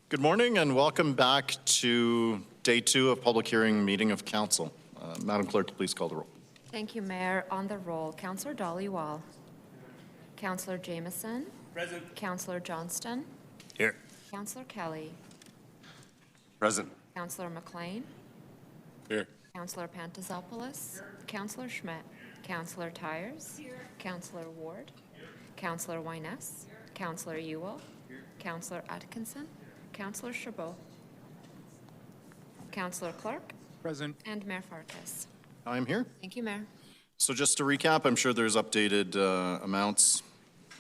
Good morning and welcome back to day 2 of public hearing meeting of council. Madam Clerk, please call the roll. Thank you, Mayor. On the roll, Councillor Dollywall. Councillor Jameson. Present. Councillor Johnston. Here. Councillor Kelly. Present. Councillor McLean. Here. Councillor Pantazopoulos. Here. Councillor Schmidt. Councillor Tyers. Here. Councillor Ward. Here. Councillor Wyness. Here. Councillor Ewell. Here. Councillor Atkinson. Councillor Chabot. Councillor Clark. Present. And Mayor Farkas. I'm here. Thank you, Mayor. So just to recap, I'm sure there's updated amounts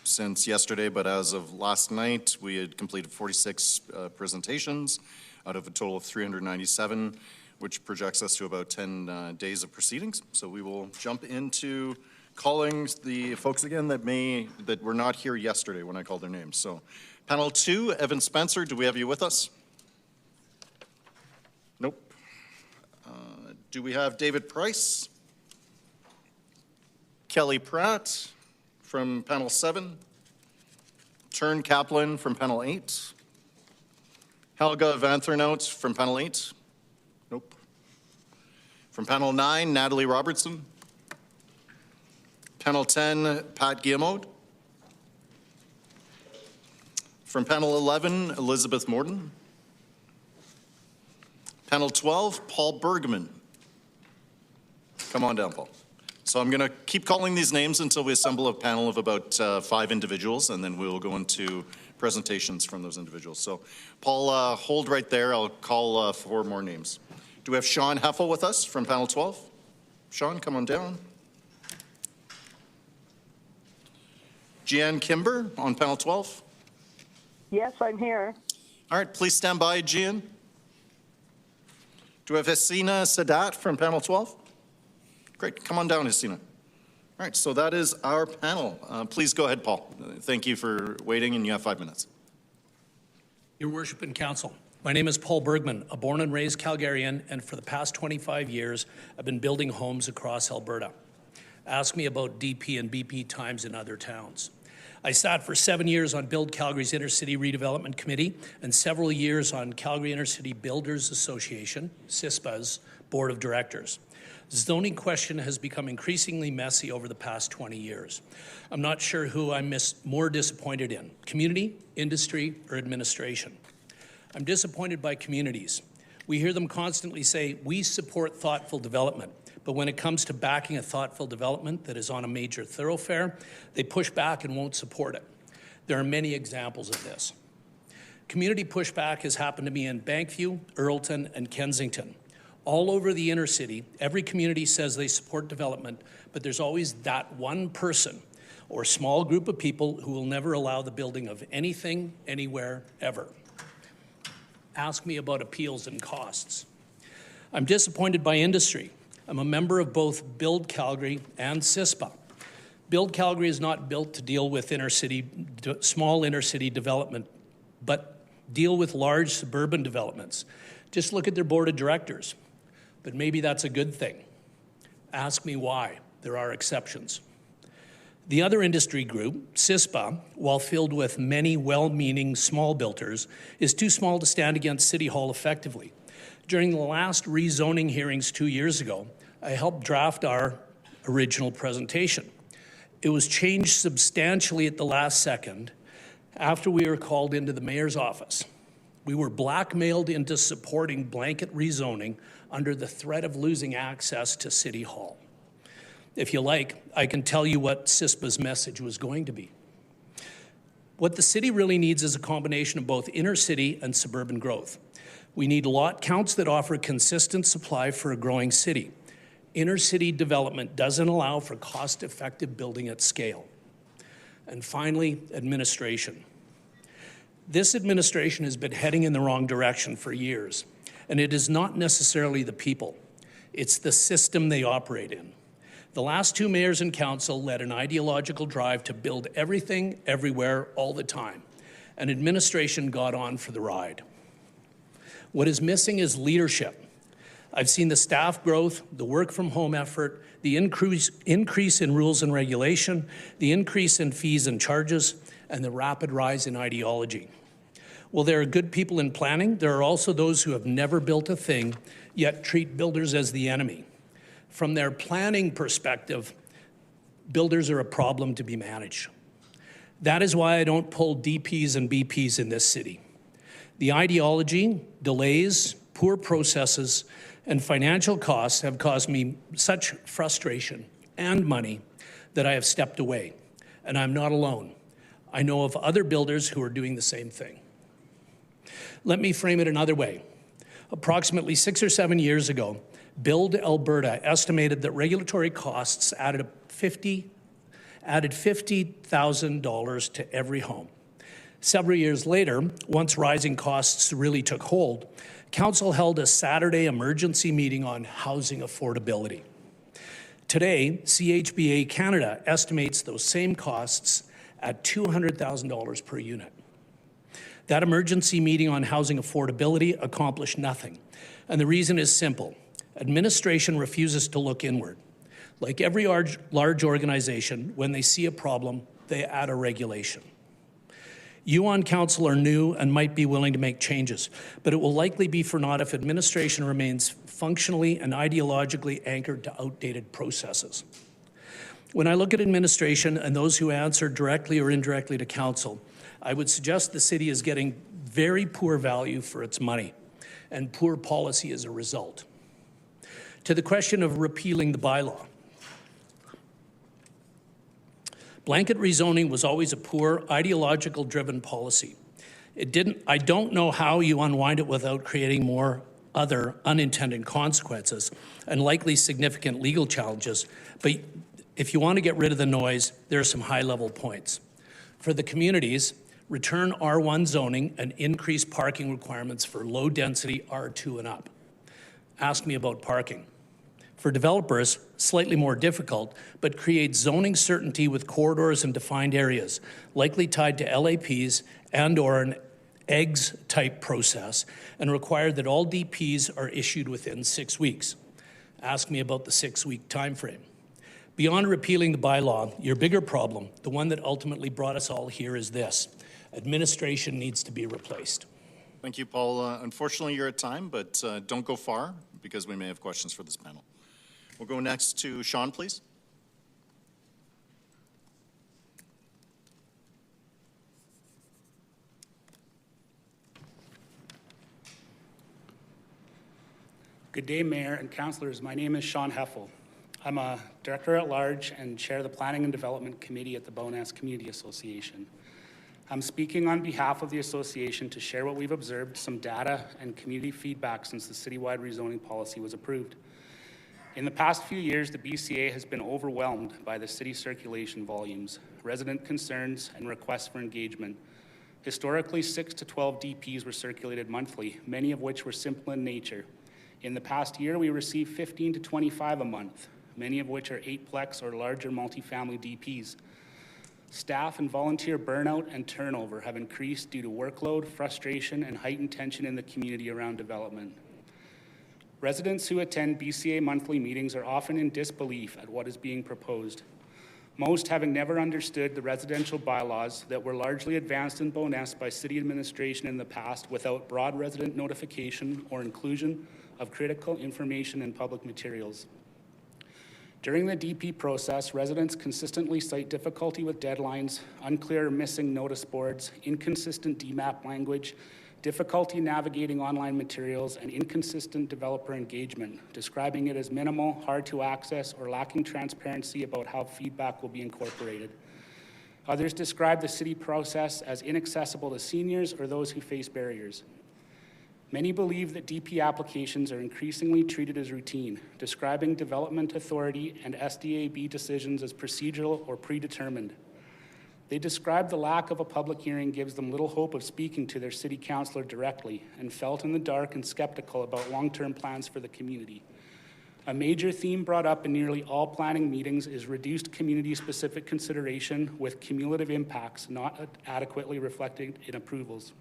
since yesterday, but as of last night, we had completed 46 presentations out of a total of 397, which projects us to about 10 days of proceedings. So we will jump into calling the folks again that were not here yesterday when I called their names. So panel 2, Evan Spencer, do we have you with us? Nope. Do we have David Price? Kelly Pratt from panel 7. Tern Kaplan from panel 8. Helga Vanthornout from panel 8. Nope. From panel 9, Natalie Robertson. Panel 10, Pat Guillemot. From panel 11, Elizabeth Morden. Panel 12, Paul Bergman. Come on down, Paul. So I'm going to keep calling these names until we assemble a panel of about 5 individuals, and then we'll go into presentations from those individuals. So Paul, hold right there. I'll call 4 more names. Do we have Sean Heffel with us from panel 12? Sean, come on down. Jeanne Kimber on panel 12? Yes, I'm here. All right, please stand by, Jeanne. Do we have Hasina Sadat from panel 12? Great, come on down, Hasina. All right, so that is our panel. Please go ahead, Paul. Thank you for waiting, and you have 5 minutes. Your Worship and Council, my name is Paul Bergman, a born and raised Calgarian, and for the past 25 years, I've been building homes across Alberta. Ask me about DP and BP times in other towns. I sat for 7 years on Build Calgary's Intercity Redevelopment Committee and several years on Calgary Intercity Builders Association, CISPA's, Board of Directors. The zoning question has become increasingly messy over the past 20 years. I'm not sure who I'm more disappointed in, community, industry, or administration. I'm disappointed by communities. We hear them constantly say, we support thoughtful development. But when it comes to backing a thoughtful development that is on a major thoroughfare, they push back and won't support it. There are many examples of this. Community pushback has happened to me in Bankview, Earlton, and Kensington. All over the inner city, every community says they support development, but there's always that one person or small group of people who will never allow the building of anything, anywhere, ever. Ask me about appeals and costs. I'm disappointed by industry. I'm a member of both Build Calgary and CISPA. Build Calgary is not built to deal with small inner city development, but deal with large suburban developments. Just look at their board of directors. But maybe that's a good thing. Ask me why. There are exceptions. The other industry group, CISPA, while filled with many well-meaning small builders, is too small to stand against City Hall effectively. During the last rezoning hearings 2 years ago, I helped draft our original presentation. It was changed substantially at the last second after we were called into the mayor's office. We were blackmailed into supporting blanket rezoning under the threat of losing access to City Hall. If you like, I can tell you what CISPA's message was going to be. What the city really needs is a combination of both inner city and suburban growth. We need lot counts that offer consistent supply for a growing city. Inner city development doesn't allow for cost-effective building at scale. And finally, administration. This administration has been heading in the wrong direction for years, and it is not necessarily the people. It's the system they operate in. The last 2 mayors and council led an ideological drive to build everything, everywhere, all the time, and administration got on for the ride. What is missing is leadership. I've seen the staff growth, the work from home effort, the increase in rules and regulation, the increase in fees and charges, and the rapid rise in ideology. While there are good people in planning, there are also those who have never built a thing, yet treat builders as the enemy. From their planning perspective, builders are a problem to be managed. That is why I don't pull DPs and BPs in this city. The ideology, delays, poor processes, and financial costs have caused me such frustration and money that I have stepped away. And I'm not alone. I know of other builders who are doing the same thing. Let me frame it another way. Approximately 6 or 7 years ago, Build Alberta estimated that regulatory costs added $50,000 to every home. Several years later, once rising costs really took hold, Council held a Saturday emergency meeting on housing affordability. Today, CHBA Canada estimates those same costs at $200,000 per unit. That emergency meeting on housing affordability accomplished nothing, and the reason is simple. Administration refuses to look inward. Like every large organization, when they see a problem, they add a regulation. You on council are new and might be willing to make changes, but it will likely be for naught if administration remains functionally and ideologically anchored to outdated processes. When I look at administration and those who answer directly or indirectly to council, I would suggest the city is getting very poor value for its money and poor policy as a result. To the question of repealing the bylaw. Blanket rezoning was always a poor, ideological-driven policy. I don't know how you unwind it without creating more other unintended consequences and likely significant legal challenges, but if you want to get rid of the noise, there are some high-level points. For the communities, return R1 zoning and increase parking requirements for low-density R2 and up. Ask me about parking. For developers, slightly more difficult, but create zoning certainty with corridors and defined areas, likely tied to LAPs and/or an EGS-type process, and require that all DPs are issued within 6 weeks. Ask me about the 6-week time frame. Beyond repealing the bylaw, your bigger problem, the one that ultimately brought us all here, is this. Administration needs to be replaced. Thank you, Paul. Unfortunately, you're at time, but don't go far because we may have questions for this panel. We'll go next to Sean, please. Good day, Mayor and Councillors. My name is Sean Heffel. I'm a Director-at-Large and Chair of the Planning and Development Committee at the Bowness Community Association. I'm speaking on behalf of the association to share what we've observed, some data and community feedback since the citywide rezoning policy was approved. In the past few years, the BCA has been overwhelmed by the city circulation volumes, resident concerns, and requests for engagement. Historically, 6 to 12 DPs were circulated monthly, many of which were simple in nature. In the past year, we received 15 to 25 a month, many of which are 8-plex or larger multifamily DPs. Staff and volunteer burnout and turnover have increased due to workload, frustration, and heightened tension in the community around development. Residents who attend BCA monthly meetings are often in disbelief at what is being proposed. Most having never understood the residential bylaws that were largely advanced in Bowness by city administration in the past without broad resident notification or inclusion of critical information in public materials. During the DP process, residents consistently cite difficulty with deadlines, unclear or missing notice boards, inconsistent DMAP language, difficulty navigating online materials, and inconsistent developer engagement, describing it as minimal, hard to access, or lacking transparency about how feedback will be incorporated. Others describe the city process as inaccessible to seniors or those who face barriers. Many believe that DP applications are increasingly treated as routine, describing development authority and SDAB decisions as procedural or predetermined. They describe the lack of a public hearing gives them little hope of speaking to their city councillor directly and felt in the dark and skeptical about long-term plans for the community. A major theme brought up in nearly all planning meetings is reduced community-specific consideration with cumulative impacts not adequately reflected in approvals.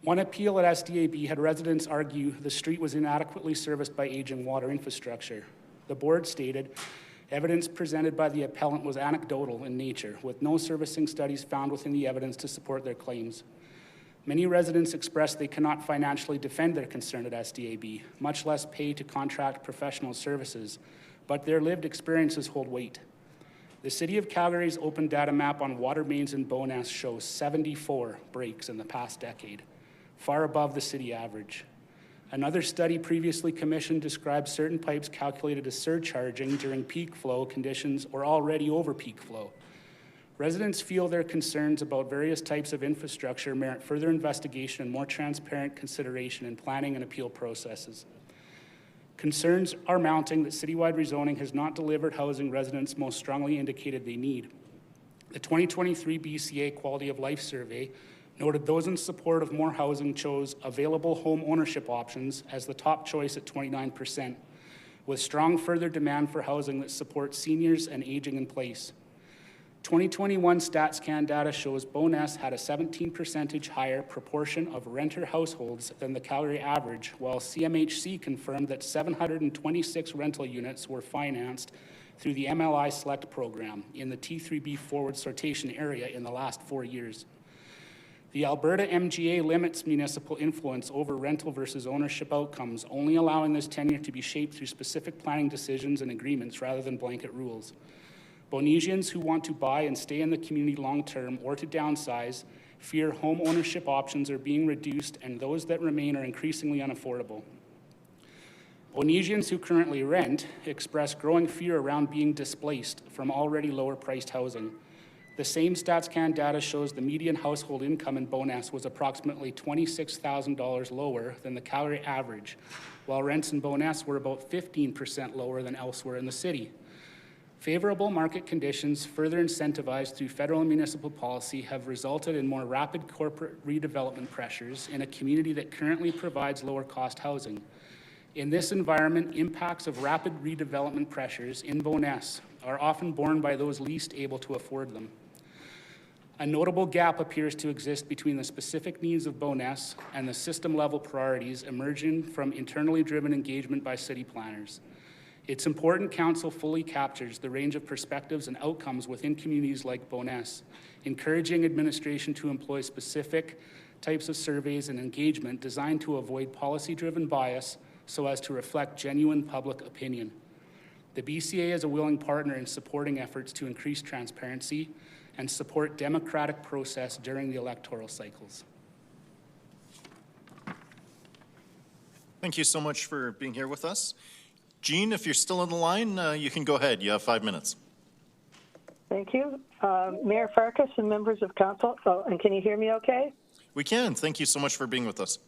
One appeal at SDAB had residents argue the street was inadequately serviced by aging water infrastructure. The board stated, evidence presented by the appellant was anecdotal in nature, with no servicing studies found within the evidence to support their claims. Many residents express they cannot financially defend their concern at SDAB, much less pay to contract professional services, but their lived experiences hold weight. The City of Calgary's open data map on water mains in Bowness shows 74 breaks in the past decade, far above the city average. Another study previously commissioned describes certain pipes calculated as surcharging during peak flow conditions or already over peak flow. Residents feel their concerns about various types of infrastructure merit further investigation and more transparent consideration in planning and appeal processes. Concerns are mounting that citywide rezoning has not delivered housing residents most strongly indicated they need. The 2023 BCA Quality of Life Survey noted those in support of more housing chose available home ownership options as the top choice at 29%, with strong further demand for housing that supports seniors and aging in place. 2021 StatsCan data shows Bowness had a 17% higher proportion of renter households than the Calgary average, while CMHC confirmed that 726 rental units were financed through the MLI Select program in the T3B forward sortation area in the last 4 years. The Alberta MGA limits municipal influence over rental versus ownership outcomes, only allowing this tenure to be shaped through specific planning decisions and agreements rather than blanket rules. Bownesians who want to buy and stay in the community long-term or to downsize fear home ownership options are being reduced and those that remain are increasingly unaffordable. Bownesians who currently rent express growing fear around being displaced from already lower-priced housing. The same StatsCan data shows the median household income in Bowness was approximately $26,000 lower than the Calgary average, while rents in Bowness were about 15% lower than elsewhere in the city. Favorable market conditions, further incentivized through federal and municipal policy, have resulted in more rapid corporate redevelopment pressures in a community that currently provides lower-cost housing. In this environment, impacts of rapid redevelopment pressures in Bowness are often borne by those least able to afford them. A notable gap appears to exist between the specific needs of Bowness and the system-level priorities emerging from internally driven engagement by city planners. It's important Council fully captures the range of perspectives and outcomes within communities like Bowness, encouraging administration to employ specific types of surveys and engagement designed to avoid policy-driven bias so as to reflect genuine public opinion. The BCA is a willing partner in supporting efforts to increase transparency and support democratic process during the electoral cycles. Thank you so much for being here with us. Jean, if you're still on the line, you can go ahead. You have 5 minutes. Thank you. Mayor Farkas and members of council. Oh, and can you hear me okay? We can. Thank you so much for being with us.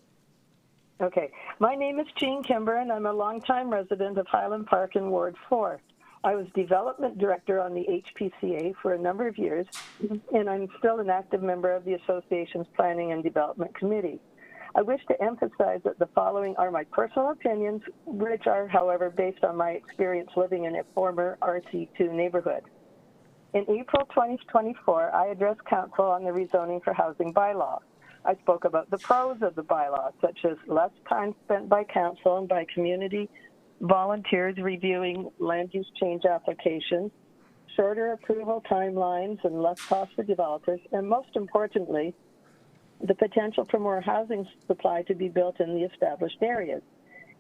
Okay. My name is Jean Kimber, and I'm a longtime resident of Highland Park in Ward 4. I was development director on the HPCA for a number of years, and I'm still an active member of the association's Planning and Development Committee. I wish to emphasize that the following are my personal opinions, which are, however, based on my experience living in a former RC2 neighborhood. In April 2024, I addressed council on the rezoning for housing bylaw. I spoke about the pros of the bylaw, such as less time spent by council and by community volunteers reviewing land use change applications, shorter approval timelines and less cost for developers, and most importantly, the potential for more housing supply to be built in the established areas.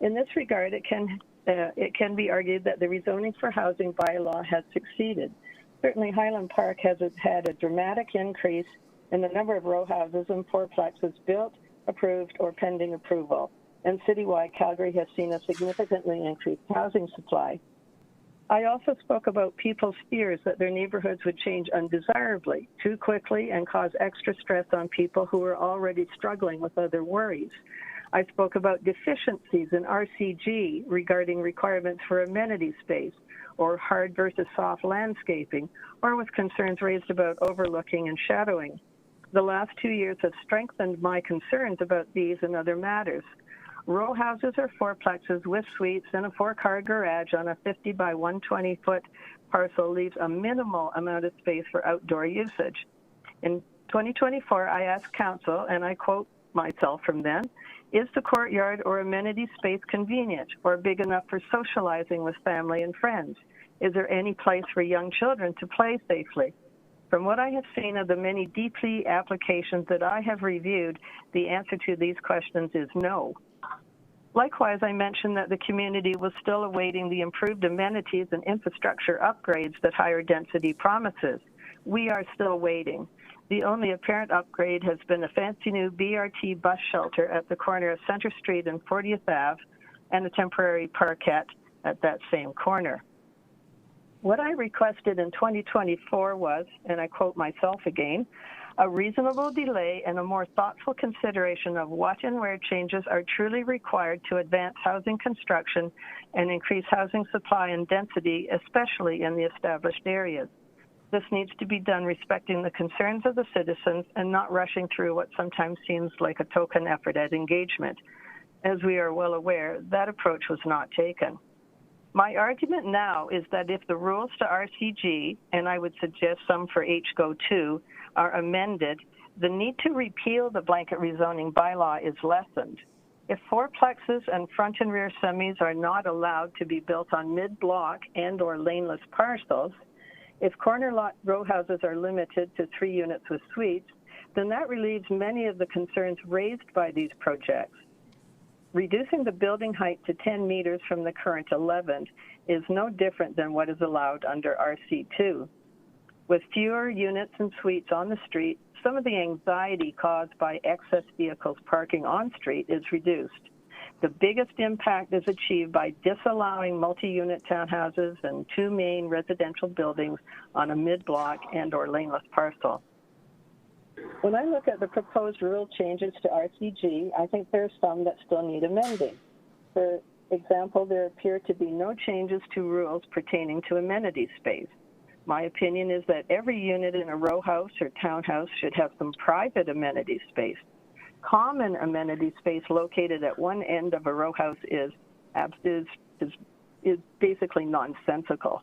In this regard, it can be argued that the rezoning for housing bylaw has succeeded. Certainly, Highland Park has had a dramatic increase in the number of row houses and fourplexes built, approved, or pending approval. And citywide, Calgary has seen a significantly increased housing supply. I also spoke about people's fears that their neighborhoods would change undesirably, too quickly, and cause extra stress on people who are already struggling with other worries. I spoke about deficiencies in RCG regarding requirements for amenity space, or hard versus soft landscaping, or with concerns raised about overlooking and shadowing. The last 2 years have strengthened my concerns about these and other matters. Row houses or fourplexes with suites and a 4-car garage on a 50 by 120-foot parcel leaves a minimal amount of space for outdoor usage. In 2024, I asked council, and I quote myself from then, is the courtyard or amenity space convenient or big enough for socializing with family and friends? Is there any place for young children to play safely? From what I have seen of the many DP applications that I have reviewed, the answer to these questions is no. Likewise, I mentioned that the community was still awaiting the improved amenities and infrastructure upgrades that higher density promises. We are still waiting. The only apparent upgrade has been a fancy new BRT bus shelter at the corner of Center Street and 40th Ave and a temporary parkette at that same corner. What I requested in 2024 was, and I quote myself again, a reasonable delay and a more thoughtful consideration of what and where changes are truly required to advance housing construction and increase housing supply and density, especially in the established areas. This needs to be done respecting the concerns of the citizens and not rushing through what sometimes seems like a token effort at engagement. As we are well aware, that approach was not taken. My argument now is that if the rules to RCG, and I would suggest some for HGO too, are amended, the need to repeal the blanket rezoning bylaw is lessened. If fourplexes and front and rear semis are not allowed to be built on mid-block and or laneless parcels, if corner lot row houses are limited to 3 units with suites, then that relieves many of the concerns raised by these projects. Reducing the building height to 10 meters from the current 11 is no different than what is allowed under RC2. With fewer units and suites on the street, some of the anxiety caused by excess vehicles parking on street is reduced. The biggest impact is achieved by disallowing multi-unit townhouses and 2 main residential buildings on a mid-block and or laneless parcel. When I look at the proposed rule changes to RCG, I think there are some that still need amending. For example, there appear to be no changes to rules pertaining to amenity space. My opinion is that every unit in a row house or townhouse should have some private amenity space. Common amenity space located at one end of a row house is basically nonsensical.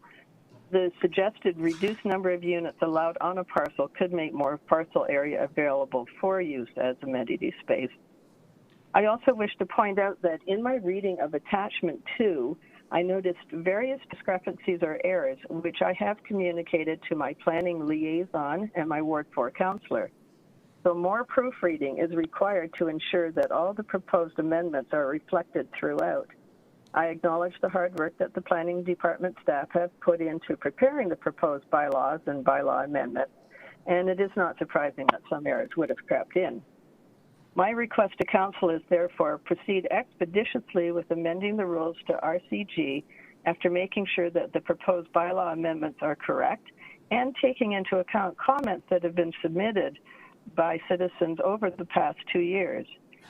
The suggested reduced number of units allowed on a parcel could make more parcel area available for use as amenity space. I also wish to point out that in my reading of Attachment 2, I noticed various discrepancies or errors, which I have communicated to my planning liaison and my Ward 4 councillor. So more proofreading is required to ensure that all the proposed amendments are reflected throughout. I acknowledge the hard work that the planning department staff have put into preparing the proposed bylaws and bylaw amendments, and it is not surprising that some errors would have crept in. My request to council is therefore proceed expeditiously with amending the rules to RCG after making sure that the proposed bylaw amendments are correct and taking into account comments that have been submitted by citizens over the past 2 years.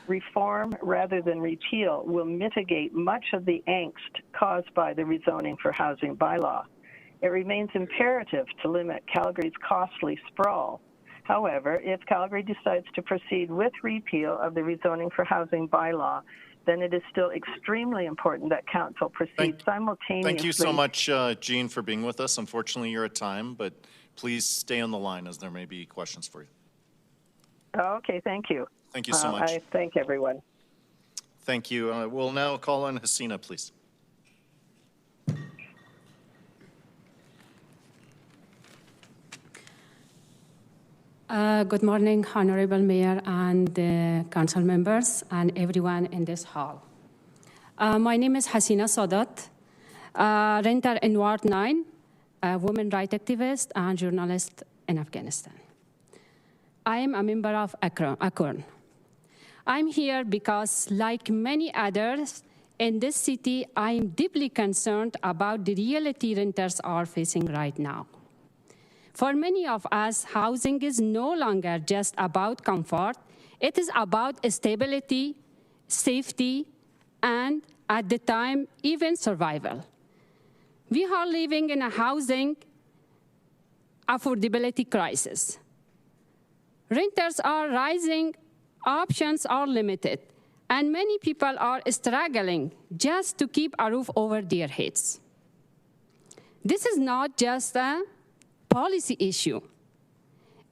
Reform rather than repeal will mitigate much of the angst caused by the rezoning for housing bylaw. It remains imperative to limit Calgary's costly sprawl. However, if Calgary decides to proceed with repeal of the rezoning for housing bylaw, then it is still extremely important that council proceed simultaneously. Thank you so much, Jean, for being with us. Unfortunately, you're at time, but please stay on the line as there may be questions for you. Okay, thank you. Thank you so much. I thank everyone. Thank you. We'll now call on Hasina, please. Good morning, Honorable Mayor and council members and everyone in this hall. My name is Hasina Sadat, renter in Ward 9, a women rights activist and journalist in Afghanistan. I am a member of ACORN. I'm here because, like many others in this city, I am deeply concerned about the reality renters are facing right now. For many of us, housing is no longer just about comfort. It is about stability, safety, and at the time, even survival. We are living in a housing affordability crisis. Renters are rising, options are limited, and many people are struggling just to keep a roof over their heads. This is not just a policy issue.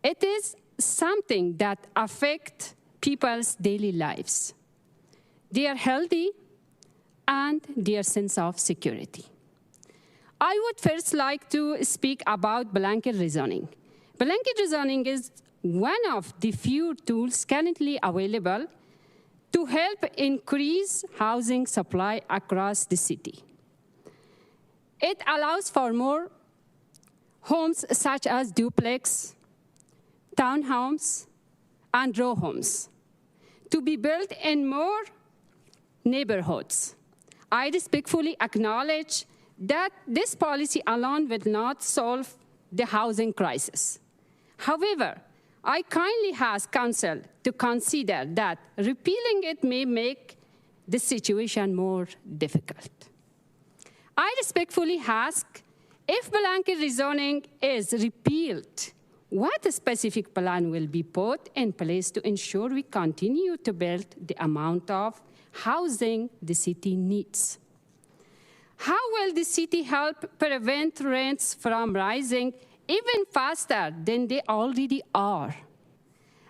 It is something that affects people's daily lives, their health, and their sense of security. I would first like to speak about blanket rezoning, blanket rezoning is one of the few tools currently available to help increase housing supply across the city. It allows for more homes such as duplex, townhomes, and row homes to be built in more neighborhoods. I respectfully acknowledge that this policy alone will not solve the housing crisis. However, I kindly ask Council to consider that repealing it may make the situation more difficult. I respectfully ask, if blanket rezoning is repealed, what specific plan will be put in place to ensure we continue to build the amount of housing the city needs? How will the city help prevent rents from rising even faster than they already are?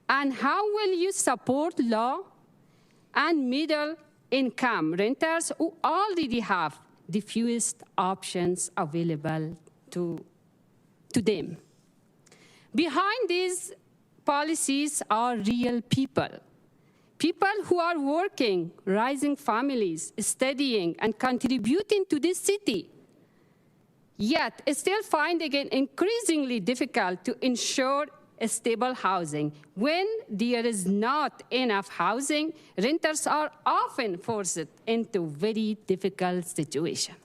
And how will you support low and middle income renters who already have the fewest options available to them? Behind these policies are real people. People who are working, raising families, studying, and contributing to this city, yet still finding it increasingly difficult to ensure stable housing. When there is not enough housing, renters are often forced into very difficult situations.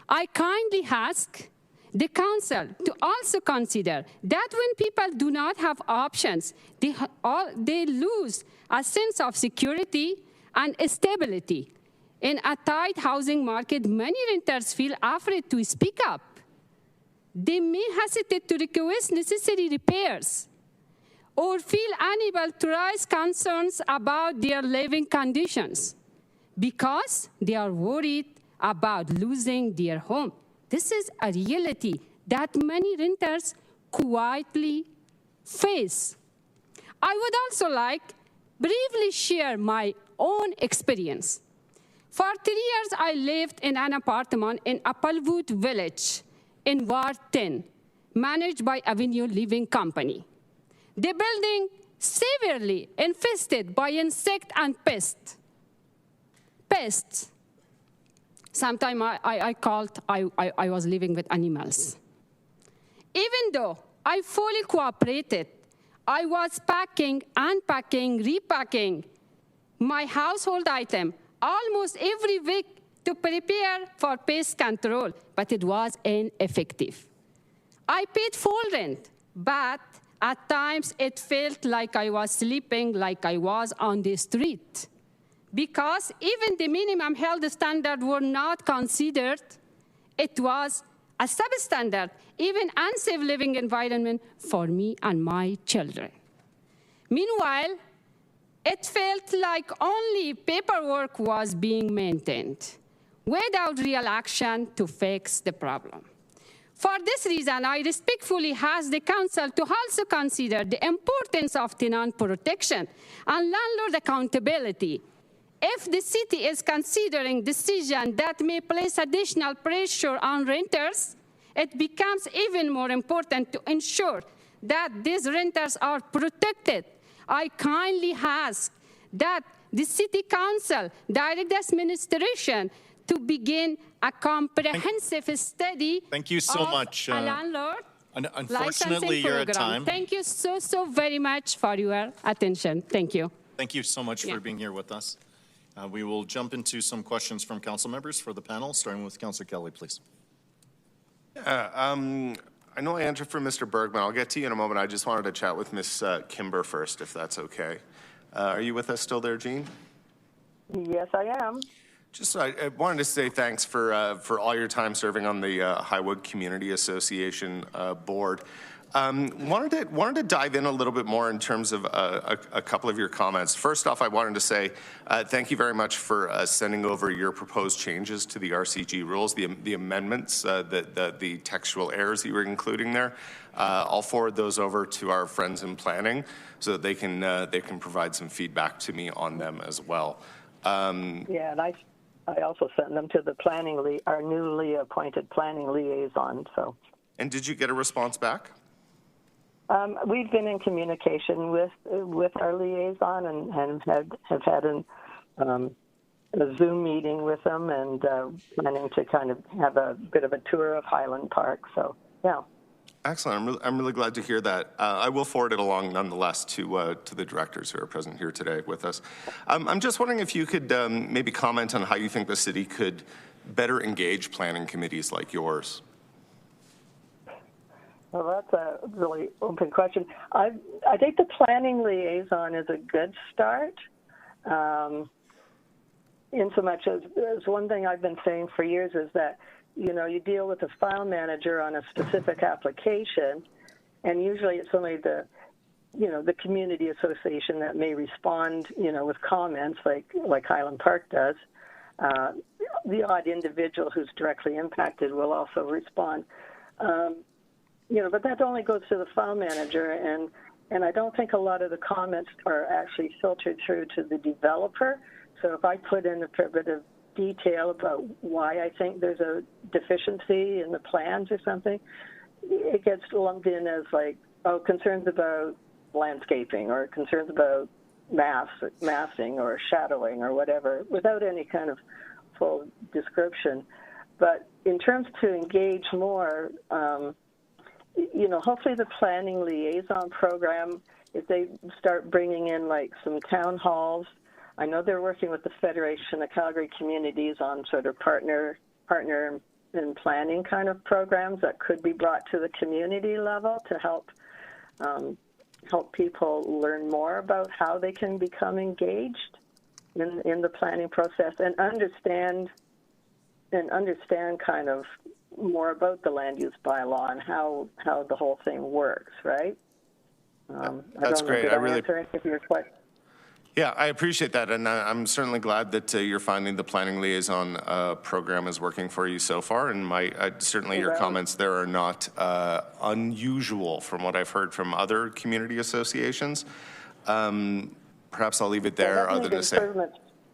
I kindly ask the Council to also consider that when people do not have options, they lose a sense of security and stability. In a tight housing market, many renters feel afraid to speak up. They may hesitate to request necessary repairs or feel unable to raise concerns about their living conditions because they are worried about losing their home. This is a reality that many renters quietly face. I would also like briefly share my own experience. For 3 years, I lived in an apartment in Applewood Village in Ward 10, managed by Avenue Living Company. The building severely infested by insect and pests. Sometimes I was living with animals. Even though I fully cooperated, I was packing, unpacking, repacking my household item almost every week to prepare for pest control, but it was ineffective. I paid full rent, but at times it felt like I was sleeping like I was on the street. Because even the minimum health standards were not considered, it was a substandard, even unsafe living environment for me and my children. Meanwhile, it felt like only paperwork was being maintained, without real action to fix the problem. For this reason, I respectfully ask the Council to also consider the importance of tenant protection and landlord accountability. If the city is considering decisions that may place additional pressure on renters, it becomes even more important to ensure that these renters are protected. I kindly ask that the City Council direct the administration to begin a comprehensive study Thank you so of much. a landlord Unfortunately, licensing you're at program. time. Thank you so very much for your attention. Thank you. Thank you so much Yeah. for being here with us. We will jump into some questions from council members for the panel, starting with Councillor Kelly, please. I know I answered for Mr. Bergman. I'll get to you in a moment. I just wanted to chat with Ms. Kimber first, if that's okay. Are you with us still there, Jean? Yes, I am. Just I wanted to say thanks for all your time serving on the Highwood Community Association board. Wanted to dive in a little bit more in terms of a couple of your comments. First off, I wanted to say thank you very much for sending over your proposed changes to the RCG rules, the amendments, the textual errors that you were including there. I'll forward those over to our friends in planning so that they can provide some feedback to me on them as well. Yeah, and I also sent them to the our newly appointed planning liaison. So And did you get a response back? We've been in communication with our liaison and have had a Zoom meeting with them and planning to kind of have a bit of a tour of Highland Park. So, yeah. Excellent. I'm really glad to hear that. I will forward it along nonetheless to the directors who are present here today with us. I'm just wondering if you could maybe comment on how you think the city could better engage planning committees like yours. Well, that's a really open question. I think the planning liaison is a good start. In so much as one thing I've been saying for years is that, you know, you deal with a file manager on a specific application, and usually it's only the community association that may respond, with comments like Highland Park does. The odd individual who's directly impacted will also respond. But that only goes to the file manager, and I don't think a lot of the comments are actually filtered through to the developer. So if I put in a bit of detail about why I think there's a deficiency in the plans or something, it gets lumped in as concerns about landscaping or concerns about massing or shadowing or whatever, without any kind of full description. But in terms to engage more, hopefully the planning liaison program, if they start bringing in some town halls. I know they're working with the Federation of Calgary Communities on sort of partner in planning kind of programs that could be brought to the community level to help people learn more about how they can become engaged in the planning process and understand kind of more about the land use bylaw and how the whole thing works, right? That's great. I really answer any of your questions. Yeah, I appreciate that, and I'm certainly glad that you're finding the planning liaison program is working for you so far. And certainly your comments there are not unusual from what I've heard from other community associations. Perhaps I'll leave it there. Other than to say,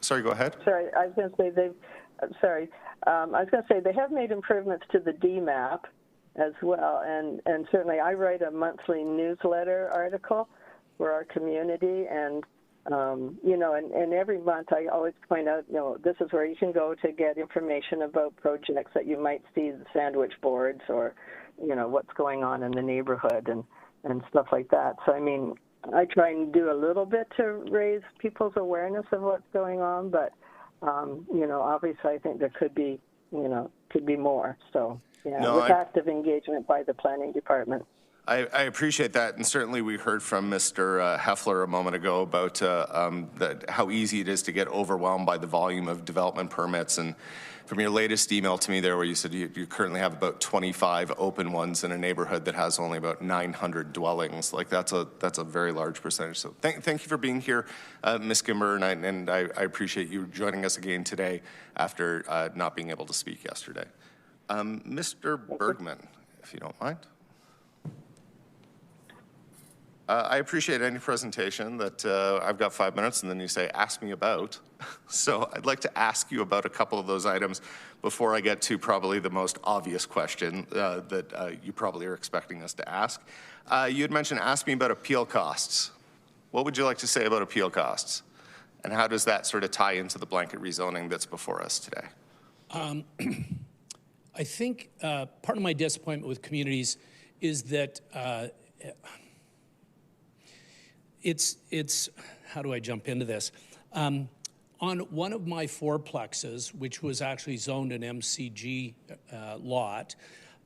sorry, go ahead. Sorry, I was going to say I was going to say they have made improvements to the DMAP as well, and certainly I write a monthly newsletter article for our community, and and every month I always point out, this is where you can go to get information about projects that you might see, the sandwich boards or, what's going on in the neighborhood and stuff like that. So, I mean, I try and do a little bit to raise people's awareness of what's going on, but, obviously I think there could be more. So, with active engagement by the planning department. I appreciate that, and certainly we heard from Mr. Heffler a moment ago about how easy it is to get overwhelmed by the volume of development permits. And from your latest email to me there, where you said you currently have about 25 open ones in a neighborhood that has only about 900 dwellings, that's a very large percentage. So thank you for being here, Ms. Gimber, and I appreciate you joining us again today after not being able to speak yesterday. Mr. Bergman, if you don't mind. I appreciate any presentation that I've got 5 minutes and then you say, ask me about. So I'd like to ask you about a couple of those items before I get to probably the most obvious question that you probably are expecting us to ask. You had mentioned, ask me about appeal costs. What would you like to say about appeal costs? And how does that sort of tie into the blanket rezoning that's before us today? I think part of my disappointment with communities is that it's how do I jump into this? On one of my fourplexes, which was actually zoned an MCG lot,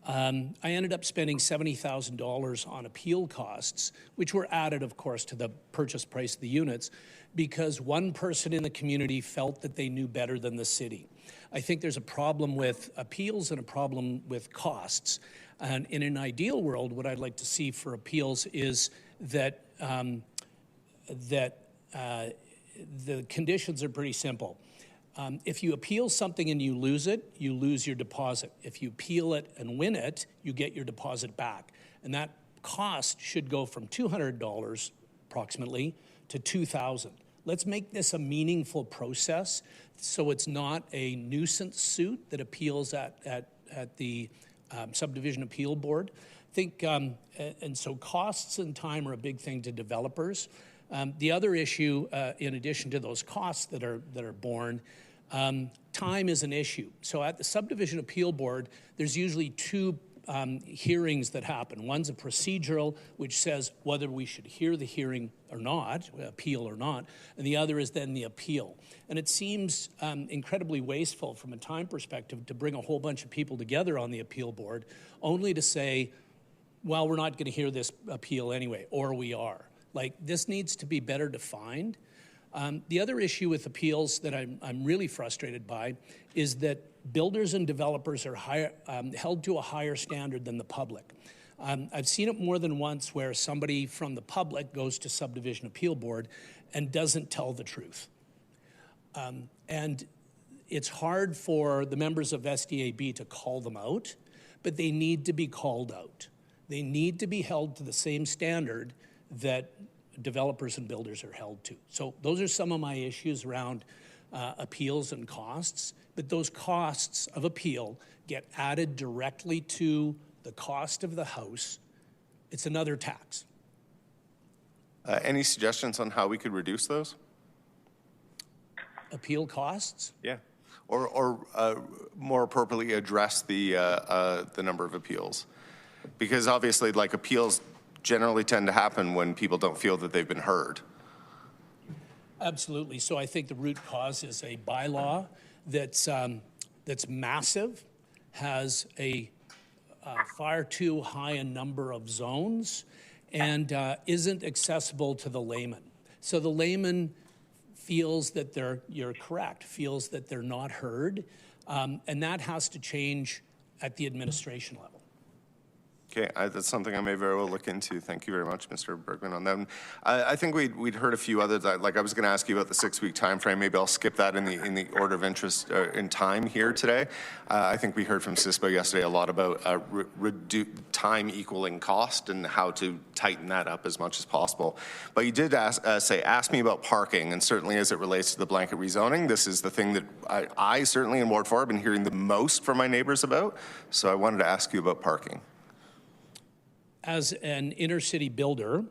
I ended up spending $70,000 on appeal costs, which were added, of course, to the purchase price of the units, because one person in the community felt that they knew better than the city. I think there's a problem with appeals and a problem with costs. And in an ideal world, what I'd like to see for appeals is that the conditions are pretty simple. If you appeal something and you lose it, you lose your deposit. If you appeal it and win it, you get your deposit back. And that cost should go from $200 approximately to $2,000. Let's make this a meaningful process so it's not a nuisance suit that appeals at the subdivision appeal board. I think, and so costs and time are a big thing to developers. The other issue, in addition to those costs that are borne, time is an issue. So at the subdivision appeal board, there's usually two hearings that happen. One's a procedural, which says whether we should hear the hearing or not, appeal or not, and the other is then the appeal. And it seems incredibly wasteful from a time perspective to bring a whole bunch of people together on the appeal board only to say, well, we're not going to hear this appeal anyway, or we are. Like, this needs to be better defined. The other issue with appeals that I'm really frustrated by is that builders and developers are held to a higher standard than the public. I've seen it more than once where somebody from the public goes to subdivision appeal board and doesn't tell the truth. And it's hard for the members of SDAB to call them out, but they need to be called out. They need to be held to the same standard that developers and builders are held to. So those are some of my issues around appeals and costs, but those costs of appeal get added directly to the cost of the house. It's another tax. Any suggestions on how we could reduce those? Appeal costs? Yeah. Or more appropriately address the number of appeals. Because obviously, like, appeals generally tend to happen when people don't feel that they've been heard. Absolutely. So I think the root cause is a bylaw that's massive, has a far too high a number of zones, and isn't accessible to the layman. So the layman feels that you're correct, feels that they're not heard, and that has to change at the administration level. Okay, that's something I may very well look into. Thank you very much, Mr. Bergman, on that. I think we'd heard a few others. Like, I was going to ask you about the 6-week time frame. Maybe I'll skip that in the order of interest in time here today. I think we heard from CISPA yesterday a lot about time equaling cost and how to tighten that up as much as possible. But you did ask me about parking, and certainly as it relates to the blanket rezoning, this is the thing that I certainly in Ward 4 have been hearing the most from my neighbors about. So I wanted to ask you about parking. As an inner city builder,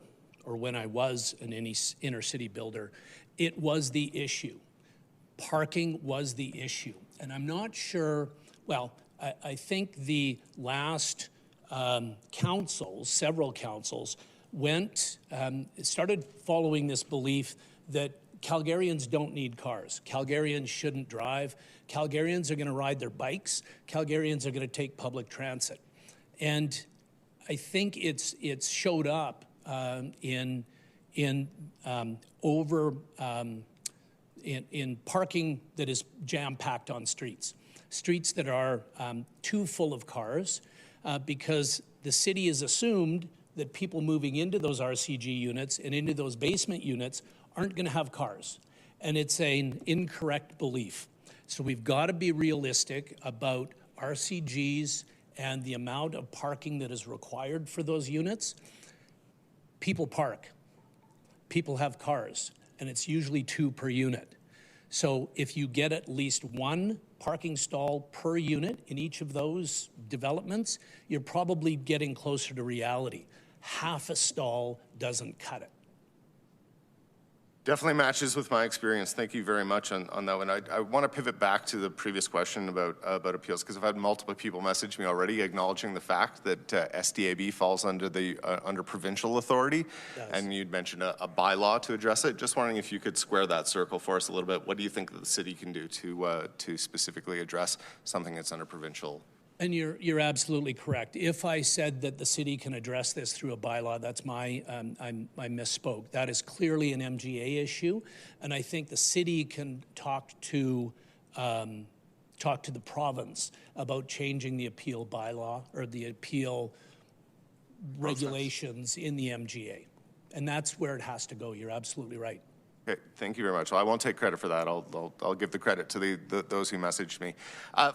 or when I was an inner city builder, it was the issue. Parking was the issue. And I'm not sure, well, I think the last councils, several councils, started following this belief that Calgarians don't need cars. Calgarians shouldn't drive. Calgarians are going to ride their bikes. Calgarians are going to take public transit. And I think it's showed up in parking that is jam-packed on streets that are too full of cars, because the city has assumed that people moving into those RCG units and into those basement units aren't going to have cars, and it's an incorrect belief. So we've got to be realistic about RCGs and the amount of parking that is required for those units. People park. People have cars, and it's usually 2 per unit. So if you get at least 1 parking stall per unit in each of those developments, you're probably getting closer to reality. Half a stall doesn't cut it. Definitely matches with my experience. Thank you very much on that one. I want to pivot back to the previous question about appeals, because I've had multiple people message me already acknowledging the fact that SDAB falls under the under provincial authority, and you'd mentioned a bylaw to address it. Just wondering if you could square that circle for us a little bit. What do you think that the city can do to specifically address something that's under provincial? And you're absolutely correct. If I said that the city can address this through a bylaw, that's I misspoke. That is clearly an MGA issue, and I think the city can talk to the province about changing the appeal bylaw or the appeal regulations in the MGA, and that's where it has to go. You're absolutely right. Okay, thank you very much. Well, I won't take credit for that. I'll give the credit to those who messaged me.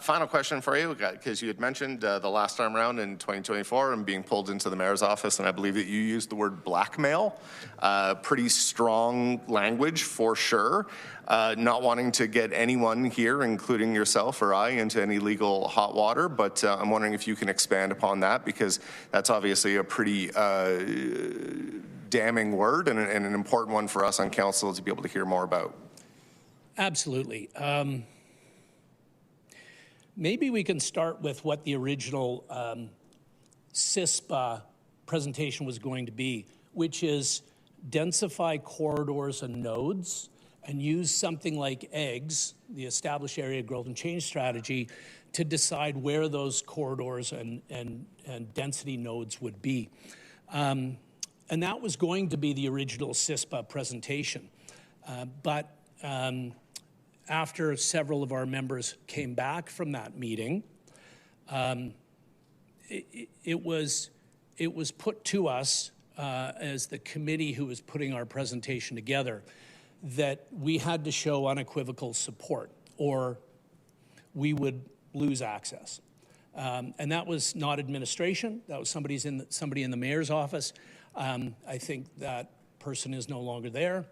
Final question for you, because you had mentioned the last time around in 2024 and being pulled into the mayor's office, and I believe that you used the word blackmail. Pretty strong language for sure. Not wanting to get anyone here, including yourself or I, into any legal hot water, but I'm wondering if you can expand upon that, because that's obviously a pretty damning word and an important one for us on council to be able to hear more about. Absolutely. Maybe we can start with what the original CISPA presentation was going to be, which is densify corridors and nodes and use something like EGGS, the Established Area Growth and Change Strategy, to decide where those corridors and density nodes would be. And that was going to be the original CISPA presentation. But after several of our members came back from that meeting, it was put to us as the committee who was putting our presentation together that we had to show unequivocal support or we would lose access. And that was not administration. That was somebody in the mayor's office. I think that person is no longer there,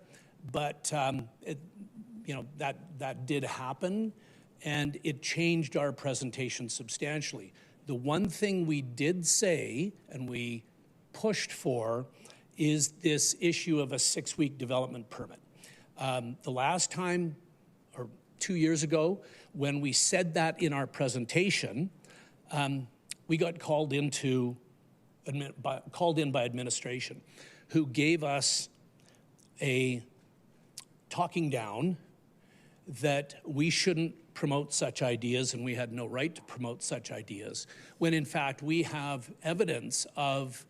but that did happen, and it changed our presentation substantially. The one thing we did say and we pushed for is this issue of a 6-week development permit. The last time, or 2 years ago, when we said that in our presentation, we got called in by administration, who gave us a talking down that we shouldn't promote such ideas and we had no right to promote such ideas, when in fact we have evidence of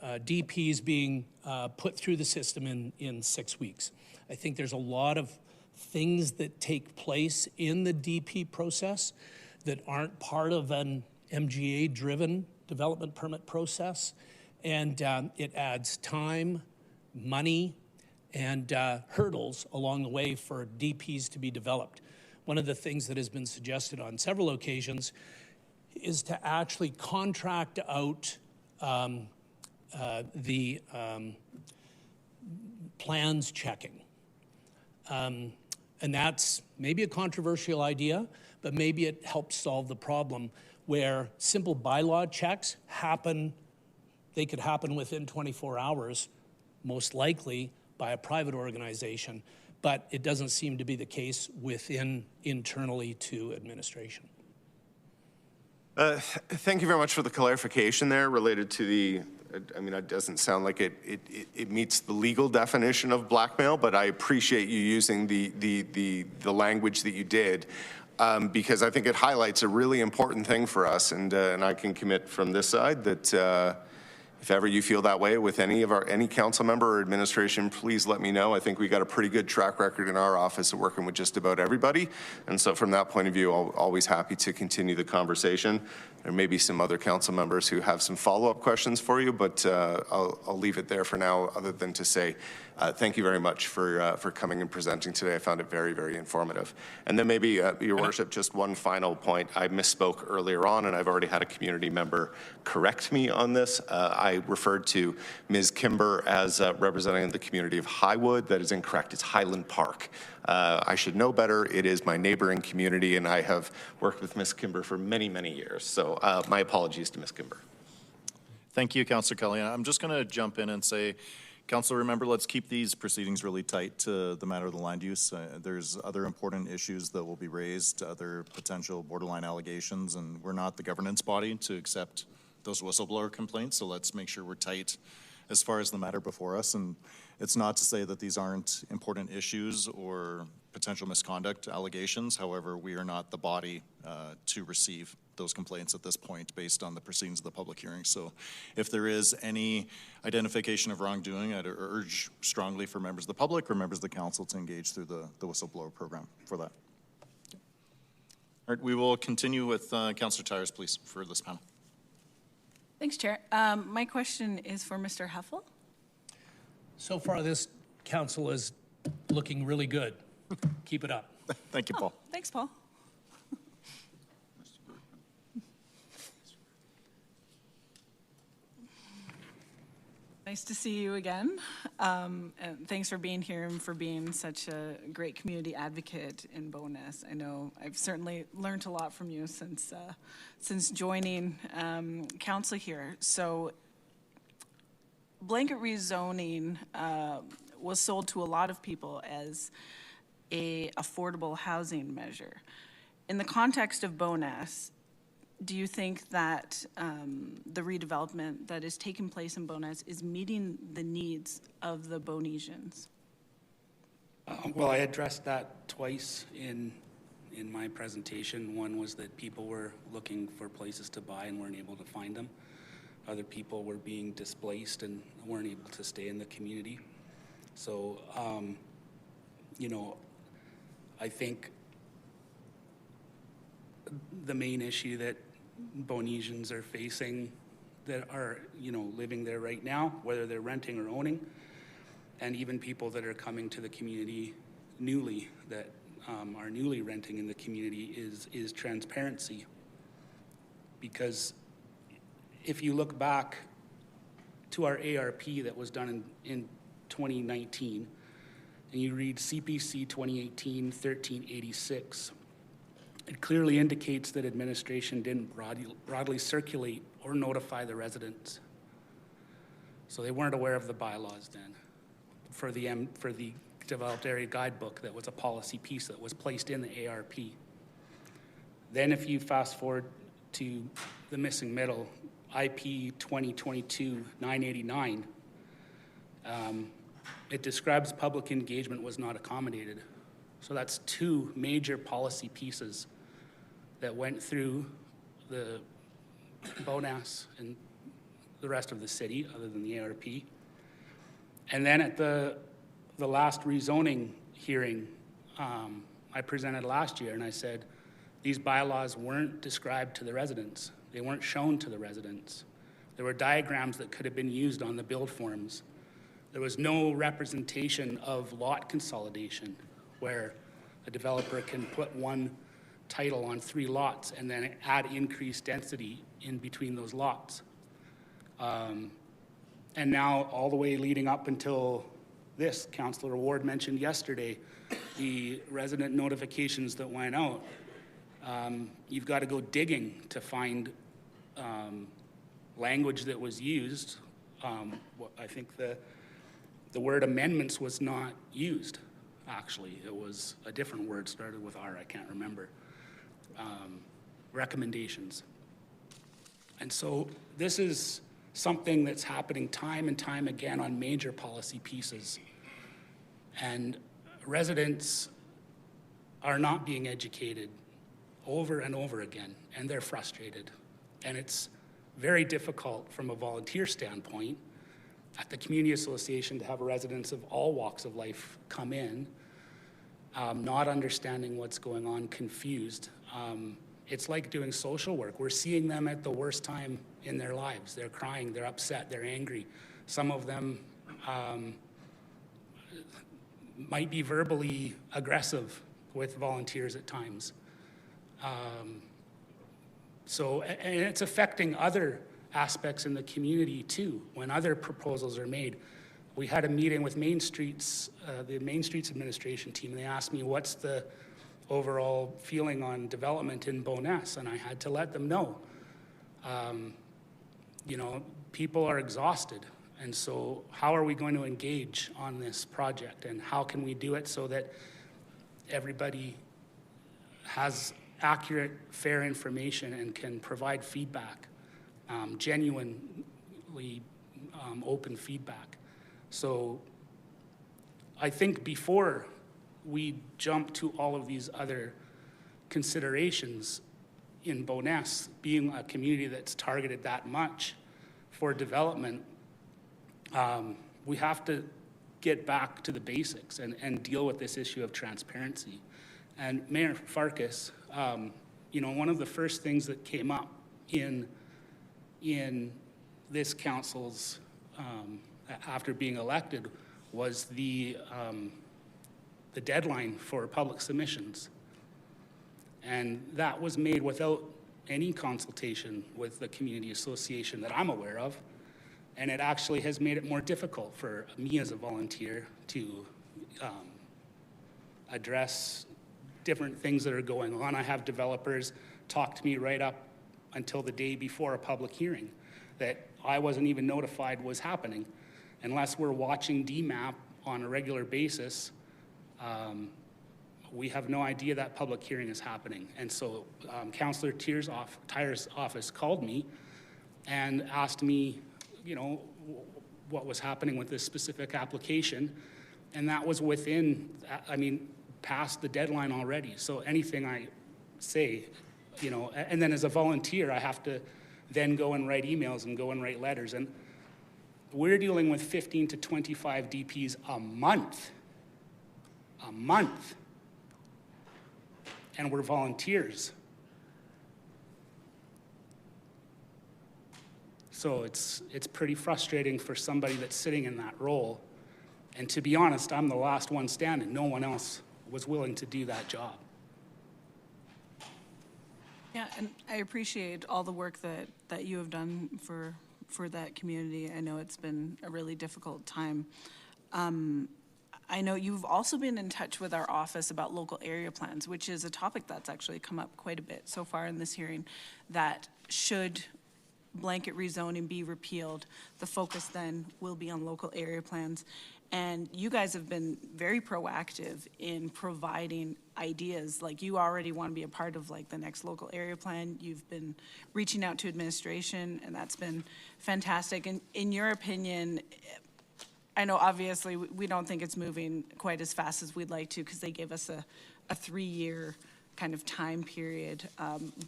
DPs being put through the system in 6 weeks. I think there's a lot of things that take place in the DP process that aren't part of an MGA-driven development permit process, and it adds time, money, and hurdles along the way for DPs to be developed. One of the things that has been suggested on several occasions is to actually contract out the plans checking. And that's maybe a controversial idea, but maybe it helps solve the problem where simple bylaw checks happen. They could happen within 24 hours, most likely by a private organization, but it doesn't seem to be the case internally to administration. Thank you very much for the clarification there related to the, I mean, it doesn't sound like it meets the legal definition of blackmail, but I appreciate you using the language that you did, because I think it highlights a really important thing for us, and I can commit from this side that if ever you feel that way with any council member or administration, please let me know. I think we got a pretty good track record in our office of working with just about everybody. And so from that point of view, I'm always happy to continue the conversation. There may be some other council members who have some follow-up questions for you, but I'll leave it there for now, other than to say thank you very much for coming and presenting today. I found it very, very informative. And then maybe, Your Worship, just one final point. I misspoke earlier on, and I've already had a community member correct me on this. I referred to Ms. Kimber as representing the community of Highwood. That is incorrect. It's Highland Park. I should know better. It is my neighboring community, and I have worked with Ms. Kimber for many, many years. So my apologies to Ms. Kimber. Thank you, Councillor Kelly. I'm just going to jump in and say, Councillor, remember, let's keep these proceedings really tight to the matter of the land use. There's other important issues that will be raised, other potential borderline allegations, and we're not the governance body to accept those whistleblower complaints, so let's make sure we're tight as far as the matter before us. And it's not to say that these aren't important issues or potential misconduct allegations. However, we are not the body to receive those complaints at this point based on the proceedings of the public hearing. So if there is any identification of wrongdoing, I'd urge strongly for members of the public or members of the council to engage through the whistleblower program for that. All right, we will continue with Councillor Tyers, please, for this panel. Thanks, Chair. My question is for Mr. Heffel. So far, this council is looking really good. Keep it up. Thank you, Paul. Thanks, Paul. Nice to see you again. And thanks for being here and for being such a great community advocate in Bowness. I know I've certainly learned a lot from you since joining council here. So blanket rezoning was sold to a lot of people as a affordable housing measure. In the context of Bowness, do you think that the redevelopment that is taking place in Bowness is meeting the needs of the Bonesians? Well, I addressed that twice in my presentation. One was that people were looking for places to buy and weren't able to find them. Other people were being displaced and weren't able to stay in the community. So, you know, I think the main issue that Bonesians are facing that are, you know, living there right now, whether they're renting or owning, and even people that are coming to the community newly, that are newly renting in the community, is transparency. Because if you look back to our ARP that was done in 2019, and you read CPC 2018-1386, it clearly indicates that administration didn't broadly circulate or notify the residents. So they weren't aware of the bylaws then. For the developed area guidebook, that was a policy piece that was placed in the ARP. Then if you fast forward to the missing middle, IP 2022-989, it describes public engagement was not accommodated. So that's two major policy pieces that went through the Bowness and the rest of the city, other than the ARP. And then at the last rezoning hearing, I presented last year, and I said, these bylaws weren't described to the residents. They weren't shown to the residents. There were diagrams that could have been used on the build forms. There was no representation of lot consolidation, where a developer can put one title on 3 lots and then add increased density in between those lots. And now all the way leading up until this, Councillor Ward mentioned yesterday, the resident notifications that went out. You've got to go digging to find language that was used. I think the word amendments was not used. Actually, it was a different word, started with R, I can't remember. Recommendations. And so this is something that's happening time and time again on major policy pieces. And residents are not being educated over and over again, and they're frustrated. And it's very difficult from a volunteer standpoint at the community association to have residents of all walks of life come in, not understanding what's going on, confused. It's like doing social work. We're seeing them at the worst time in their lives. They're crying, they're upset, they're angry. Some of them might be verbally aggressive with volunteers at times. And it's affecting other aspects in the community too, when other proposals are made. We had a meeting with Main Streets, the Main Streets administration team, and they asked me what's the overall feeling on development in Bowness, and I had to let them know. You know, people are exhausted, and so how are we going to engage on this project, and how can we do it so that everybody has accurate, fair information and can provide feedback, genuinely open feedback. So I think before we jump to all of these other considerations in Bowness, being a community that's targeted that much for development, we have to get back to the basics and deal with this issue of transparency. And Mayor Farkas, you know, one of the first things that came up in this council's, after being elected, was the deadline for public submissions. And that was made without any consultation with the community association that I'm aware of. And it actually has made it more difficult for me as a volunteer to address different things that are going on. I have developers talk to me right up until the day before a public hearing that I wasn't even notified was happening. Unless we're watching DMAP on a regular basis, we have no idea that public hearing is happening. And so Councillor Tyer's office called me and asked me, you know, what was happening with this specific application. And that was within, past the deadline already. So anything I say, you know, and then as a volunteer, I have to then go and write emails and go and write letters. And we're dealing with 15 to 25 DPs a month. A month. And we're volunteers. So it's pretty frustrating for somebody that's sitting in that role. And to be honest, I'm the last one standing. No one else was willing to do that job. Yeah, and I appreciate all the work that you have done for that community. I know it's been a really difficult time. I know you've also been in touch with our office about local area plans, which is a topic that's actually come up quite a bit so far in this hearing, that should blanket rezoning be repealed, the focus then will be on local area plans. And you guys have been very proactive in providing ideas. Like, you already want to be a part of like the next local area plan. You've been reaching out to administration, and that's been fantastic. And in your opinion, I know obviously we don't think it's moving quite as fast as we'd like to, because they gave us a 3-year kind of time period.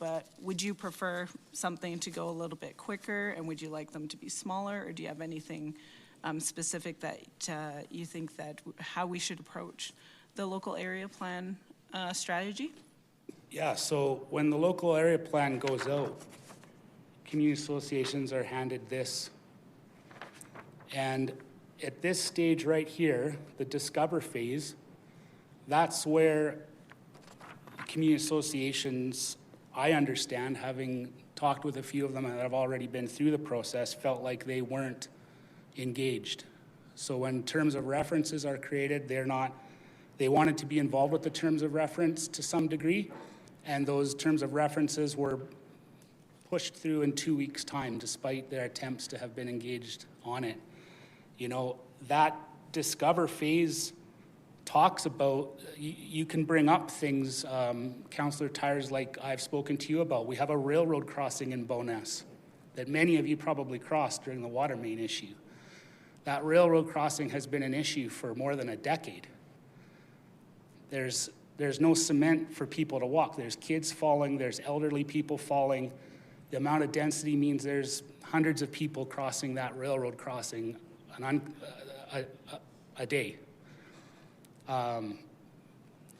But would you prefer something to go a little bit quicker, and would you like them to be smaller, or do you have anything specific that you think that how we should approach the local area plan strategy? Yeah, so when the local area plan goes out, community associations are handed this. And at this stage right here, the discover phase, that's where community associations, I understand, having talked with a few of them that have already been through the process, felt like they weren't engaged. So when terms of references are created, they wanted to be involved with the terms of reference to some degree, and those terms of references were pushed through in 2 weeks' time, despite their attempts to have been engaged on it. You know, that discover phase talks about, you can bring up things, Councillor Tyers, like I've spoken to you about. We have a railroad crossing in Bowness that many of you probably crossed during the water main issue. That railroad crossing has been an issue for more than a decade. There's no cement for people to walk. There's kids falling, there's elderly people falling. The amount of density means there's hundreds of people crossing that railroad crossing a day.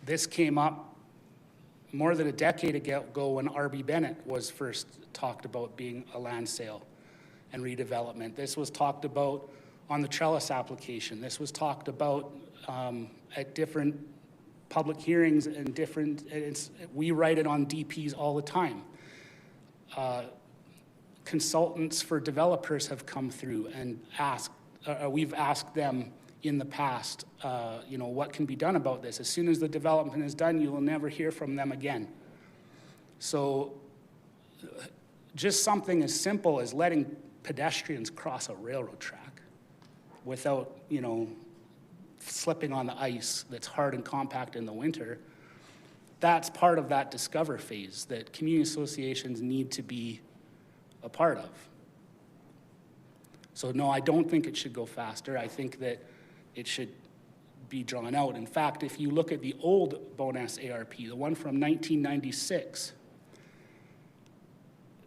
This came up more than a decade ago when R.B. Bennett was first talked about being a land sale and redevelopment. This was talked about on the trellis application. This was talked about at different public hearings and we write it on DPs all the time. Consultants for developers have come through and we've asked them in the past, what can be done about this? As soon as the development is done, you will never hear from them again. So just something as simple as letting pedestrians cross a railroad track without, slipping on the ice that's hard and compact in the winter, that's part of that discover phase that community associations need to be a part of. So no, I don't think it should go faster. I think that it should be drawn out. In fact, if you look at the old Bowness ARP, the one from 1996,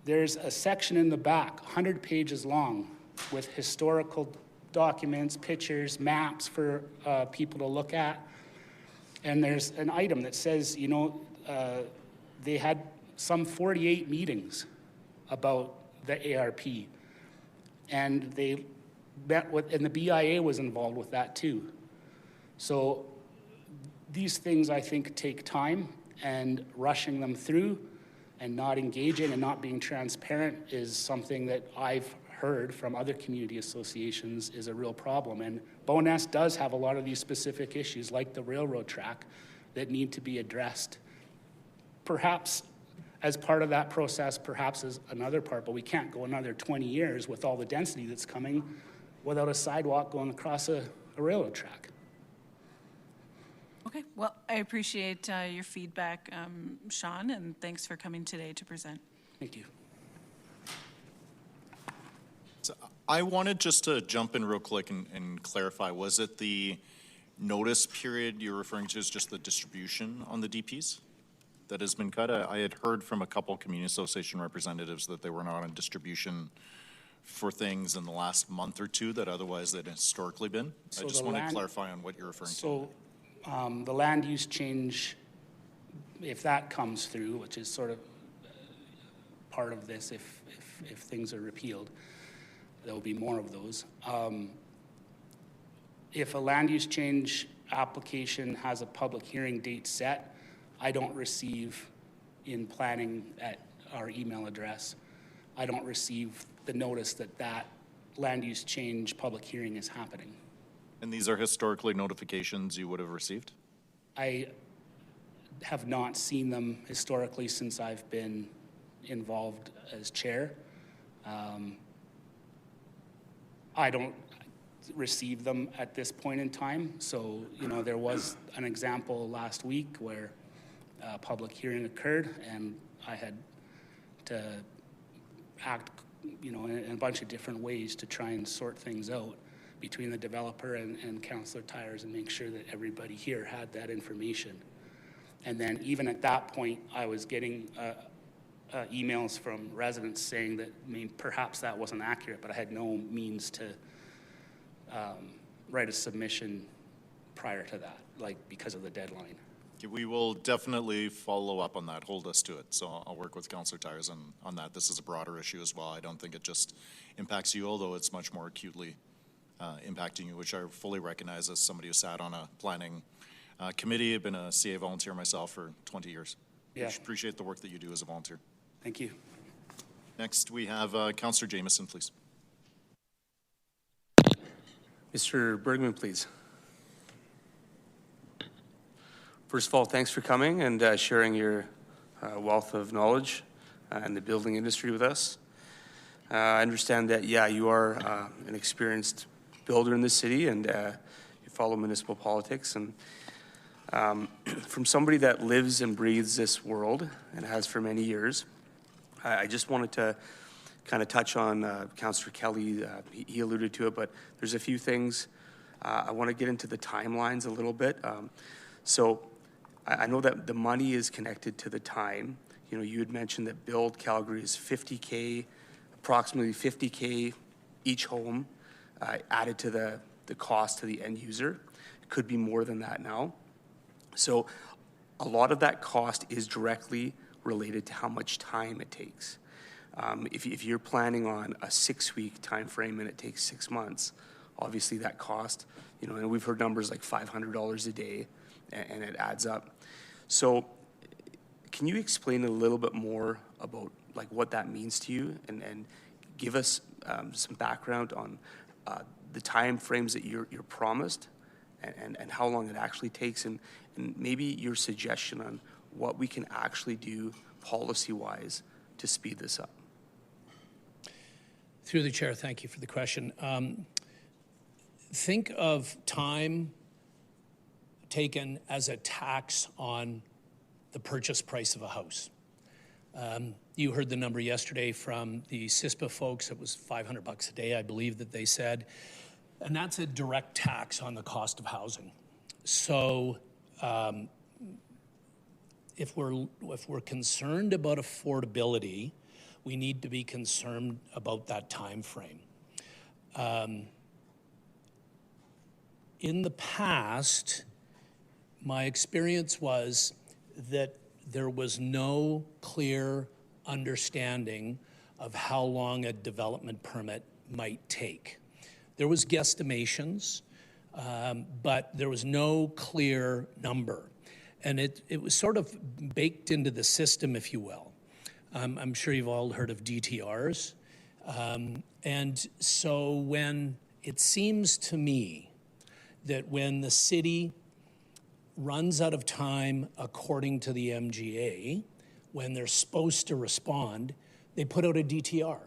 there's a section in the back, 100 pages long, with historical documents, pictures, maps for people to look at. And there's an item that says, they had some 48 meetings about the ARP. And they and the BIA was involved with that too. So these things, I think, take time, and rushing them through and not engaging and not being transparent is something that I've heard from other community associations is a real problem. And Bowness does have a lot of these specific issues, like the railroad track, that need to be addressed. Perhaps as part of that process, perhaps as another part, but we can't go another 20 years with all the density that's coming without a sidewalk going across a railroad track. Okay, well, I appreciate your feedback, Sean, and thanks for coming today to present. Thank you. So I wanted just to jump in real quick and clarify, was it the notice period you're referring to as just the distribution on the DPs that has been cut? I had heard from a couple community association representatives that they were not on distribution for things in the last month or two that otherwise they'd historically been. So I just want to clarify on what you're referring to. So the land use change, if that comes through, which is sort of part of this, if things are repealed, there will be more of those. If a land use change application has a public hearing date set, I don't receive in planning at our email address, I don't receive the notice that that land use change public hearing is happening. And these are historically notifications you would have received? I have not seen them historically since I've been involved as chair. I don't receive them at this point in time. So, you know, there was an example last week where a public hearing occurred and I had to act, you know, in a bunch of different ways to try and sort things out between the developer and Councillor Tyers and make sure that everybody here had that information. And then even at that point, I was getting emails from residents saying that perhaps that wasn't accurate, but I had no means to write a submission prior to that, like because of the deadline. We will definitely follow up on that, hold us to it. So I'll work with Councillor Tyers on that. This is a broader issue as well. I don't think it just impacts you, although it's much more acutely impacting you, which I fully recognize as somebody who sat on a planning committee. I've been a CA volunteer myself for 20 years. Yeah. Appreciate the work that you do as a volunteer. Thank you. Next, we have Councillor Jamieson, please. Mr. Bergman, please. First of all, thanks for coming and sharing your wealth of knowledge in the building industry with us. I understand that, yeah, you are an experienced builder in the city and you follow municipal politics. And from somebody that lives and breathes this world and has for many years, I just wanted to kind of touch on Councillor Kelly. He alluded to it, but there's a few things. I want to get into the timelines a little bit. So I know that the money is connected to the time. You know, you had mentioned that Build Calgary is $50K, approximately $50K each home added to the cost to the end user. It could be more than that now. So a lot of that cost is directly related to how much time it takes. If you're planning on a 6-week time frame and it takes 6 months, obviously that cost, you know, and we've heard numbers like $500 a day, and it adds up. So can you explain a little bit more about like what that means to you and give us some background on the time frames that you're promised and how long it actually takes and maybe your suggestion on what we can actually do policy-wise to speed this up? Through the chair, thank you for the question. Think of time taken as a tax on the purchase price of a house. You heard the number yesterday from the CISPA folks. It was $500 a day, I believe that they said. And that's a direct tax on the cost of housing. So if we're concerned about affordability, we need to be concerned about that time frame. In the past, my experience was that there was no clear understanding of how long a development permit might take. There was guesstimations, but there was no clear number. And it was sort of baked into the system, if you will. I'm sure you've all heard of DTRs. And so when it seems to me that when the city runs out of time according to the MGA, when they're supposed to respond, they put out a DTR.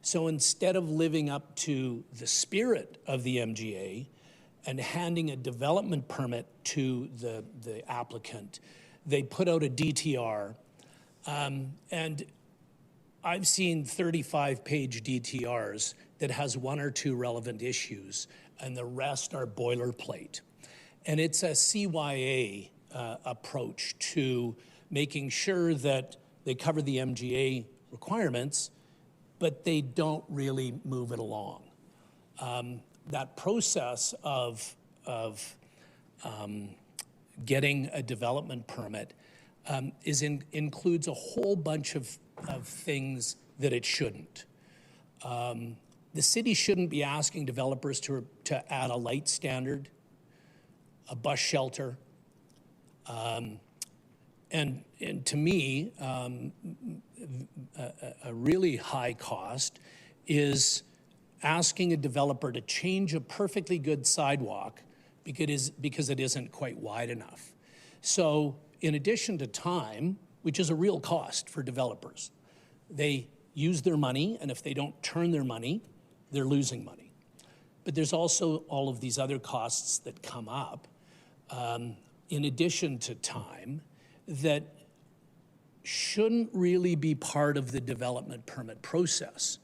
So instead of living up to the spirit of the MGA and handing a development permit to the applicant, they put out a DTR. And I've seen 35-page DTRs that has one or two relevant issues, and the rest are boilerplate. And it's a CYA approach to making sure that they cover the MGA requirements, but they don't really move it along. That process of getting a development permit includes a whole bunch of things that it shouldn't. The city shouldn't be asking developers to add a light standard, a bus shelter, and to me, a really high cost is asking a developer to change a perfectly good sidewalk because it isn't quite wide enough. So in addition to time, which is a real cost for developers, they use their money, and if they don't turn their money, they're losing money. But there's also all of these other costs that come up in addition to time that shouldn't really be part of the development permit process,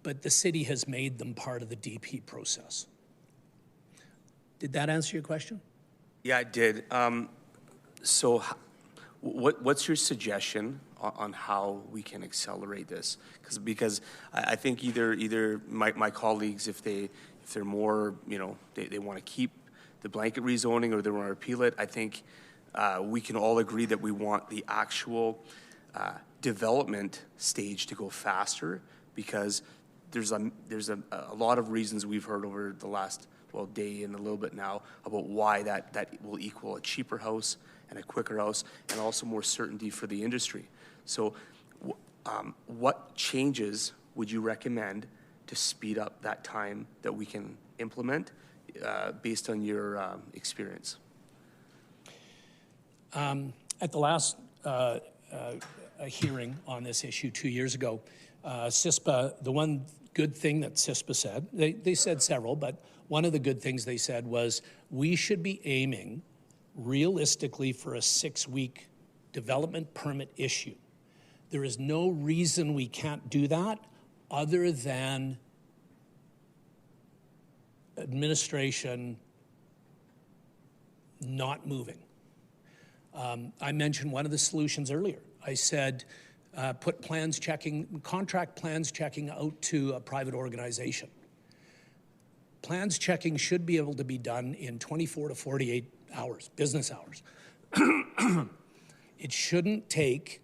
but the city has made them part of the DP process. Did that answer your question? Yeah, it did. So what's your suggestion on how we can accelerate this? Because I think either my colleagues, if they're more, they want to keep the blanket rezoning or they want to repeal it, I think we can all agree that we want the actual development stage to go faster, because there's a lot of reasons we've heard over the last day and a little bit now about why that will equal a cheaper house and a quicker house, and also more certainty for the industry. So what changes would you recommend to speed up that time that we can implement based on your experience? At the last hearing on this issue 2 years ago, CISPA, the one good thing that CISPA said, they said several, but one of the good things they said was we should be aiming realistically for a 6-week development permit issue. There is no reason we can't do that other than administration not moving. I mentioned one of the solutions earlier. I said, put contract plans checking out to a private organization. Plans checking should be able to be done in 24 to 48 hours, business hours. It shouldn't take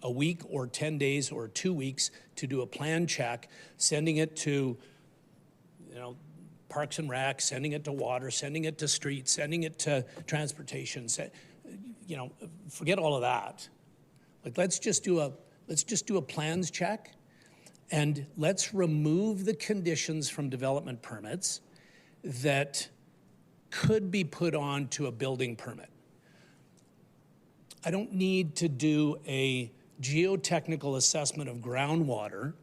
a week or 10 days or 2 weeks to do a plan check, sending it to, Parks and Rec, sending it to water, sending it to streets, sending it to transportation. Forget all of that. Like, let's just do a plans check, and let's remove the conditions from development permits that could be put on to a building permit. I don't need to do a geotechnical assessment of groundwater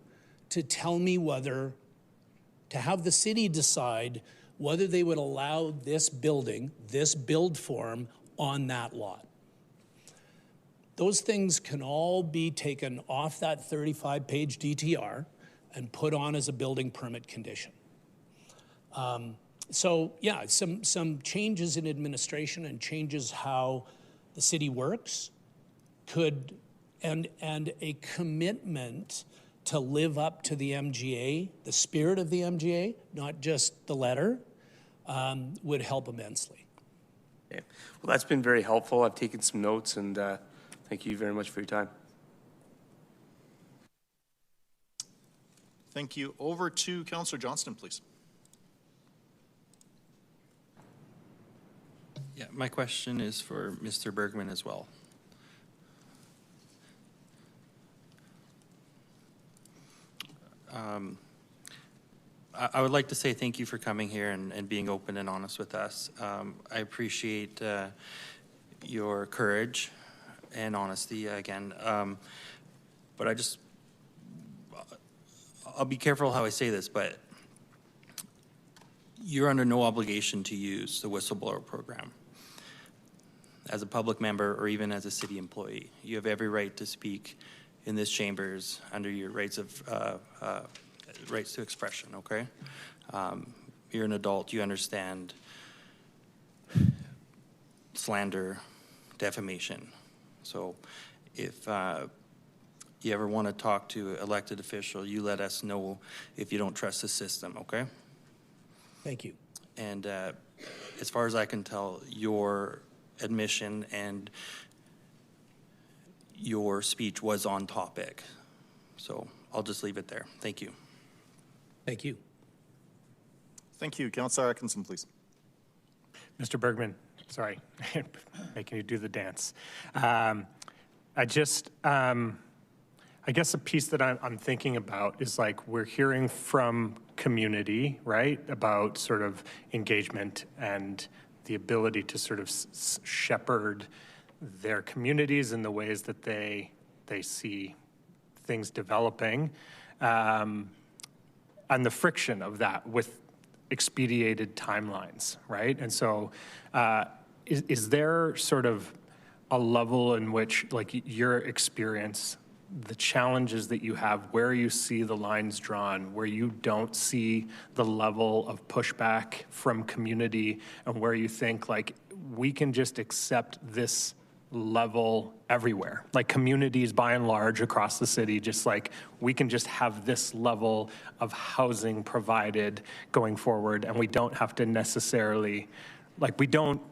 to tell me whether to have the city decide whether they would allow this building, this build form on that lot. Those things can all be taken off that 35-page DTR and put on as a building permit condition. So yeah, some changes in administration and changes how the city works could, and a commitment to live up to the MGA, the spirit of the MGA, not just the letter, would help immensely. Okay. Well, that's been very helpful. I've taken some notes, and thank you very much for your time. Thank you. Over to Councillor Johnston, please. Yeah, my question is for Mr. Bergman as well. I would like to say thank you for coming here and being open and honest with us. I appreciate your courage and honesty again. But I'll be careful how I say this, but you're under no obligation to use the whistleblower program. As a public member or even as a city employee, you have every right to speak in this chambers under your rights to expression, okay? You're an adult, you understand slander, defamation. So if you ever want to talk to an elected official, you let us know if you don't trust the system, okay? Thank you. And as far as I can tell, your admission and your speech was on topic. So I'll just leave it there. Thank you. Thank you. Thank you. Councillor Atkinson, please. Mr. Bergman, sorry, making you do the dance. I guess a piece that I'm thinking about is like we're hearing from community, right, about sort of engagement and the ability to sort of shepherd their communities in the ways that they see things developing, and the friction of that with expedited timelines, right? And so is there sort of a level in which, like, your experience, the challenges that you have, where you see the lines drawn, where you don't see the level of pushback from community, and where you think, like, we can just accept this level everywhere, like communities by and large across the city, just like we can just have this level of housing provided going forward, and we don't have to necessarily, like, we don't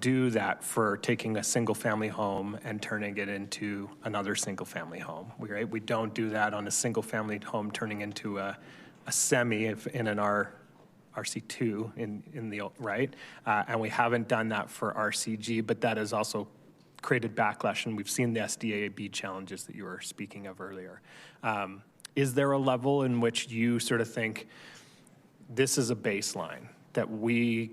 do that for taking a single family home and turning it into another single family home, right? We don't do that on a single family home turning into a semi in an RC2 in the, right? And we haven't done that for RCG, but that has also created backlash, and we've seen the SDAB challenges that you were speaking of earlier. Is there a level in which you sort of think this is a baseline, that we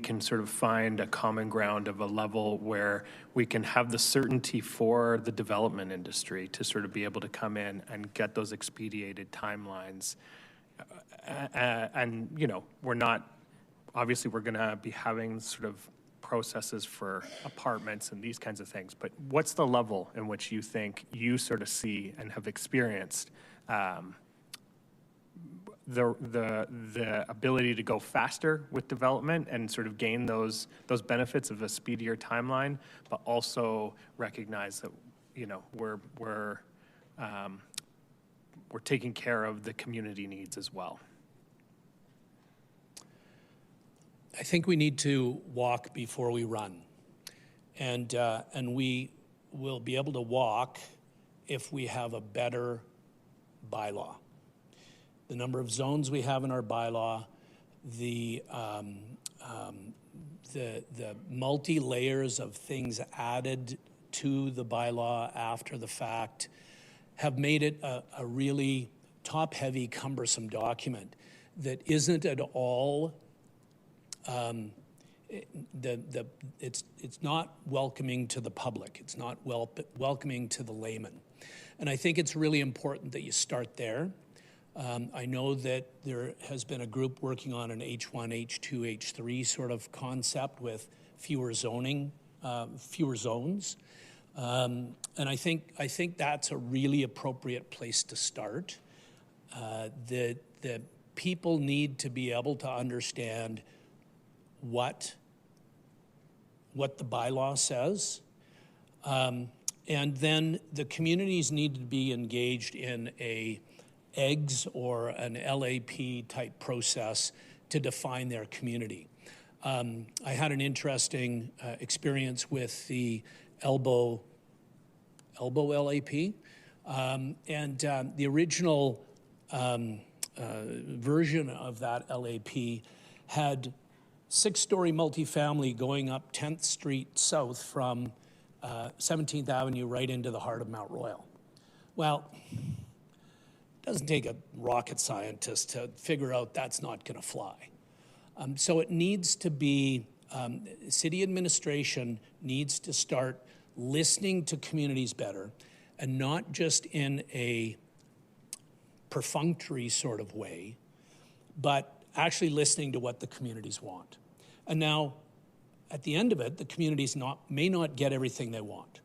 can sort of find a common ground of a level where we can have the certainty for the development industry to sort of be able to come in and get those expedited timelines? And, you know, we're not, obviously we're gonna be having sort of processes for apartments and these kinds of things, but what's the level in which you think you sort of see and have experienced the ability to go faster with development and sort of gain those benefits of a speedier timeline, but also recognize that, you know, we're taking care of the community needs as well? I think we need to walk before we run. And we will be able to walk if we have a better bylaw. The number of zones we have in our bylaw, the multi-layers of things added to the bylaw after the fact have made it a really top-heavy, cumbersome document that isn't at all, it's not welcoming to the public. It's not welcoming to the layman. And I think it's really important that you start there. I know that there has been a group working on an H1, H2, H3 sort of concept with fewer zones. And I think that's a really appropriate place to start. The people need to be able to understand what the bylaw says. And then the communities need to be engaged in a EGS or an LAP type process to define their community. I had an interesting experience with the Elbow LAP, and the original version of that LAP had 6-story multifamily going up 10th Street South from 17th Avenue right into the heart of Mount Royal. Well, it doesn't take a rocket scientist to figure out that's not going to fly. So it needs to be, city administration needs to start listening to communities better, and not just in a perfunctory sort of way, but actually listening to what the communities want. And now, at the end of it, the communities may not get everything they want.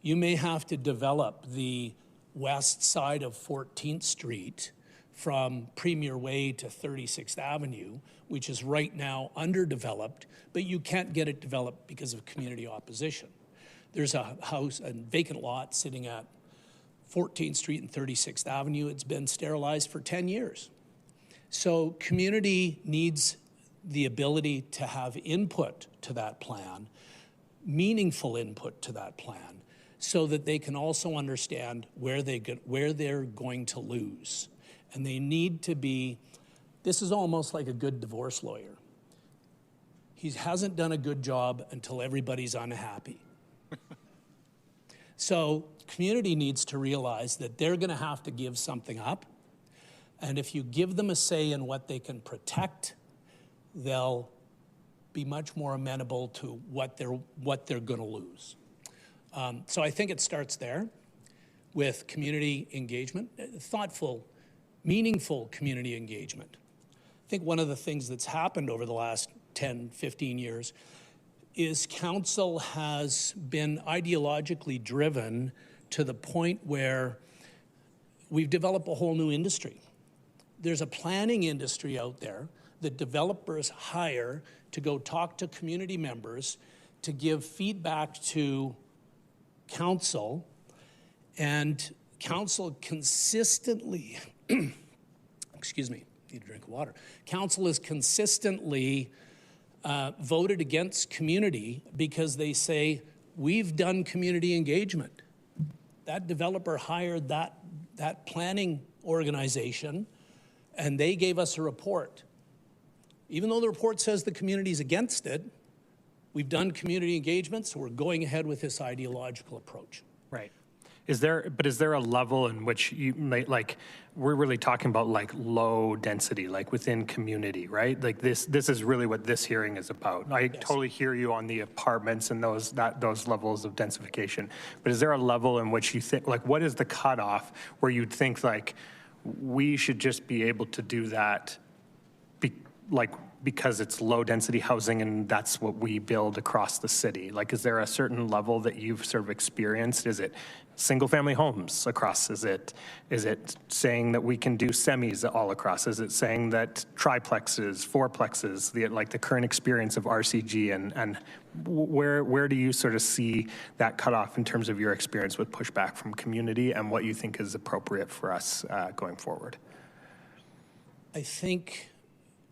You may have to develop the west side of 14th Street from Premier Way to 36th Avenue, which is right now underdeveloped, but you can't get it developed because of community opposition. There's a vacant lot sitting at 14th Street and 36th Avenue. It's been sterilized for 10 years. So community needs the ability to have input to that plan, meaningful input to that plan, so that they can also understand where they're going to lose. And they need to be, this is almost like a good divorce lawyer. He hasn't done a good job until everybody's unhappy. So community needs to realize that they're going to have to give something up. And if you give them a say in what they can protect, they'll be much more amenable to what they're going to lose. So I think it starts there with community engagement, thoughtful, meaningful community engagement. I think one of the things that's happened over the last 10, 15 years is council has been ideologically driven to the point where we've developed a whole new industry. There's a planning industry out there that developers hire to go talk to community members to give feedback to council, and council consistently, excuse me, need a drink of water. Council is consistently voted against community because they say, we've done community engagement. That developer hired that planning organization, and they gave us a report. Even though the report says the community's against it, we've done community engagement, so we're going ahead with this ideological approach. Right. Is there a level in which you might, like, we're really talking about like low density, like within community, right? Like this is really what this hearing is about. I totally hear you on the apartments and those levels of densification. But is there a level in which you think, like, what is the cutoff where you'd think like we should just be able to do that because it's low density housing and that's what we build across the city? Like, is there a certain level that you've sort of experienced? Is it single family homes across? Is it saying that we can do semis all across? Is it saying that triplexes, fourplexes, the current experience of RCG, and where do you sort of see that cutoff in terms of your experience with pushback from community and what you think is appropriate for us going forward? I think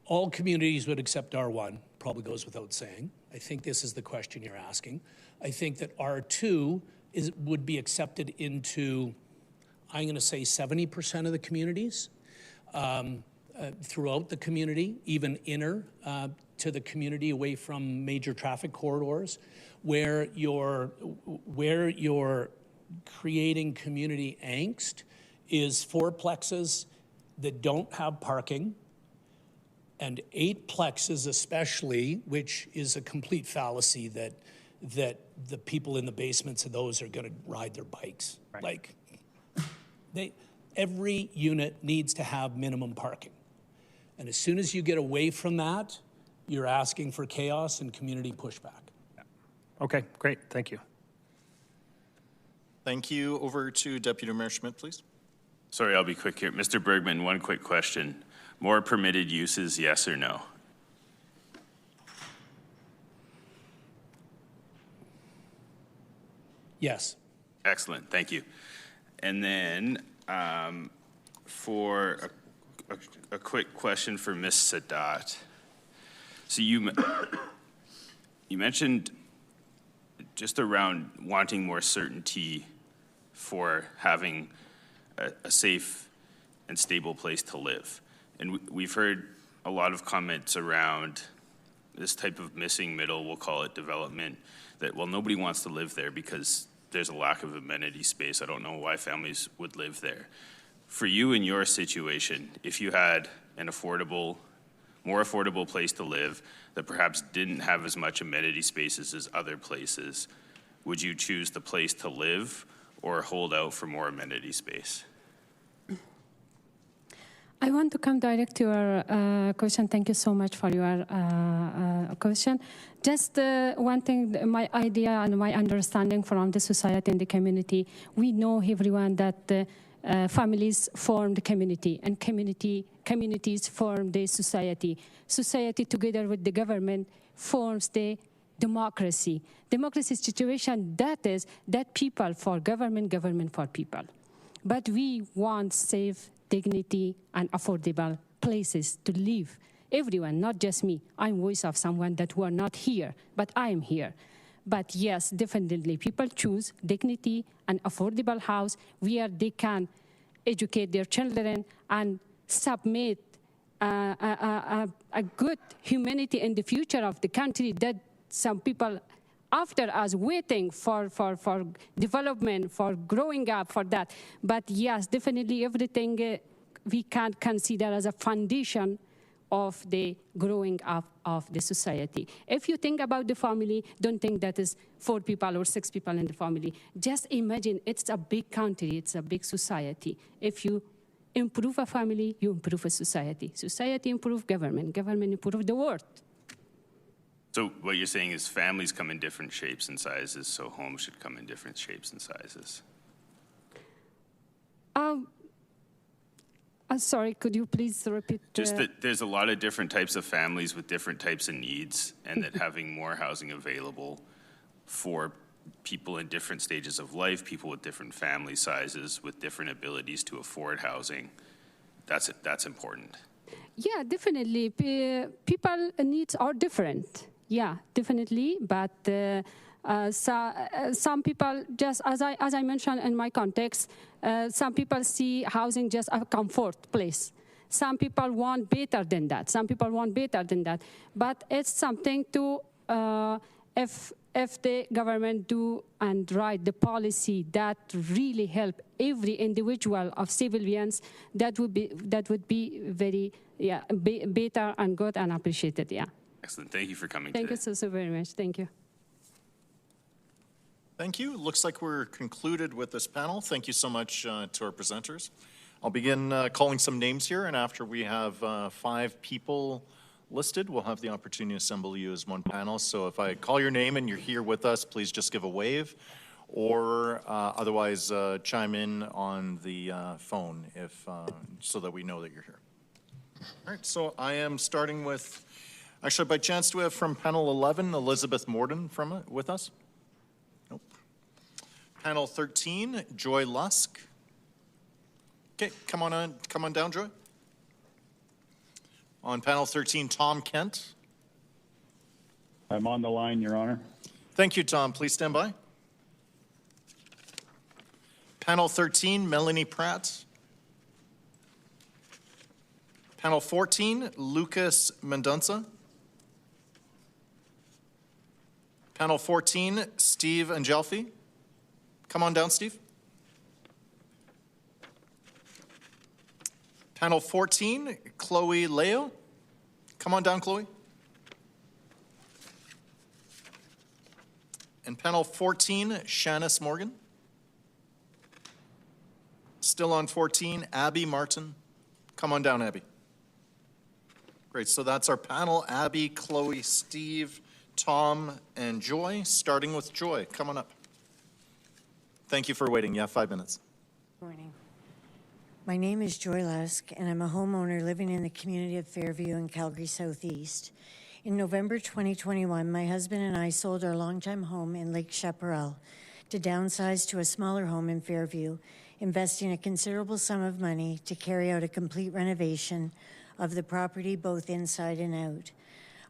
all communities would accept R1, probably goes without saying. I think this is the question you're asking. I think that R2 would be accepted into, I'm going to say 70% of the communities throughout the community, even inner to the community away from major traffic corridors, where you're creating community angst is fourplexes that don't have parking, and eightplexes especially, which is a complete fallacy that the people in the basements of those are going to ride their bikes. Right. Like, every unit needs to have minimum parking. And as soon as you get away from that, you're asking for chaos and community pushback. Okay, great, thank you. Thank you. Over to Deputy Mayor Schmidt, please. Sorry, I'll be quick here. Mr. Bergman, one quick question. More permitted uses, yes or no? Yes. Excellent, thank you. And then for a quick question for Ms. Sadat. So you mentioned just around wanting more certainty for having a safe and stable place to live. And we've heard a lot of comments around this type of missing middle, we'll call it development, that, well, nobody wants to live there because there's a lack of amenity space. I don't know why families would live there. For you in your situation, if you had an more affordable place to live that perhaps didn't have as much amenity spaces as other places, would you choose the place to live or hold out for more amenity space? I want to come direct to your question. Thank you so much for your question. Just one thing, my idea and my understanding from the society and the community, we know everyone that families form the community, and communities form the society. Society together with the government forms the democracy. Democracy situation, that is that people for government, government for people. But we want safe, dignity, and affordable places to live. Everyone, not just me. I'm voice of someone that who are not here, but I am here. But yes, definitely, people choose dignity and affordable house where they can educate their children and submit a good humanity in the future of the country that some people after us waiting for development, for growing up, for that. But yes, definitely everything we can consider as a foundation of the growing up of the society. If you think about the family, don't think that is 4 people or 6 people in the family. Just imagine it's a big country, it's a big society. If you improve a family, you improve a society. Society improve government, government improve the world. So what you're saying is families come in different shapes and sizes, so homes should come in different shapes and sizes. Sorry, could you please repeat? Just that there's a lot of different types of families with different types of needs, and that having more housing available for people in different stages of life, people with different family sizes, with different abilities to afford housing, that's important. Yeah, definitely. People needs are different. Yeah, definitely. But some people, just as I mentioned in my context, some people see housing just a comfort place. Some people want better than that. Some people want better than that. But it's something to, if the government do and write the policy that really help every individual of civilians, that would be very better and good and appreciated. Yeah. Excellent. Thank you for coming Thank today. you so very much. Thank you. Thank you. Looks like we're concluded with this panel. Thank you so much to our presenters. I'll begin calling some names here, and after we have 5 people listed, we'll have the opportunity to assemble you as one panel. So if I call your name and you're here with us, please just give a wave, or otherwise chime in on the phone if so that we know that you're here. All right, so I am starting with, actually by chance do we have from panel 11, Elizabeth Morden with us? Nope. Panel 13, Joy Lusk. Okay, come on down, Joy. On panel 13, Tom Kent. I'm on the line, Your Honor. Thank you, Tom. Please stand by. Panel 13, Melanie Pratt. Panel 14, Lucas Mendonça. Panel 14, Steve Angelfi. Come on down, Steve. Panel 14, Chloe Leo. Come on down, Chloe. And panel 14, Shanice Morgan. Still on 14, Abby Martin. Come on down, Abby. Great, so that's our panel, Abby, Chloe, Steve, Tom, and Joy. Starting with Joy, come on up. Thank you for waiting. You have 5 minutes. Good morning. My name is Joy Lusk, and I'm a homeowner living in the community of Fairview in Calgary Southeast. In November 2021, my husband and I sold our longtime home in Lake Chaparral to downsize to a smaller home in Fairview, investing a considerable sum of money to carry out a complete renovation of the property both inside and out.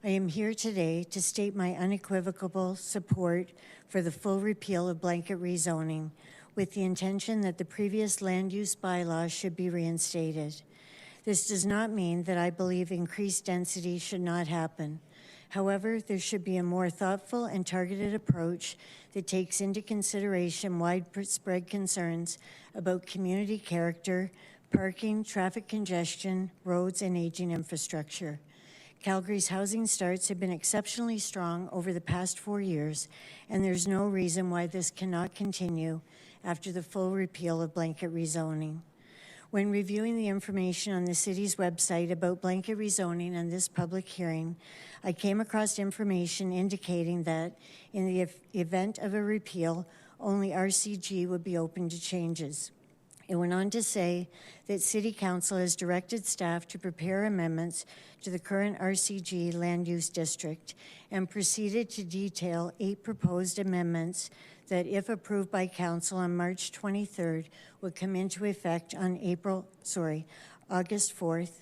I am here today to state my unequivocal support for the full repeal of blanket rezoning, with the intention that the previous land use bylaws should be reinstated. This does not mean that I believe increased density should not happen. However, there should be a more thoughtful and targeted approach that takes into consideration widespread concerns about community character, parking, traffic congestion, roads, and aging infrastructure. Calgary's housing starts have been exceptionally strong over the past 4 years, and there's no reason why this cannot continue after the full repeal of blanket rezoning. When reviewing the information on the city's website about blanket rezoning and this public hearing, I came across information indicating that in the event of a repeal, only RCG would be open to changes. It went on to say that City Council has directed staff to prepare amendments to the current RCG land use district and proceeded to detail 8 proposed amendments that, if approved by Council on March 23rd, would come into effect on August 4th,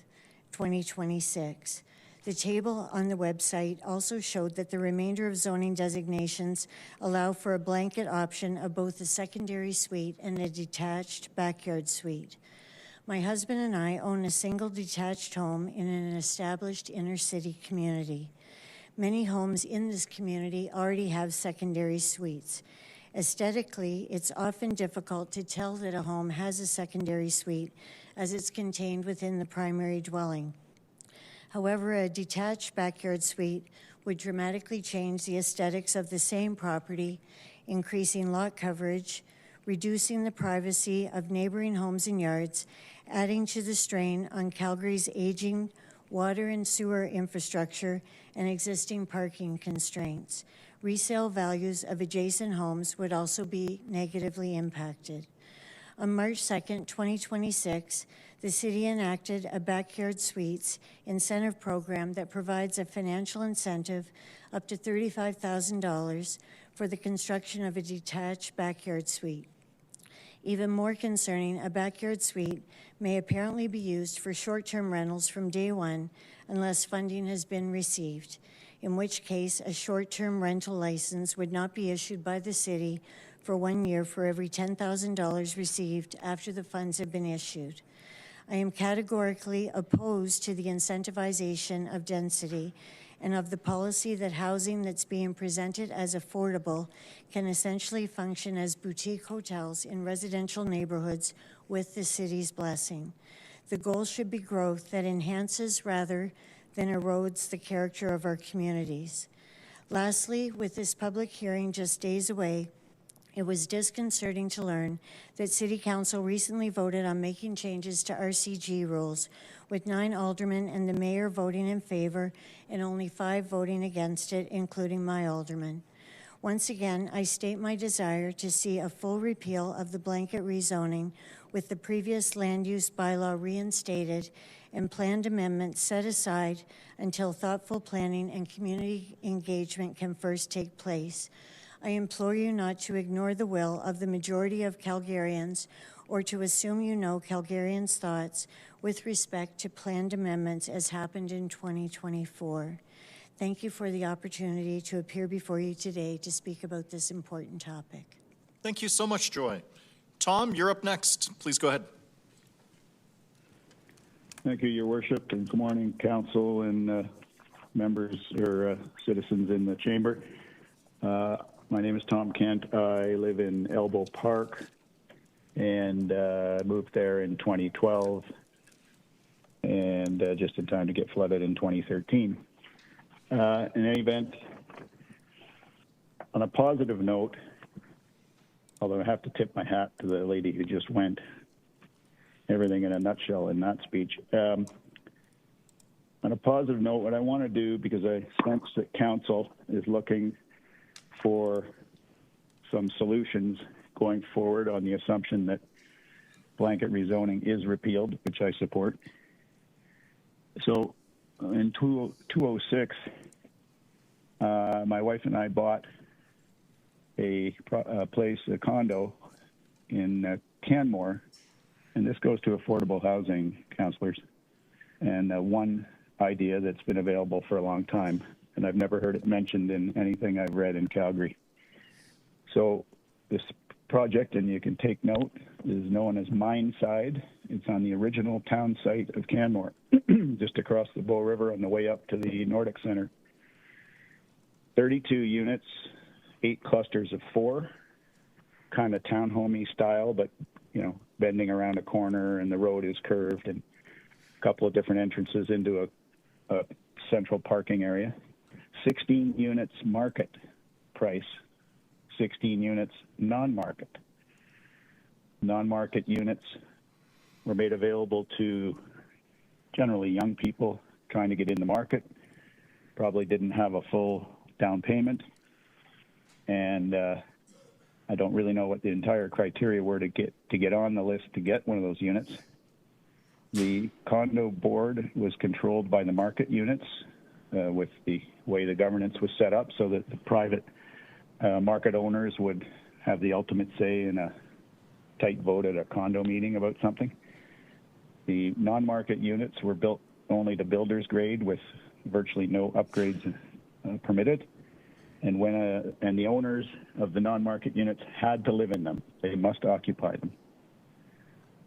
2026. The table on the website also showed that the remainder of zoning designations allow for a blanket option of both a secondary suite and a detached backyard suite. My husband and I own a single detached home in an established inner city community. Many homes in this community already have secondary suites. Aesthetically, it's often difficult to tell that a home has a secondary suite as it's contained within the primary dwelling. However, a detached backyard suite would dramatically change the aesthetics of the same property, increasing lot coverage, reducing the privacy of neighboring homes and yards, adding to the strain on Calgary's aging water and sewer infrastructure and existing parking constraints. Resale values of adjacent homes would also be negatively impacted. On March 2nd, 2026, the city enacted a backyard suites incentive program that provides a financial incentive up to $35,000 for the construction of a detached backyard suite. Even more concerning, a backyard suite may apparently be used for short-term rentals from day one unless funding has been received, in which case a short-term rental license would not be issued by the city for 1 year for every $10,000 received after the funds have been issued. I am categorically opposed to the incentivization of density and of the policy that housing that's being presented as affordable can essentially function as boutique hotels in residential neighborhoods with the city's blessing. The goal should be growth that enhances rather than erodes the character of our communities. Lastly, with this public hearing just days away, it was disconcerting to learn that City Council recently voted on making changes to RCG rules, with 9 aldermen and the mayor voting in favor and only 5 voting against it, including my alderman. Once again, I state my desire to see a full repeal of the blanket rezoning with the previous land use bylaw reinstated and planned amendments set aside until thoughtful planning and community engagement can first take place. I implore you not to ignore the will of the majority of Calgarians or to assume you know Calgarians' thoughts with respect to planned amendments as happened in 2024. Thank you for the opportunity to appear before you today to speak about this important topic. Thank you so much, Joy. Tom, you're up next. Please go ahead. Thank you, Your Worship, and good morning, Council and members or citizens in the chamber. My name is Tom Kent. I live in Elbow Park and moved there in 2012 and just in time to get flooded in 2013. In any event, on a positive note, although I have to tip my hat to the lady who just went, everything in a nutshell in that speech. On a positive note, what I want to do, because I sense that Council is looking for some solutions going forward on the assumption that blanket rezoning is repealed, which I support. So in 2006, my wife and I bought a condo in Canmore, and this goes to affordable housing, councillors, and one idea that's been available for a long time, and I've never heard it mentioned in anything I've read in Calgary. So this project, and you can take note, is known as Mineside. It's on the original town site of Canmore, just across the Bow River on the way up to the Nordic Centre. 32 units, 8 clusters of 4, kind of townhomey style, but, bending around a corner and the road is curved, and a couple of different entrances into a central parking area. 16 units market price, 16 units non-market. Non-market units were made available to generally young people trying to get in the market, probably didn't have a full down payment, and I don't really know what the entire criteria were to get on the list to get one of those units. The condo board was controlled by the market units with the way the governance was set up, so that the private market owners would have the ultimate say in a tight vote at a condo meeting about something. The non-market units were built only to builder's grade with virtually no upgrades permitted. And and the owners of the non-market units had to live in them. They must occupy them.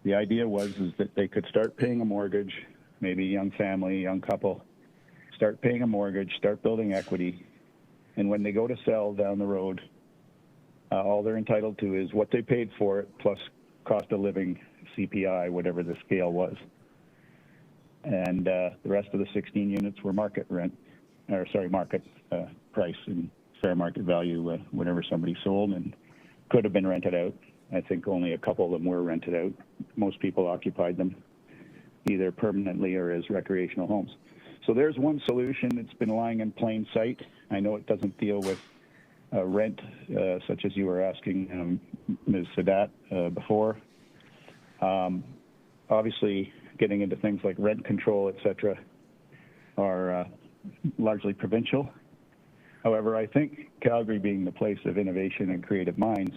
The idea was that they could start paying a mortgage, maybe a young family, young couple, start paying a mortgage, start building equity, and when they go to sell down the road, all they're entitled to is what they paid for it plus cost of living, CPI, whatever the scale was. And the rest of the 16 units were market price and fair market value, whatever somebody sold, and could have been rented out. I think only a couple of them were rented out. Most people occupied them either permanently or as recreational homes. So there's one solution that's been lying in plain sight. I know it doesn't deal with rent, such as you were asking Ms. Sadat before. Obviously, getting into things like rent control, et cetera, are largely provincial. However, I think Calgary being the place of innovation and creative minds,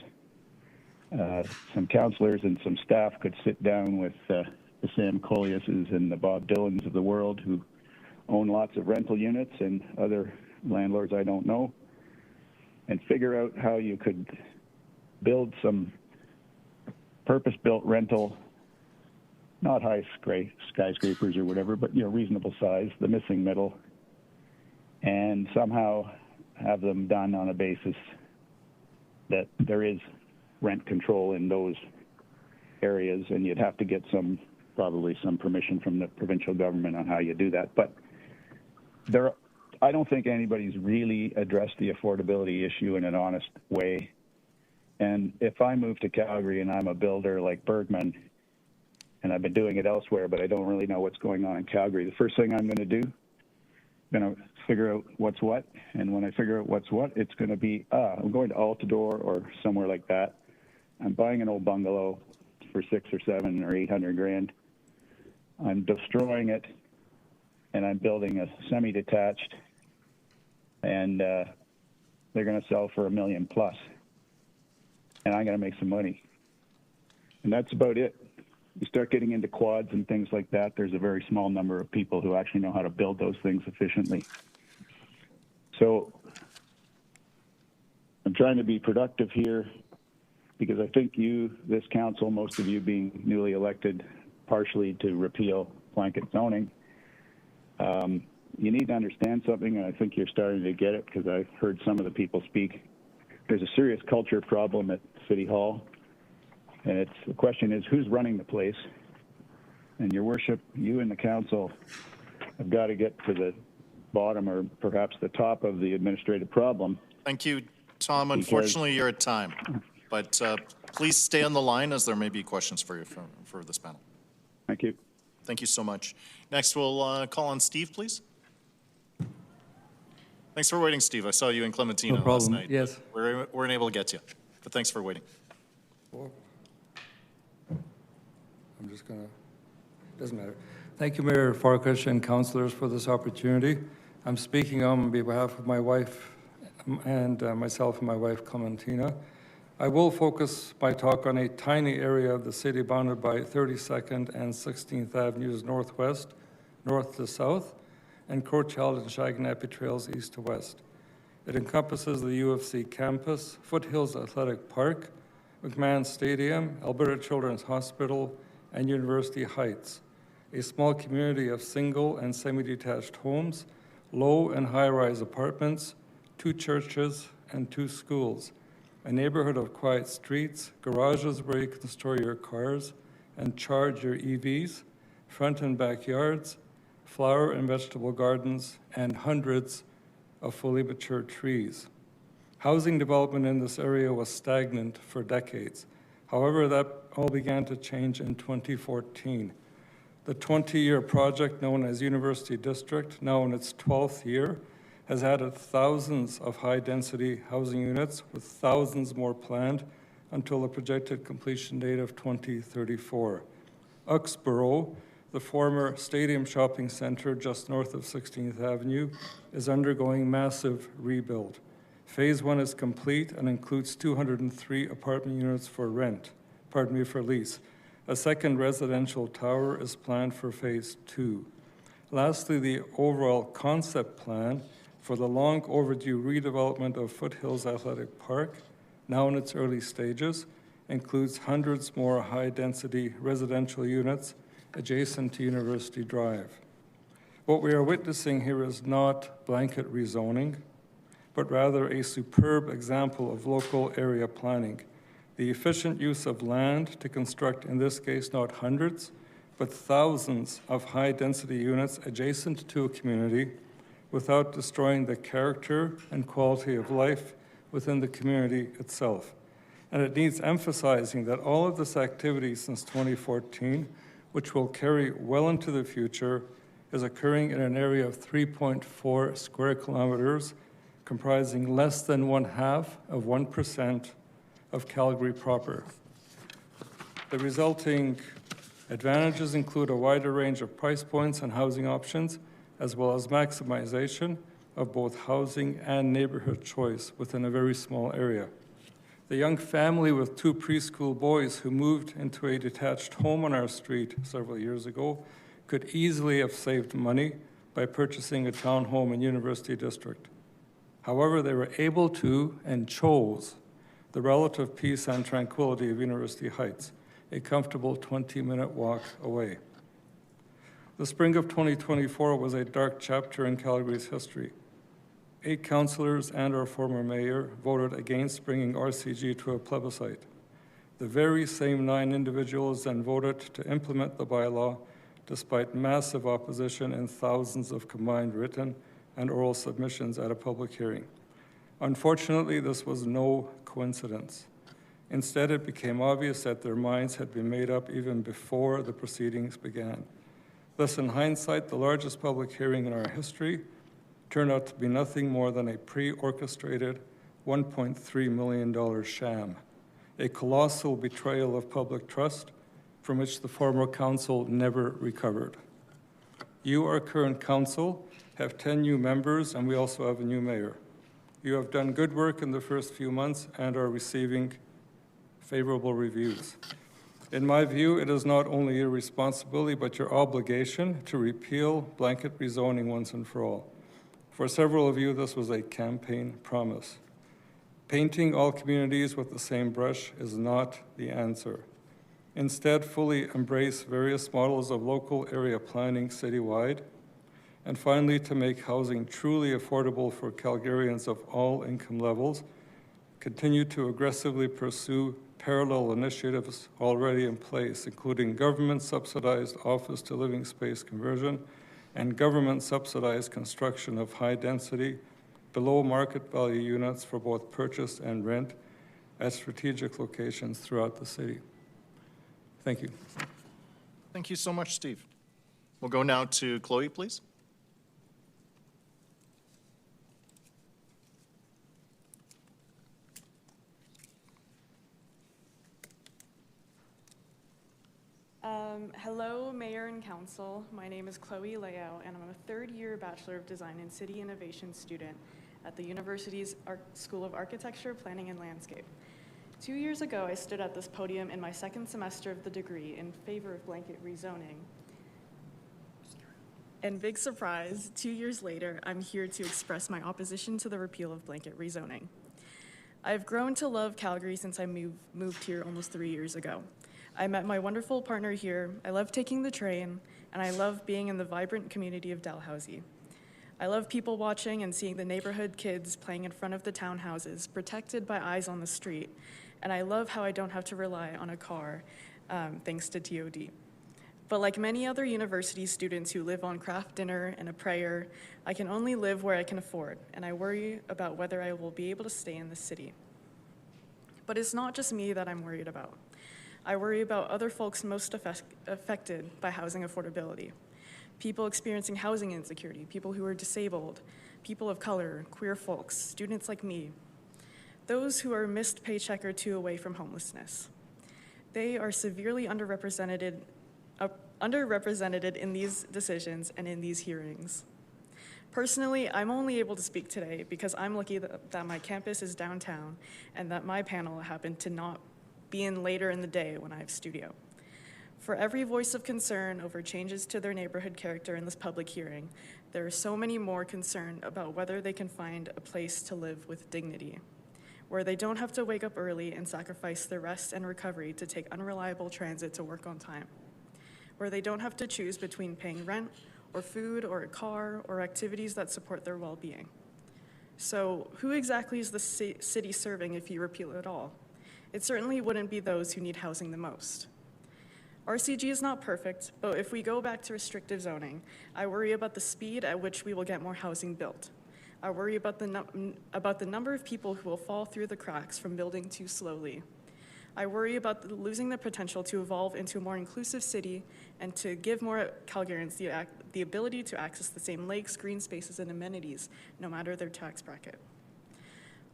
some councillors and some staff could sit down with the Sam Colliuses and the Bob Dylans of the world, who own lots of rental units, and other landlords I don't know, and figure out how you could build some purpose-built rental, not high skyscrapers or whatever, but reasonable size, the missing middle, and somehow have them done on a basis that there is rent control in those areas, and you'd have to get probably some permission from the provincial government on how you do that. But I don't think anybody's really addressed the affordability issue in an honest way. And if I move to Calgary and I'm a builder like Bergman, and I've been doing it elsewhere, but I don't really know what's going on in Calgary, the first thing I'm going to do, I'm going to figure out what's what. And when I figure out what's what, it's going to be, I'm going to Altadore or somewhere like that. I'm buying an old bungalow for $600 or $700 or $800 grand. I'm destroying it, and I'm building a semi-detached, and they're going to sell for $1 million plus, and I'm going to make some money. And that's about it. You start getting into quads and things like that, there's a very small number of people who actually know how to build those things efficiently. So I'm trying to be productive here, because I think this council, most of you being newly elected partially to repeal blanket zoning, you need to understand something, and I think you're starting to get it, because I've heard some of the people speak. There's a serious culture problem at City Hall, and the question is, who's running the place? And Your Worship, you and the council have got to get to the bottom, or perhaps the top, of the administrative problem. Thank you, Tom. Unfortunately, you're at time, but please stay on the line, as there may be questions for you for this panel. Thank you. Thank you so much. Next, we'll call on Steve, please. Thanks for waiting, Steve. I saw you in Clementina last night. Yes. We weren't able to get you, but thanks for waiting. I'm just going to, doesn't matter. Thank you, Mayor Farkas and councillors, for this opportunity. I'm speaking on behalf of my wife and myself and my wife, Clementina. I will focus my talk on a tiny area of the city bounded by 32nd and 16th Avenues northwest, north to south, and Courchild and Shagnappy Trails east to west. It encompasses the UFC campus, Foothills Athletic Park, McMahon Stadium, Alberta Children's Hospital, and University Heights, a small community of single and semi-detached homes, low and high-rise apartments, 2 churches, and 2 schools, a neighborhood of quiet streets, garages where you can store your cars and charge your EVs, front and backyards, flower and vegetable gardens, and hundreds of fully mature trees. Housing development in this area was stagnant for decades. However, that all began to change in 2014. The 20-year project known as University District, now in its 12th year, has added thousands of high-density housing units, with thousands more planned until the projected completion date of 2034. Uxborough, the former Stadium Shopping Centre just north of 16th Avenue, is undergoing massive rebuild. Phase 1 is complete and includes 203 apartment units for lease. A second residential tower is planned for Phase 2. Lastly, the overall concept plan for the long overdue redevelopment of Foothills Athletic Park, now in its early stages, includes hundreds more high-density residential units adjacent to University Drive. What we are witnessing here is not blanket rezoning, but rather a superb example of local area planning. The efficient use of land to construct, in this case, not hundreds, but thousands of high-density units adjacent to a community without destroying the character and quality of life within the community itself. And it needs emphasizing that all of this activity since 2014, which will carry well into the future, is occurring in an area of 3.4 square kilometers, comprising less than 0.5% of Calgary proper. The resulting advantages include a wider range of price points and housing options, as well as maximization of both housing and neighborhood choice within a very small area. The young family with 2 preschool boys who moved into a detached home on our street several years ago could easily have saved money by purchasing a townhome in University District. However, they were able to and chose the relative peace and tranquility of University Heights, a comfortable 20-minute walk away. The spring of 2024 was a dark chapter in Calgary's history. 8 councillors and our former mayor voted against bringing RCG to a plebiscite. The very same 9 individuals then voted to implement the bylaw despite massive opposition and thousands of combined written and oral submissions at a public hearing. Unfortunately, this was no coincidence. Instead, it became obvious that their minds had been made up even before the proceedings began. Thus, in hindsight, the largest public hearing in our history turned out to be nothing more than a pre-orchestrated $1.3 million sham, a colossal betrayal of public trust from which the former council never recovered. You, our current council, have 10 new members, and we also have a new mayor. You have done good work in the first few months and are receiving favorable reviews. In my view, it is not only your responsibility, but your obligation to repeal blanket rezoning once and for all. For several of you, this was a campaign promise. Painting all communities with the same brush is not the answer. Instead, fully embrace various models of local area planning citywide, and finally, to make housing truly affordable for Calgarians of all income levels, continue to aggressively pursue parallel initiatives already in place, including government-subsidized office-to-living space conversion and government-subsidized construction of high-density, below-market value units for both purchase and rent at strategic locations throughout the city. Thank you. Thank you so much, Steve. We'll go now to Chloe, please. Hello, Mayor and Council. My name is Chloe Leao, and I'm a third-year Bachelor of Design and City Innovation student at the university's School of Architecture, Planning, and Landscape. 2 years ago, I stood at this podium in my second semester of the degree in favor of blanket rezoning. And big surprise, 2 years later, I'm here to express my opposition to the repeal of blanket rezoning. I've grown to love Calgary since I moved here almost 3 years ago. I met my wonderful partner here, I love taking the train, and I love being in the vibrant community of Dalhousie. I love people watching and seeing the neighborhood kids playing in front of the townhouses, protected by eyes on the street. And I love how I don't have to rely on a car, thanks to DOD. But like many other university students who live on craft dinner and a prayer, I can only live where I can afford, and I worry about whether I will be able to stay in the city. But it's not just me that I'm worried about. I worry about other folks most affected by housing affordability. People experiencing housing insecurity, people who are disabled, people of color, queer folks, students like me. Those who are a missed paycheck or two away from homelessness. They are severely underrepresented in these decisions and in these hearings. Personally, I'm only able to speak today because I'm lucky that my campus is downtown and that my panel happened to not be in later in the day when I have studio. For every voice of concern over changes to their neighborhood character in this public hearing, there are so many more concerned about whether they can find a place to live with dignity, where they don't have to wake up early and sacrifice their rest and recovery to take unreliable transit to work on time, where they don't have to choose between paying rent or food or a car or activities that support their well-being. So who exactly is the city serving if you repeal it all? It certainly wouldn't be those who need housing the most. RCG is not perfect, but if we go back to restrictive zoning, I worry about the speed at which we will get more housing built. I worry about the number of people who will fall through the cracks from building too slowly. I worry about losing the potential to evolve into a more inclusive city and to give more Calgarians the ability to access the same lakes, green spaces, and amenities, no matter their tax bracket.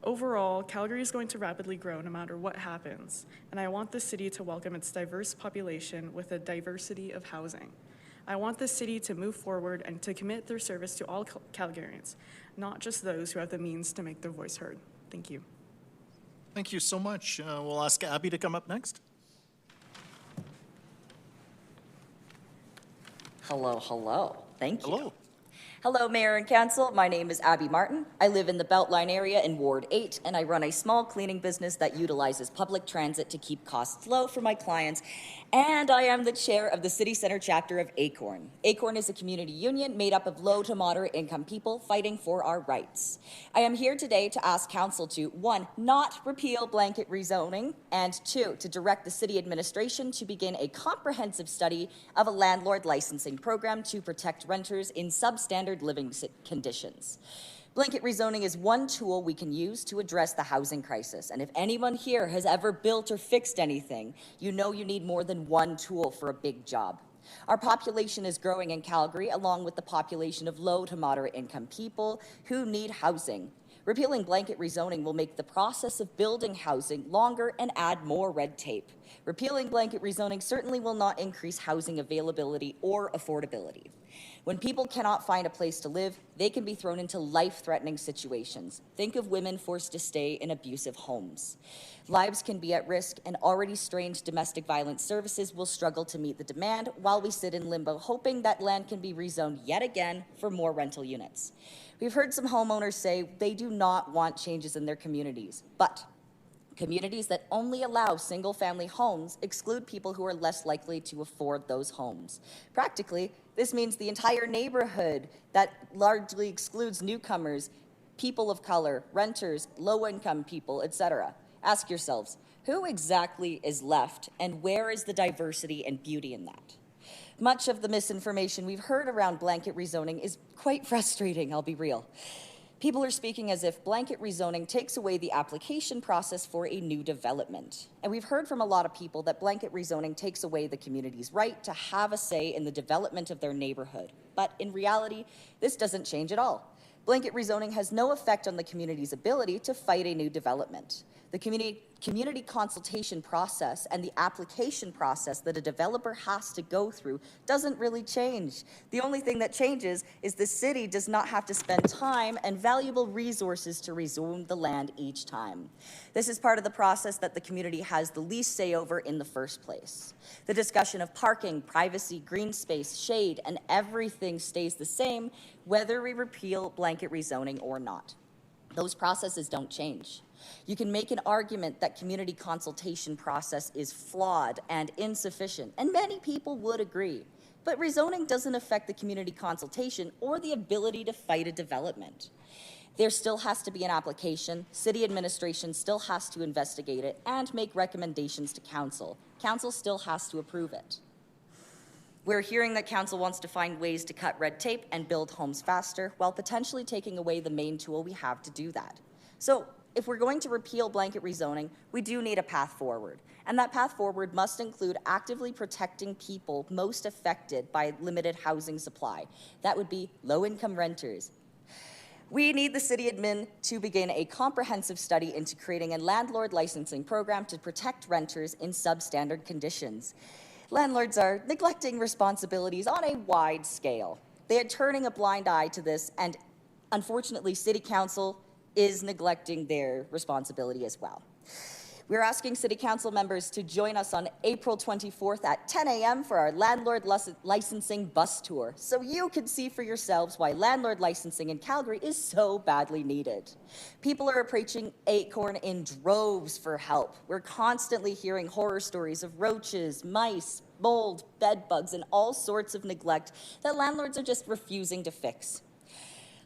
Overall, Calgary is going to rapidly grow no matter what happens, and I want the city to welcome its diverse population with a diversity of housing. I want the city to move forward and to commit their service to all Calgarians, not just those who have the means to make their voice heard. Thank you. Thank you so much. We'll ask Abby to come up next. Hello, hello. Thank you. Hello. Hello, Mayor and Council. My name is Abby Martin. I live in the Beltline area in Ward 8, and I run a small cleaning business that utilizes public transit to keep costs low for my clients. And I am the chair of the City Center chapter of ACORN. ACORN is a community union made up of low to moderate income people fighting for our rights. I am here today to ask Council to, 1, not repeal blanket rezoning, and 2, to direct the City Administration to begin a comprehensive study of a landlord licensing program to protect renters in substandard living conditions. Blanket rezoning is one tool we can use to address the housing crisis. And if anyone here has ever built or fixed anything, you know you need more than one tool for a big job. Our population is growing in Calgary, along with the population of low to moderate income people who need housing. Repealing blanket rezoning will make the process of building housing longer and add more red tape. Repealing blanket rezoning certainly will not increase housing availability or affordability. When people cannot find a place to live, they can be thrown into life-threatening situations. Think of women forced to stay in abusive homes. Lives can be at risk, and already strained domestic violence services will struggle to meet the demand while we sit in limbo, hoping that land can be rezoned yet again for more rental units. We've heard some homeowners say they do not want changes in their communities, but communities that only allow single-family homes exclude people who are less likely to afford those homes. Practically, this means the entire neighborhood that largely excludes newcomers, people of color, renters, low-income people, etc. Ask yourselves, who exactly is left, and where is the diversity and beauty in that? Much of the misinformation we've heard around blanket rezoning is quite frustrating, I'll be real. People are speaking as if blanket rezoning takes away the application process for a new development. And we've heard from a lot of people that blanket rezoning takes away the community's right to have a say in the development of their neighborhood. But in reality, this doesn't change at all. Blanket rezoning has no effect on the community's ability to fight a new development. The community consultation process and the application process that a developer has to go through doesn't really change. The only thing that changes is the city does not have to spend time and valuable resources to rezone the land each time. This is part of the process that the community has the least say over in the first place. The discussion of parking, privacy, green space, shade, and everything stays the same whether we repeal blanket rezoning or not. Those processes don't change. You can make an argument that community consultation process is flawed and insufficient, and many people would agree. But rezoning doesn't affect the community consultation or the ability to fight a development. There still has to be an application, city administration still has to investigate it and make recommendations to council. Council still has to approve it. We're hearing that council wants to find ways to cut red tape and build homes faster while potentially taking away the main tool we have to do that. So if we're going to repeal blanket rezoning, we do need a path forward. And that path forward must include actively protecting people most affected by limited housing supply. That would be low-income renters. We need the city admin to begin a comprehensive study into creating a landlord licensing program to protect renters in substandard conditions. Landlords are neglecting responsibilities on a wide scale. They are turning a blind eye to this, and unfortunately, City Council is neglecting their responsibility as well. We're asking City Council members to join us on April 24th at 10 a.m. for our landlord licensing bus tour, so you can see for yourselves why landlord licensing in Calgary is so badly needed. People are approaching Acorn in droves for help. We're constantly hearing horror stories of roaches, mice, mold, bed bugs, and all sorts of neglect that landlords are just refusing to fix.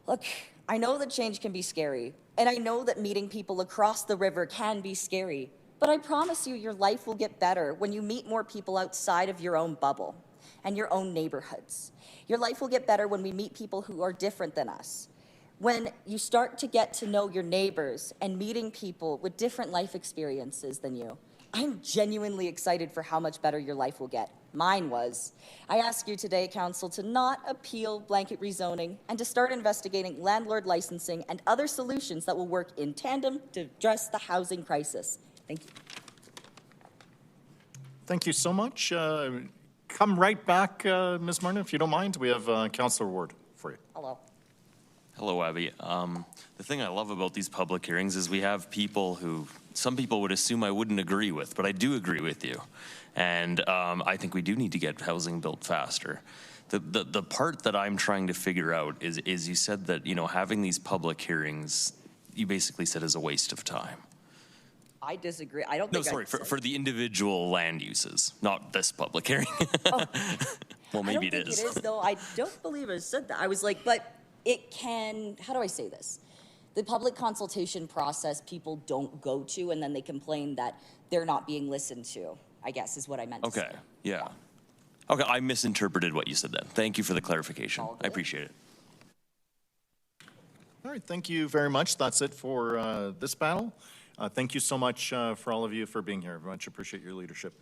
Look, I know that change can be scary, and I know that meeting people across the river can be scary, but I promise you your life will get better when you meet more people outside of your own bubble and your own neighborhoods. Your life will get better when we meet people who are different than us. When you start to get to know your neighbors and meeting people with different life experiences than you, I'm genuinely excited for how much better your life will get. Mine was. I ask you today, Council, to not appeal blanket rezoning and to start investigating landlord licensing and other solutions that will work in tandem to address the housing crisis. Thank you. Thank you so much. Come right back, Ms. Martin, if you don't mind. We have Councillor Ward for you. Hello. Hello, Abby. The thing I love about these public hearings is we have people who some people would assume I wouldn't agree with, but I do agree with you. And I think we do need to get housing built faster. The part that I'm trying to figure out is you said that, you know, having these public hearings, you basically said is a waste of time. I disagree. I don't think for the individual land uses, not this public hearing. Oh. Well, maybe it is. I don't think it is, though. I don't believe I said that. I was like, but it can, how do I say this? The public consultation process people don't go to, and then they complain that they're not being listened to, I guess is what I meant to say. Okay, yeah. Okay, I misinterpreted what you said then. Thank you for the clarification. I appreciate it. All right, thank you very much. That's it for this panel. Thank you so much for all of you for being here. Much appreciate your leadership.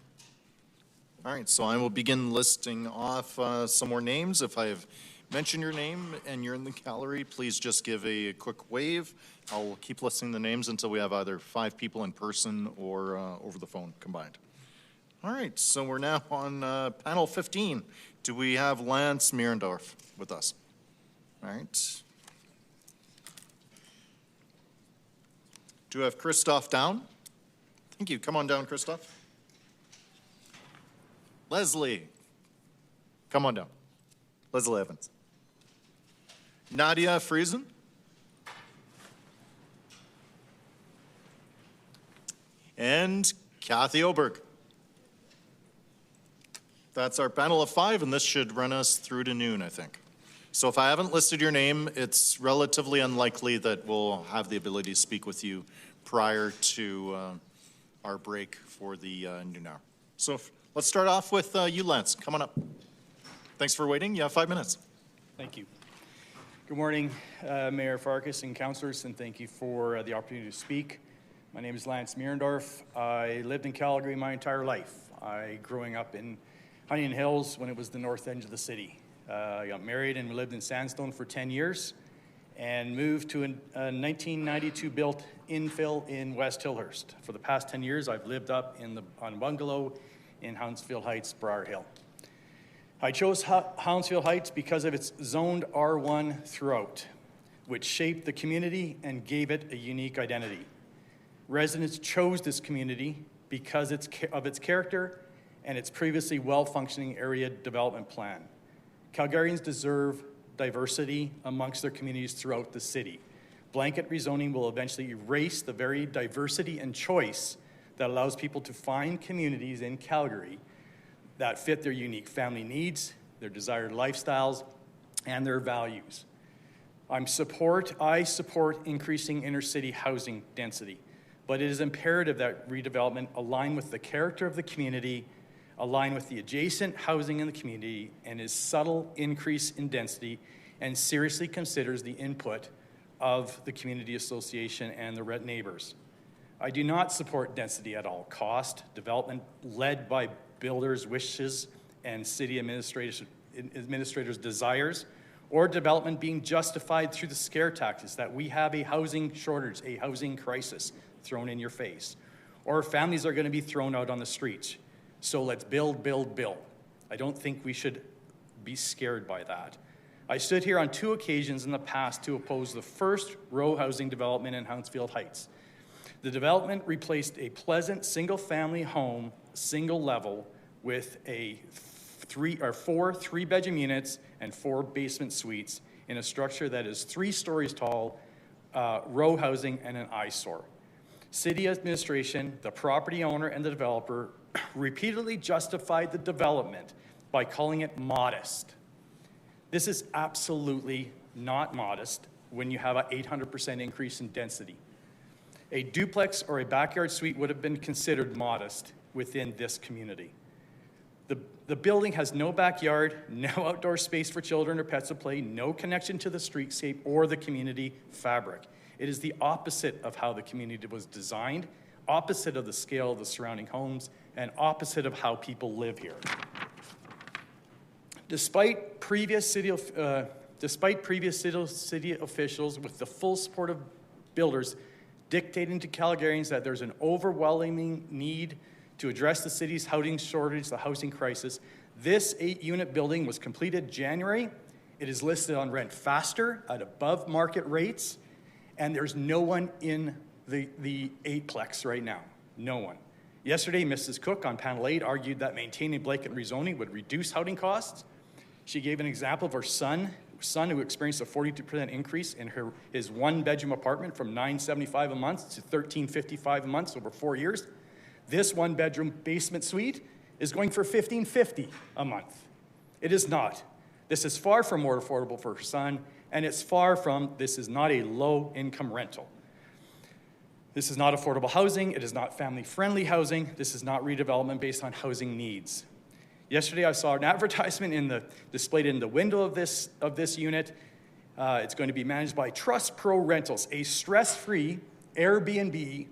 All right, so I will begin listing off some more names. If I have mentioned your name and you're in the gallery, please just give a quick wave. I'll keep listing the names until we have either 5 people in person or over the phone combined. All right, so we're now on panel 15. Do we have Lance Mierendorf with us? All right. Do we have Christoph down? Thank you. Come on down, Christoph. Leslie. Come on down. Leslie Evans. Nadia Friesen. And Kathy Oberg. That's our panel of 5, and this should run us through to noon, I think. So if I haven't listed your name, it's relatively unlikely that we'll have the ability to speak with you prior to our break for the noon hour. So let's start off with you, Lance. Come on up. Thanks for waiting. You have 5 minutes. Thank you. Good morning, Mayor Farkas and councillors, and thank you for the opportunity to speak. My name is Lance Mierendorf. I lived in Calgary my entire life. Growing up in Huntington Hills when it was the north end of the city. I got married and lived in Sandstone for 10 years and moved to a 1992 built infill in West Hillhurst. For the past 10 years, I've lived up on bungalow in Hounsfield Heights, Briar Hill. I chose Hounsfield Heights because of its zoned R1 throughout, which shaped the community and gave it a unique identity. Residents chose this community because of its character and its previously well-functioning area development plan. Calgarians deserve diversity amongst their communities throughout the city. Blanket rezoning will eventually erase the very diversity and choice that allows people to find communities in Calgary that fit their unique family needs, their desired lifestyles, and their values. I support increasing inner-city housing density, but it is imperative that redevelopment align with the character of the community, align with the adjacent housing in the community, and is subtle increase in density, and seriously considers the input of the community association and the neighbors. I do not support density at all cost, development led by builders' wishes and city administrators' desires, or development being justified through the scare tactics that we have a housing shortage, a housing crisis thrown in your face, or families are going to be thrown out on the streets. So let's build, build, build. I don't think we should be scared by that. I stood here on 2 occasions in the past to oppose the first row housing development in Hounsfield Heights. The development replaced a pleasant single-family home, single level, with a 4 3-bedroom units and 4 basement suites in a structure that is 3 stories tall, row housing, and an eyesore. City administration, the property owner, and the developer repeatedly justified the development by calling it modest. This is absolutely not modest when you have an 800% increase in density. A duplex or a backyard suite would have been considered modest within this community. The building has no backyard, no outdoor space for children or pets to play, no connection to the streetscape or the community fabric. It is the opposite of how the community was designed, opposite of the scale of the surrounding homes, and opposite of how people live here. Despite previous city officials with the full support of builders dictating to Calgarians that there's an overwhelming need to address the city's housing shortage, the housing crisis, this 8-unit building was completed January. It is listed on Rent Faster at above market rates, and there's no one in the 8-plex right now. No one. Yesterday, Mrs. Cook on panel 8 argued that maintaining blanket rezoning would reduce housing costs. She gave an example of her son who experienced a 42% increase in his 1-bedroom apartment from $975 a month to $1,355 a month over 4 years. This 1-bedroom basement suite is going for $1,550 a month. It is not. This is far from more affordable for her son, and this is not a low-income rental. This is not affordable housing. It is not family-friendly housing. This is not redevelopment based on housing needs. Yesterday, I saw an advertisement displayed in the window of this unit. It's going to be managed by Trust Pro Rentals, a stress-free Airbnb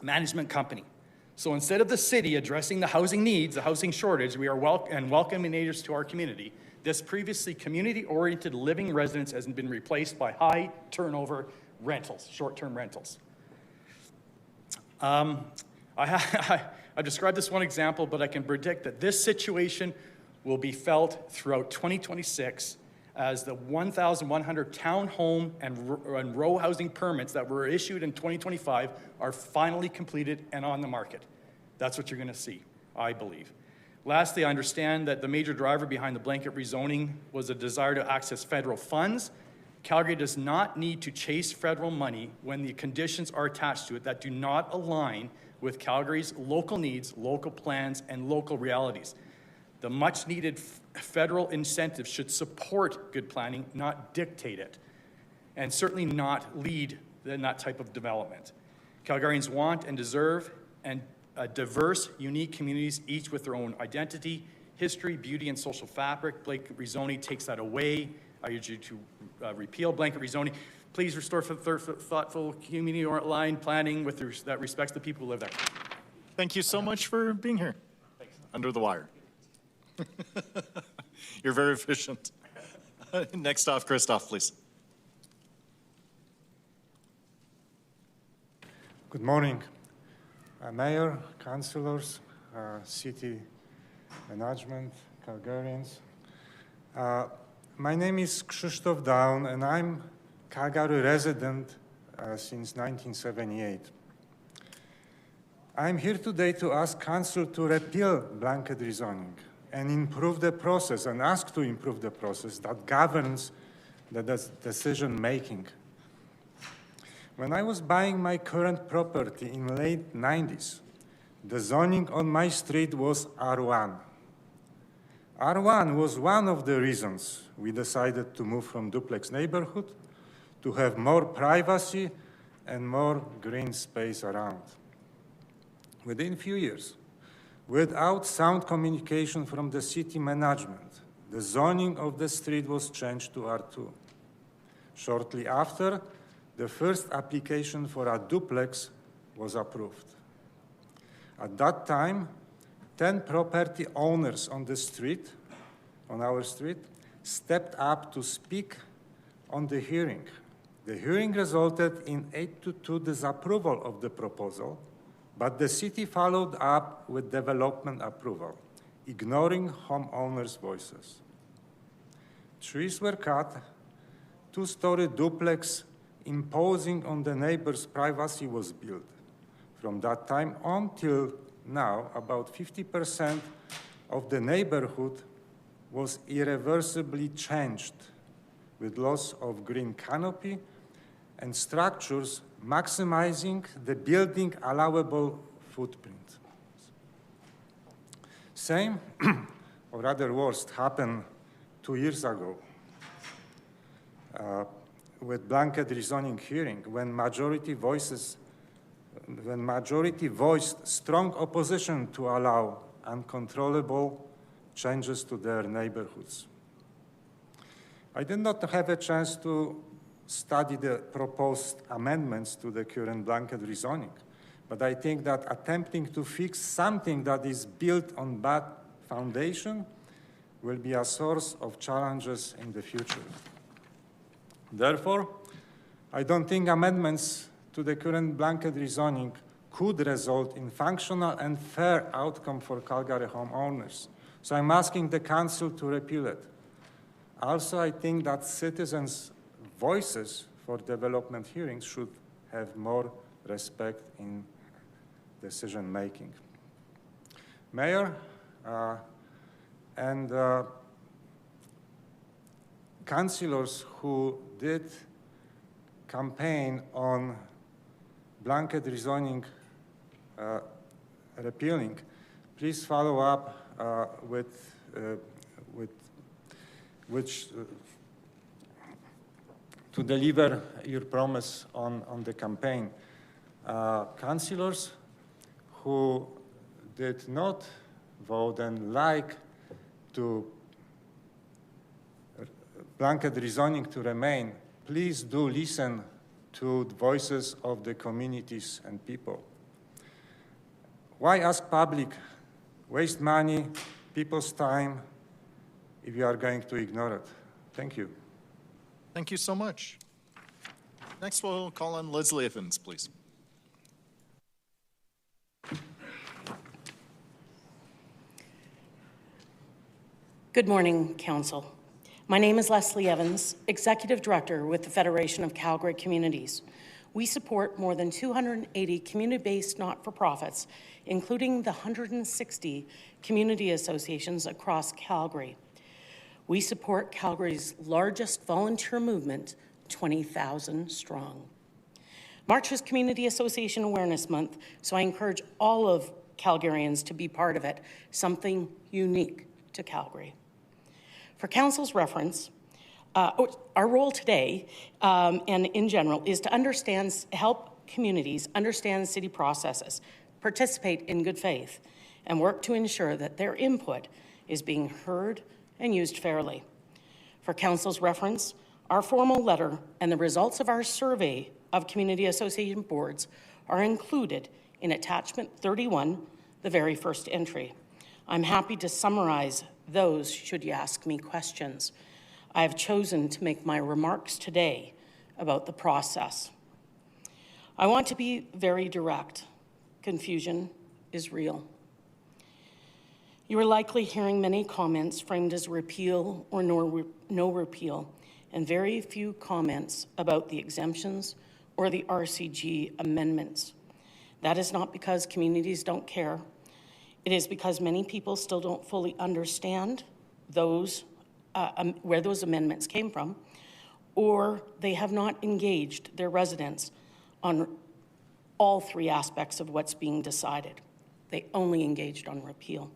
management company. So instead of the city addressing the housing needs, the housing shortage, we are welcoming neighbors to our community. This previously community-oriented living residence has been replaced by high-turnover rentals, short-term rentals. I've described this one example, but I can predict that this situation will be felt throughout 2026 as the 1,100 townhome and row housing permits that were issued in 2025 are finally completed and on the market. That's what you're going to see, I believe. Lastly, I understand that the major driver behind the blanket rezoning was a desire to access federal funds. Calgary does not need to chase federal money when the conditions are attached to it that do not align with Calgary's local needs, local plans, and local realities. The much-needed federal incentives should support good planning, not dictate it, and certainly not lead in that type of development. Calgarians want and deserve diverse, unique communities, each with their own identity, history, beauty, and social fabric. Blanket rezoning takes that away. I urge you to repeal blanket rezoning. Please restore thoughtful community-aligned planning that respects the people who live there. Thank you so much for being here. Thanks. Under the wire. You're very efficient. Next off, Christoph, please. Good morning. Mayor, councillors, city management, Calgarians. My name is Krzysztof Daun, and I'm Calgary resident since 1978. I'm here today to ask Council to repeal blanket rezoning and improve the process, and ask to improve the process that governs the decision-making When I was buying my current property in late 90s, the zoning on my street was R1. R1 was one of the reasons we decided to move from duplex neighborhood to have more privacy and more green space around. Within a few years, without sound communication from the city management, the zoning of the street was changed to R2. Shortly after, the first application for a duplex was approved. At that time, 10 property owners on the street, on our street, stepped up to speak on the hearing. The hearing resulted in 8-2 disapproval of the proposal, but the city followed up with development approval, ignoring homeowners' voices. Trees were cut, two-story duplex imposing on the neighbors' privacy was built. From that time on till now, about 50% of the neighborhood was irreversibly changed with loss of green canopy and structures maximizing the building allowable footprint. Same, or rather worst, happened 2 years ago with blanket rezoning hearing when majority voiced strong opposition to allow uncontrollable changes to their neighborhoods. I did not have a chance to study the proposed amendments to the current blanket rezoning, but I think that attempting to fix something that is built on bad foundation will be a source of challenges in the future. Therefore, I don't think amendments to the current blanket rezoning could result in functional and fair outcome for Calgary homeowners. So I'm asking the council to repeal it. Also, I think that citizens' voices for development hearings should have more respect in decision making. Mayor and councillors who did campaign on blanket rezoning repealing, please follow up with which to deliver your promise on the campaign. Councillors who did not vote and like to blanket rezoning to remain, please do listen to the voices of the communities and people. Why ask public, waste money, people's time, if you are going to ignore it? Thank you. Thank you so much. Next, we'll call on Leslie Evans, please. Good morning, Council. My name is Leslie Evans, Executive Director with the Federation of Calgary Communities. We support more than 280 community-based not-for-profits, including the 160 community associations across Calgary. We support Calgary's largest volunteer movement, 20,000 strong. March is Community Association Awareness Month, so I encourage all of Calgarians to be part of it, something unique to Calgary. For Council's reference, our role today and in general is to help communities understand city processes, participate in good faith, and work to ensure that their input is being heard and used fairly. For Council's reference, our formal letter and the results of our survey of community association boards are included in attachment 31, the very first entry. I'm happy to summarize those should you ask me questions. I have chosen to make my remarks today about the process. I want to be very direct. Confusion is real. You are likely hearing many comments framed as repeal or no repeal, and very few comments about the exemptions or the RCG amendments. That is not because communities don't care. It is because many people still don't fully understand where those amendments came from, or they have not engaged their residents on all three aspects of what's being decided. They only engaged on repeal.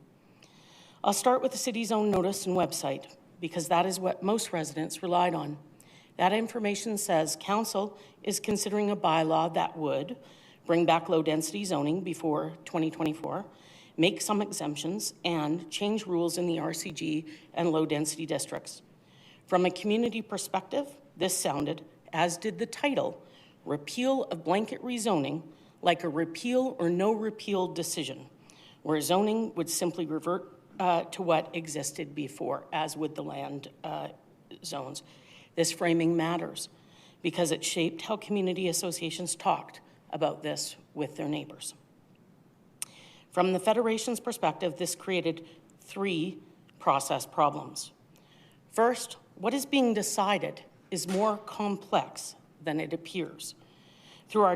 I'll start with the city's own notice and website, because that is what most residents relied on. That information says council is considering a bylaw that would bring back low-density zoning before 2024, make some exemptions, and change rules in the RCG and low-density districts. From a community perspective, this sounded, as did the title, repeal of blanket rezoning, like a repeal or no repeal decision, where zoning would simply revert to what existed before, as would the land zones. This framing matters because it shaped how community associations talked about this with their neighbors. From the Federation's perspective, this created three process problems. First, what is being decided is more complex than it appears. Through our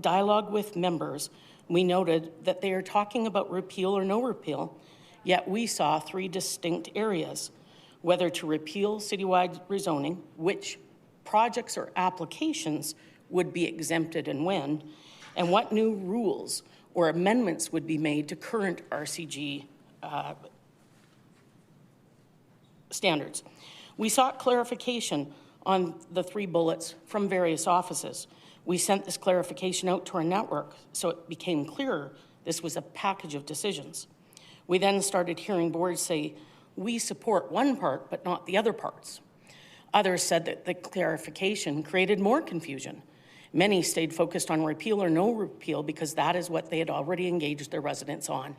dialogue with members, we noted that they are talking about repeal or no repeal, yet we saw three distinct areas: whether to repeal citywide rezoning, which projects or applications would be exempted and when, and what new rules or amendments would be made to current RCG standards. We sought clarification on the three bullets from various offices. We sent this clarification out to our network so it became clearer this was a package of decisions. We then started hearing boards say, we support one part but not the other parts. Others said that the clarification created more confusion. Many stayed focused on repeal or no repeal because that is what they had already engaged their residents on.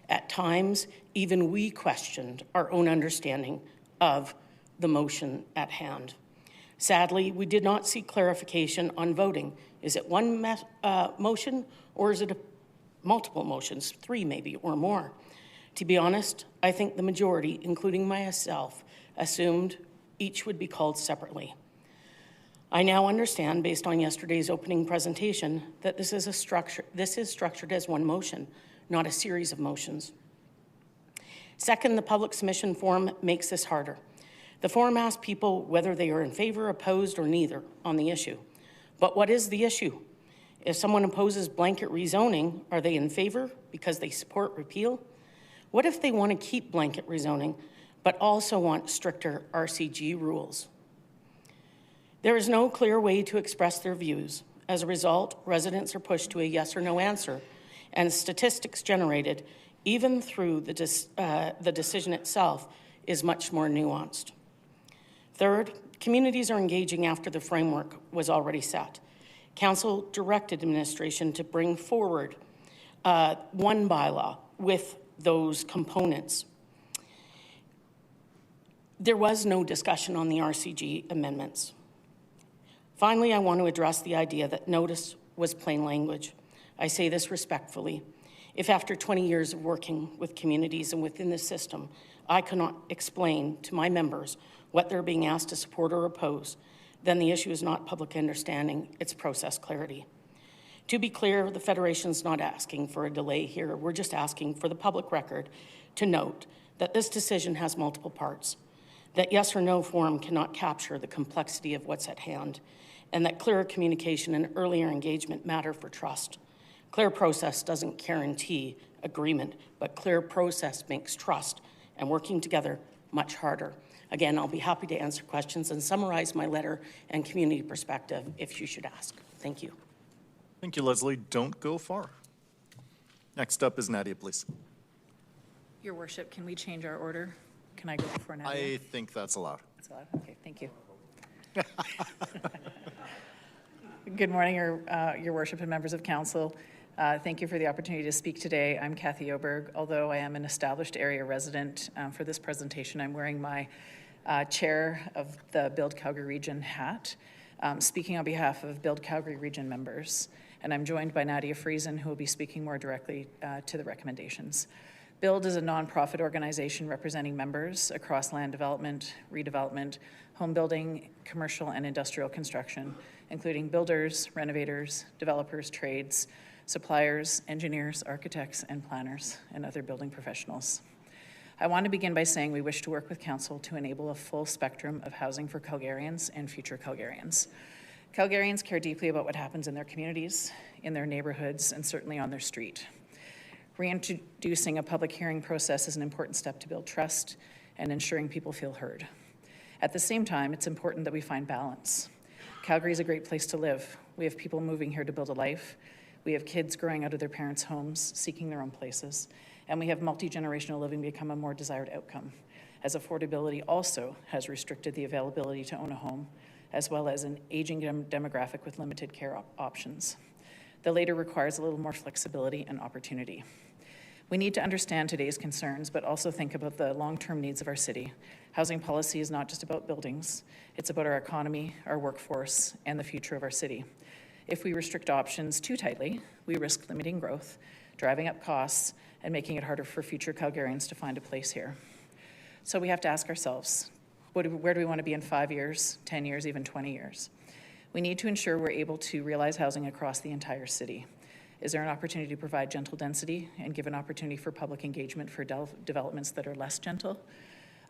At times, even we questioned our own understanding of the motion at hand. Sadly, we did not see clarification on voting. Is it one motion or is it multiple motions, three maybe or more? To be honest, I think the majority, including myself, assumed each would be called separately. I now understand, based on yesterday's opening presentation, that this is structured as one motion, not a series of motions. Second, the public submission form makes this harder. The form asks people whether they are in favor, opposed, or neither on the issue. But what is the issue? If someone opposes blanket rezoning, are they in favor because they support repeal? What if they want to keep blanket rezoning, but also want stricter RCG rules? There is no clear way to express their views. As a result, residents are pushed to a yes or no answer, and statistics generated, even through the decision itself, is much more nuanced. Third, communities are engaging after the framework was already set. Council directed administration to bring forward one bylaw with those components. There was no discussion on the RCG amendments. Finally, I want to address the idea that notice was plain language. I say this respectfully. If after 20 years of working with communities and within the system, I cannot explain to my members what they're being asked to support or oppose, then the issue is not public understanding, it's process clarity. To be clear, the Federation's not asking for a delay here. We're just asking for the public record to note that this decision has multiple parts, that yes or no form cannot capture the complexity of what's at hand, and that clearer communication and earlier engagement matter for trust. Clear process doesn't guarantee agreement, but clear process makes trust and working together much harder. Again, I'll be happy to answer questions and summarize my letter and community perspective if you should ask. Thank you. Thank you, Leslie. Don't go far. Next up is Nadia, please. Your Worship, can we change our order? Can I go before Nadia? I think that's allowed. That's allowed. Okay, thank you. Good morning, Your Worship and members of Council. Thank you for the opportunity to speak today. I'm Kathy Oberg. Although I am an established area resident for this presentation, I'm wearing my Chair of the Build Calgary Region hat, speaking on behalf of Build Calgary Region members. And I'm joined by Nadia Friesen, who will be speaking more directly to the recommendations. Build is a nonprofit organization representing members across land development, redevelopment, home building, commercial and industrial construction, including builders, renovators, developers, trades, suppliers, engineers, architects, and planners, and other building professionals. I want to begin by saying we wish to work with Council to enable a full spectrum of housing for Calgarians and future Calgarians. Calgarians care deeply about what happens in their communities, in their neighborhoods, and certainly on their street. Reintroducing a public hearing process is an important step to build trust and ensuring people feel heard. At the same time, it's important that we find balance. Calgary is a great place to live. We have people moving here to build a life. We have kids growing out of their parents' homes, seeking their own places. And we have multi-generational living become a more desired outcome, as affordability also has restricted the availability to own a home, as well as an aging demographic with limited care options. The latter requires a little more flexibility and opportunity. We need to understand today's concerns, but also think about the long-term needs of our city. Housing policy is not just about buildings. It's about our economy, our workforce, and the future of our city. If we restrict options too tightly, we risk limiting growth, driving up costs, and making it harder for future Calgarians to find a place here. So we have to ask ourselves, where do we want to be in 5 years, 10 years, even 20 years? We need to ensure we're able to realize housing across the entire city. Is there an opportunity to provide gentle density and give an opportunity for public engagement for developments that are less gentle?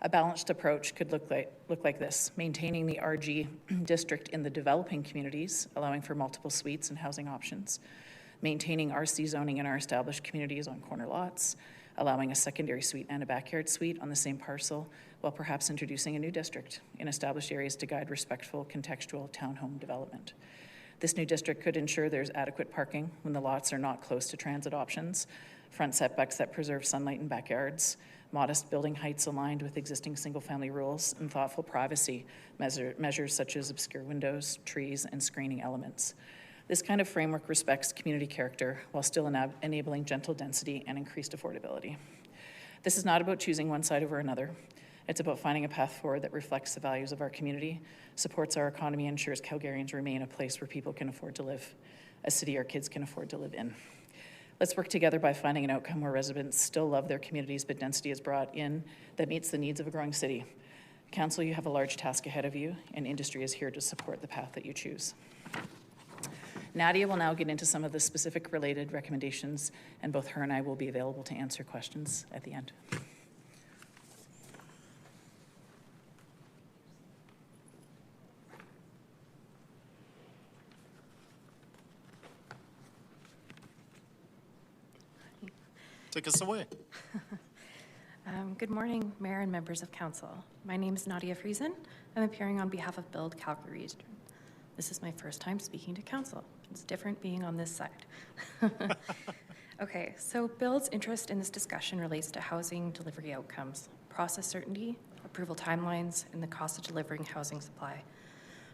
A balanced approach could look like this: maintaining the RG district in the developing communities, allowing for multiple suites and housing options, maintaining RC zoning in our established communities on corner lots, allowing a secondary suite and a backyard suite on the same parcel, while perhaps introducing a new district in established areas to guide respectful, contextual townhome development. This new district could ensure there's adequate parking when the lots are not close to transit options, front setbacks that preserve sunlight in backyards, modest building heights aligned with existing single-family rules, and thoughtful privacy measures such as obscure windows, trees, and screening elements. This kind of framework respects community character while still enabling gentle density and increased affordability. This is not about choosing one side over another. It's about finding a path forward that reflects the values of our community, supports our economy, and ensures Calgarians remain a place where people can afford to live, a city our kids can afford to live in. Let's work together by finding an outcome where residents still love their communities, but density is brought in that meets the needs of a growing city. Council, you have a large task ahead of you, and industry is here to support the path that you choose. Nadia will now get into some of the specific related recommendations, and both her and I will be available to answer questions at the end. Take us away. Good morning, Mayor and members of Council. My name is Nadia Friesen. I'm appearing on behalf of Build Calgary Region. This is my first time speaking to Council. It's different being on this side. Okay, so Build's interest in this discussion relates to housing delivery outcomes, process certainty, approval timelines, and the cost of delivering housing supply.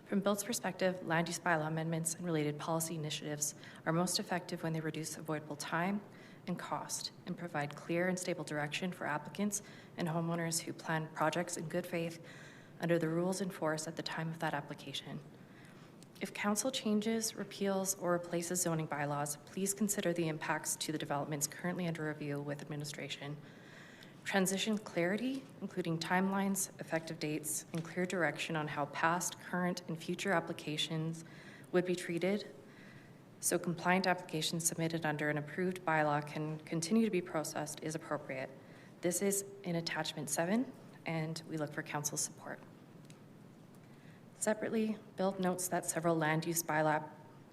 From Build's perspective, land use bylaw amendments and related policy initiatives are most effective when they reduce avoidable time and cost and provide clear and stable direction for applicants and homeowners who plan projects in good faith under the rules in force at the time of that application. If Council changes, repeals, or replaces zoning bylaws, please consider the impacts to the developments currently under review with administration. Transition clarity, including timelines, effective dates, and clear direction on how past, current, and future applications would be treated, so compliant applications submitted under an approved bylaw can continue to be processed, is appropriate. This is in Attachment 7, and we look for Council's support. Separately, Build notes that several land use bylaw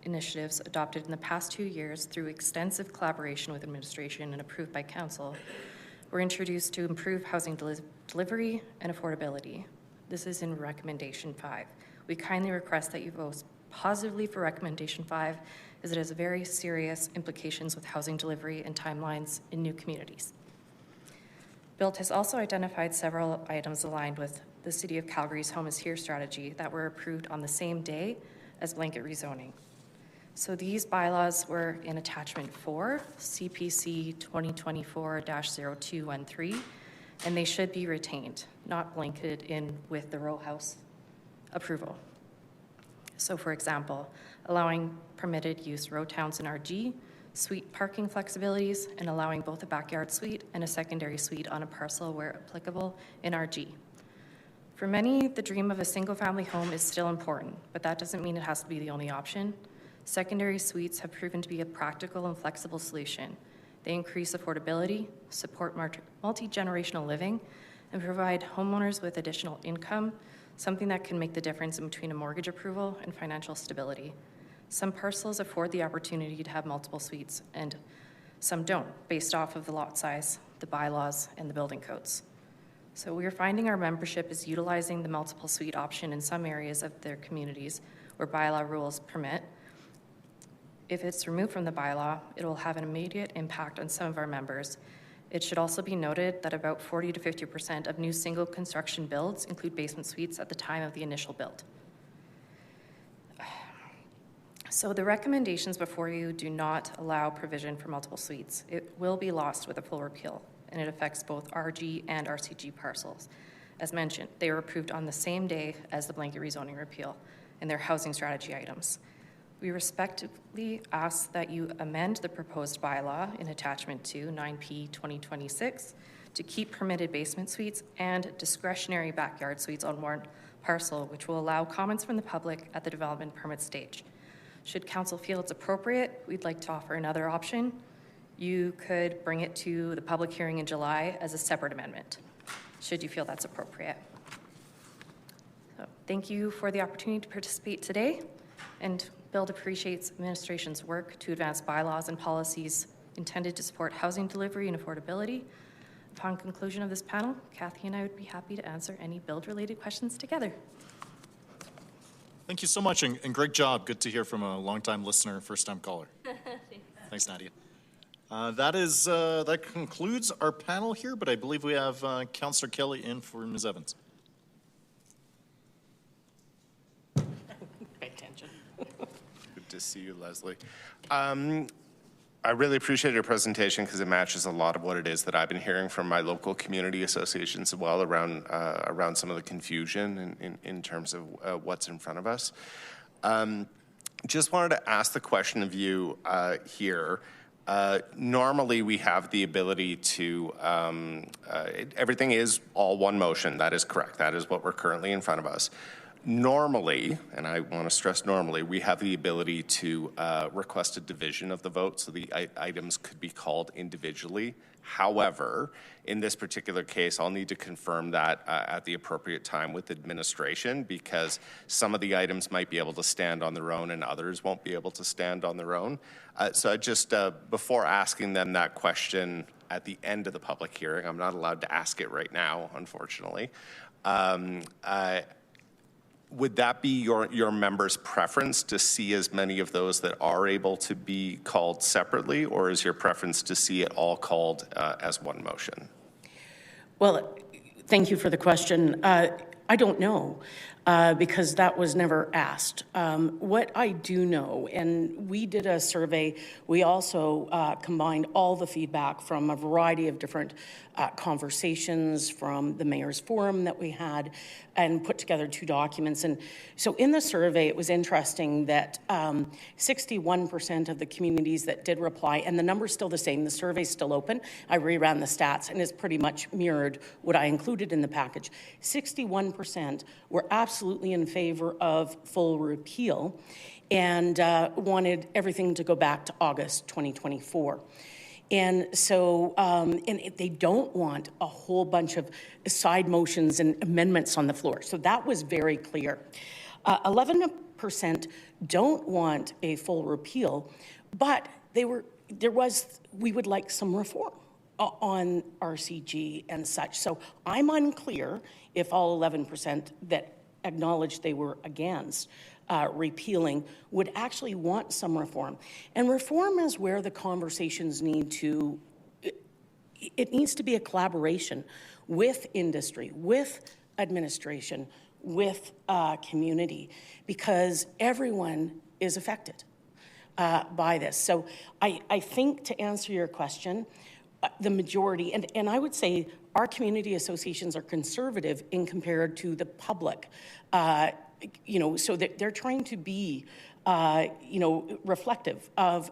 initiatives adopted in the past 2 years through extensive collaboration with administration and approved by Council were introduced to improve housing delivery and affordability. This is in Recommendation 5. We kindly request that you vote positively for Recommendation 5, as it has very serious implications with housing delivery and timelines in new communities. Build has also identified several items aligned with the City of Calgary's Home is Here strategy that were approved on the same day as blanket rezoning. So these bylaws were in Attachment 4, CPC 2024-0213, and they should be retained, not blanketed in with the row house approval. So for example, allowing permitted use row towns in RG, suite parking flexibilities, and allowing both a backyard suite and a secondary suite on a parcel where applicable in RG. For many, the dream of a single-family home is still important, but that doesn't mean it has to be the only option. Secondary suites have proven to be a practical and flexible solution. They increase affordability, support multi-generational living, and provide homeowners with additional income something that can make the difference in between a mortgage approval and financial stability. Some parcels afford the opportunity to have multiple suites, and some don't, based off of the lot size, the bylaws, and the building codes. So we are finding our membership is utilizing the multiple suite option in some areas of their communities where bylaw rules permit. If it's removed from the bylaw, it will have an immediate impact on some of our members. It should also be noted that about 40 to 50% of new single construction builds include basement suites at the time of the initial build. So the recommendations before you do not allow provision for multiple suites. It will be lost with a full repeal, and it affects both RG and RCG parcels. As mentioned, they were approved on the same day as the blanket rezoning repeal and their housing strategy items. We respectfully ask that you amend the proposed bylaw in attachment to 9P 2026 to keep permitted basement suites and discretionary backyard suites on one parcel, which will allow comments from the public at the development permit stage. Should council feel it's appropriate, we'd like to offer another option. You could bring it to the public hearing in July as a separate amendment, should you feel that's appropriate. So, thank you for the opportunity to participate today, and Build appreciates administration's work to advance bylaws and policies intended to support housing delivery and affordability. Upon conclusion of this panel, Kathy and I would be happy to answer any Build-related questions together. Thank you so much, and great job. Good to hear from a longtime listener, first-time caller. Thanks, Nadia. That concludes our panel here, but I believe we have Councillor Kelly in for Ms. Evans. Pay attention. Good to see you, Leslie. I really appreciate your presentation because it matches a lot of what it is that I've been hearing from my local community associations as well around some of the confusion in terms of what's in front of us. Just wanted to ask the question of you here. Normally we have the ability to, everything is all one motion. That is correct. That is what we're currently in front of us. Normally, and I want to stress normally, we have the ability to request a division of the vote, so the items could be called individually. However, in this particular case, I'll need to confirm that at the appropriate time with administration, because some of the items might be able to stand on their own and others won't be able to stand on their own. So I just, before asking them that question at the end of the public hearing, I'm not allowed to ask it right now, unfortunately. Would that be your members' preference to see as many of those that are able to be called separately, or is your preference to see it all called as one motion? Well, thank you for the question. I don't know, because that was never asked. What I do know, and we did a survey, we also combined all the feedback from a variety of different conversations from the Mayor's Forum that we had, and put together 2 documents. And so in the survey, it was interesting that 61% of the communities that did reply, and the number's still the same, the survey's still open. I reran the stats, and it's pretty much mirrored what I included in the package. 61% were absolutely in favor of full repeal and wanted everything to go back to August 2024. And so, and they don't want a whole bunch of side motions and amendments on the floor. So that was very clear. 11% don't want a full repeal, but we would like some reform on RCG and such. So I'm unclear if all 11% that acknowledged they were against repealing would actually want some reform. And reform is where the conversations need to, it needs to be a collaboration with industry, with administration, with community, because everyone is affected by this. So I think, to answer your question, the majority, and I would say our community associations are conservative in compared to the public. You know, so that they're trying to be, you know, reflective of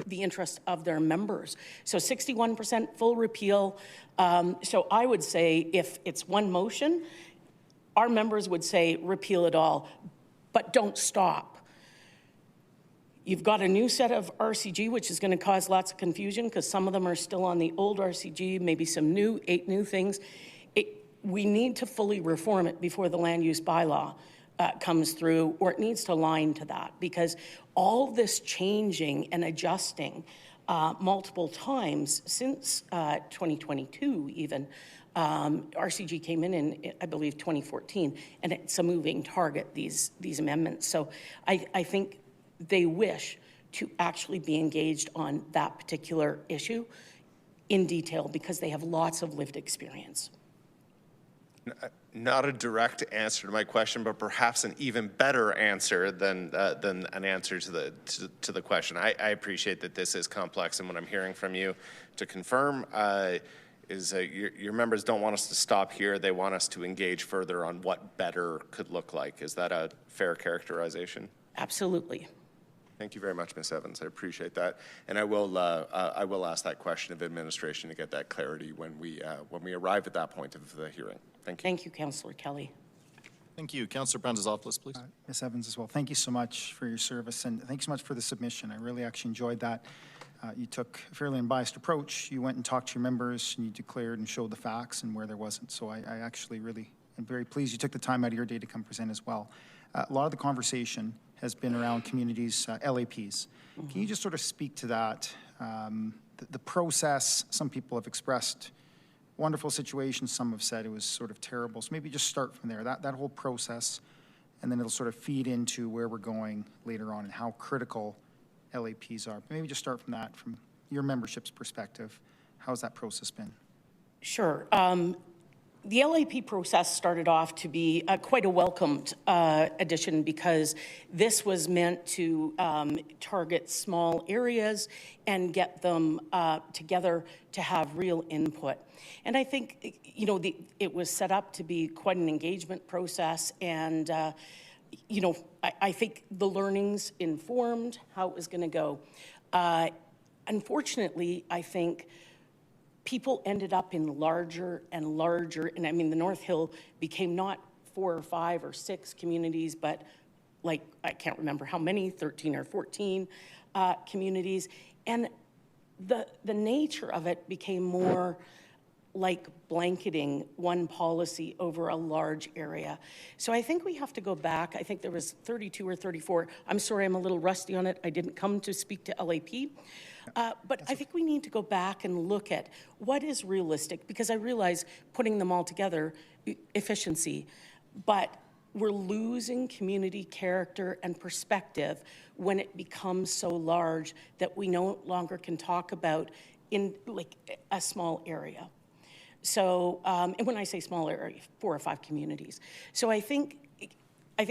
the interests of their members. So 61% full repeal. So I would say if it's one motion, our members would say repeal it all, but don't stop. You've got a new set of RCG, which is going to cause lots of confusion because some of them are still on the old RCG, maybe some new, 8 new things. we need to fully reform it before the land use bylaw comes through, or it needs to align to that, because all this changing and adjusting multiple times since 2022 even, RCG came in, I believe, 2014, and it's a moving target, these amendments. So I think they wish to actually be engaged on that particular issue in detail because they have lots of lived experience. Not a direct answer to my question, but perhaps an even better answer than an answer to the question. I appreciate that this is complex, and what I'm hearing from you to confirm is your members don't want us to stop here. They want us to engage further on what better could look like. Is that a fair characterization? Absolutely. Thank you very much, Ms. Evans. I appreciate that, and I will ask that question of administration to get that clarity when we arrive at that point of the hearing. Thank you. Thank you, Councillor Kelly. Thank you. Councillor Prandtl-Zophoulos, please. Ms. Evans as well. Thank you so much for your service, and thanks so much for the submission. I really actually enjoyed that. You took a fairly unbiased approach. You went and talked to your members, and you declared and showed the facts and where there wasn't. So I actually really am very pleased you took the time out of your day to come present as well. A lot of the conversation has been around communities, LAPs. Can you just sort of speak to that? The process, some people have expressed wonderful situations, some have said it was sort of terrible. So maybe just start from there, that whole process, and then it'll sort of feed into where we're going later on and how critical LAPs are. But maybe just start from that, from your membership's perspective. How's that process been? Sure. The LAP process started off to be quite a welcomed addition because this was meant to target small areas and get them together to have real input. And I think, you know, it was set up to be quite an engagement process, and, you know, I think the learnings informed how it was going to go. Unfortunately, I think people ended up in larger and larger, and I mean, the North Hill became not 4 or 5 or 6 communities, but like, I can't remember how many, 13 or 14 communities. And the nature of it became more like blanketing one policy over a large area. So I think we have to go back. I think there was 32 or 34. I'm sorry, I'm a little rusty on it. I didn't come to speak to LAP. But I think we need to go back and look at what is realistic, because I realize putting them all together, efficiency, but we're losing community character and perspective when it becomes so large that we no longer can talk about in like a small area. So, and when I say small area, 4 or 5 communities. So I think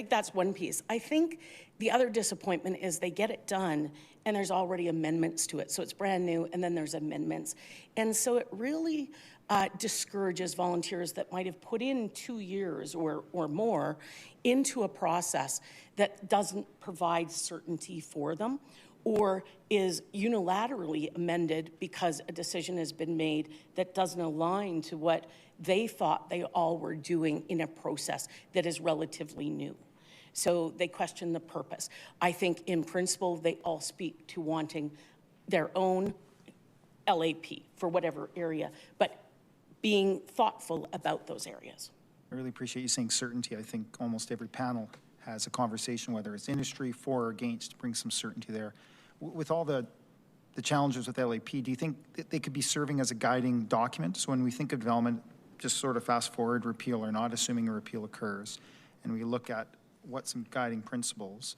that's one piece. I think the other disappointment is they get it done and there's already amendments to it. So it's brand new and then there's amendments. And so it really discourages volunteers that might have put in 2 years or more into a process that doesn't provide certainty for them, or is unilaterally amended because a decision has been made that doesn't align to what they thought they all were doing in a process that is relatively new. So they question the purpose. I think in principle, they all speak to wanting their own LAP for whatever area, but being thoughtful about those areas. I really appreciate you saying certainty. I think almost every panel has a conversation, whether it's industry, for or against, to bring some certainty there. With all the challenges with LAP, do you think that they could be serving as a guiding document? So when we think of development, just sort of fast forward, repeal or not, assuming a repeal occurs, and we look at what some guiding principles,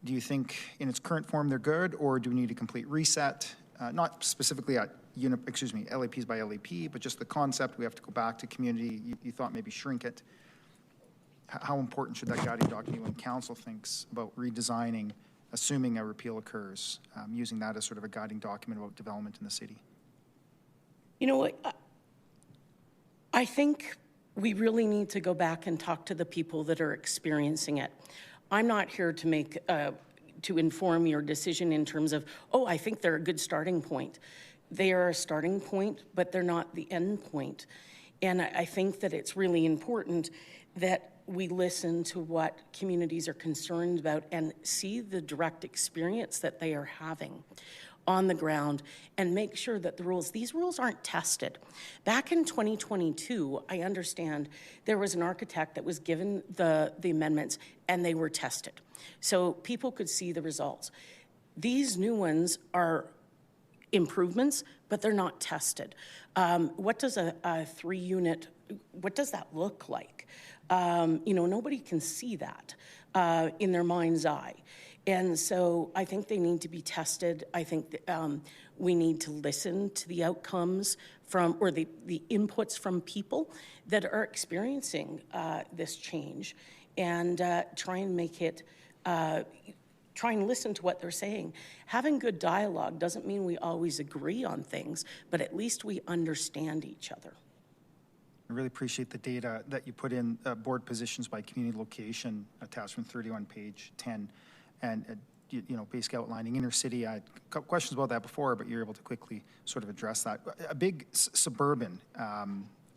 do you think in its current form they're good, or do we need a complete reset? Not specifically at LAPs by LAP, but just the concept, we have to go back to community. You thought maybe shrink it. How important should that guiding document when council thinks about redesigning, assuming a repeal occurs, using that as sort of a guiding document about development in the city? You know what? I think we really need to go back and talk to the people that are experiencing it. I'm not here to make, to inform your decision in terms of, oh, I think they're a good starting point. They are a starting point, but they're not the end point. And I think that it's really important that we listen to what communities are concerned about and see the direct experience that they are having. on the ground and make sure that these rules aren't tested. Back in 2022, I understand there was an architect that was given the amendments and they were tested. So people could see the results. These new ones are improvements, but they're not tested. What does a 3-unit, what does that look like? Nobody can see that in their mind's eye. And so I think they need to be tested. I think that, we need to listen to the outcomes from, or the inputs from people that are experiencing this change, and try and make it, try and listen to what they're saying. Having good dialogue doesn't mean we always agree on things, but at least we understand each other. I really appreciate the data that you put in, board positions by community location, attachment 31, page 10, and basically outlining inner city. I had a couple questions about that before, but you're able to quickly sort of address that. A big suburban,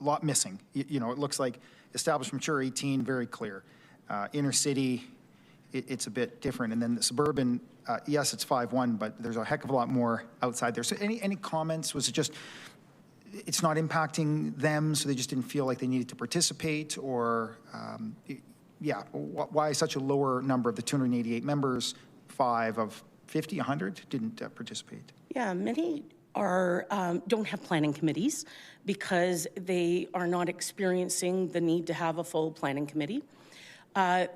lot missing. It looks like established mature 18, very clear. Inner city, it's a bit different. And then the suburban, yes, it's 5-1, but there's a heck of a lot more outside there. So any comments? Was it just, it's not impacting them, so they just didn't feel like they needed to participate? Or, why such a lower number of the 288 members, 5 of 50, 100 didn't participate? Yeah, many are don't have planning committees because they are not experiencing the need to have a full planning committee.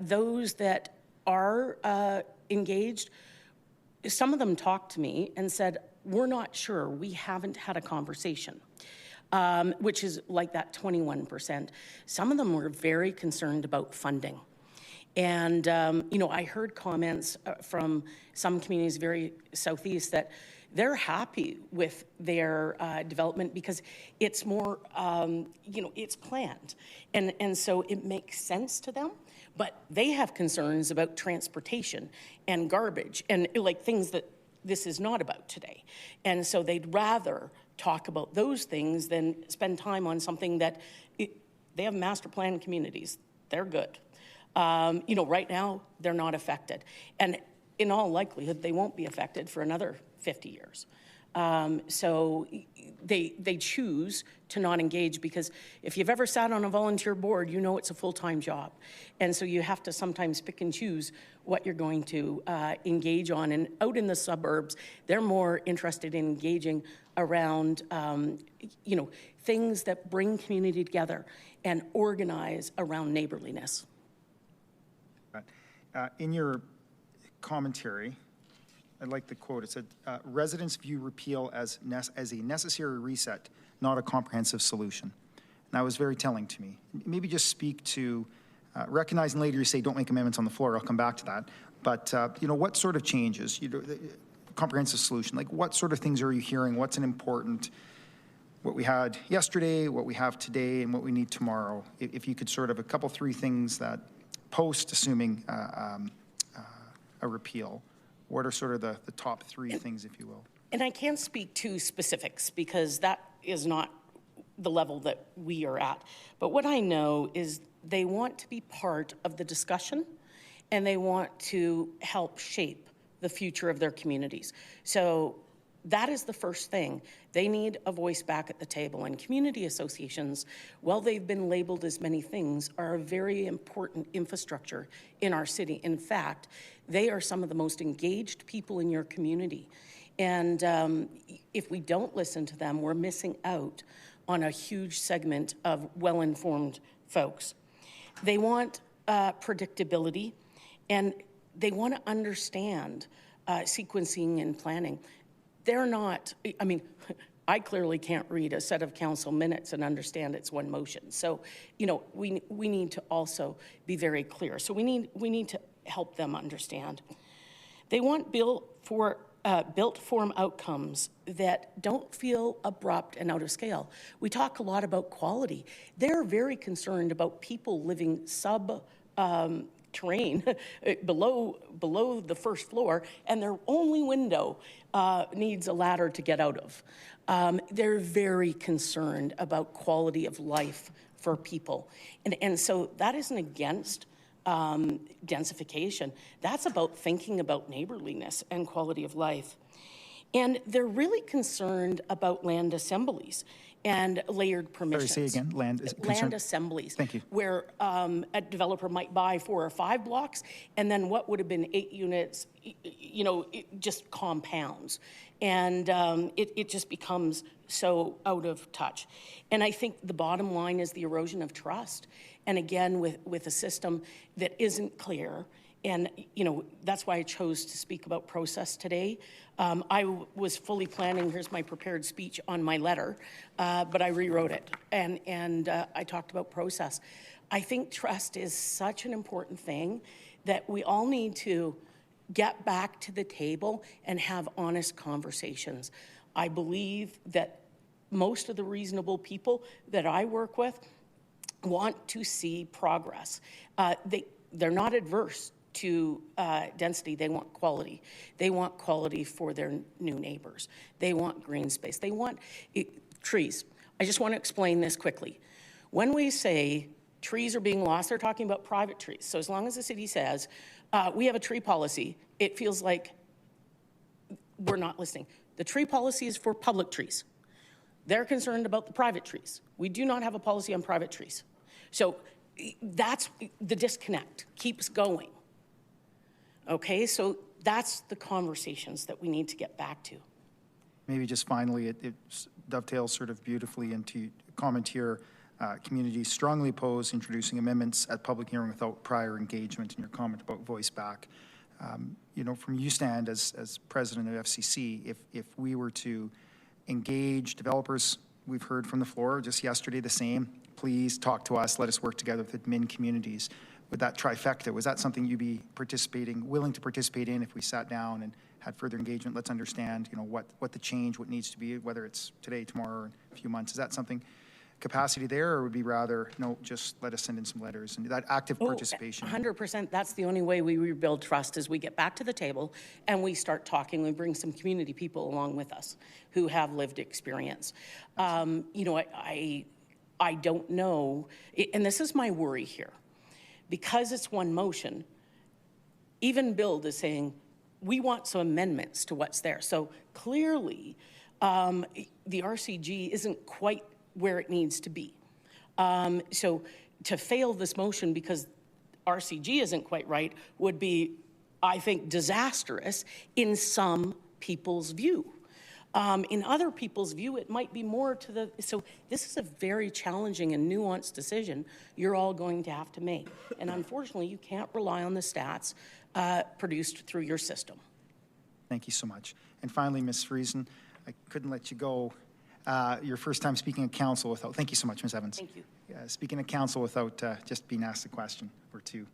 Those that are engaged, some of them talked to me and said, we're not sure, we haven't had a conversation, which is like that 21%. Some of them were very concerned about funding. And, I heard comments from some communities very southeast that they're happy with their development because it's more, it's planned. And so it makes sense to them, but they have concerns about transportation and garbage and like things that this is not about today. And so they'd rather talk about those things than spend time on something that they have master plan communities. They're good. Right now they're not affected. And in all likelihood, they won't be affected for another 50 years. So they choose to not engage because if you've ever sat on a volunteer board, it's a full-time job. And so you have to sometimes pick and choose what you're going to engage on. And out in the suburbs, they're more interested in engaging around, things that bring community together and organize around neighborliness. In your commentary, I like the quote. It said, residents view repeal as a necessary reset, not a comprehensive solution. And that was very telling to me. Maybe just speak to, recognizing later you say don't make amendments on the floor, I'll come back to that. But, what sort of changes, comprehensive solution, like what sort of things are you hearing? What's an important, what we had yesterday, what we have today, and what we need tomorrow? If you could sort of a couple, 3 things that post, assuming a repeal, what are sort of the top 3 things, if you will? And I can't speak to specifics because that is not the level that we are at. But what I know is they want to be part of the discussion and they want to help shape the future of their communities. So that is the first thing. They need a voice back at the table. And community associations, while they've been labeled as many things, are a very important infrastructure in our city. In fact, they are some of the most engaged people in your community. And if we don't listen to them, we're missing out on a huge segment of well-informed folks. They want predictability, and they want to understand sequencing and planning. They're not, I clearly can't read a set of council minutes and understand it's one motion. So, we need to also be very clear. So we need to help them understand. They want built form outcomes that don't feel abrupt and out of scale. We talk a lot about quality. They're very concerned about people living terrain below the first floor, and their only window needs a ladder to get out of. They're very concerned about quality of life for people. And so that isn't against densification. That's about thinking about neighborliness and quality of life. And they're really concerned about land assemblies and layered permissions. Sorry, say again, land is concerned? Land assemblies. Thank you. Where a developer might buy 4 or 5 blocks, and then what would have been 8 units, you know, it just compounds. And it just becomes so out of touch. And I think the bottom line is the erosion of trust. And again, with a system that isn't clear. And, you know, that's why I chose to speak about process today. I was fully planning, here's my prepared speech on my letter, but I rewrote it. And I talked about process. I think trust is such an important thing that we all need to get back to the table and have honest conversations. I believe that most of the reasonable people that I work with want to see progress. They're not adverse to density. They want quality. They want quality for their new neighbors. They want green space. They want trees. I just want to explain this quickly. When we say trees are being lost, they're talking about private trees. So as long as the city says, we have a tree policy, it feels like we're not listening. The tree policy is for public trees. They're concerned about the private trees. We do not have a policy on private trees. So that's the disconnect, keeps going. Okay, so that's the conversations that we need to get back to. Maybe just finally, it dovetails sort of beautifully into a comment here. Communities strongly oppose introducing amendments at public hearing without prior engagement, in your comment about voice back. You know, from you stand as president of FCC, if we were to engage developers, we've heard from the floor just yesterday the same, please talk to us, let us work together with admin communities. With that trifecta, was that something you'd be willing to participate in if we sat down and had further engagement? Let's understand, you know, what the change, what needs to be, whether it's today, tomorrow, or in a few months. Is that something, capacity there, or would be rather, no, just let us send in some letters and that active participation? 100%. That's the only way we rebuild trust is we get back to the table and we start talking. We bring some community people along with us who have lived experience. You know, I don't know, and this is my worry here. Because it's one motion, even Build is saying, we want some amendments to what's there. So clearly, the RCG isn't quite where it needs to be. So to fail this motion because RCG isn't quite right would be, I think, disastrous in some people's view. In other people's view, it might be more to the, so this is a very challenging and nuanced decision you're all going to have to make. And unfortunately, you can't rely on the stats produced through your system. Thank you so much. And finally, Ms. Friesen, I couldn't let you go. Your first time speaking at council without, thank you so much, Ms. Evans. Thank you. Speaking at council without just being asked a question or two.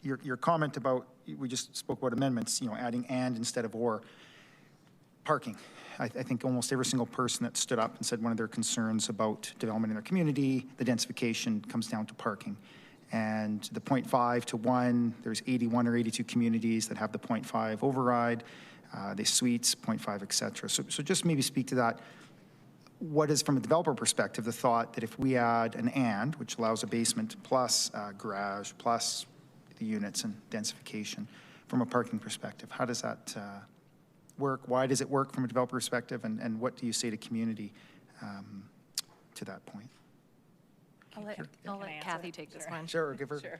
Your comment about, we just spoke about amendments, you know, adding and instead of or. Parking. I think almost every single person that stood up and said one of their concerns about development in their community, the densification, comes down to parking. And the 0.5 to 1, there's 81 or 82 communities that have the 0.5 override, the suites, 0.5, et cetera. So just maybe speak to that. What is, from a developer perspective, the thought that if we add an and, which allows a basement plus garage plus the units and densification, from a parking perspective, how does that work? Why does it work from a developer perspective? And what do you say to community to that point? I'll let Kathy take this one. Sure, give her. Sure.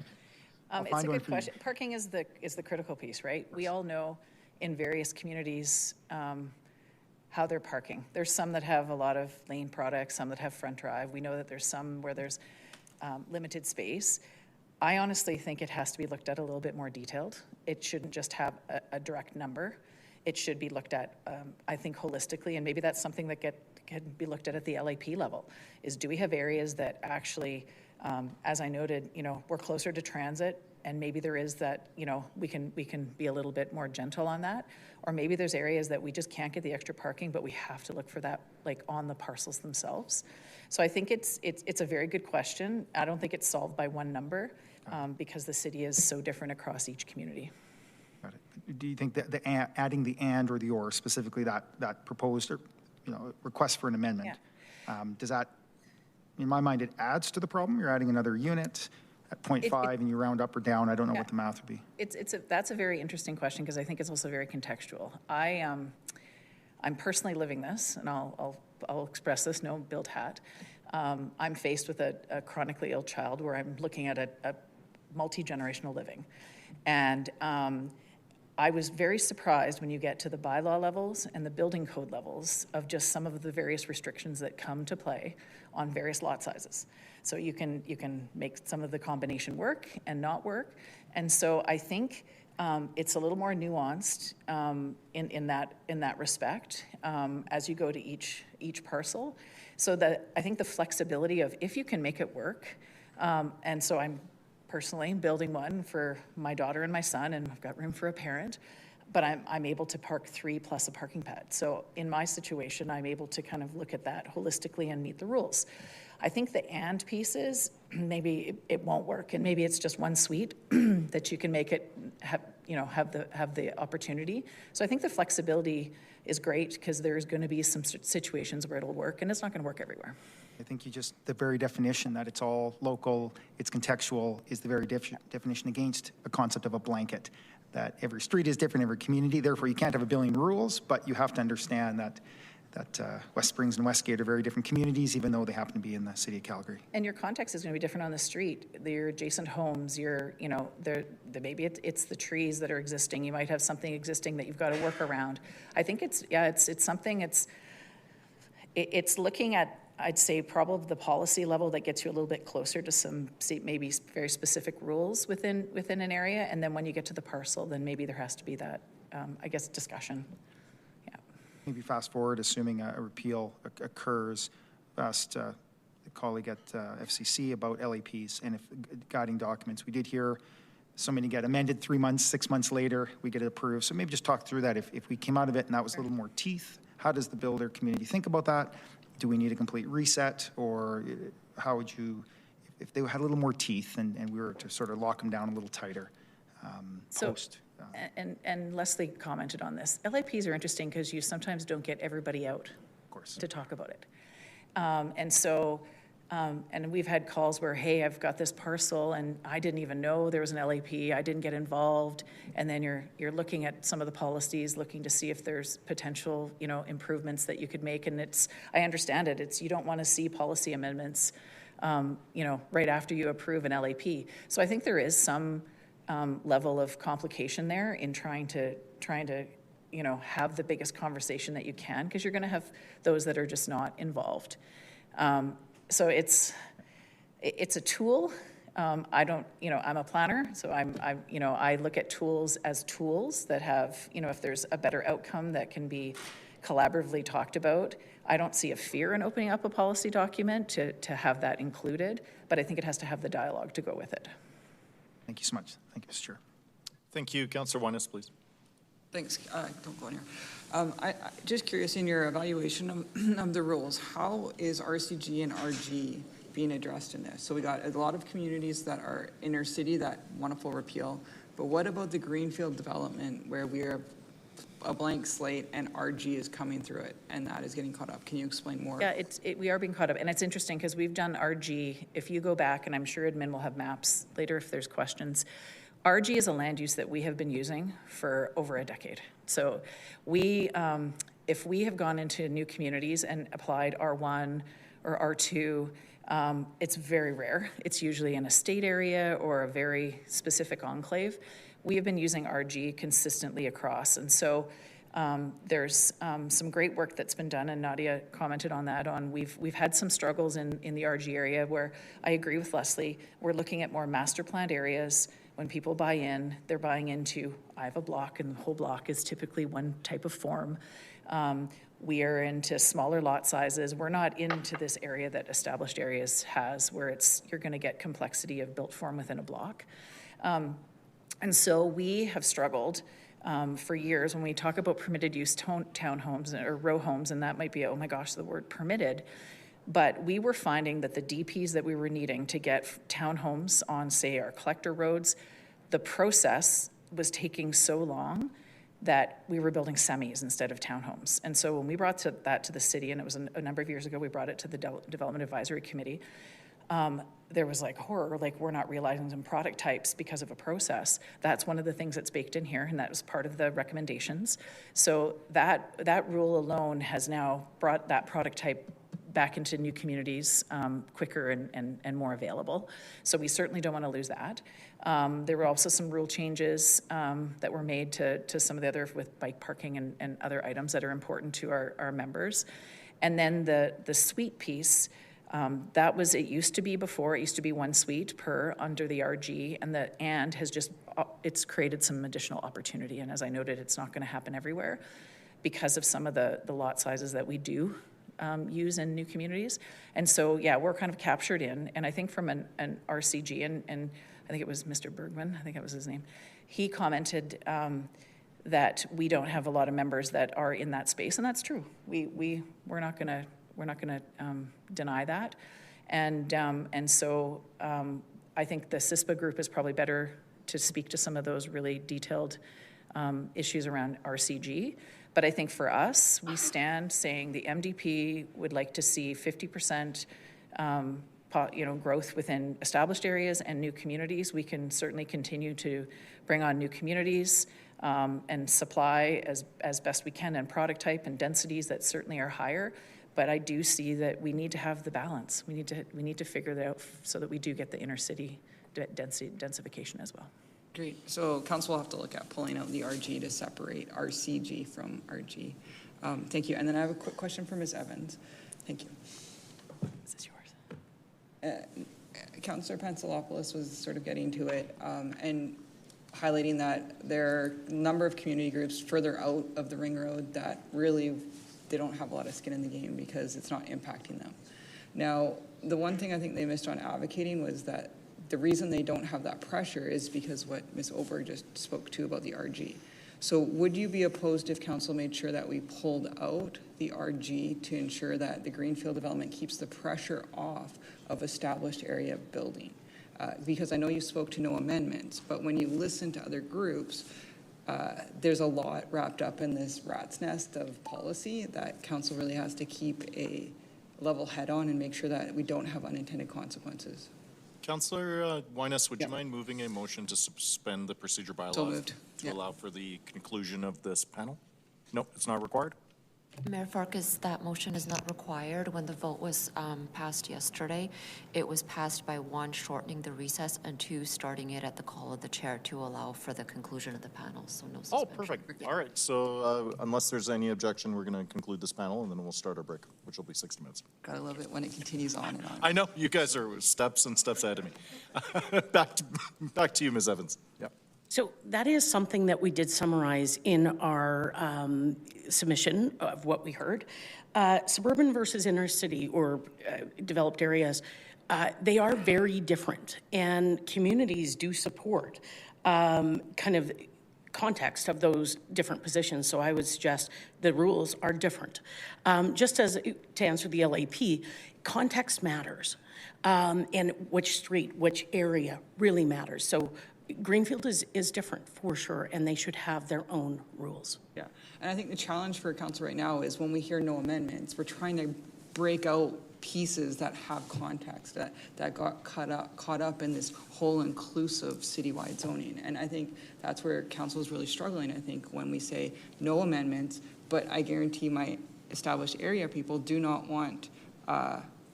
It's a good question. Parking is the critical piece, right? We all know in various communities how they're parking. There's some that have a lot of lane products, some that have front drive. We know that there's some where there's limited space. I honestly think it has to be looked at a little bit more detailed. It shouldn't just have a direct number. It should be looked at, I think, holistically, and maybe that's something that can be looked at the LAP level, is do we have areas that actually, as I noted, you know, we're closer to transit, and maybe there is that, you know, we can be a little bit more gentle on that, or maybe there's areas that we just can't get the extra parking, but we have to look for that, like, on the parcels themselves. So I think it's a very good question. I don't think it's solved by one number, because the city is so different across each community. Got it. Do you think that adding the and or the or, specifically that proposed, or, you know, request for an amendment, does that, in my mind, it adds to the problem? You're adding another unit at 0.5 and you round up or down. I don't know what the math would be. That's a very interesting question because I think it's also very contextual. I'm personally living this, and I'll express this, no build hat. I'm faced with a chronically ill child where I'm looking at a multi-generational living. And I was very surprised when you get to the bylaw levels and the building code levels of just some of the various restrictions that come to play on various lot sizes. So you can make some of the combination work and not work. And so I think it's a little more nuanced in that respect as you go to each parcel. So that I think the flexibility of if you can make it work, and so I'm personally building one for my daughter and my son, and I've got room for a parent, but I'm able to park 3 plus a parking pad. So in my situation, I'm able to kind of look at that holistically and meet the rules. I think the and pieces, maybe it won't work, and maybe it's just one suite that you can make it have the opportunity. So I think the flexibility is great because there's going to be some situations where it'll work, and it's not going to work everywhere. I think the very definition that it's all local, it's contextual, is the very definition against a concept of a blanket, that every street is different, every community, therefore you can't have a billion rules, but you have to understand that West Springs and Westgate are very different communities, even though they happen to be in the city of Calgary. And your context is going to be different on the street. Your adjacent homes, maybe it's the trees that are existing. You might have something existing that you've got to work around. I think it's something, it's looking at, I'd say, probably the policy level that gets you a little bit closer to some maybe very specific rules within an area. And then when you get to the parcel, then maybe there has to be that, discussion. Maybe fast forward, assuming a repeal occurs, asked a colleague at FCC about LAPs and if guiding documents. We did hear so many get amended 3 months, 6 months later, we get it approved. So maybe just talk through that. If we came out of it and that was a little more teeth, how does the builder community think about that? Do we need a complete reset, or how would you, if they had a little more teeth and we were to sort of lock them down a little tighter post? And Leslie commented on this. LIPs are interesting because you sometimes don't get everybody out to talk about it. And we've had calls where, hey, I've got this parcel and I didn't even know there was an LAP. I didn't get involved. And then you're looking at some of the policies, looking to see if there's potential, improvements that you could make. And I understand it. You don't want to see policy amendments, right after you approve an LAP. So I think there is some level of complication there in trying to have the biggest conversation that you can, because you're going to have those that are just not involved. So it's a tool. I don't, I'm a planner, so I look at tools as tools that have, if there's a better outcome that can be collaboratively talked about. I don't see a fear in opening up a policy document to have that included, but I think it has to have the dialogue to go with it. Thank you so much. Thank you, Mr. Chair. Thank you. Councillor Bowness, please. Thanks. Don't go in here. I just curious, in your evaluation of the rules, how is RCG and RG being addressed in this? So we got a lot of communities that are inner city that want a full repeal, but what about the greenfield development where we are a blank slate and RG is coming through it and that is getting caught up? Can you explain more? Yeah, we are being caught up, and it's interesting because we've done RG. If you go back, and I'm sure admin will have maps later if there's questions, RG is a land use that we have been using for over a decade. So if we have gone into new communities and applied R1 or R2, it's very rare. It's usually in a state area or a very specific enclave. We have been using RG consistently across. And so there's some great work that's been done, and Nadia commented on that. We've had some struggles in the RG area where I agree with Leslie. We're looking at more master planned areas. When people buy in, they're buying into, I have a block, and the whole block is typically one type of form. We are into smaller lot sizes. We're not into this area that established areas has, where you're going to get complexity of built form within a block. And so we have struggled for years when we talk about permitted use townhomes or row homes, and that might be, oh my gosh, the word permitted. But we were finding that the DPs that we were needing to get townhomes on, say, our collector roads, the process was taking so long that we were building semis instead of townhomes. And so when we brought that to the city, and it was a number of years ago, we brought it to the Development Advisory Committee, there was like horror, like we're not realizing some product types because of a process. That's one of the things that's baked in here, and that was part of the recommendations. So that rule alone has now brought that product type back into new communities quicker and more available. So we certainly don't want to lose that. There were also some rule changes that were made to some of the other with bike parking and other items that are important to our members. And then the suite piece, that was, it used to be before, it used to be 1 suite per under the RG, and has just, it's created some additional opportunity. And as I noted, it's not going to happen everywhere because of some of the lot sizes that we do use in new communities. And so, yeah, we're kind of captured in, and I think from an RCG, and I think it was Mr. Bergman, I think that was his name, he commented that we don't have a lot of members that are in that space, and that's true. We're not going to deny that, and so I think the CISPA group is probably better to speak to some of those really detailed issues around RCG. But I think for us, we stand saying the MDP would like to see 50% growth within established areas and new communities. We can certainly continue to bring on new communities and supply as best we can, and product type and densities that certainly are higher. But I do see that we need to have the balance. We need to figure that out so that we do get the inner city densification as well. Great. So council will have to look at pulling out the RG to separate RCG from RG. Thank you. And then I have a quick question for Ms. Evans. Thank you. This is yours. Councillor Pansalopoulos was sort of getting to it and highlighting that there are a number of community groups further out of the ring road that really, they don't have a lot of skin in the game because it's not impacting them. Now, the one thing I think they missed on advocating was that the reason they don't have that pressure is because what Ms. Oberg just spoke to about the RG. So would you be opposed if council made sure that we pulled out the RG to ensure that the greenfield development keeps the pressure off of established area building? Because I know you spoke to no amendments, but when you listen to other groups, there's a lot wrapped up in this rat's nest of policy that council really has to keep a level head on and make sure that we don't have unintended consequences. Councillor Bowness, would you mind moving a motion to suspend the procedure bylaw to allow for the conclusion of this panel? No, it's not required. Mayor Farkas, that motion is not required. When the vote was passed yesterday, it was passed by 1, shortening the recess, and 2, starting it at the call of the chair to allow for the conclusion of the panel. So no suspension. Oh, perfect. All right. So unless there's any objection, we're going to conclude this panel, and then we'll start our break, which will be 60 minutes. Gotta love it when it continues on and on. I know. You guys are steps and steps ahead of me. Back to you, Ms. Evans. Yeah. So that is something that we did summarize in our submission of what we heard. Suburban versus inner city or developed areas, they are very different, and communities do support kind of context of those different positions. So I would suggest the rules are different. Just as to answer the LAP, context matters, and which street, which area really matters. So Greenfield is different for sure, and they should have their own rules. Yeah, and I think the challenge for council right now is when we hear no amendments, we're trying to break out pieces that have context, that got caught up in this whole inclusive citywide zoning. And I think that's where council is really struggling, I think, when we say no amendments, but I guarantee my established area people do not want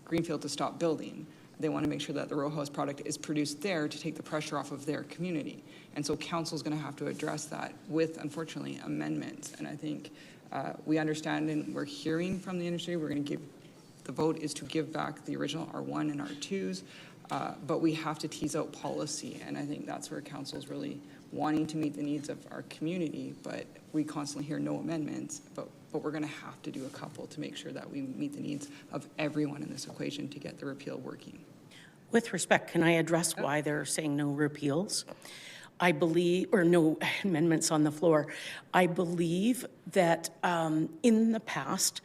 Greenfield to stop building. They want to make sure that the row house product is produced there to take the pressure off of their community. And so council is going to have to address that with, unfortunately, amendments. And I think we understand and we're hearing from the industry. We're going to give, the vote is to give back the original R1 and R2s, but we have to tease out policy. And I think that's where council is really wanting to meet the needs of our community, but we constantly hear no amendments, but we're going to have to do a couple to make sure that we meet the needs of everyone in this equation to get the repeal working. With respect, can I address why they're saying no repeals? I believe, or no amendments on the floor. I believe that in the past,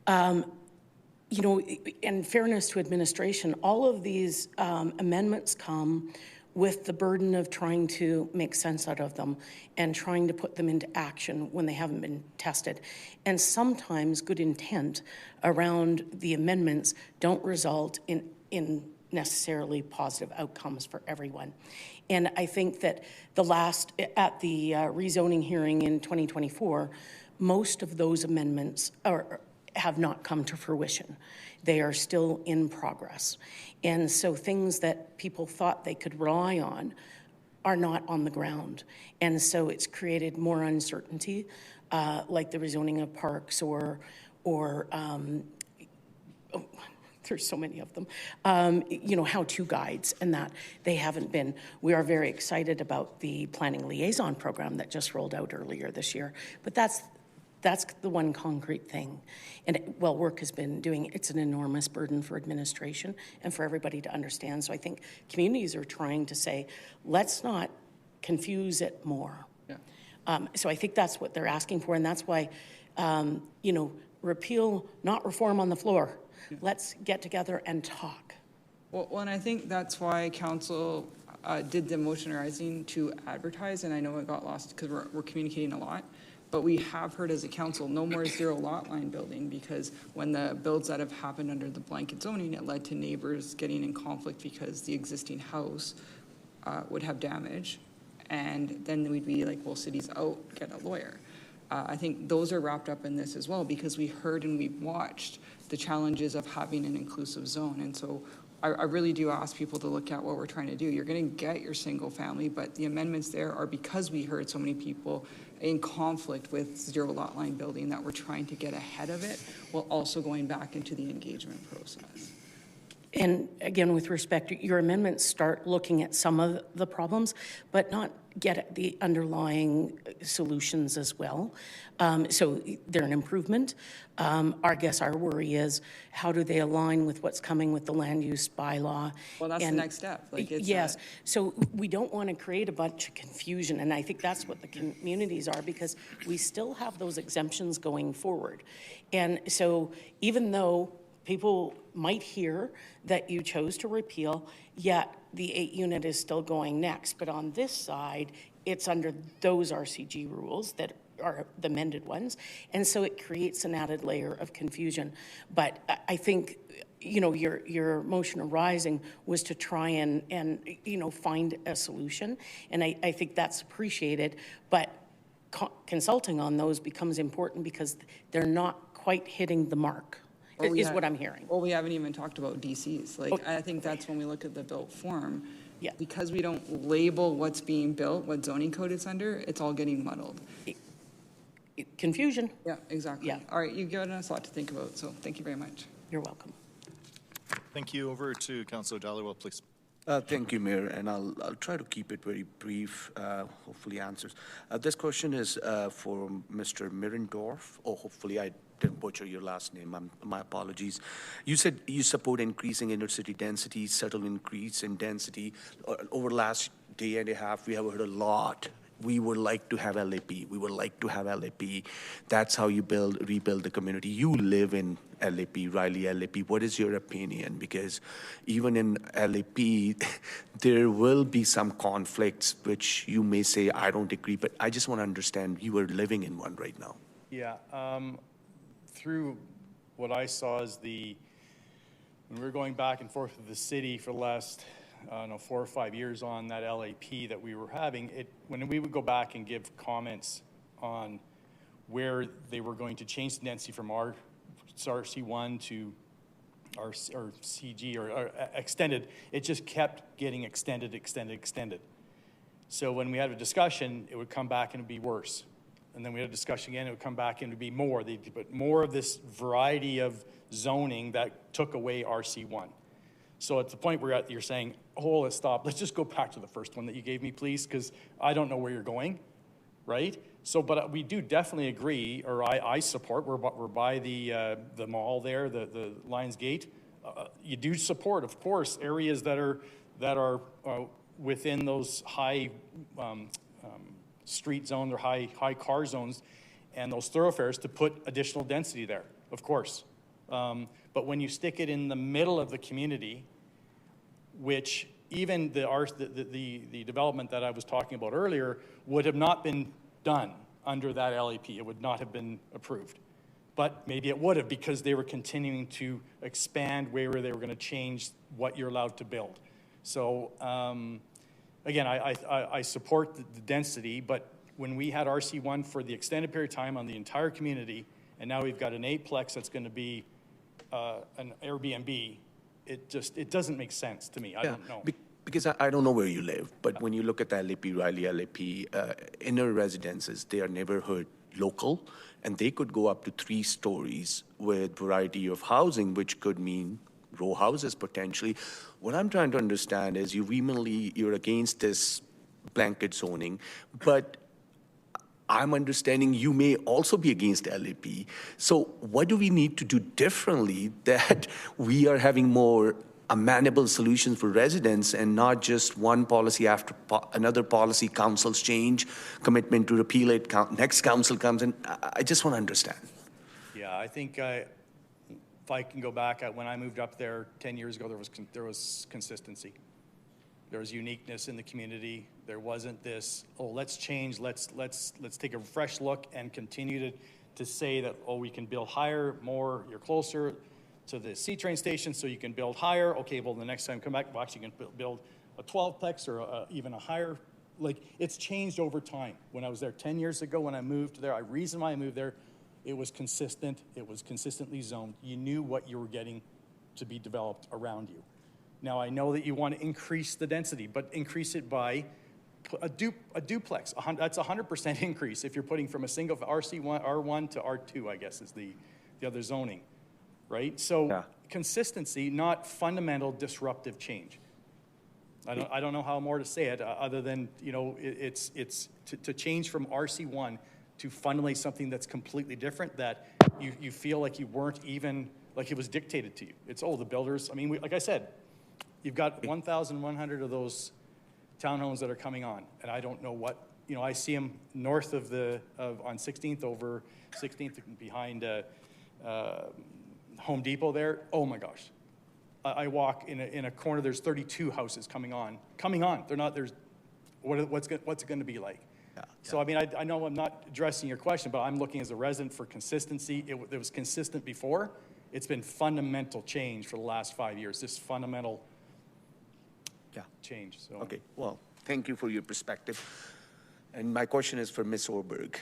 you know, in fairness to administration, all of these amendments come with the burden of trying to make sense out of them and trying to put them into action when they haven't been tested. And sometimes good intent around the amendments don't result in necessarily positive outcomes for everyone. And I think that at the rezoning hearing in 2024, most of those amendments have not come to fruition. They are still in progress. And so things that people thought they could rely on are not on the ground. And so it's created more uncertainty, like the rezoning of parks or there's so many of them, how-to guides, and that they haven't been. We are very excited about the planning liaison program that just rolled out earlier this year, but that's the one concrete thing. And work has been doing, it's an enormous burden for administration and for everybody to understand. So I think communities are trying to say, let's not confuse it more. Yeah. So I think that's what they're asking for, and that's why, repeal, not reform on the floor. Yeah. Let's get together and talk. Well, and I think that's why council did the motion rising to advertise, and I know it got lost because we're communicating a lot. But we have heard as a council, no more zero lot line building, because when the builds that have happened under the blanket zoning, it led to neighbors getting in conflict because the existing house would have damage. And then we'd be like, well, city's out, get a lawyer. I think those are wrapped up in this as well, because we heard and we've watched the challenges of having an inclusive zone. And so I really do ask people to look at what we're trying to do. You're going to get your single family, but the amendments there are because we heard so many people in conflict with zero lot line building that we're trying to get ahead of it while also going back into the engagement process. And again, with respect, your amendments start looking at some of the problems, but not get at the underlying solutions as well. So they're an improvement. Our worry is, how do they align with what's coming with the land use bylaw? Well, that's the next step. Yes. So we don't want to create a bunch of confusion, and I think that's what the communities are, because we still have those exemptions going forward. And so even though people might hear that you chose to repeal, yet the 8 unit is still going next. But on this side, it's under those RCG rules that are the amended ones. And so it creates an added layer of confusion. But I think, your motion arising was to try and find a solution. And I think that's appreciated. But consulting on those becomes important because they're not quite hitting the mark. Is what I'm hearing. Well, we haven't even talked about DCs. I think that's when we look at the built form. Yeah. Because we don't label what's being built, what zoning code it's under, it's all getting muddled. Confusion. Yeah, exactly. Yeah. All right, you've given us a lot to think about, so thank you very much. You're welcome. Thank you. Over to Councillor D'Alluel, please. Thank you, Mayor, and I'll try to keep it very brief, hopefully answers. This question is for Mr. Mirendorf, or hopefully I didn't butcher your last name, my apologies. You said you support increasing inner city density, subtle increase in density. Over the last day and a half, we have heard a lot. We would like to have LAP. We would like to have LAP. That's how you rebuild the community. You live in LAP, Riley LAP. What is your opinion? Because even in LAP, there will be some conflicts which you may say, I don't agree, but I just want to understand, you are living in one right now. Yeah, through what I saw is when we were going back and forth with the city for the last 4 or 5 years on that LAP that we were having, when we would go back and give comments on where they were going to change the density from RC1 to our CG or extended, it just kept getting extended. So when we had a discussion, it would come back and it would be worse. And then we had a discussion again, it would come back and it would be more. They put more of this variety of zoning that took away RC1. So at the point where you're saying, oh, let's stop. Let's just go back to the first one that you gave me, please, because I don't know where you're going, right? So, but we do definitely agree, or I support, we're by the mall there, the Lions Gate. You do support, of course, areas that are within those high street zones or high car zones and those thoroughfares to put additional density there, of course. But when you stick it in the middle of the community, which even the development that I was talking about earlier would have not been done under that LAP, it would not have been approved. but maybe it would have because they were continuing to expand where they were going to change what you're allowed to build. So again, I support the density, but when we had RC1 for the extended period of time on the entire community, and now we've got an 8-plex that's going to be an Airbnb, it doesn't make sense to me. I don't know. Because I don't know where you live, but when you look at the LAP, Riley LAP, inner residences, they are neighborhood local, and they could go up to 3 stories with variety of housing, which could mean row houses potentially. What I'm trying to understand is you're against this blanket zoning, but I'm understanding you may also be against LAP. So what do we need to do differently that we are having more amenable solutions for residents and not just one policy after another policy, councils change, commitment to repeal it, next council comes in? I just want to understand. Yeah, I think if I can go back, when I moved up there 10 years ago, there was consistency. There was uniqueness in the community. There wasn't this, oh, let's change, let's take a fresh look and continue to say that, oh, we can build higher, more, you're closer to the C-train station, so you can build higher. Okay, well, the next time come back, well, actually you can build a 12-plex or even a higher. Like, it's changed over time. When I was there 10 years ago, when I moved there, the reason why I moved there, it was consistent. It was consistently zoned. You knew what you were getting to be developed around you. Now, I know that you want to increase the density, but increase it by a duplex. That's a 100% increase if you're putting from a single RC1, R1 to R2, I guess, is the other zoning, right? So consistency, not fundamental disruptive change. I don't know how more to say it other than, you know, it's to change from RC1 to fundamentally something that's completely different, that you feel like you weren't even, like it was dictated to you. It's, oh, the builders, I mean, like I said, you've got 1,100 of those townhomes that are coming on, and I don't know what, you know, I see them north of on 16th, over 16th behind Home Depot there. Oh my gosh. I walk in a corner, there's 32 houses coming on. They're not, what's it going to be like? So, I mean, I know I'm not addressing your question, but I'm looking as a resident for consistency. It was consistent before. It's been fundamental change for the last 5 years, this fundamental change. So. Okay, well, thank you for your perspective. And my question is for Ms. Orberg.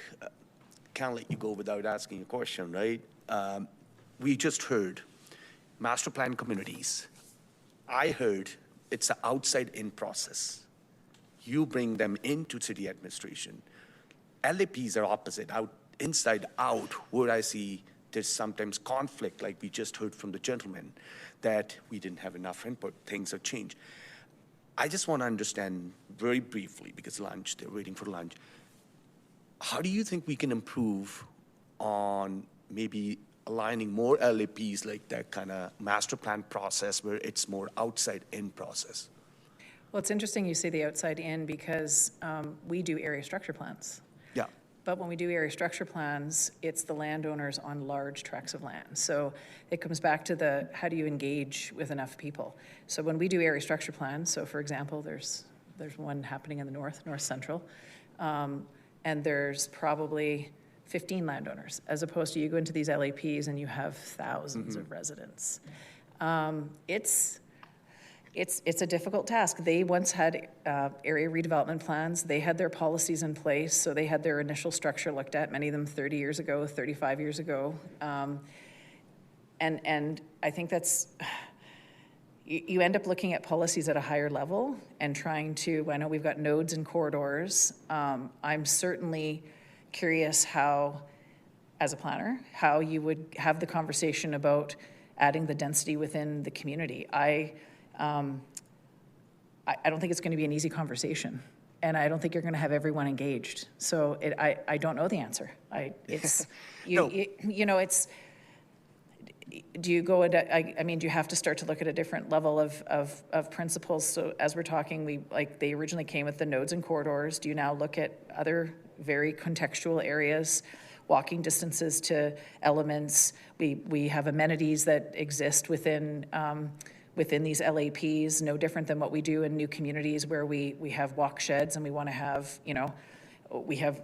Can't let you go without asking a question, right? We just heard master plan communities. I heard it's an outside-in process. You bring them into city administration. LAPs are opposite, inside out, where I see there's sometimes conflict, like we just heard from the gentleman, that we didn't have enough input, things have changed. I just want to understand very briefly, because lunch, they're waiting for lunch. How do you think we can improve on maybe aligning more LAPs, like that kind of master plan process where it's more outside-in process? Well, it's interesting you say the outside in, because we do area structure plans. Yeah. But when we do area structure plans, it's the landowners on large tracts of land. So it comes back to how do you engage with enough people? So when we do area structure plans, so for example, there's one happening in the north central, and there's probably 15 landowners, as opposed to you go into these LAPs and you have thousands of residents. It's a difficult task. They once had area redevelopment plans. They had their policies in place, so they had their initial structure looked at, many of them 30 years ago, 35 years ago. And I think that's, you end up looking at policies at a higher level and trying to, I know we've got nodes and corridors. I'm certainly curious how, as a planner, how you would have the conversation about adding the density within the community. I don't think it's going to be an easy conversation, and I don't think you're going to have everyone engaged. So I don't know the answer. Do you go I mean, do you have to start to look at a different level of principles? So as we're talking, they originally came with the nodes and corridors. Do you now look at other very contextual areas, walking distances to elements? We have amenities that exist within these LAPs, no different than what we do in new communities where we have walk sheds and we want to have, you know, we have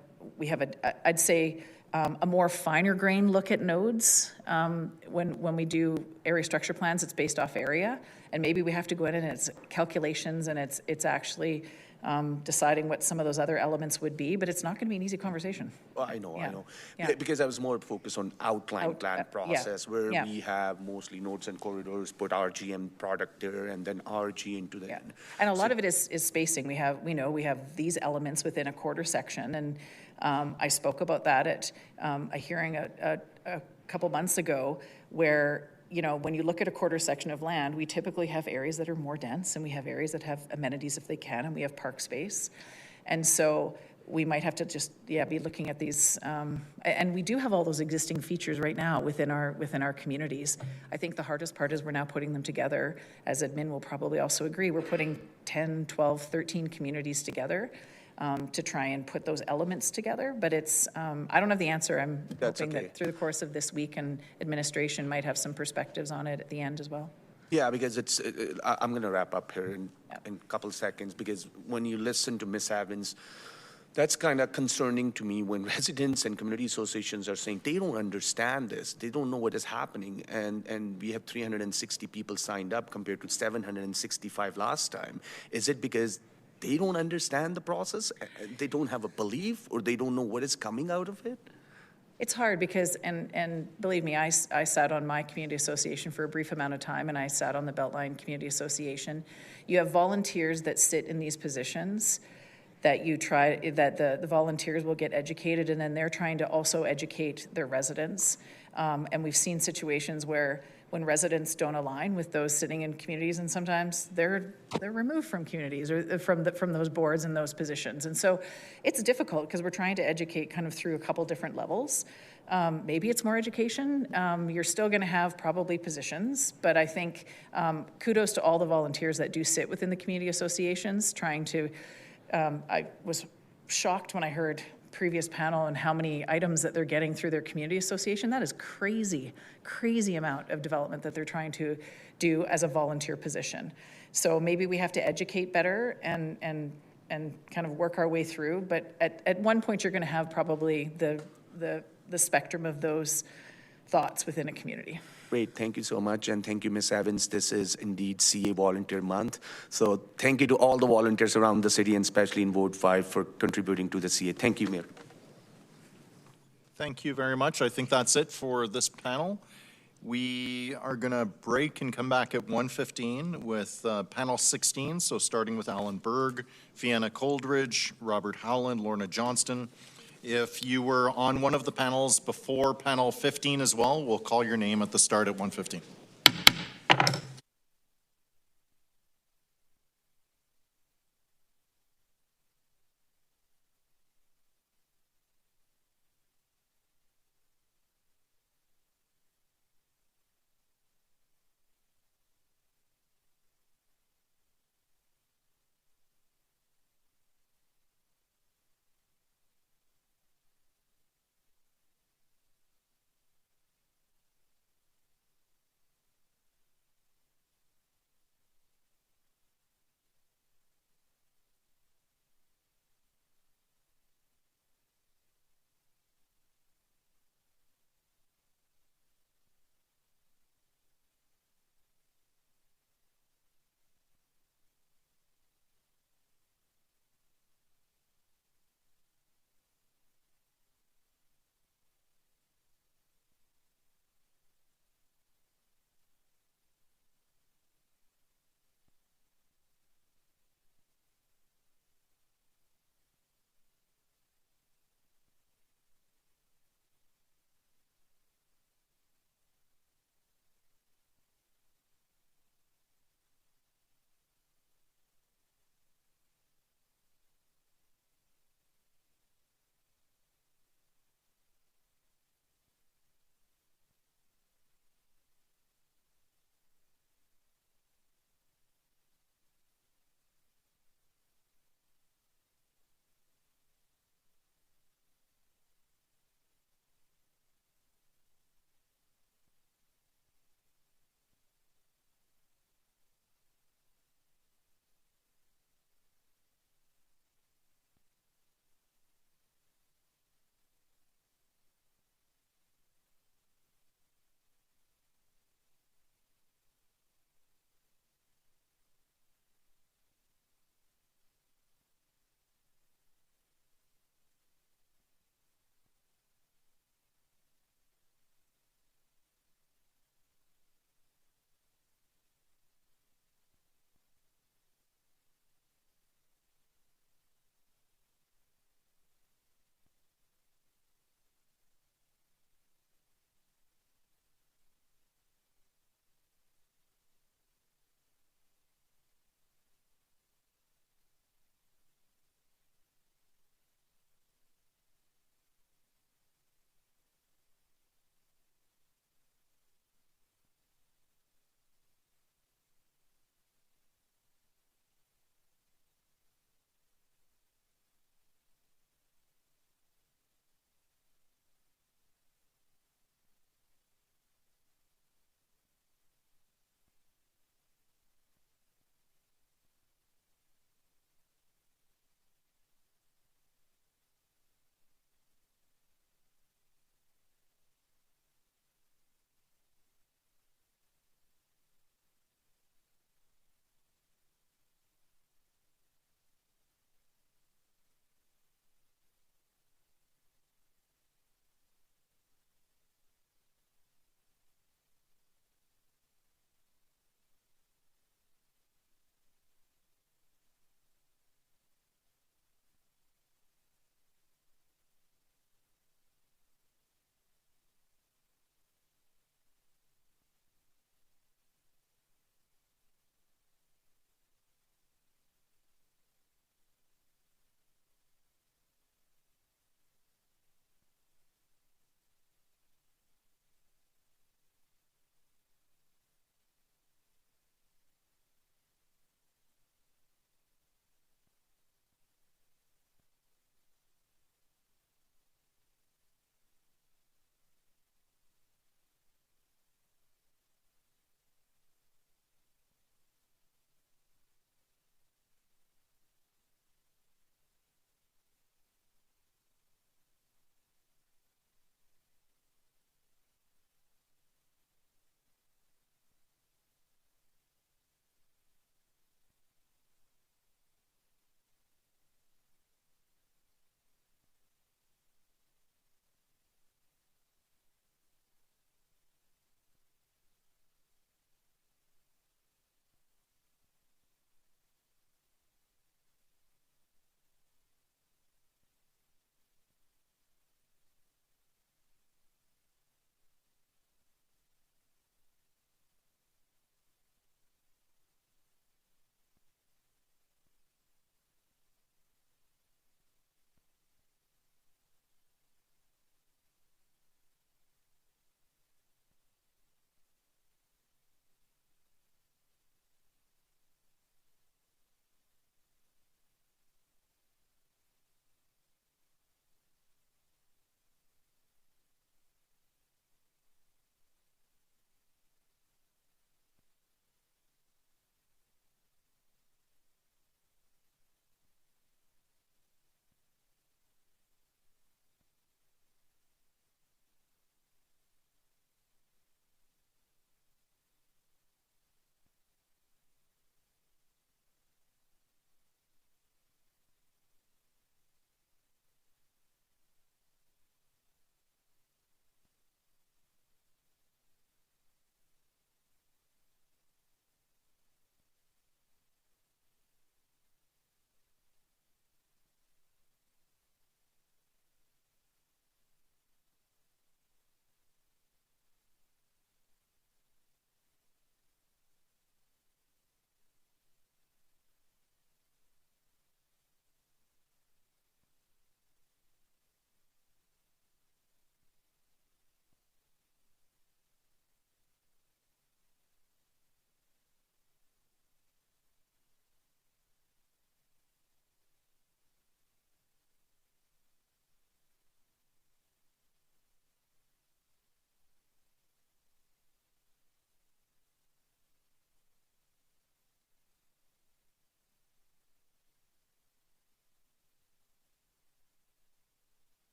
I'd say a more finer grain look at nodes. When we do area structure plans, it's based off area, and maybe we have to go in and it's calculations and it's actually deciding what some of those other elements would be, but it's not going to be an easy conversation. Well, I know. Yeah. Because I was more focused on outline plan process, where Yeah. we have mostly nodes and corridors, put RGM product there, and then RG into the end. And a lot of it is spacing. We have these elements within a quarter section, and I spoke about that at a hearing a couple months ago, where when you look at a quarter section of land, we typically have areas that are more dense, and we have areas that have amenities if they can, and we have park space, and so we might have to just be looking at these, and we do have all those existing features right now within our communities. I think the hardest part is we're now putting them together. As admin will probably also agree, we're putting 10, 12, 13 communities together to try and put those elements together. But it's I don't have the answer. I'm hoping that through the course of this week, and administration might have some perspectives on it at the end as well. Yeah, because I'm going to wrap up here in a couple of seconds, because when you listen to Ms. Evans, that's kind of concerning to me when residents and community associations are saying they don't understand this, they don't know what is happening, and we have 360 people signed up compared to 765 last time. Is it because they don't understand the process, they don't have a belief, or they don't know what is coming out of it? It's hard because, and believe me, I sat on my community association for a brief amount of time, and I sat on the Beltline Community Association. You have volunteers that sit in these positions that the volunteers will get educated, and then they're trying to also educate their residents. And we've seen situations where when residents don't align with those sitting in communities, and sometimes they're removed from communities or from those boards and those positions. And so it's difficult because we're trying to educate kind of through a couple different levels. Maybe it's more education. You're still going to have probably positions, but I think kudos to all the volunteers that do sit within the community associations trying to I was shocked when I heard previous panel and how many items that they're getting through their community association. That is crazy amount of development that they're trying to do as a volunteer position. So maybe we have to educate better and kind of work our way through. But at one point, you're going to have probably the spectrum of those thoughts within a community. Great, thank you so much, and thank you, Ms. Evans. This is indeed CA Volunteer Month. So thank you to all the volunteers around the city, and especially in Ward 5 for contributing to the CA. Thank you, Mayor. Thank you very much. I think that's it for this panel. We are going to break and come back at 1:15 with panel 16. So starting with Alan Berg, Fianna Coldridge, Robert Howland, Lorna Johnston. If you were on one of the panels before panel 15 as well, we'll call your name at the start at 1:15.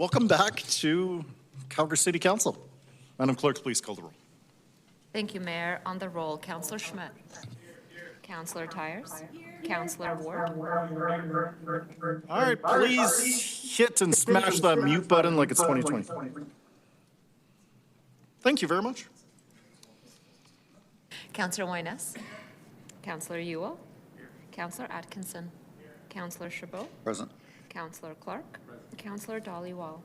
Welcome back to Calgary City Council. Madam Clerk, please call the roll. Thank you, Mayor. On the roll, Councillor Schmidt. Councillor Tyers. Councillor Ward. All right, please hit and smash that mute button like it's 2020. Thank you very much. Councillor Bowness. Councillor Ewell. Councillor Atkinson. Councillor Chabot. Present. Councillor Clark. Councillor Dollywall.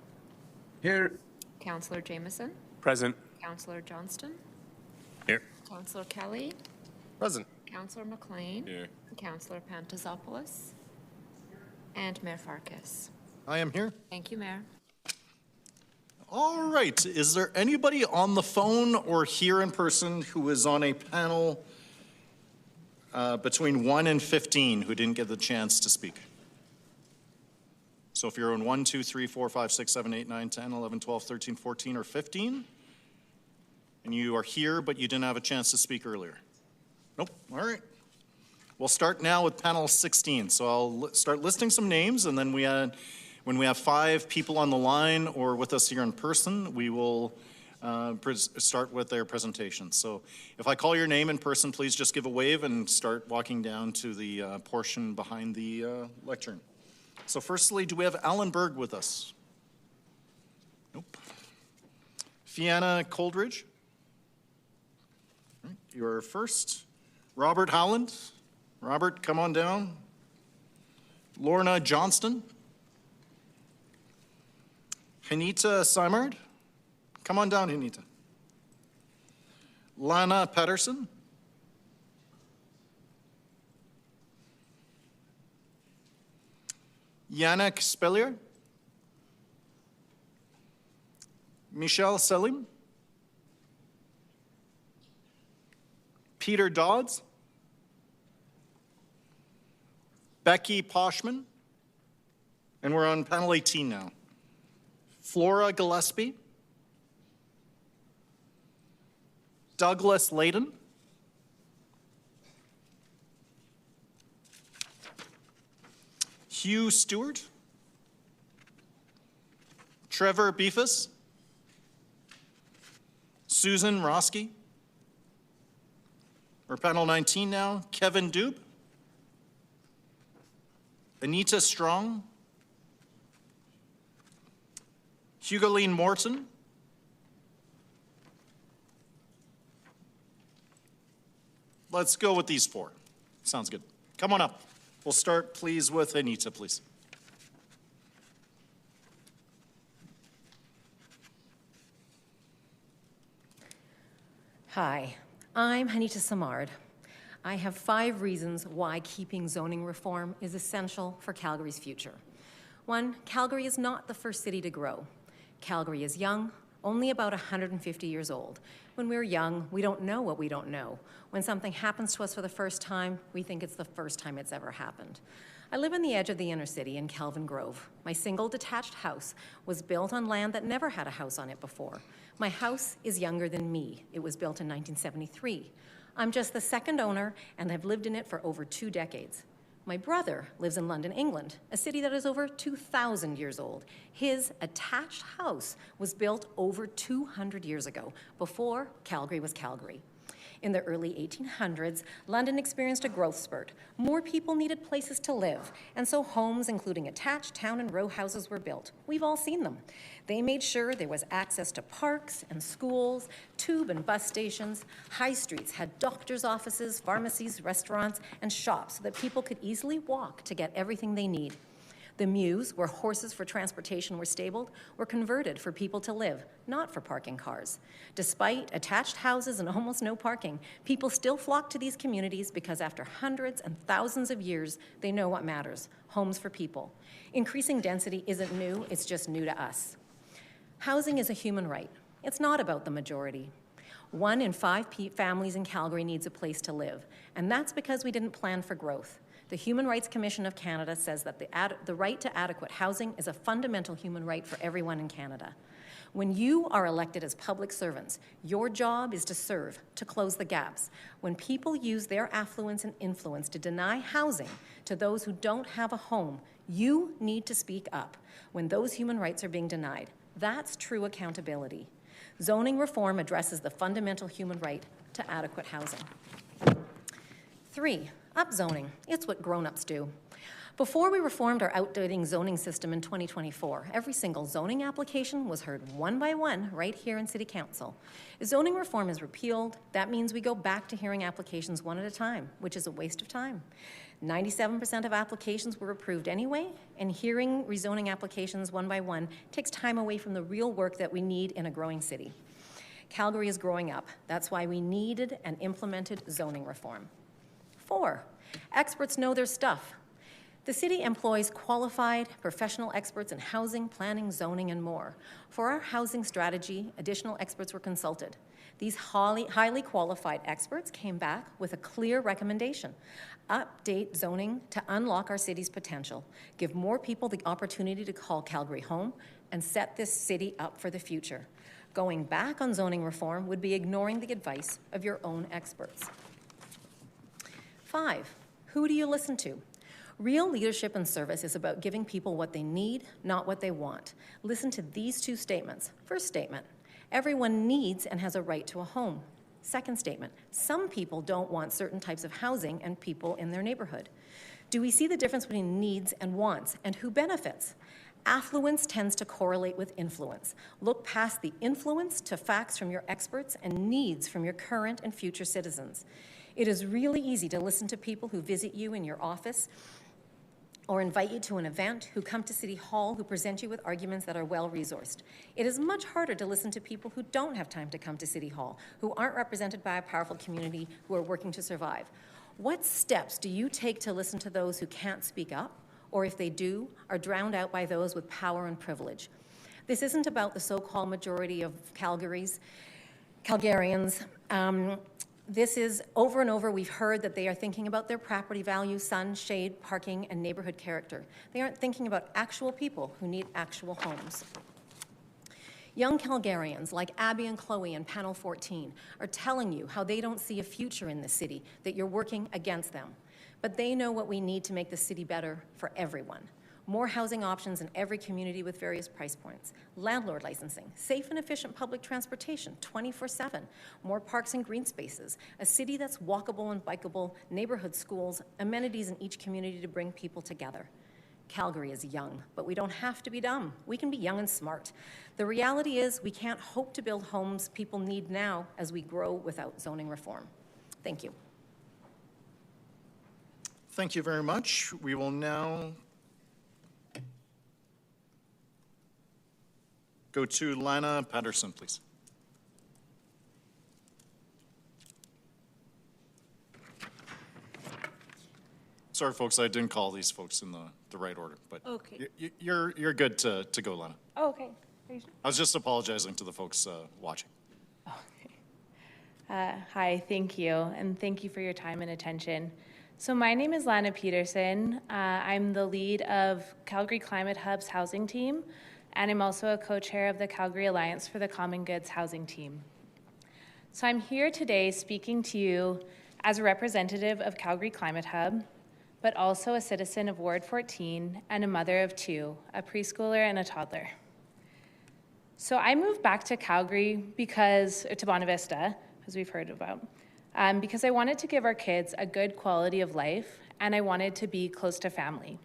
Here. Councillor Jameson. Present. Councillor Johnston. Here. Councillor Kelly. Present. Councillor McLean. Here. Councillor Pantazopoulos. And Mayor Farkas. I am here. Thank you, Mayor. All right, is there anybody on the phone or here in person who is on a panel between 1 and 15 who didn't get the chance to speak? So if you're on 1, 2, 3, 4, 5, 6, 7, 8, 9, 10, 11, 12, 13, 14, or 15, and you are here but you didn't have a chance to speak earlier? Nope, all right. We'll start now with panel 16. So I'll start listing some names, and then when we have 5 people on the line or with us here in person, we will start with their presentation. So if I call your name in person, please just give a wave and start walking down to the portion behind the lectern. So firstly, do we have Alan Berg with us? Nope. Fianna Coldridge? All right, you're first. Robert Howland? Robert, come on down. Lorna Johnston? Hanita Simard? Come on down, Hanita. Lana Patterson? Yannick Spellier? Michelle Selim? Peter Dodds? Becky Poshman? And we're on panel 18 now. Flora Gillespie? Douglas Layden? Hugh Stewart? Trevor Beefus? Susan Roski? We're panel 19 now. Kevin Dube? Anita Strong? Hugoline Morton? Let's go with these 4. Sounds good. Come on up. We'll start, please, with Anita, please. Hi, I'm Hanita Samard. I have 5 reasons why keeping zoning reform is essential for Calgary's future. 1, Calgary is not the first city to grow. Calgary is young, only about 150 years old. When we're young, we don't know what we don't know. When something happens to us for the first time, we think it's the first time it's ever happened. I live on the edge of the inner city in Kelvin Grove. My single detached house was built on land that never had a house on it before. My house is younger than me. It was built in 1973. I'm just the 2nd owner and have lived in it for over 2 decades. My brother lives in London, England, a city that is over 2,000 years old. His attached house was built over 200 years ago, before Calgary was Calgary. In the early 1800s, London experienced a growth spurt. More people needed places to live, and so homes, including attached town and row houses, were built. We've all seen them. They made sure there was access to parks and schools, tube and bus stations. High streets had doctors' offices, pharmacies, restaurants, and shops so that people could easily walk to get everything they need. The mews, where horses for transportation were stabled, were converted for people to live, not for parking cars. Despite attached houses and almost no parking, people still flock to these communities because after hundreds and thousands of years, they know what matters: homes for people. Increasing density isn't new, it's just new to us. Housing is a human right. It's not about the majority. 1 in 5 families in Calgary needs a place to live, and that's because we didn't plan for growth. The Human Rights Commission of Canada says that the right to adequate housing is a fundamental human right for everyone in Canada. When you are elected as public servants, your job is to serve, to close the gaps. When people use their affluence and influence to deny housing to those who don't have a home, you need to speak up when those human rights are being denied. That's true accountability. Zoning reform addresses the fundamental human right to adequate housing. 3, upzoning. It's what grown-ups do. Before we reformed our outdated zoning system in 2024, every single zoning application was heard one by one right here in City Council. If zoning reform is repealed, that means we go back to hearing applications one at a time, which is a waste of time. 97% of applications were approved anyway, and hearing rezoning applications one by one takes time away from the real work that we need in a growing city. Calgary is growing up. That's why we needed and implemented zoning reform. 4, experts know their stuff. The city employs qualified professional experts in housing, planning, zoning, and more. For our housing strategy, additional experts were consulted. These highly qualified experts came back with a clear recommendation. Update zoning to unlock our city's potential, give more people the opportunity to call Calgary home, and set this city up for the future. Going back on zoning reform would be ignoring the advice of your own experts. 5, who do you listen to? Real leadership and service is about giving people what they need, not what they want. Listen to these 2 statements. First statement, everyone needs and has a right to a home. Second statement, some people don't want certain types of housing and people in their neighborhood. Do we see the difference between needs and wants, and who benefits? Affluence tends to correlate with influence. Look past the influence to facts from your experts and needs from your current and future citizens. It is really easy to listen to people who visit you in your office or invite you to an event, who come to City Hall, who present you with arguments that are well-resourced. It is much harder to listen to people who don't have time to come to City Hall, who aren't represented by a powerful community, who are working to survive. What steps do you take to listen to those who can't speak up, or if they do, are drowned out by those with power and privilege? This isn't about the so-called majority of Calgarians. This is, over and over, we've heard that they are thinking about their property value, sun, shade, parking, and neighborhood character. They aren't thinking about actual people who need actual homes. Young Calgarians like Abby and Chloe in Panel 14 are telling you how they don't see a future in the city, that you're working against them. But they know what we need to make the city better for everyone. More housing options in every community with various price points, landlord licensing, safe and efficient public transportation 24/7, more parks and green spaces, a city that's walkable and bikeable, neighborhood schools, amenities in each community to bring people together. Calgary is young, but we don't have to be dumb. We can be young and smart. The reality is we can't hope to build homes people need now as we grow without zoning reform. Thank you. Thank you very much. We will now go to Lana Patterson, please. Sorry, folks, I didn't call these folks in the right order, but okay. You're good to go, Lana. Oh, okay. I was just apologizing to the folks watching. Hi, thank you, and thank you for your time and attention. So my name is Lana Peterson. I'm the lead of Calgary Climate Hub's housing team, and I'm also a co-chair of the Calgary Alliance for the Common Goods housing team. So I'm here today speaking to you as a representative of Calgary Climate Hub, but also a citizen of Ward 14 and a mother of 2, a preschooler and a toddler. So I moved back to Calgary to Bonne Vista, as we've heard about, because I wanted to give our kids a good quality of life, and I wanted to be close to family.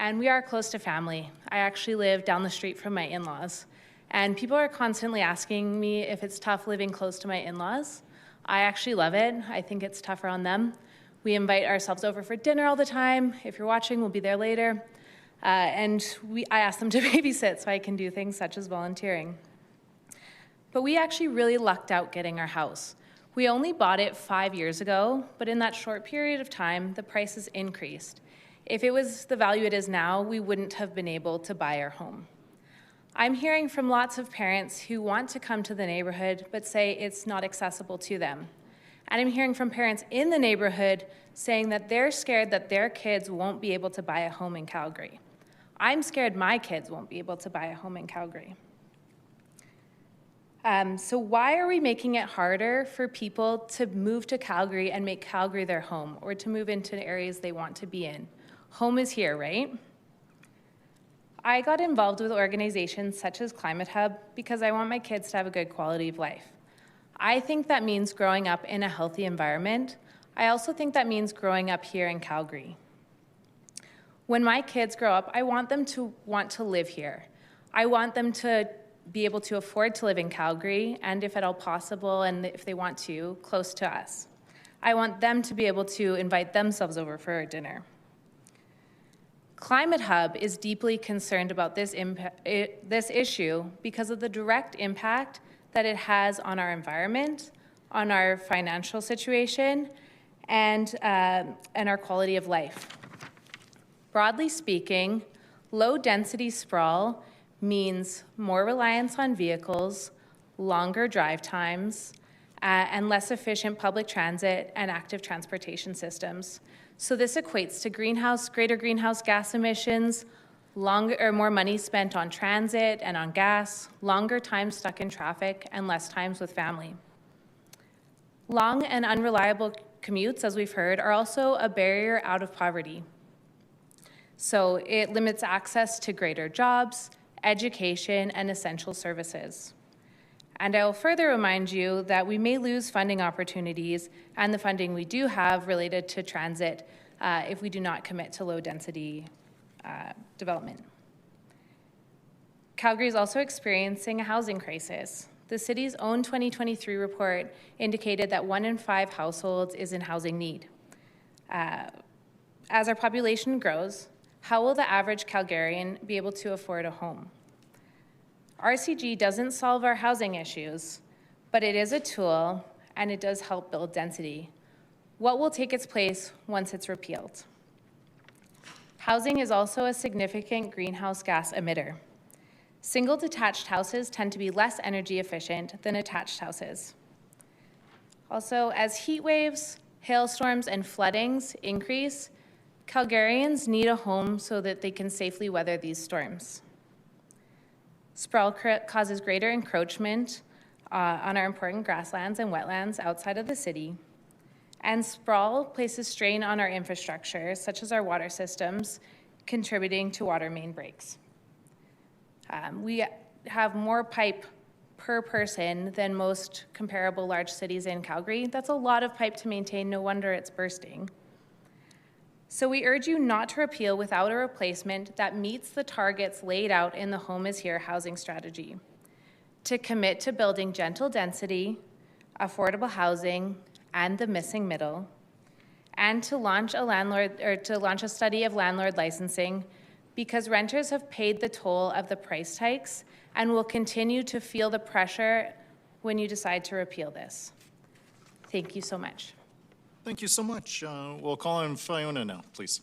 And we are close to family. I actually live down the street from my in-laws, and people are constantly asking me if it's tough living close to my in-laws. I actually love it. I think it's tougher on them. We invite ourselves over for dinner all the time. If you're watching, we'll be there later. I ask them to babysit so I can do things such as volunteering. But we actually really lucked out getting our house. We only bought it 5 years ago, but in that short period of time, the prices increased. If it was the value it is now, we wouldn't have been able to buy our home. I'm hearing from lots of parents who want to come to the neighborhood, but say it's not accessible to them. And I'm hearing from parents in the neighborhood saying that they're scared that their kids won't be able to buy a home in Calgary. I'm scared my kids won't be able to buy a home in Calgary. So why are we making it harder for people to move to Calgary and make Calgary their home, or to move into areas they want to be in? Home is here, right? I got involved with organizations such as Climate Hub because I want my kids to have a good quality of life. I think that means growing up in a healthy environment. I also think that means growing up here in Calgary. When my kids grow up, I want them to want to live here. I want them to be able to afford to live in Calgary, and if at all possible, and if they want to, close to us. I want them to be able to invite themselves over for a dinner. Climate Hub is deeply concerned about this issue because of the direct impact that it has on our environment, on our financial situation, and our quality of life. Broadly speaking, low-density sprawl means more reliance on vehicles, longer drive times, and less efficient public transit and active transportation systems. So this equates to greater greenhouse gas emissions, more money spent on transit and on gas, longer time stuck in traffic, and less times with family. Long and unreliable commutes, as we've heard, are also a barrier out of poverty. So it limits access to greater jobs, education, and essential services. And I will further remind you that we may lose funding opportunities and the funding we do have related to transit if we do not commit to low-density development. Calgary is also experiencing a housing crisis. The city's own 2023 report indicated that 1 in 5 households is in housing need. As our population grows, how will the average Calgarian be able to afford a home? RCG doesn't solve our housing issues, but it is a tool and it does help build density. What will take its place once it's repealed? Housing is also a significant greenhouse gas emitter. Single detached houses tend to be less energy efficient than attached houses. Also, as heat waves, hailstorms, and floodings increase, Calgarians need a home so that they can safely weather these storms. Sprawl causes greater encroachment on our important grasslands and wetlands outside of the city. And sprawl places strain on our infrastructure, such as our water systems, contributing to water main breaks. We have more pipe per person than most comparable large cities in Calgary. That's a lot of pipe to maintain, no wonder it's bursting. So we urge you not to repeal without a replacement that meets the targets laid out in the Home is Here housing strategy, to commit to building gentle density, affordable housing, and the missing middle, and to launch a study of landlord licensing, because renters have paid the toll of the price hikes and will continue to feel the pressure when you decide to repeal this. Thank you so much. Thank you so much. We'll call on Fiona now, please.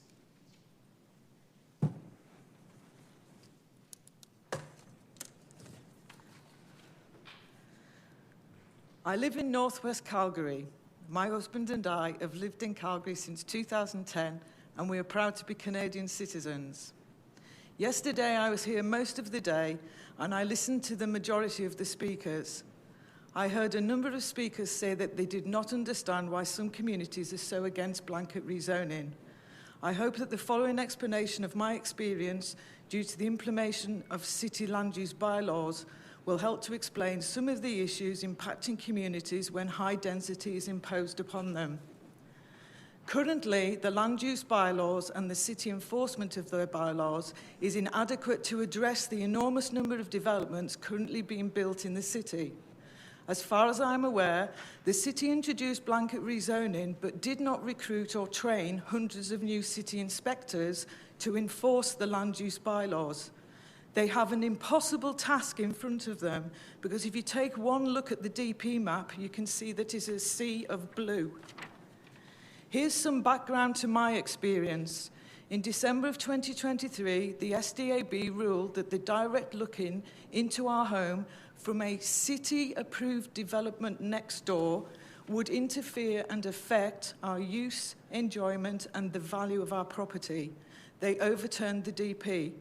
I live in northwest Calgary. My husband and I have lived in Calgary since 2010, and we are proud to be Canadian citizens. Yesterday, I was here most of the day, and I listened to the majority of the speakers. I heard a number of speakers say that they did not understand why some communities are so against blanket rezoning. I hope that the following explanation of my experience due to the implementation of city land use bylaws will help to explain some of the issues impacting communities when high density is imposed upon them. Currently, the land use bylaws and the city enforcement of their bylaws is inadequate to address the enormous number of developments currently being built in the city. As far as I'm aware, the city introduced blanket rezoning but did not recruit or train hundreds of new city inspectors to enforce the land use bylaws. They have an impossible task in front of them, because if you take one look at the DP map, you can see that it's a sea of blue. Here's some background to my experience. In December of 2023, the SDAB ruled that the direct looking into our home from a city-approved development next door would interfere and affect our use, enjoyment, and the value of our property. They overturned the DP.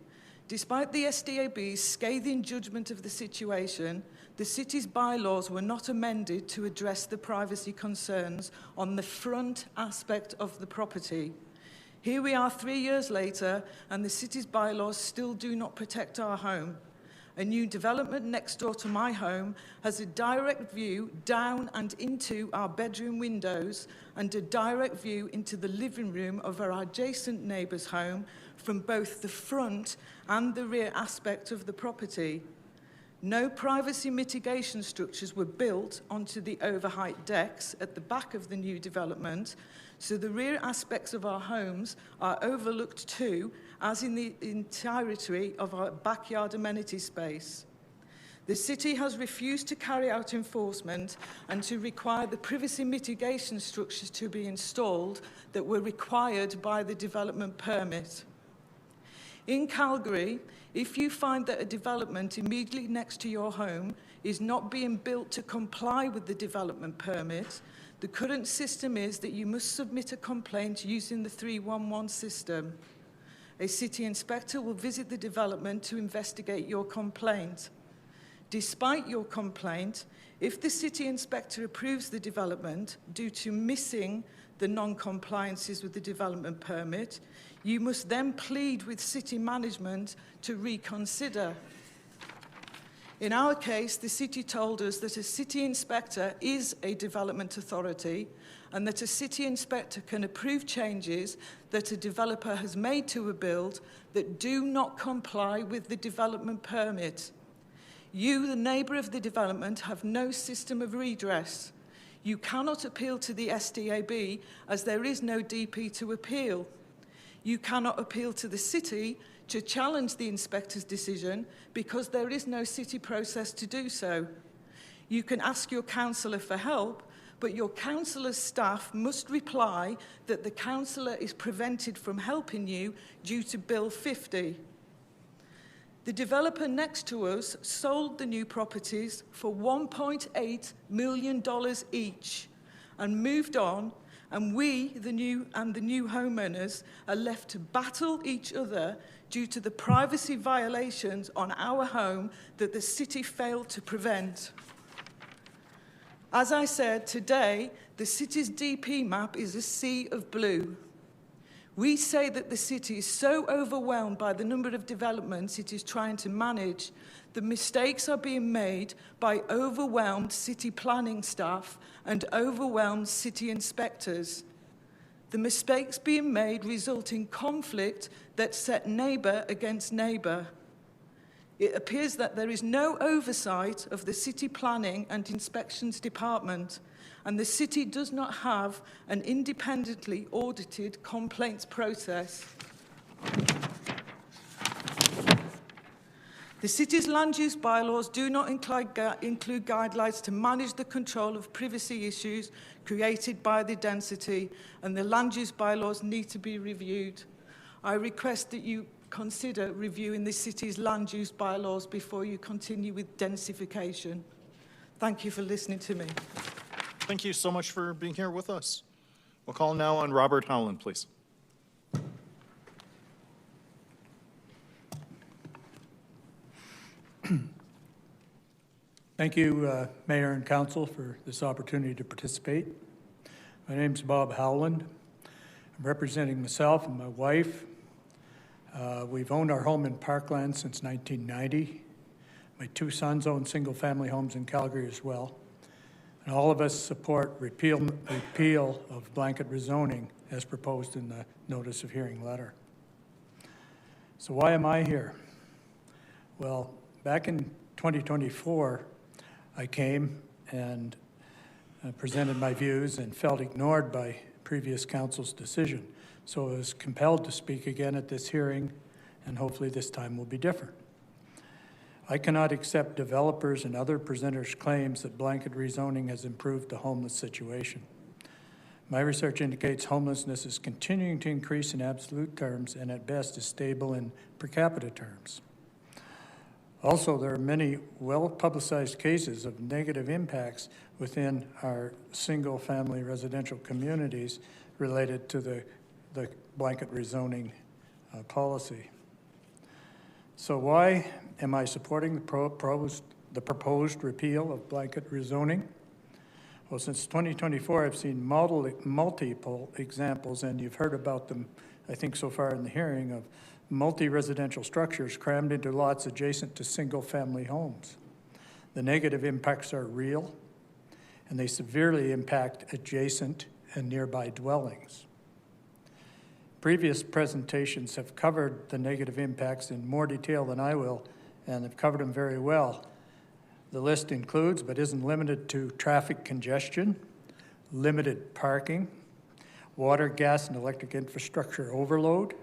Despite the SDAB's scathing judgment of the situation, the city's bylaws were not amended to address the privacy concerns on the front aspect of the property. Here we are 3 years later, and the city's bylaws still do not protect our home. A new development next door to my home has a direct view down and into our bedroom windows and a direct view into the living room of our adjacent neighbour's home from both the front and the rear aspect of the property. No privacy mitigation structures were built onto the overheight decks at the back of the new development, so the rear aspects of our homes are overlooked too, as in the entirety of our backyard amenity space. The city has refused to carry out enforcement and to require the privacy mitigation structures to be installed that were required by the development permit. In Calgary, if you find that a development immediately next to your home is not being built to comply with the development permit, the current system is that you must submit a complaint using the 311 system. A city inspector will visit the development to investigate your complaint. Despite your complaint, if the city inspector approves the development due to missing the non-compliances with the development permit, you must then plead with city management to reconsider. In our case, the city told us that a city inspector is a development authority and that a city inspector can approve changes that a developer has made to a build that do not comply with the development permit. You, the neighbour of the development, have no system of redress. You cannot appeal to the SDAB as there is no DP to appeal. You cannot appeal to the city to challenge the inspector's decision because there is no city process to do so. You can ask your councillor for help, but your councillor's staff must reply that the councillor is prevented from helping you due to Bill 50. The developer next to us sold the new properties for $1.8 million each and moved on, and we, the new homeowners, are left to battle each other due to the privacy violations on our home that the city failed to prevent. As I said, today, the city's DP map is a sea of blue. We say that the city is so overwhelmed by the number of developments it is trying to manage, the mistakes are being made by overwhelmed city planning staff and overwhelmed city inspectors. The mistakes being made result in conflict that set neighbour against neighbour. It appears that there is no oversight of the city planning and inspections department, and the city does not have an independently audited complaints process. The city's land use bylaws do not include guidelines to manage the control of privacy issues created by the density, and the land use bylaws need to be reviewed. I request that you consider reviewing the city's land use bylaws before you continue with densification. Thank you for listening to me. Thank you so much for being here with us. We'll call now on Robert Howland, please. Thank you, Mayor and Council, for this opportunity to participate. My name is Bob Howland. I'm representing myself and my wife. We've owned our home in Parkland since 1990. My two sons own single-family homes in Calgary as well. And all of us support repeal of blanket rezoning as proposed in the notice of hearing letter. So why am I here? Well, back in 2024, I came and presented my views and felt ignored by previous council's decision. So I was compelled to speak again at this hearing, and hopefully this time will be different. I cannot accept developers and other presenters' claims that blanket rezoning has improved the homeless situation. My research indicates homelessness is continuing to increase in absolute terms and at best is stable in per capita terms. Also, there are many well-publicized cases of negative impacts within our single-family residential communities related to the blanket rezoning policy. So why am I supporting the proposed the proposed repeal of blanket rezoning. Well, since 2024, I've seen multiple examples, and you've heard about them, I think, so far in the hearing, of multi-residential structures crammed into lots adjacent to single-family homes. The negative impacts are real, and they severely impact adjacent and nearby dwellings. Previous presentations have covered the negative impacts in more detail than I will, and have covered them very well. The list includes, but isn't limited to, traffic congestion, limited parking, water, gas, and electric infrastructure overload,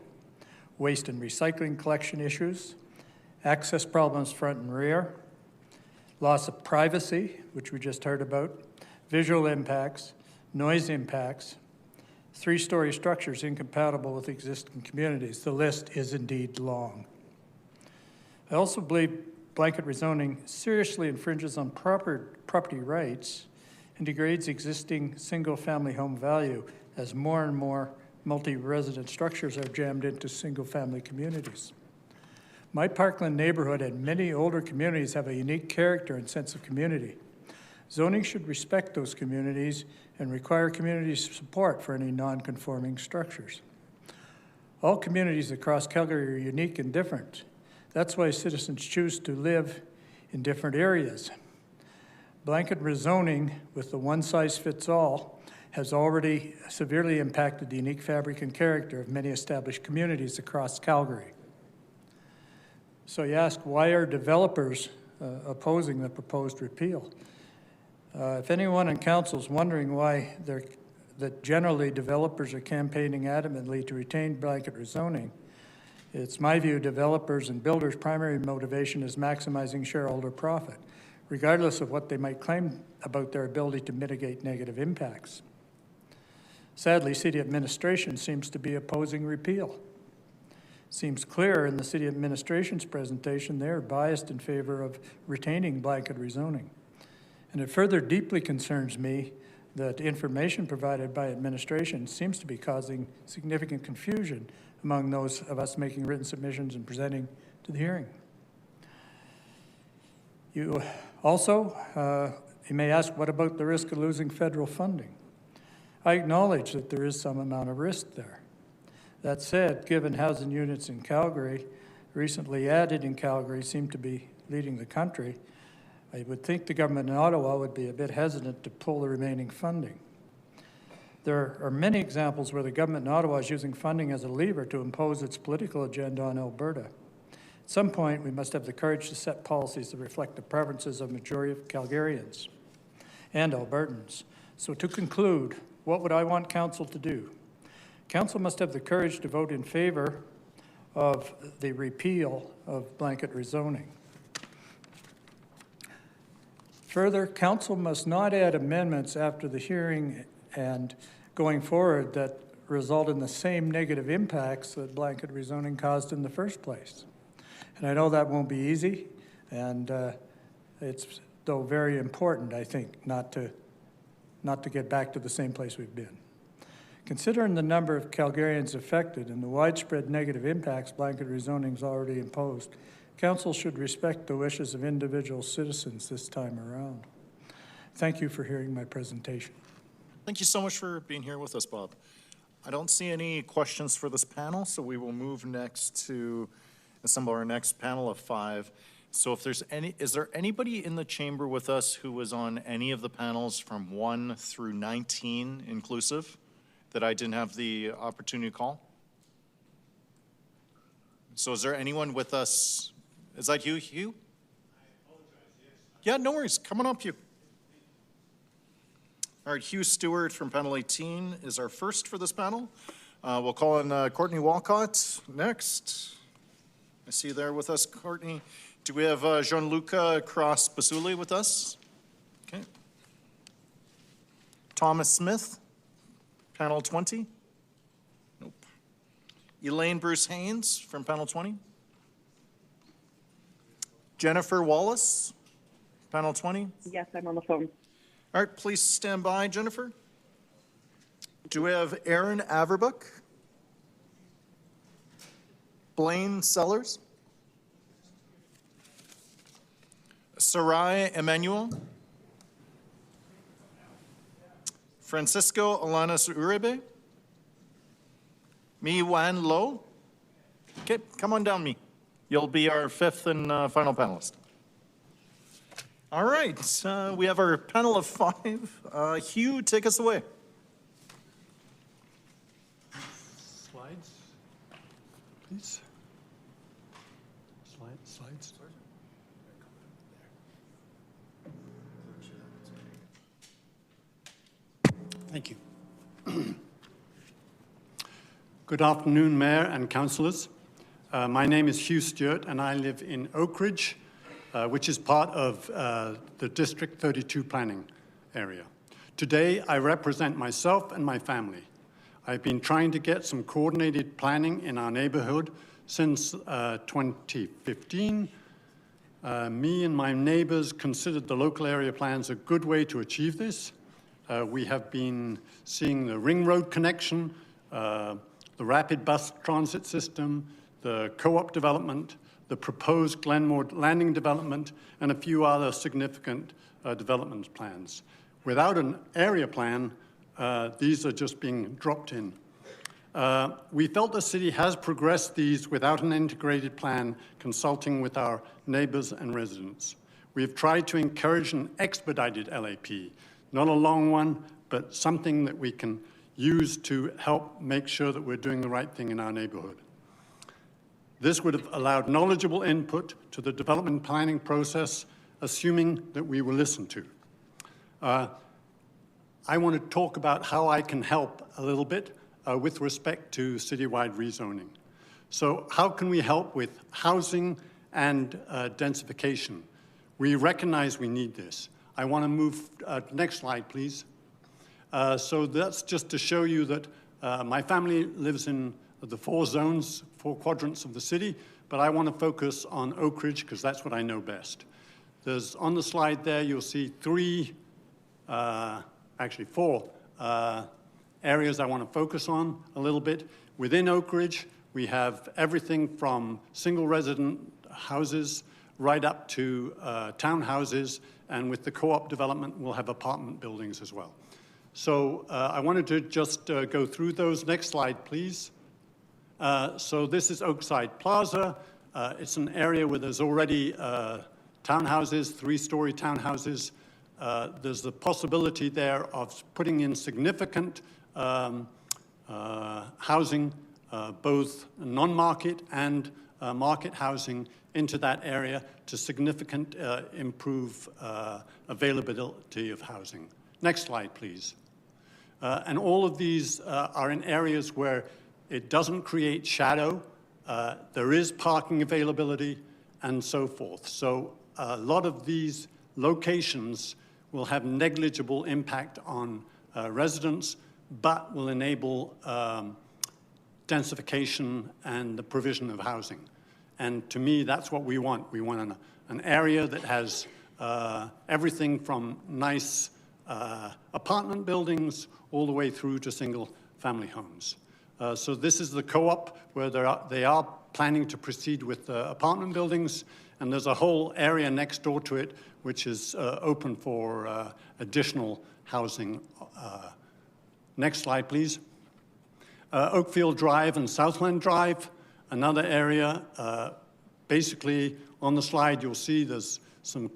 waste and recycling collection issues, access problems front and rear, loss of privacy, which we just heard about, visual impacts, noise impacts, three-story structures incompatible with existing communities. The list is indeed long. I also believe blanket rezoning seriously infringes on property rights and degrades existing single-family home value as more and more multi-resident structures are jammed into single-family communities. My Parkland neighborhood and many older communities have a unique character and sense of community. Zoning should respect those communities and require community support for any non-conforming structures. All communities across Calgary are unique and different. That's why citizens choose to live in different areas. Blanket rezoning with the one-size-fits-all has already severely impacted the unique fabric and character of many established communities across Calgary. So you ask, why are developers opposing the proposed repeal? If anyone in council is wondering why that generally developers are campaigning adamantly to retain blanket rezoning, it's my view developers and builders' primary motivation is maximizing shareholder profit, regardless of what they might claim about their ability to mitigate negative impacts. Sadly, city administration seems to be opposing repeal. Seems clear in the city administration's presentation they're biased in favor of retaining blanket rezoning. And it further deeply concerns me that information provided by administration seems to be causing significant confusion among those of us making written submissions and presenting to the hearing. You also, you may ask, what about the risk of losing federal funding? I acknowledge that there is some amount of risk there. That said, given housing units in Calgary, recently added in Calgary, seem to be leading the country, I would think the government in Ottawa would be a bit hesitant to pull the remaining funding. There are many examples where the government in Ottawa is using funding as a lever to impose its political agenda on Alberta. At some point, we must have the courage to set policies that reflect the preferences of the majority of Calgarians and Albertans. So to conclude, what would I want council to do? Council must have the courage to vote in favor of the repeal of blanket rezoning. Further, council must not add amendments after the hearing and going forward that result in the same negative impacts that blanket rezoning caused in the first place. And I know that won't be easy, and it's, though, very important, I think, not to get back to the same place we've been. Considering the number of Calgarians affected and the widespread negative impacts blanket rezoning has already imposed, council should respect the wishes of individual citizens this time around. Thank you for hearing my presentation. Thank you so much for being here with us, Bob. I don't see any questions for this panel, so we will move next to assemble our next panel of 5. So if there's any, is there anybody in the chamber with us who was on any of the panels from 1 through 19 inclusive that I didn't have the opportunity to call? So is there anyone with us? Is that you, Hugh? I apologize, yes. Yeah, no worries. Come on up, Hugh. All right, Hugh Stewart from panel 18 is our first for this panel. We'll call on Courtney Walcott next. I see you there with us, Courtney. Do we have Gianluca Cross-Basuli with us? Okay. Thomas Smith, panel 20. Nope. Elaine Bruce Haynes from panel 20. Jennifer Wallace, panel 20. Yes, I'm on the phone. All right, please stand by, Jennifer. Do we have Aaron Averbrook? Blaine Sellers? Sarai Emmanuel. Francisco Alanis Uribe. Mi Wan Lo. Okay, come on down, Mi. You'll be our fifth and final panelist. All right, we have our panel of five. Hugh, take us away. Slides, please. Slides. Thank you. Good afternoon, Mayor and Councillors. My name is Hugh Stewart, and I live in Oak Ridge, which is part of the District 32 planning area. Today, I represent myself and my family. I've been trying to get some coordinated planning in our neighborhood since 2015. Me and my neighbors considered the local area plans a good way to achieve this. We have been seeing the ring road connection, the rapid bus transit system, the co-op development, the proposed Glenmore Landing development, and a few other significant development plans. Without an area plan, these are just being dropped in. We felt the city has progressed these without an integrated plan, consulting with our neighbors and residents. We've tried to encourage an expedited LAP, not a long one, but something that we can use to help make sure that we're doing the right thing in our neighborhood. This would have allowed knowledgeable input to the development planning process, assuming that we were listened to. I want to talk about how I can help a little bit with respect to citywide rezoning. So how can we help with housing and densification? We recognize we need this. I want to move, next slide, please. So that's just to show you that my family lives in the four zones, four quadrants of the city, but I want to focus on Oak Ridge because that's what I know best. There's, on the slide there, you'll see four areas I want to focus on a little bit. Within Oak Ridge, we have everything from single resident houses right up to townhouses, and with the co-op development, we'll have apartment buildings as well. So I wanted to just go through those. Next slide, please. So this is Oakside Plaza. It's an area where there's already townhouses, three-story townhouses. There's the possibility there of putting in significant housing, both non-market and market housing into that area to significant improve availability of housing. Next slide, please. And all of these are in areas where it doesn't create shadow, there is parking availability, and so forth. So a lot of these locations will have negligible impact on residents, but will enable densification and the provision of housing. And to me, that's what we want. We want an area that has everything from nice apartment buildings all the way through to single-family homes. So this is the co-op where they are planning to proceed with apartment buildings, and there's a whole area next door to it which is open for additional housing. Next slide, please. Oakfield Drive and Southland Drive, another area. Basically, on the slide, you'll see there's some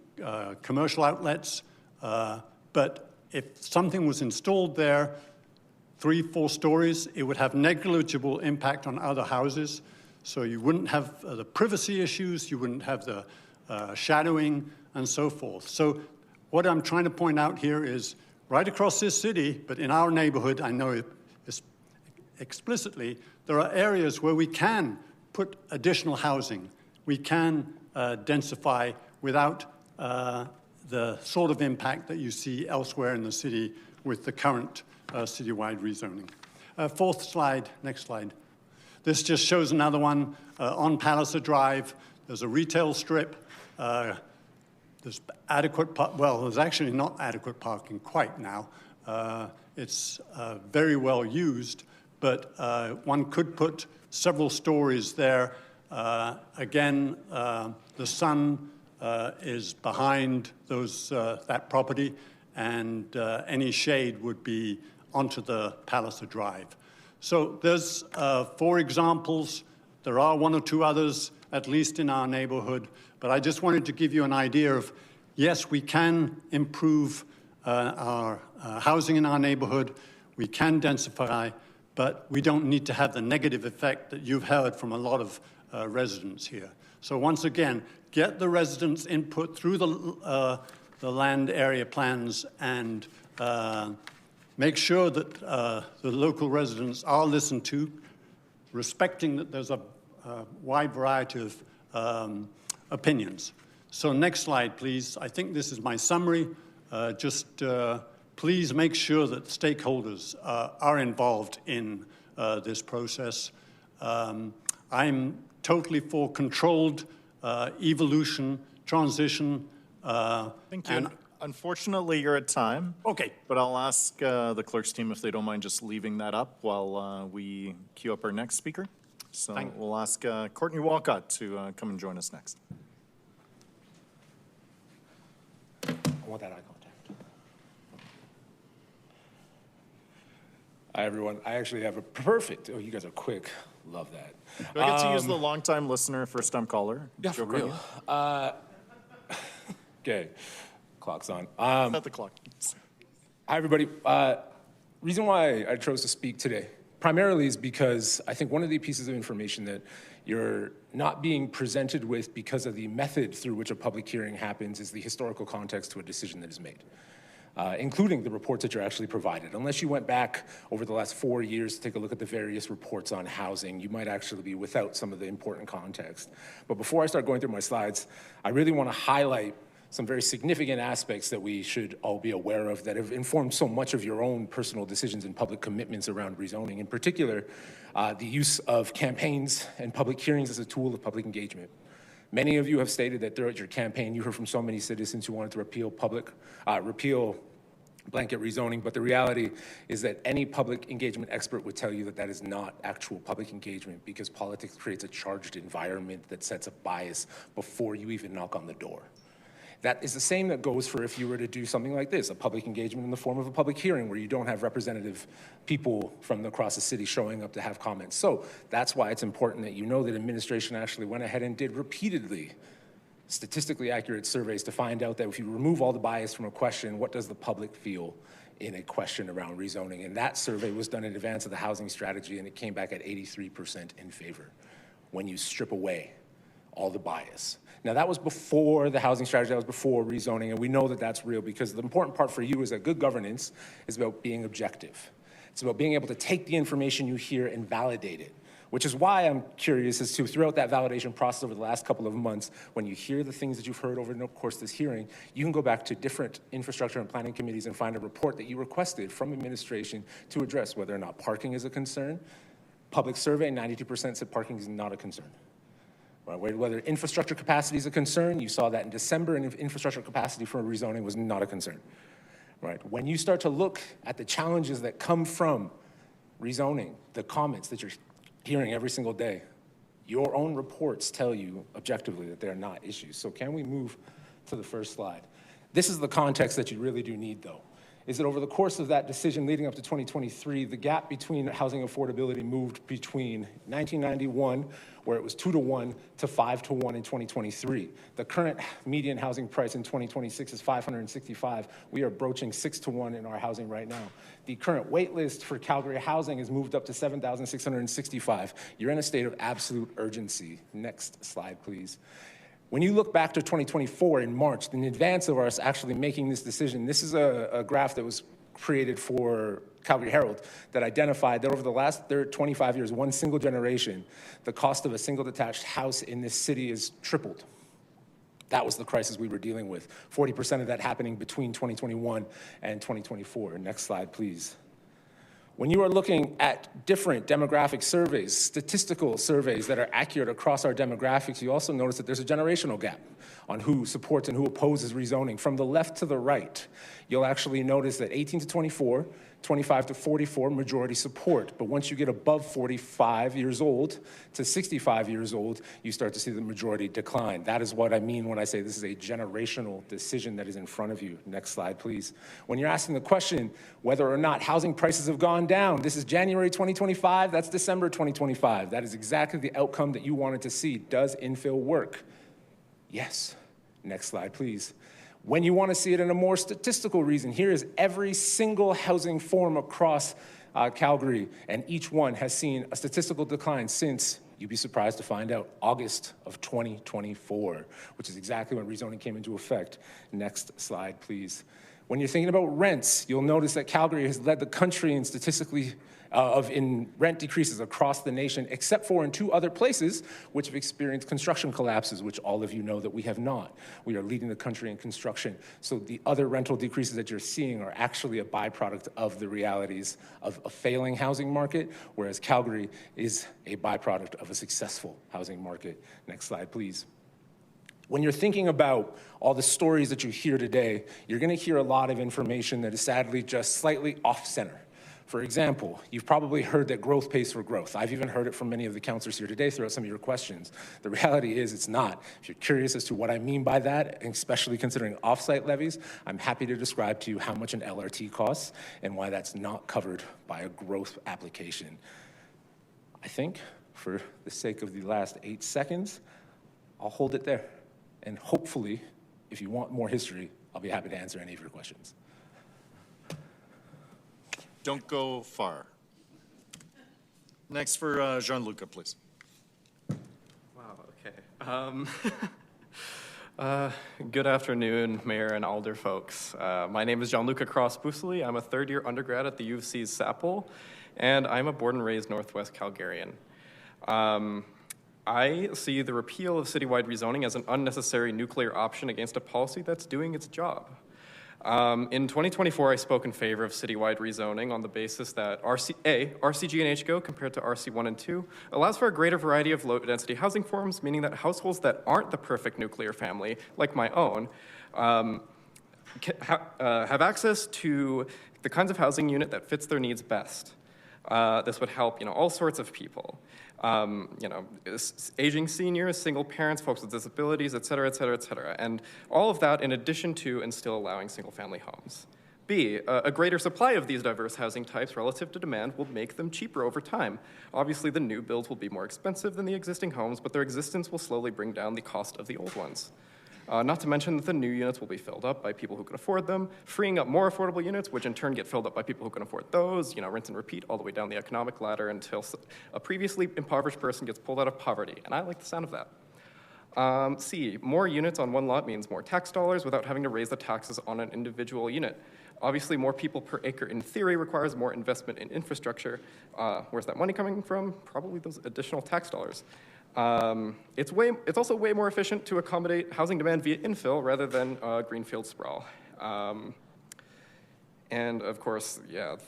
commercial outlets, but if something was installed there, 3-4 stories, it would have negligible impact on other houses. So you wouldn't have the privacy issues, you wouldn't have the shadowing, and so forth. So what I'm trying to point out here is right across this city, but in our neighborhood, I know it explicitly, there are areas where we can put additional housing. We can densify without the sort of impact that you see elsewhere in the city with the current citywide rezoning. Fourth slide, next slide. This just shows another one on Palliser Drive. There's a retail strip. There's adequate, well, there's actually not adequate parking quite now. It's very well used, but one could put several stories there. Again, the sun is behind that property, and any shade would be onto the Palliser Drive. So there's 4 examples. There are 1 or 2 others, at least in our neighborhood, but I just wanted to give you an idea of, yes, we can improve our housing in our neighborhood, we can densify, but we don't need to have the negative effect that you've heard from a lot of residents here. So once again, get the residents' input through the land area plans and make sure that the local residents are listened to, respecting that there's a wide variety of opinions. So next slide, please. I think this is my summary. Please make sure that stakeholders are involved in this process. I'm totally for controlled evolution, transition. Thank you. Unfortunately, you're at time. Okay. But I'll ask the clerk's team if they don't mind just leaving that up while we queue up our next speaker. So we'll ask Courtney Walcott to come and join us next. I want that eye contact. Hi, everyone. I actually have a perfect, oh, you guys are quick. Love that. Do I get to use the long-time listener, first-time caller? Yeah, for real. Okay. Clock's on. Set the clock. Hi, everybody. Reason why I chose to speak today primarily is because I think one of the pieces of information that you're not being presented with because of the method through which a public hearing happens is the historical context to a decision that is made, including the reports that you're actually provided. Unless you went back over the last 4 years to take a look at the various reports on housing, you might actually be without some of the important context. But before I start going through my slides, I really want to highlight some very significant aspects that we should all be aware of that have informed so much of your own personal decisions and public commitments around rezoning. In particular, the use of campaigns and public hearings as a tool of public engagement. Many of you have stated that throughout your campaign, you heard from so many citizens who wanted to repeal blanket rezoning, but the reality is that any public engagement expert would tell you that that is not actual public engagement because politics creates a charged environment that sets a bias before you even knock on the door. That is the same that goes for if you were to do something like this, a public engagement in the form of a public hearing where you don't have representative people from across the city showing up to have comments. So that's why it's important that you know that administration actually went ahead and did repeatedly statistically accurate surveys to find out that if you remove all the bias from a question, what does the public feel in a question around rezoning? And that survey was done in advance of the housing strategy, and it came back at 83% in favor when you strip away all the bias. Now, that was before the housing strategy, that was before rezoning, and we know that that's real because the important part for you is that good governance is about being objective. It's about being able to take the information you hear and validate it, which is why I'm curious as to, throughout that validation process over the last couple of months, when you hear the things that you've heard over the course of this hearing, you can go back to different infrastructure and planning committees and find a report that you requested from administration to address whether or not parking is a concern. Public survey, 92% said parking is not a concern. Right? Whether infrastructure capacity is a concern, you saw that in December, and infrastructure capacity for rezoning was not a concern. Right? When you start to look at the challenges that come from rezoning, the comments that you're hearing every single day, your own reports tell you objectively that they're not issues. So can we move to the first slide? This is the context that you really do need, though, is that over the course of that decision leading up to 2023, the gap between housing affordability moved between 1991, where it was 2-to-1, to 5-to-1 in 2023. The current median housing price in 2026 is $565. We are broaching 6-to-1 in our housing right now. The current wait list for Calgary housing has moved up to 7,665. You're in a state of absolute urgency. Next slide, please. When you look back to 2024 in March, in advance of us actually making this decision, this is a graph that was created for Calgary Herald that identified that over the last 25 years, one single generation, the cost of a single detached house in this city is tripled. That was the crisis we were dealing with. 40% of that happening between 2021 and 2024. Next slide, please. When you are looking at different demographic surveys, statistical surveys that are accurate across our demographics, you also notice that there's a generational gap on who supports and who opposes rezoning. From the left to the right, you'll actually notice that 18 to 24, 25 to 44, majority support. But once you get above 45 years old to 65 years old, you start to see the majority decline. That is what I mean when I say this is a generational decision that is in front of you. Next slide, please. When you're asking the question whether or not housing prices have gone down, this is January 2025, that's December 2025. That is exactly the outcome that you wanted to see. Does infill work? Yes. Next slide, please. When you want to see it in a more statistical reason, here is every single housing form across Calgary, and each one has seen a statistical decline since, you'd be surprised to find out, August of 2024, which is exactly when rezoning came into effect. Next slide, please. When you're thinking about rents, you'll notice that Calgary has led the country in statistically in rent decreases across the nation, except for in 2 other places which have experienced construction collapses, which all of you know that we have not. We are leading the country in construction. So the other rental decreases that you're seeing are actually a byproduct of the realities of a failing housing market, whereas Calgary is a byproduct of a successful housing market. Next slide, please. When you're thinking about all the stories that you hear today, you're going to hear a lot of information that is sadly just slightly off-center. For example, you've probably heard that growth pays for growth. I've even heard it from many of the councillors here today throughout some of your questions. The reality is it's not. If you're curious as to what I mean by that, especially considering off-site levies, I'm happy to describe to you how much an LRT costs and why that's not covered by a growth application. I think, for the sake of the last 8 seconds, I'll hold it there. And hopefully, if you want more history, I'll be happy to answer any of your questions. Don't go far. Next for Jean-Luc, please. Wow, okay. Good afternoon, Mayor and Alder folks. My name is Jean-Luc Cross-Bousely. I'm a third-year undergrad at the U of C's SAPL, and I'm a born and raised Northwest Calgarian. I see the repeal of citywide rezoning as an unnecessary nuclear option against a policy that's doing its job. In 2024, I spoke in favor of citywide rezoning on the basis that RCG and HGO, compared to RC1 and 2, allows for a greater variety of low-density housing forms, meaning that households that aren't the perfect nuclear family, like my own, have access to the kinds of housing unit that fits their needs best. This would help, all sorts of people. Aging seniors, single parents, folks with disabilities, et cetera, et cetera, et cetera. And all of that in addition to and still allowing single-family homes. B, a greater supply of these diverse housing types relative to demand will make them cheaper over time. Obviously, the new builds will be more expensive than the existing homes, but their existence will slowly bring down the cost of the old ones. Not to mention that the new units will be filled up by people who can afford them, freeing up more affordable units, which in turn get filled up by people who can afford those, rinse and repeat all the way down the economic ladder until a previously impoverished person gets pulled out of poverty. And I like the sound of that. C, more units on one lot means more tax dollars without having to raise the taxes on an individual unit. Obviously, more people per acre in theory requires more investment in infrastructure. Where's that money coming from? Probably those additional tax dollars. It's also way more efficient to accommodate housing demand via infill rather than greenfield sprawl. And of course,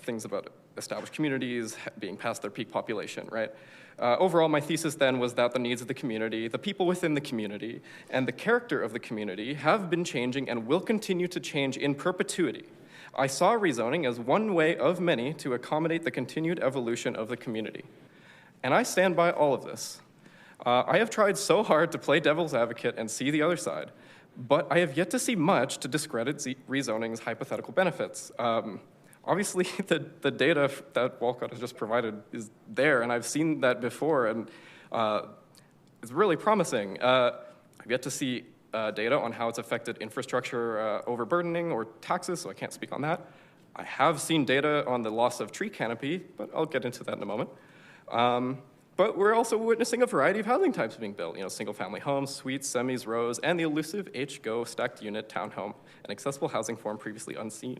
things about established communities being past their peak population, right? Overall, my thesis then was that the needs of the community, the people within the community, and the character of the community have been changing and will continue to change in perpetuity. I saw rezoning as one way of many to accommodate the continued evolution of the community. And I stand by all of this. I have tried so hard to play devil's advocate and see the other side, but I have yet to see much to discredit rezoning's hypothetical benefits. Obviously, the data that Walcott has just provided is there, and I've seen that before, and it's really promising. I've yet to see data on how it's affected infrastructure overburdening or taxes, so I can't speak on that. I have seen data on the loss of tree canopy, but I'll get into that in a moment. But we're also witnessing a variety of housing types being built, single-family homes, suites, semis, rows, and the elusive HGO stacked unit townhome, an accessible housing form previously unseen.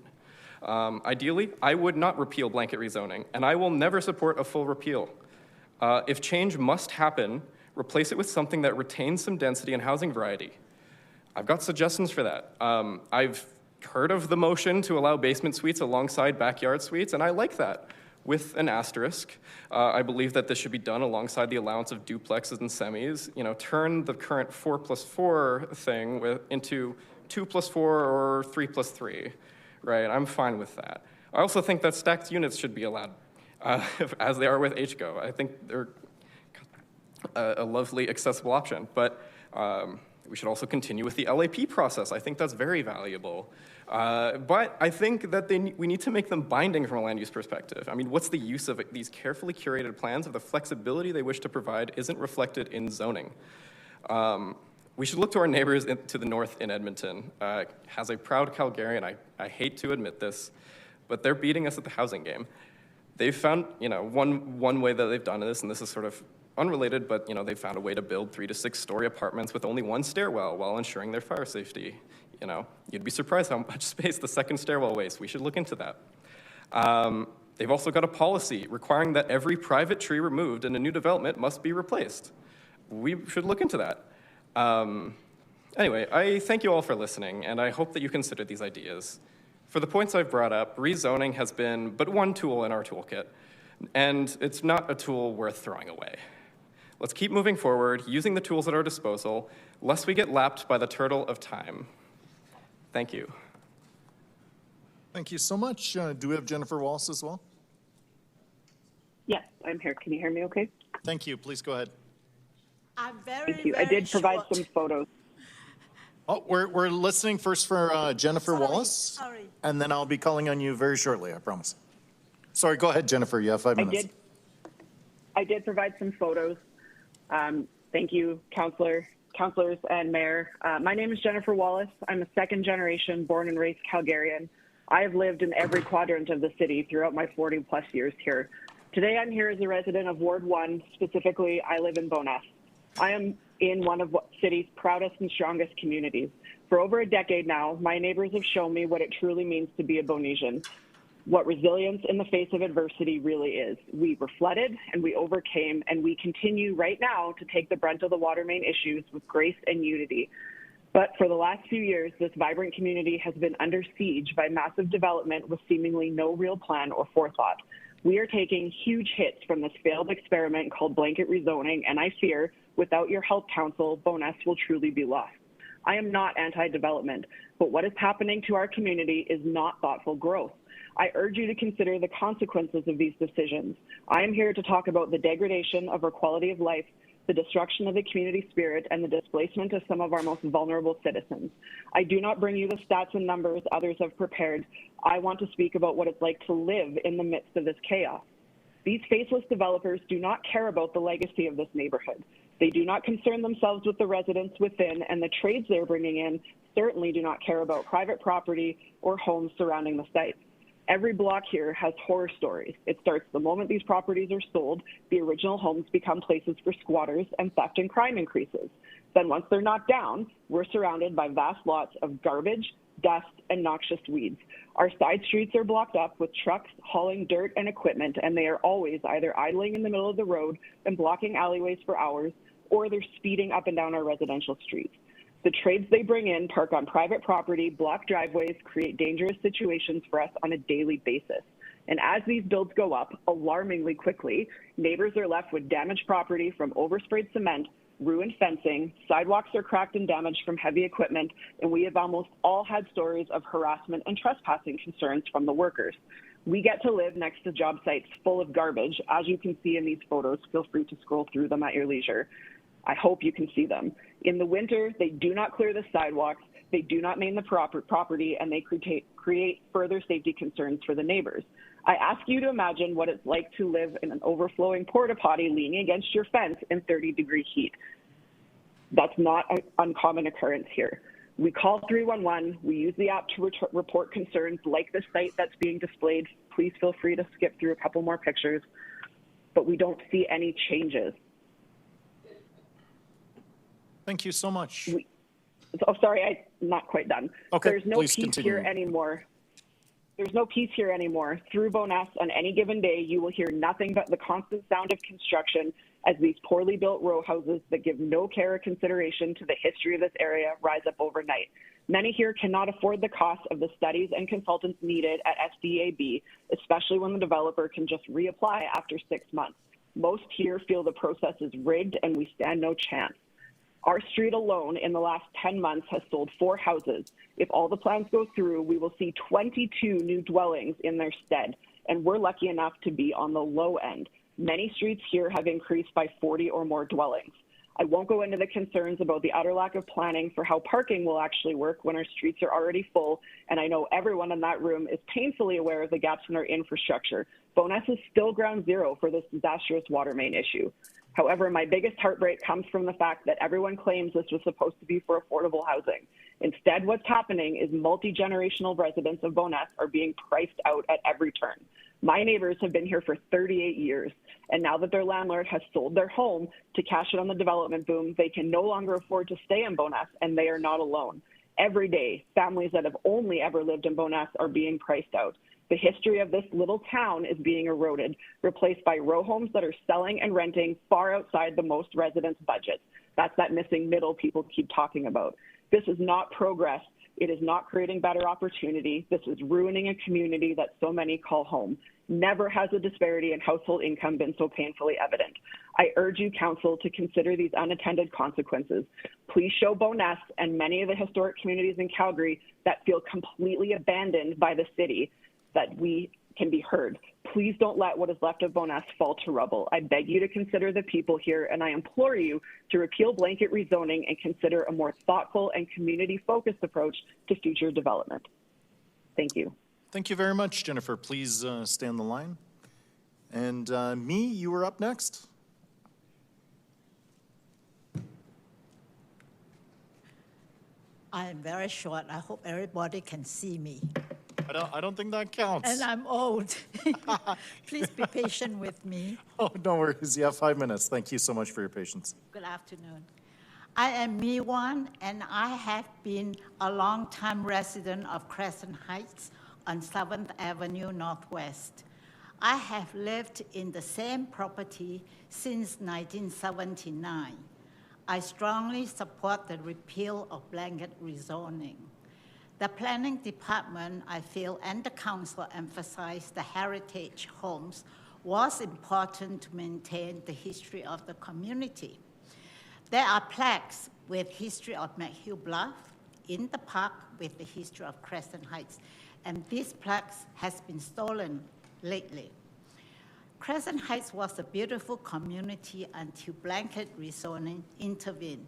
Ideally, I would not repeal blanket rezoning, and I will never support a full repeal. If change must happen, replace it with something that retains some density and housing variety. I've got suggestions for that. I've heard of the motion to allow basement suites alongside backyard suites, and I like that. With an asterisk, I believe that this should be done alongside the allowance of duplexes and semis. Turn the current 4+4 thing into 2+4 or 3+3, right? I'm fine with that. I also think that stacked units should be allowed, as they are with HGO. I think they're a lovely, accessible option. But we should also continue with the LAP process. I think that's very valuable. But I think that we need to make them binding from a land use perspective. I mean, what's the use of these carefully curated plans if the flexibility they wish to provide isn't reflected in zoning? We should look to our neighbors to the north in Edmonton. As a proud Calgarian, I hate to admit this, but they're beating us at the housing game. They've found, one way that they've done this, and this is sort of unrelated, but they've found a way to build 3 to 6 story apartments with only 1 stairwell while ensuring their fire safety. You'd be surprised how much space the second stairwell wastes. We should look into that. They've also got a policy requiring that every private tree removed in a new development must be replaced. We should look into that. Anyway, I thank you all for listening, and I hope that you consider these ideas. For the points I've brought up, rezoning has been but one tool in our toolkit, and it's not a tool worth throwing away. Let's keep moving forward, using the tools at our disposal, lest we get lapped by the turtle of time. Thank you. Thank you so much. Do we have Jennifer Wallace as well? Yes, I'm here. Can you hear me okay? Thank you. Please go ahead. I'm Thank you. I did provide some photos. Oh, we're listening first for Jennifer Wallace, and then I'll be calling on you very shortly, I promise. Sorry, go ahead, Jennifer. You have 5 minutes. I did provide some photos. Thank you, councillors and mayor. My name is Jennifer Wallace. I'm a second-generation born and raised Calgarian. I have lived in every quadrant of the city throughout my 40-plus years here. Today, I'm here as a resident of Ward 1. Specifically, I live in Bowness. I am in one of the city's proudest and strongest communities. For over a decade now, my neighbors have shown me what it truly means to be a Bownesian, what resilience in the face of adversity really is. We were flooded and we overcame, and we continue right now to take the brunt of the water main issues with grace and unity. But for the last few years, this vibrant community has been under siege by massive development with seemingly no real plan or forethought. We are taking huge hits from this failed experiment called blanket rezoning, and I fear, without your help, council, Bowness will truly be lost. I am not anti-development, but what is happening to our community is not thoughtful growth. I urge you to consider the consequences of these decisions. I am here to talk about the degradation of our quality of life, the destruction of the community spirit, and the displacement of some of our most vulnerable citizens. I do not bring you the stats and numbers others have prepared. I want to speak about what it's like to live in the midst of this chaos. These faceless developers do not care about the legacy of this neighborhood. They do not concern themselves with the residents within, and the trades they're bringing in certainly do not care about private property or homes surrounding the site. Every block here has horror stories. It starts the moment these properties are sold, the original homes become places for squatters, and theft and crime increases. Then once they're knocked down, we're surrounded by vast lots of garbage, dust, and noxious weeds. Our side streets are blocked up with trucks hauling dirt and equipment, and they are always either idling in the middle of the road and blocking alleyways for hours, or they're speeding up and down our residential streets. The trades they bring in park on private property, block driveways, create dangerous situations for us on a daily basis. And as these builds go up, alarmingly quickly, neighbors are left with damaged property from oversprayed cement, ruined fencing, sidewalks are cracked and damaged from heavy equipment, and we have almost all had stories of harassment and trespassing concerns from the workers. We get to live next to job sites full of garbage, as you can see in these photos. Feel free to scroll through them at your leisure. I hope you can see them. In the winter, they do not clear the sidewalks, they do not main the property, and they create further safety concerns for the neighbors. I ask you to imagine what it's like to live in an overflowing porta potty leaning against your fence in 30-degree heat. That's not an uncommon occurrence here. We call 311, we use the app to report concerns like the site that's being displayed. Please feel free to skip through a couple more pictures, but we don't see any changes. Thank you so much. Sorry, I'm not quite done. Okay, There's no please peace continue. here anymore. There's no peace here anymore. Through Bowness, on any given day, you will hear nothing but the constant sound of construction as these poorly built row houses that give no care or consideration to the history of this area rise up overnight. Many here cannot afford the cost of the studies and consultants needed at SDAB, especially when the developer can just reapply after 6 months. Most here feel the process is rigged and we stand no chance. Our street alone in the last 10 months has sold 4 houses. If all the plans go through, we will see 22 new dwellings in their stead, and we're lucky enough to be on the low end. Many streets here have increased by 40 or more dwellings. I won't go into the concerns about the utter lack of planning for how parking will actually work when our streets are already full, and I know everyone in that room is painfully aware of the gaps in our infrastructure. Bowness is still ground zero for this disastrous water main issue. However, my biggest heartbreak comes from the fact that everyone claims this was supposed to be for affordable housing. Instead, what's happening is multi-generational residents of Bowness are being priced out at every turn. My neighbors have been here for 38 years, and now that their landlord has sold their home to cash in on the development boom, they can no longer afford to stay in Bowness, and they are not alone. Every day, families that have only ever lived in Bowness are being priced out. The history of this little town is being eroded, replaced by row homes that are selling and renting far outside the most residents' budgets. That's that missing middle people keep talking about. This is not progress. It is not creating better opportunity. This is ruining a community that so many call home. Never has a disparity in household income been so painfully evident. I urge you, Council, to consider these unintended consequences. Please show Bowness and many of the historic communities in Calgary that feel completely abandoned by the city that we can be heard. Please don't let what is left of Bowness fall to rubble. I beg you to consider the people here, and I implore you to repeal blanket rezoning and consider a more thoughtful and community-focused approach to future development. Thank you. Thank you very much, Jennifer. Please stay on the line. And me, you were up next. I am very short. I hope everybody can see me. I don't think that counts. And I'm old. Please be patient with me. Oh, no worries. You have 5 minutes. Thank you so much for your patience. Good afternoon. I am Miwan, and I have been a long-time resident of Crescent Heights on 7th Avenue Northwest. I have lived in the same property since 1979. I strongly support the repeal of blanket rezoning. The planning department, I feel, and the council emphasized the heritage homes was important to maintain the history of the community. There are plaques with history of McHugh Bluff in the park with the history of Crescent Heights, and these plaques has been stolen lately. Crescent Heights was a beautiful community until blanket rezoning intervened,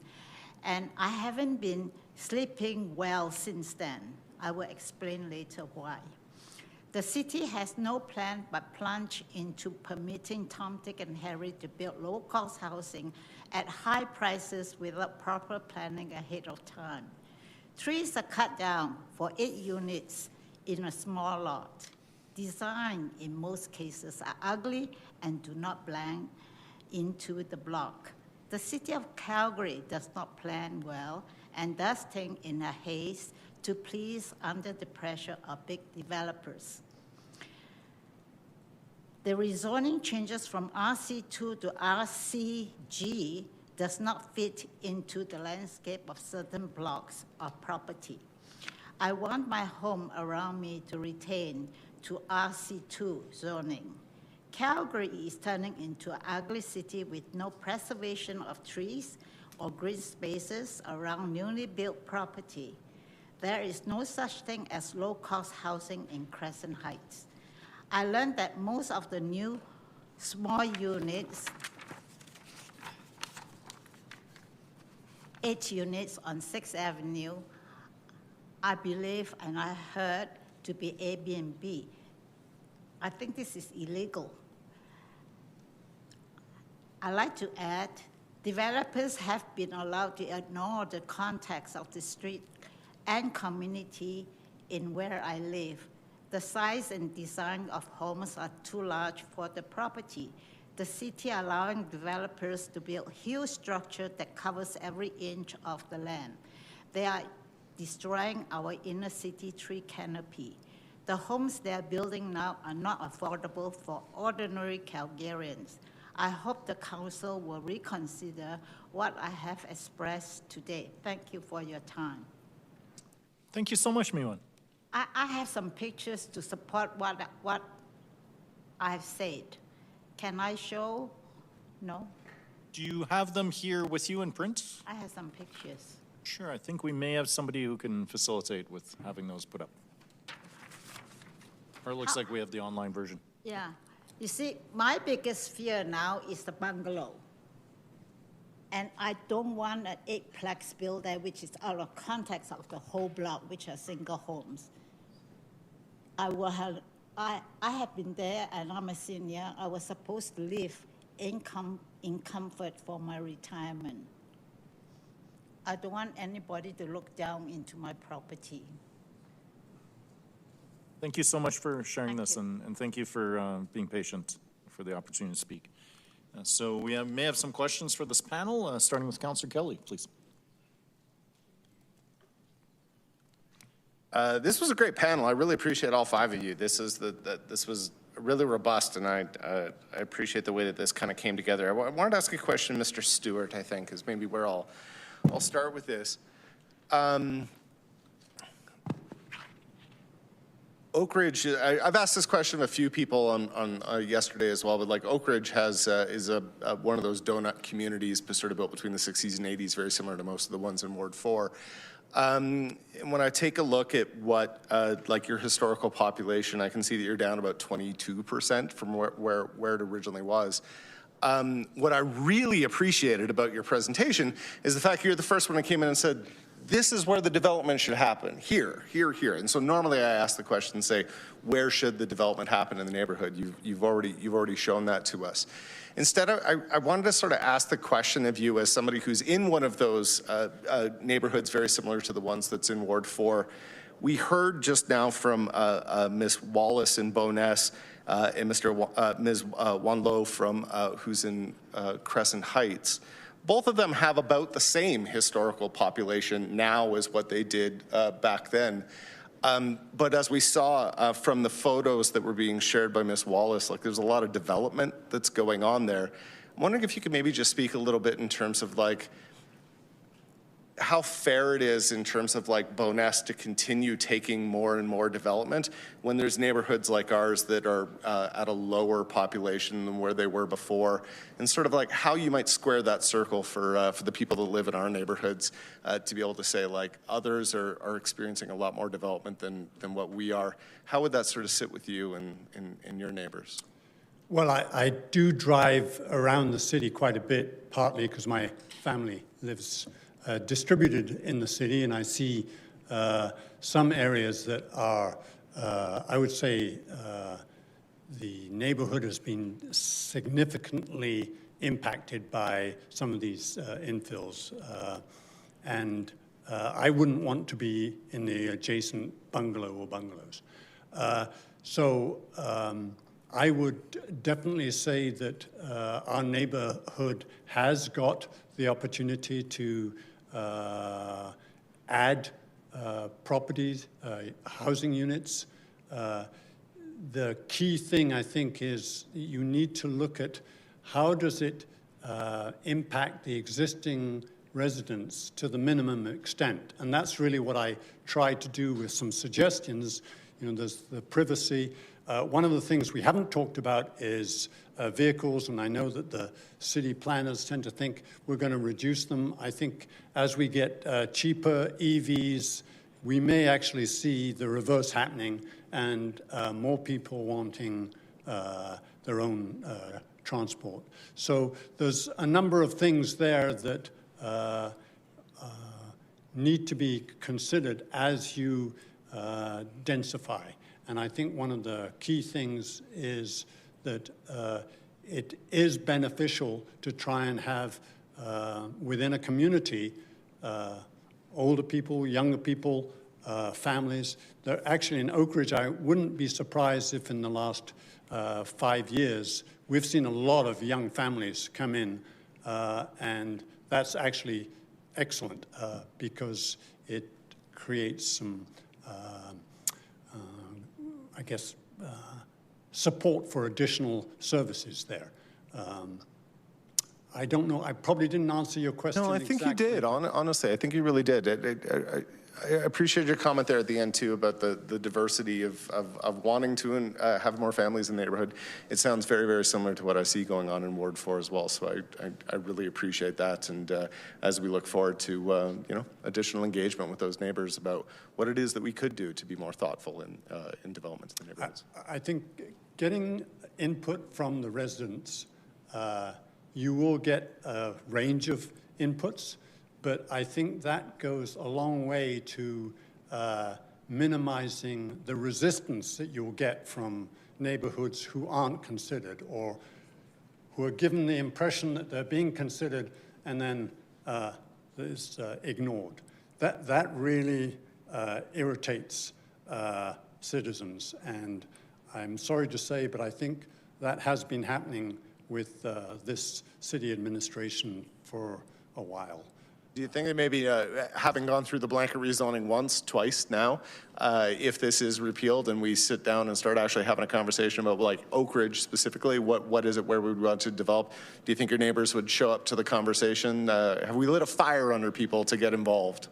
and I haven't been sleeping well since then. I will explain later why. The city has no plan but plunge into permitting Tom, Dick, and Harry to build low-cost housing at high prices without proper planning ahead of time. Trees are cut down for 8 units in a small lot. Design, in most cases, are ugly and do not blend into the block. The city of Calgary does not plan well and does things in a haste to please under the pressure of big developers. The rezoning changes from RC2 to RCG does not fit into the landscape of certain blocks of property. I want my home around me to retain to RC2 zoning. Calgary is turning into an ugly city with no preservation of trees or green spaces around newly built property. There is no such thing as low-cost housing in Crescent Heights. I learned that most of the new small units, 8 units on 6th Avenue, I believe and I heard to be Airbnb. I think this is illegal. I'd like to add, developers have been allowed to ignore the context of the street and community in where I live. The size and design of homes are too large for the property. The city allowing developers to build huge structure that covers every inch of the land. They are destroying our inner city tree canopy. The homes they are building now are not affordable for ordinary Calgarians. I hope the council will reconsider what I have expressed today. Thank you for your time. Thank you so much, Miwan. I have some pictures to support what I've said. Can I show? No? Do you have them here with you in print? I have some pictures. Sure, I think we may have somebody who can facilitate with having those put up. Or it looks like we have the online version. Yeah. You see, my biggest fear now is the bungalow. And I don't want an 8-plex building which is out of context of the whole block, which are single homes. I have been there, and I'm a senior. I was supposed to live in comfort for my retirement. I don't want anybody to look down into my property. Thank you so much for sharing this, and thank you for being patient for the opportunity to speak. So we may have some questions for this panel, starting with Councillor Kelly, please. This was a great panel. I really appreciate all 5 of you. This was really robust, and I appreciate the way that this kind of came together. I wanted to ask a question, Mr. Stewart, I think, is maybe where I'll start with this. Oak Ridge, I've asked this question of a few people on yesterday as well, but like Oak Ridge is one of those donut communities sort of built between the 60s and 80s, very similar to most of the ones in Ward 4. And when I take a look at what, like your historical population, I can see that you're down about 22% from where it originally was. What I really appreciated about your presentation is the fact you're the first one that came in and said, this is where the development should happen, here, here, here. And so normally I ask the question and say, where should the development happen in the neighborhood? You've already shown that to us. Instead, I wanted to sort of ask the question of you as somebody who's in one of those neighborhoods very similar to the ones that's in Ward 4. We heard just now from Ms. Wallace in Bowness and Ms. Wanlo from who's in Crescent Heights. Both of them have about the same historical population now as what they did back then. But as we saw from the photos that were being shared by Ms. Wallace, like there's a lot of development that's going on there. I'm wondering if you could maybe just speak a little bit in terms of like how fair it is in terms of like Bowness to continue taking more and more development when there's neighborhoods like ours that are at a lower population than where they were before, and sort of like how you might square that circle for the people that live in our neighborhoods to be able to say like others are experiencing a lot more development than what we are. How would that sort of sit with you and your neighbors? Well, I do drive around the city quite a bit, partly because my family lives distributed in the city, and I see some areas that are, I would say, the neighborhood has been significantly impacted by some of these infills. And I wouldn't want to be in the adjacent bungalow or bungalows. So I would definitely say that our neighborhood has got the opportunity to add properties, housing units. The key thing, I think, is you need to look at how does it impact the existing residents to the minimum extent. And that's really what I tried to do with some suggestions. You know, there's the privacy. One of the things we haven't talked about is vehicles, and I know that the city planners tend to think we're going to reduce them. I think as we get cheaper EVs, we may actually see the reverse happening and more people wanting their own transport. So there's a number of things there that need to be considered as you densify. And I think one of the key things is that it is beneficial to try and have within a community older people, younger people, families. They're actually in Oak Ridge, I wouldn't be surprised if in the last 5 years we've seen a lot of young families come in, and that's actually excellent because it creates some I guess, support for additional services there. I don't know, I probably didn't answer your question No, I think you did, honestly. I think you really did. I appreciate your comment there at the end too about the diversity of wanting to have more families in the neighborhood. It sounds very, very similar to what I see going on in Ward 4 as well. So I really appreciate that. And as we look forward to you know, additional engagement with those neighbors about what it is that we could do to be more thoughtful in development in the neighborhoods. I think getting input from the residents, you will get a range of inputs. But I think that goes a long way to minimizing the resistance that you'll get from neighborhoods who aren't considered or who are given the impression that they're being considered and then is ignored. That really irritates citizens. And I'm sorry to say, but I think that has been happening with this city administration for a while. Do you think that maybe having gone through the blanket rezoning once, twice now, if this is repealed and we sit down and start actually having a conversation about like Oak Ridge specifically, what is it where we would want to develop? Do you think your neighbors would show up to the conversation? Have we lit a fire under people to get involved?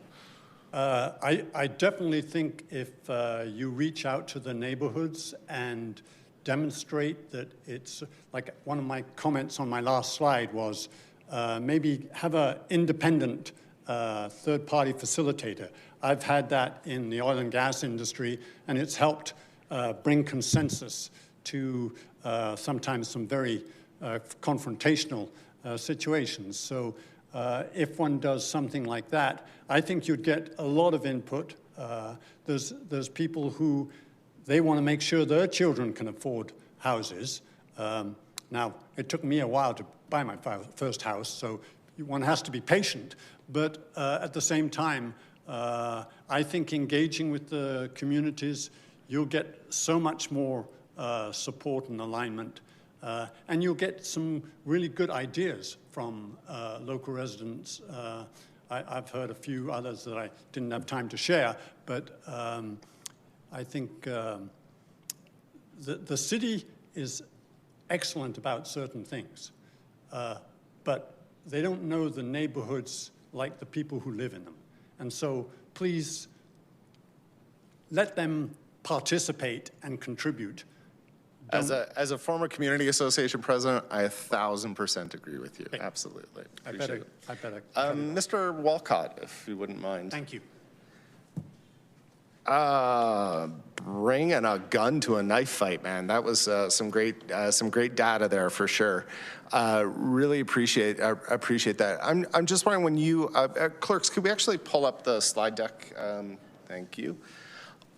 I definitely think if you reach out to the neighborhoods and demonstrate that it's, like one of my comments on my last slide was, maybe have an independent third-party facilitator. I've had that in the oil and gas industry, and it's helped bring consensus to sometimes some very confrontational situations. So if one does something like that, I think you'd get a lot of input. There's people who, they want to make sure their children can afford houses. Now, it took me a while to buy my first house, so one has to be patient. But at the same time, I think engaging with the communities, you'll get so much more support and alignment. And you'll get some really good ideas from local residents. I've heard a few others that I didn't have time to share, but I think the city is excellent about certain things, but they don't know the neighborhoods like the people who live in them. And so please let them participate and contribute. As a former community association president, I 1,000% agree with you. Absolutely. Appreciate it. I bet. Mr. Walcott, if you wouldn't mind. Thank you. Bringing a gun to a knife fight, man. That was some great data there for sure. Really appreciate that. I'm just wondering, when you clerks, could we actually pull up the slide deck? Thank you.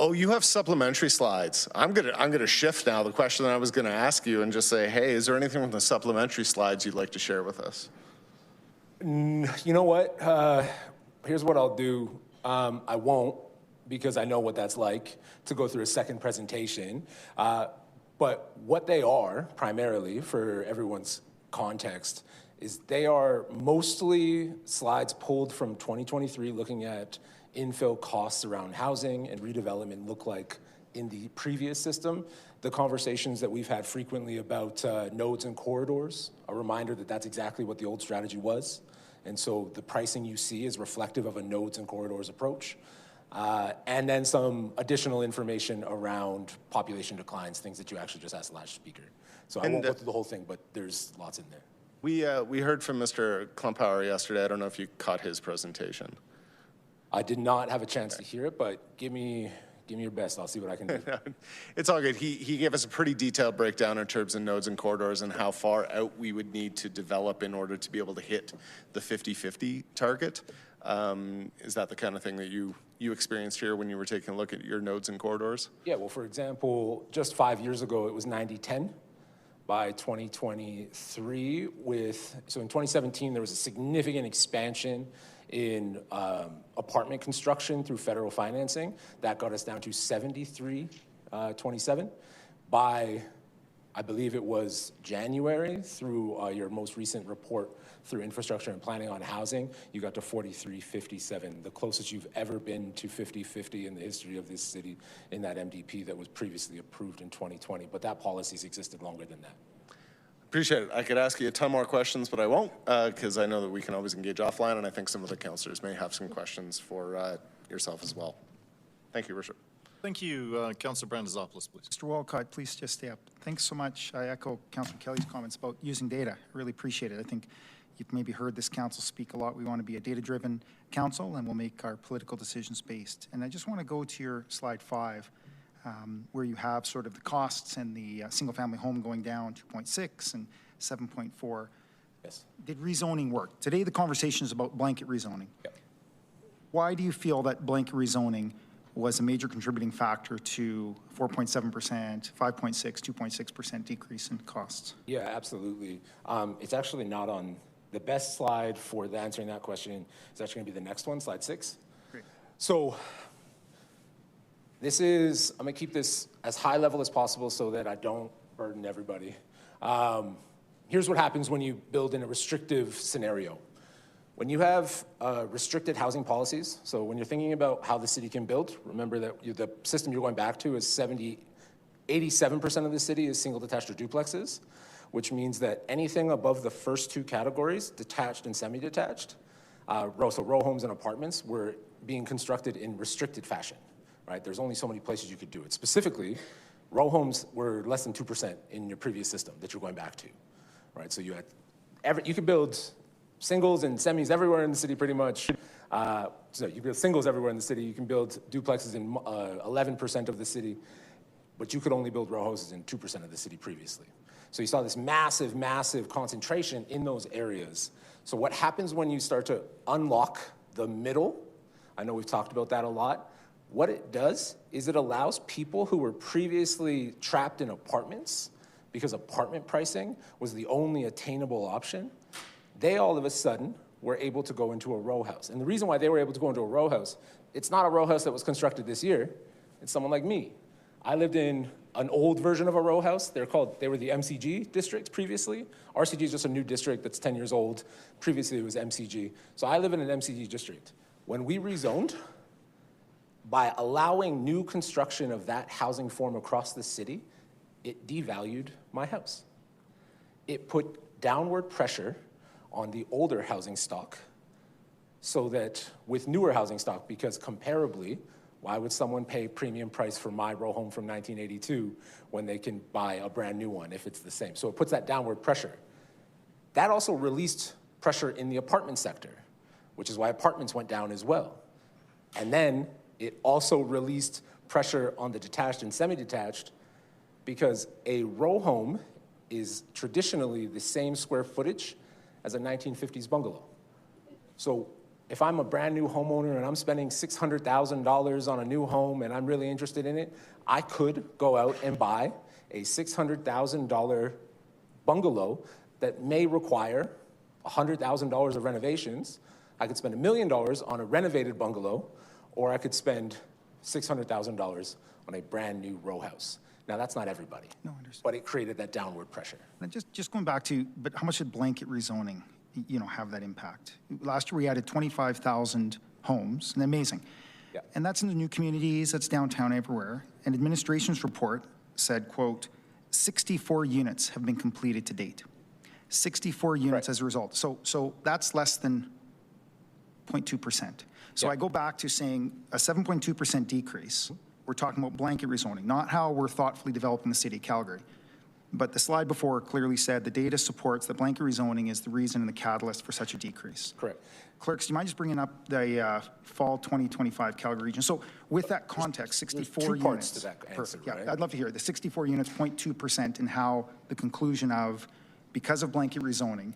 Oh, you have supplementary slides. I'm gonna shift now the question that I was gonna ask you and just say, hey, is there anything from the supplementary slides you'd like to share with us? You know what? Here's what I'll do. I won't, because I know what that's like to go through a second presentation. But what they are, primarily, for everyone's context, is they are mostly slides pulled from 2023 looking at infill costs around housing and redevelopment look like in the previous system. The conversations that we've had frequently about nodes and corridors, a reminder that that's exactly what the old strategy was. And so the pricing you see is reflective of a nodes and corridors approach. And then some additional information around population declines, things that you actually just asked the last speaker. So I won't go through the whole thing, but there's lots in there. We heard from Mr. Klumpauer yesterday. I don't know if you caught his presentation. I did not have a chance to hear it, but give me your best. I'll see what I can do. It's all good. He gave us a pretty detailed breakdown in terms of nodes and corridors and how far out we would need to develop in order to be able to hit the 50-50 target. Is that the kind of thing that you experienced here when you were taking a look at your nodes and corridors? Yeah, well, for example, just 5 years ago, it was 90-10. By 2023, so in 2017, there was a significant expansion in apartment construction through federal financing. That got us down to 73-27. By, I believe it was January, through your most recent report through infrastructure and planning on housing, you got to 43-57, the closest you've ever been to 50-50 in the history of this city in that MDP that was previously approved in 2020. But that policy's existed longer than that. Appreciate it. I could ask you a ton more questions, but I won't, because I know that we can always engage offline, and I think some of the councillors may have some questions for yourself as well. Thank you, Worship. Thank you. Councillor Brandazopoulos, please. Mr. Walcott, please just stay up. Thanks so much. I echo Councillor Kelly's comments about using data. I really appreciate it. I think you've maybe heard this council speak a lot. We want to be a data-driven council, and we'll make our political decisions based. And I just want to go to your slide 5, where you have sort of the costs and the single-family home going down 2.6 and 7.4. Yes. Did rezoning work? Today the conversation is about blanket rezoning. Yep. Why do you feel that blanket rezoning was a major contributing factor to 4.7%, 5.6%, 2.6% decrease in costs? Yeah, absolutely. It's actually not on the best slide for answering that question. Is actually going to be the next one, slide 6. Great. So this is, I'm going to keep this as high level as possible so that I don't burden everybody. Here's what happens when you build in a restrictive scenario. When you have restricted housing policies, so when you're thinking about how the city can build, remember that the system you're going back to is 87% of the city is single detached or duplexes, which means that anything above the first 2 categories, detached and semi-detached, so row homes and apartments, were being constructed in restricted fashion, right? There's only so many places you could do it. Specifically, row homes were less than 2% in your previous system that you're going back to, right? So you could build singles and semis everywhere in the city pretty much. So you build singles everywhere in the city. You can build duplexes in 11% of the city, but you could only build row houses in 2% of the city previously. So you saw this massive, massive concentration in those areas. So what happens when you start to unlock the middle? I know we've talked about that a lot. What it does is it allows people who were previously trapped in apartments because apartment pricing was the only attainable option. They all of a sudden were able to go into a row house. And the reason why they were able to go into a row house, it's not a row house that was constructed this year. It's someone like me. I lived in an old version of a row house. They were the MCG district previously. RCG is just a new district that's 10 years old. Previously it was MCG. So I live in an MCG district. When we rezoned, by allowing new construction of that housing form across the city, it devalued my house. It put downward pressure on the older housing stock so that with newer housing stock, because comparably, why would someone pay premium price for my row home from 1982 when they can buy a brand new one if it's the same? So it puts that downward pressure. That also released pressure in the apartment sector, which is why apartments went down as well. And then it also released pressure on the detached and semi-detached because a row home is traditionally the same square footage as a 1950s bungalow. So if I'm a brand new homeowner and I'm spending $600,000 on a new home and I'm really interested in it, I could go out and buy a $600,000 bungalow that may require $100,000 of renovations. I could spend $1 million on a renovated bungalow, or I could spend $600,000 on a brand new row house. Now, that's not everybody, but it created that downward pressure. And just going back to, but how much did blanket rezoning, have that impact? Last year, we added 25,000 homes, and amazing. Yeah. And that's in the new communities, that's downtown everywhere. And administration's report said, quote, 64 units have been completed to date. 64 units as a result. So that's less than 0.2%. So I go back to saying a 7.2% decrease. We're talking about blanket rezoning, not how we're thoughtfully developing the city of Calgary. But the slide before clearly said the data supports that blanket rezoning is the reason and the catalyst for such a decrease. Correct. Clerks, do you mind just bringing up the fall 2025 Calgary region? So with that context, 64 2 units. parts to that answer, Perfect. Yeah, right? I'd love to hear the 64 units, 0.2%, and how the conclusion of, because of blanket rezoning,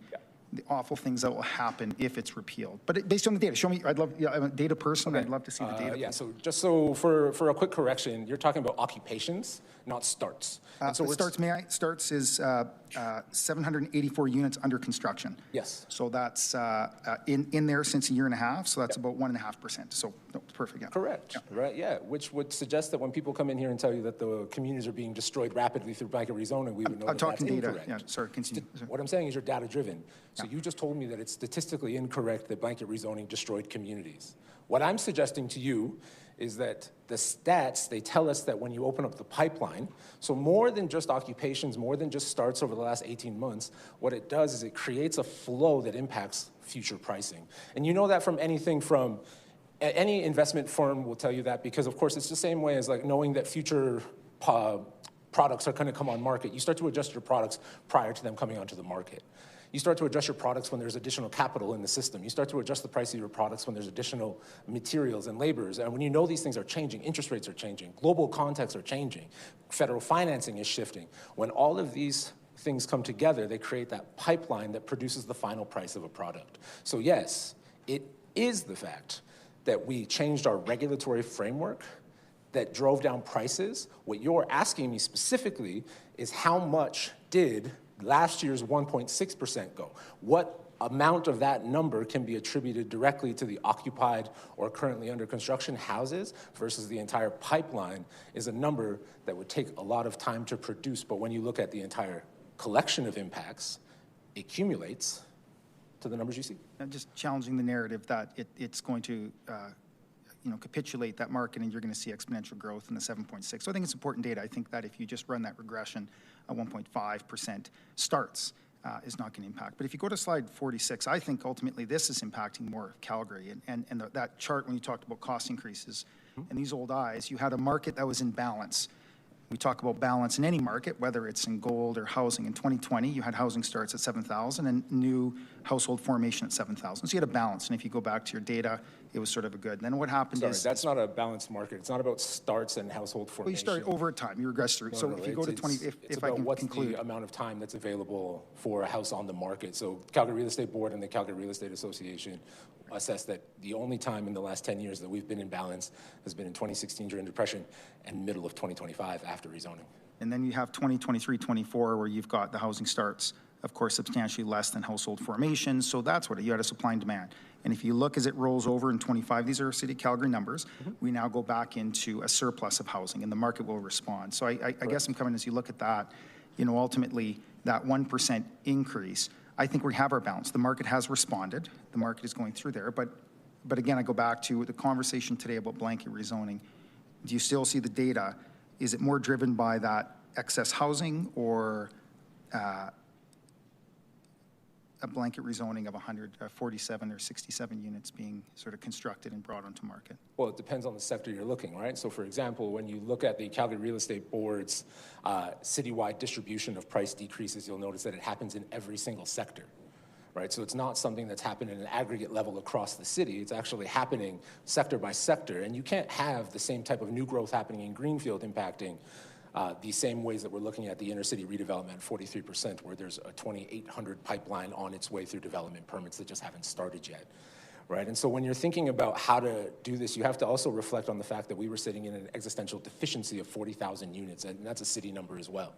the awful things that will happen if it's repealed. But based on the data, show me, I'm a data person, I'd love to see the data. Yeah, so just for a quick correction, you're talking about occupations, not starts. So starts is 784 units under construction. Yes. So that's in there since a year and a half, so that's about 1.5%. So no, perfect, yeah. Correct, right, yeah, which would suggest that when people come in here and tell you that the communities are being destroyed rapidly through blanket rezoning, we would know I'm that talking that's data, incorrect. yeah, sorry, continue. What I'm saying is you're data-driven. So you just told me that it's statistically incorrect that blanket rezoning destroyed communities. What I'm suggesting to you is that the stats, they tell us that when you open up the pipeline, so more than just occupations, more than just starts over the last 18 months, what it does is it creates a flow that impacts future pricing. And you know that from anything from Any investment firm will tell you that because, of course, it's the same way as like knowing that future products are going to come on market. You start to adjust your products prior to them coming onto the market. You start to adjust your products when there's additional capital in the system. You start to adjust the price of your products when there's additional materials and labors. And when you know these things are changing, interest rates are changing, global contexts are changing, federal financing is shifting. When all of these things come together, they create that pipeline that produces the final price of a product. So yes, it is the fact that we changed our regulatory framework that drove down prices. What you're asking me specifically is how much did last year's 1.6% go? What amount of that number can be attributed directly to the occupied or currently under construction houses versus the entire pipeline is a number that would take a lot of time to produce. But when you look at the entire collection of impacts, it accumulates to the numbers you see. And just challenging the narrative that it's going to capitulate that market and you're going to see exponential growth in the 7.6. So I think it's important data. I think that if you just run that regression, a 1.5% starts is not going to impact. But if you go to slide 46, I think ultimately this is impacting more of Calgary. And that chart when you talked about cost increases and these old eyes, you had a market that was in balance. We talk about balance in any market, whether it's in gold or housing. In 2020, you had housing starts at 7,000 and new household formation at 7,000. So you had a balance. And if you go back to your data, it was sort of a good. And then what happened is... Sorry, that's not a balanced market. It's not about starts and household formation. Well, you start over time. You regress through. So if you go to 20, if I can what's conclude... the amount of time that's available for a house on the market. So Calgary Real Estate Board and the Calgary Real Estate Association assess that the only time in the last 10 years that we've been in balance has been in 2016 during Depression and middle of 2025 after rezoning. And then you have 2023, 24, where you've got the housing starts, of course, substantially less than household formation. So that's what you had a supply and demand. And if you look as it rolls over in 25, these are City of Calgary numbers, we now go back into a surplus of housing and the market will respond. So I guess I'm coming as you look at that, ultimately that 1% increase, I think we have our balance. The market has responded. The market is going through there. But again, I go back to the conversation today about blanket rezoning. Do you still see the data? Is it more driven by that excess housing or a blanket rezoning of 147 or 67 units being sort of constructed and brought onto market? Well, it depends on the sector you're looking, right? So for example, when you look at the Calgary Real Estate Board's citywide distribution of price decreases, you'll notice that it happens in every single sector, right? So it's not something that's happened at an aggregate level across the city. It's actually happening sector by sector. And you can't have the same type of new growth happening in Greenfield impacting the same ways that we're looking at the inner city redevelopment, 43%, where there's a 2,800 pipeline on its way through development permits that just haven't started yet, right? And so when you're thinking about how to do this, you have to also reflect on the fact that we were sitting in an existential deficiency of 40,000 units, and that's a city number as well,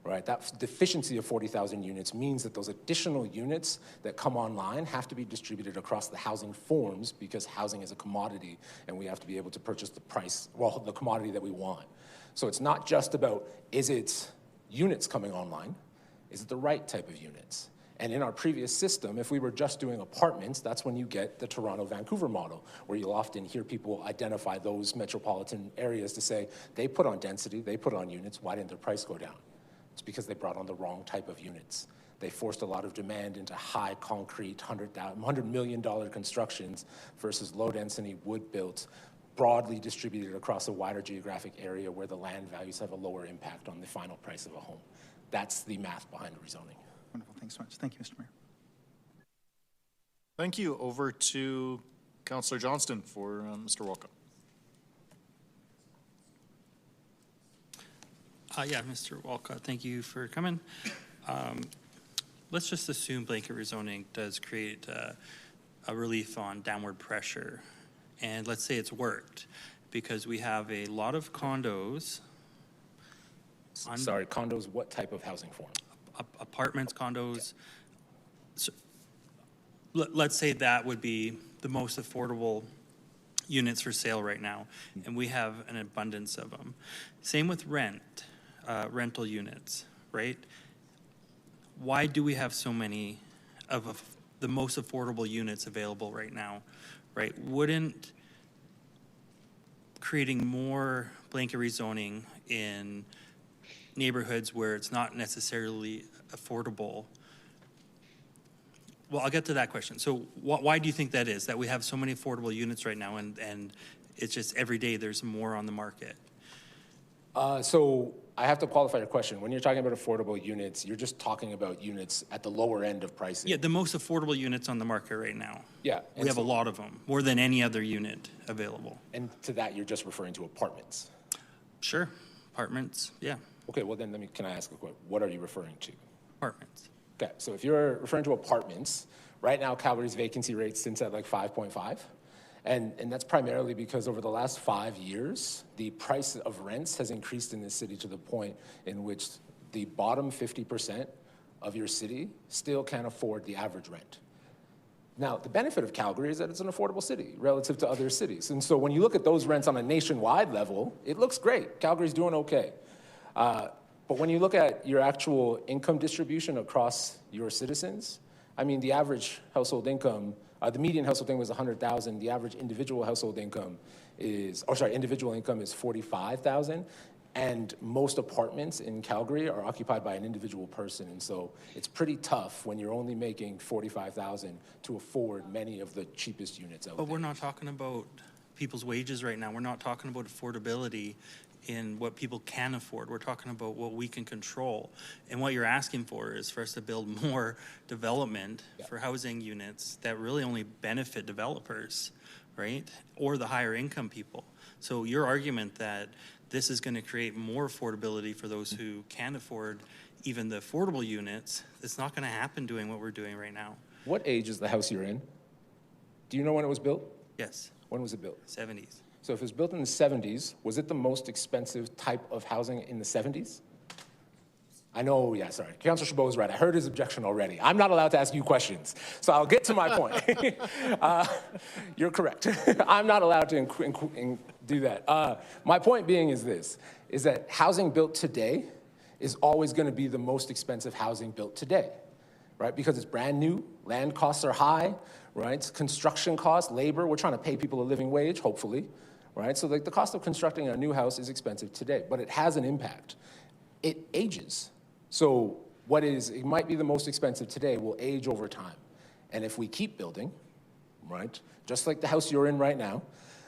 right? That deficiency of 40,000 units means that those additional units that come online have to be distributed across the housing forms because housing is a commodity and we have to be able to purchase the commodity that we want. So it's not just about, is it units coming online? Is it the right type of units? And in our previous system, if we were just doing apartments, that's when you get the Toronto-Vancouver model, where you'll often hear people identify those metropolitan areas to say, they put on density, they put on units, why didn't their price go down? It's because they brought on the wrong type of units. They forced a lot of demand into high concrete, $100 million constructions versus low-density, wood-built, broadly distributed across a wider geographic area where the land values have a lower impact on the final price of a home. That's the math behind rezoning. Wonderful. Thanks so much. Thank you, Mr. Mayor. Thank you. Over to Councillor Johnston for Mr. Walcott. Yeah, Mr. Walcott, thank you for coming. Let's just assume blanket rezoning does create a relief on downward pressure. And let's say it's worked because we have a lot of condos. Sorry, condos, what type of housing form? Apartments, condos. So, let's say that would be the most affordable units for sale right now. And we have an abundance of them. Same with rental units, right? Why do we have so many of the most affordable units available right now? Right, wouldn't creating more blanket rezoning in neighborhoods where it's not necessarily affordable Well, I'll get to that question. So why do you think that is, that we have so many affordable units right now and it's just every day there's more on the market? So I have to qualify your question. When you're talking about affordable units, you're just talking about units at the lower end of pricing. Yeah, the most affordable units on the market right now. Yeah. We have a lot of them, more than any other unit available. And to that, you're just referring to apartments? Sure, apartments, yeah. Okay, well then, can I ask a question? What are you referring to? Apartments. Okay, so if you're referring to apartments, right now Calgary's vacancy rate sits at like 5.5. And that's primarily because over the last 5 years, the price of rents has increased in this city to the point in which the bottom 50% of your city still can't afford the average rent. Now, the benefit of Calgary is that it's an affordable city relative to other cities. And so when you look at those rents on a nationwide level, it looks great. Calgary's doing okay. But when you look at your actual income distribution across your citizens, I mean, the average household income, the median household income was $100,000. The average individual household income individual income is $45,000. And most apartments in Calgary are occupied by an individual person. And so it's pretty tough when you're only making $45,000 to afford many of the cheapest units out there. But we're not talking about people's wages right now. We're not talking about affordability in what people can afford. We're talking about what we can control. And what you're asking for is for us to build more development for housing units that really only benefit developers, right? Or the higher income people. So your argument that this is going to create more affordability for those who can afford even the affordable units, it's not going to happen doing what we're doing right now. What age is the house you're in? Do you know when it was built? Yes. When was it built? 70s. So if it was built in the 70s, was it the most expensive type of housing in the 70s? I know, yeah, sorry. Councilor Chabot is right. I heard his objection already. I'm not allowed to ask you questions, so I'll get to my point. You're correct. I'm not allowed to do that. My point being is this, is that housing built today is always going to be the most expensive housing built today, right? Because it's brand new, land costs are high, right? Construction costs, labor, we're trying to pay people a living wage, hopefully, right? So like the cost of constructing a new house is expensive today, but it has an impact. It ages. So it might be the most expensive today will age over time. And if we keep building, right, just like the house you're in right now,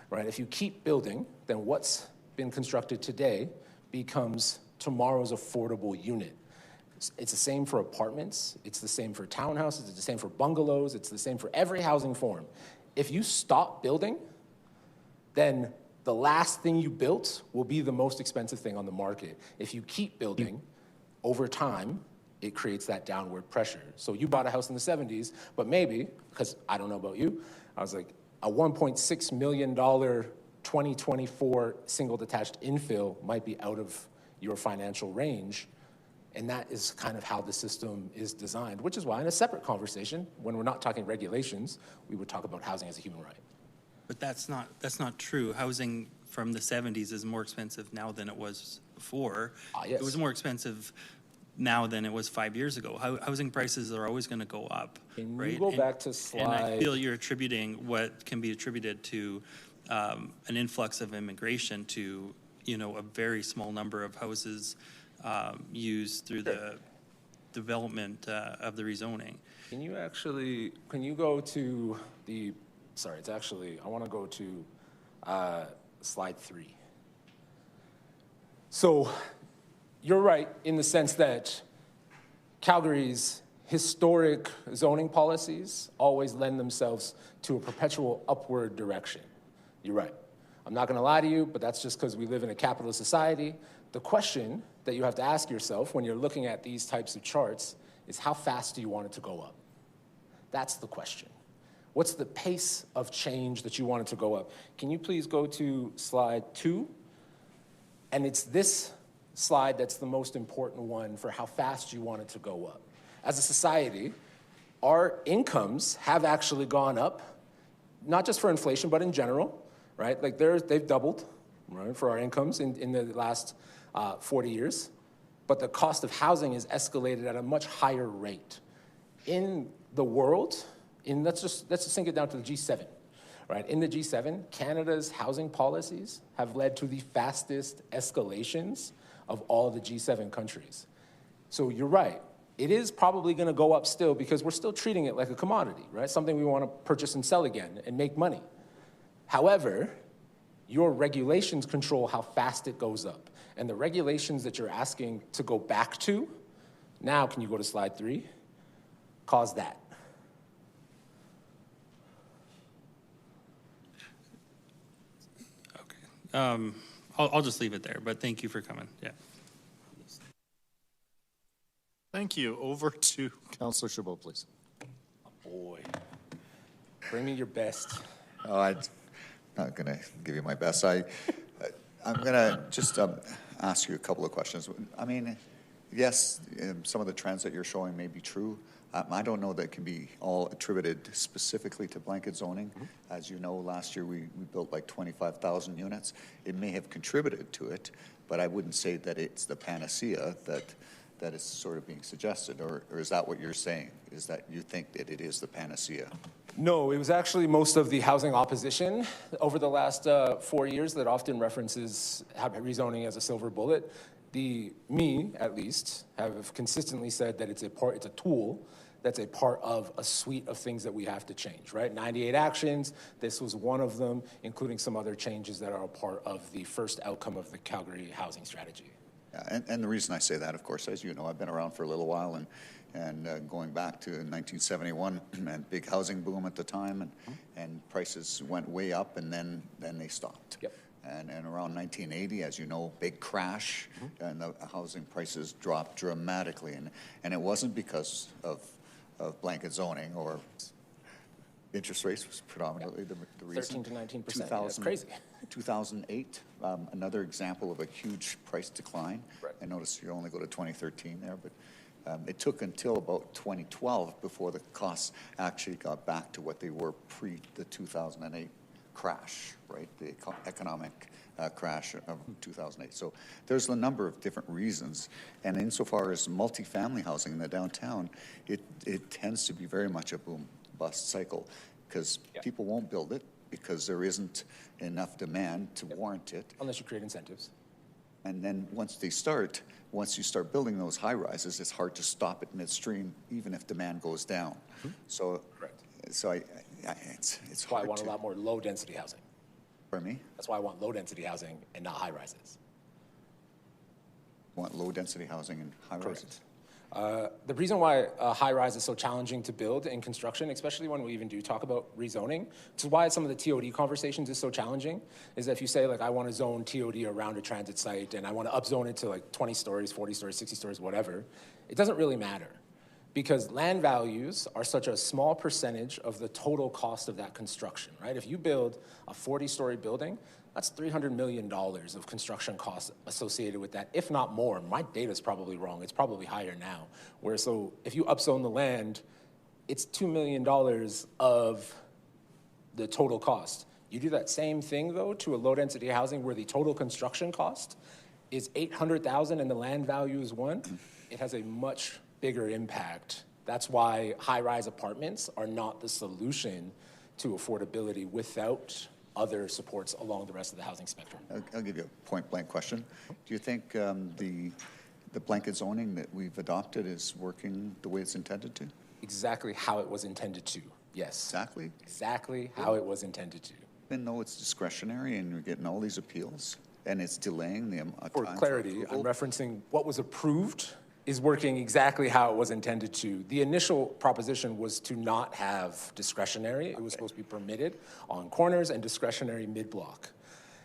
right, if you keep building, then what's been constructed today becomes tomorrow's affordable unit. It's the same for apartments, it's the same for townhouses, it's the same for bungalows, it's the same for every housing form. If you stop building, then the last thing you built will be the most expensive thing on the market. If you keep building, over time, it creates that downward pressure. So you bought a house in the 70s, but maybe, because I don't know about you, I was like, a $1.6 million 2024 single detached infill might be out of your financial range. And that is kind of how the system is designed, which is why in a separate conversation, when we're not talking regulations, we would talk about housing as a human right. But that's not true. Housing from the 70s is more expensive now than it was before. Yes. It was more expensive now than it was 5 years ago. Housing prices are always going to go up. Can right? you go back to slide? And I feel you're attributing what can be attributed to an influx of immigration to, a very small number of houses used through the development of the rezoning. Can you go to the, sorry, it's actually, I want to go to slide 3. So you're right in the sense that Calgary's historic zoning policies always lend themselves to a perpetual upward direction. You're right. I'm not going to lie to you, but that's just because we live in a capitalist society. The question that you have to ask yourself when you're looking at these types of charts is how fast do you want it to go up? That's the question. What's the pace of change that you want it to go up? Can you please go to slide 2? And it's this slide that's the most important one for how fast you want it to go up. As a society, our incomes have actually gone up, not just for inflation, but in general, right? Like they've doubled, right, for our incomes in the last 40 years. But the cost of housing is escalated at a much higher rate. In the world, let's just sink it down to the G7, right? In the G7, Canada's housing policies have led to the fastest escalations of all the G7 countries. So you're right. it is probably going to go up still because we're still treating it like a commodity, right? Something we want to purchase and sell again and make money. However, your regulations control how fast it goes up. And the regulations that you're asking to go back to, now can you go to slide 3, cause that. I'll just leave it there, but thank you for coming. Yeah. Thank you. Over to Councillor Chabot, please. Oh boy. Bring me your best. Oh, I'm not going to give you my best. I'm going to just ask you a couple of questions. I mean, yes, some of the trends that you're showing may be true. I don't know that can be all attributed specifically to blanket zoning. As you know, last year we built like 25,000 units. It may have contributed to it, but I wouldn't say that it's the panacea that is sort of being suggested, or is that what you're saying, is that you think that it is the panacea? No, it was actually most of the housing opposition over the last 4 years that often references rezoning as a silver bullet. Me, at least, have consistently said that it's a tool that's a part of a suite of things that we have to change, right? 98 actions, this was one of them, including some other changes that are a part of the first outcome of the Calgary housing strategy. Yeah, and the reason I say that, of course, as you know, I've been around for a little while, and going back to 1971, and big housing boom at the time, and prices went way up, and then they stopped. Yep. And around 1980, as you know, big crash, and the housing prices dropped dramatically, and it wasn't because of blanket zoning or interest rates was predominantly the reason. 13 to 19%, that's crazy. 2008, another example of a huge price decline. Right. I noticed you only go to 2013 there, but it took until about 2012 before the costs actually got back to what they were pre the 2008 crash, right? The economic crash of 2008. So there's a number of different reasons. And insofar as multifamily housing in the downtown, it tends to be very much a boom-bust cycle because people won't build it because there isn't enough demand to warrant it. Unless you create incentives. And then once you start building those high-rises, it's hard to stop it midstream, even if demand goes down. So, it's why hard I want to, a lot more low-density housing. Pardon me? That's why I want low-density housing and not high-rises. You want low-density housing and high-rises? The reason why high-rise is so challenging to build in construction, especially when we even do talk about rezoning, which is why some of the TOD conversations is so challenging, is that if you say, like, I want to zone TOD around a transit site and I want to upzone it to, like, 20 stories, 40 stories, 60 stories, whatever, it doesn't really matter because land values are such a small percentage of the total cost of that construction, right? If you build a 40-story building, that's $300 million of construction costs associated with that, if not more. My data's probably wrong. It's probably higher now. So if you upzone the land, it's $2 million of the total cost. You do that same thing, though, to a low-density housing where the total construction cost is $800,000 and the land value is $1, it has a much bigger impact. That's why high-rise apartments are not the solution to affordability without other supports along the rest of the housing spectrum. I'll give you a point-blank question. Do you think the blanket zoning that we've adopted is working the way it's intended to? Exactly how it was intended to, yes. Exactly? Exactly how it was intended to. Even though it's discretionary and you're getting all these appeals and it's delaying the time for clarity, I'm referencing what was approved is working exactly how it was intended to. The initial proposition was to not have discretionary. It was supposed to be permitted on corners and discretionary mid-block.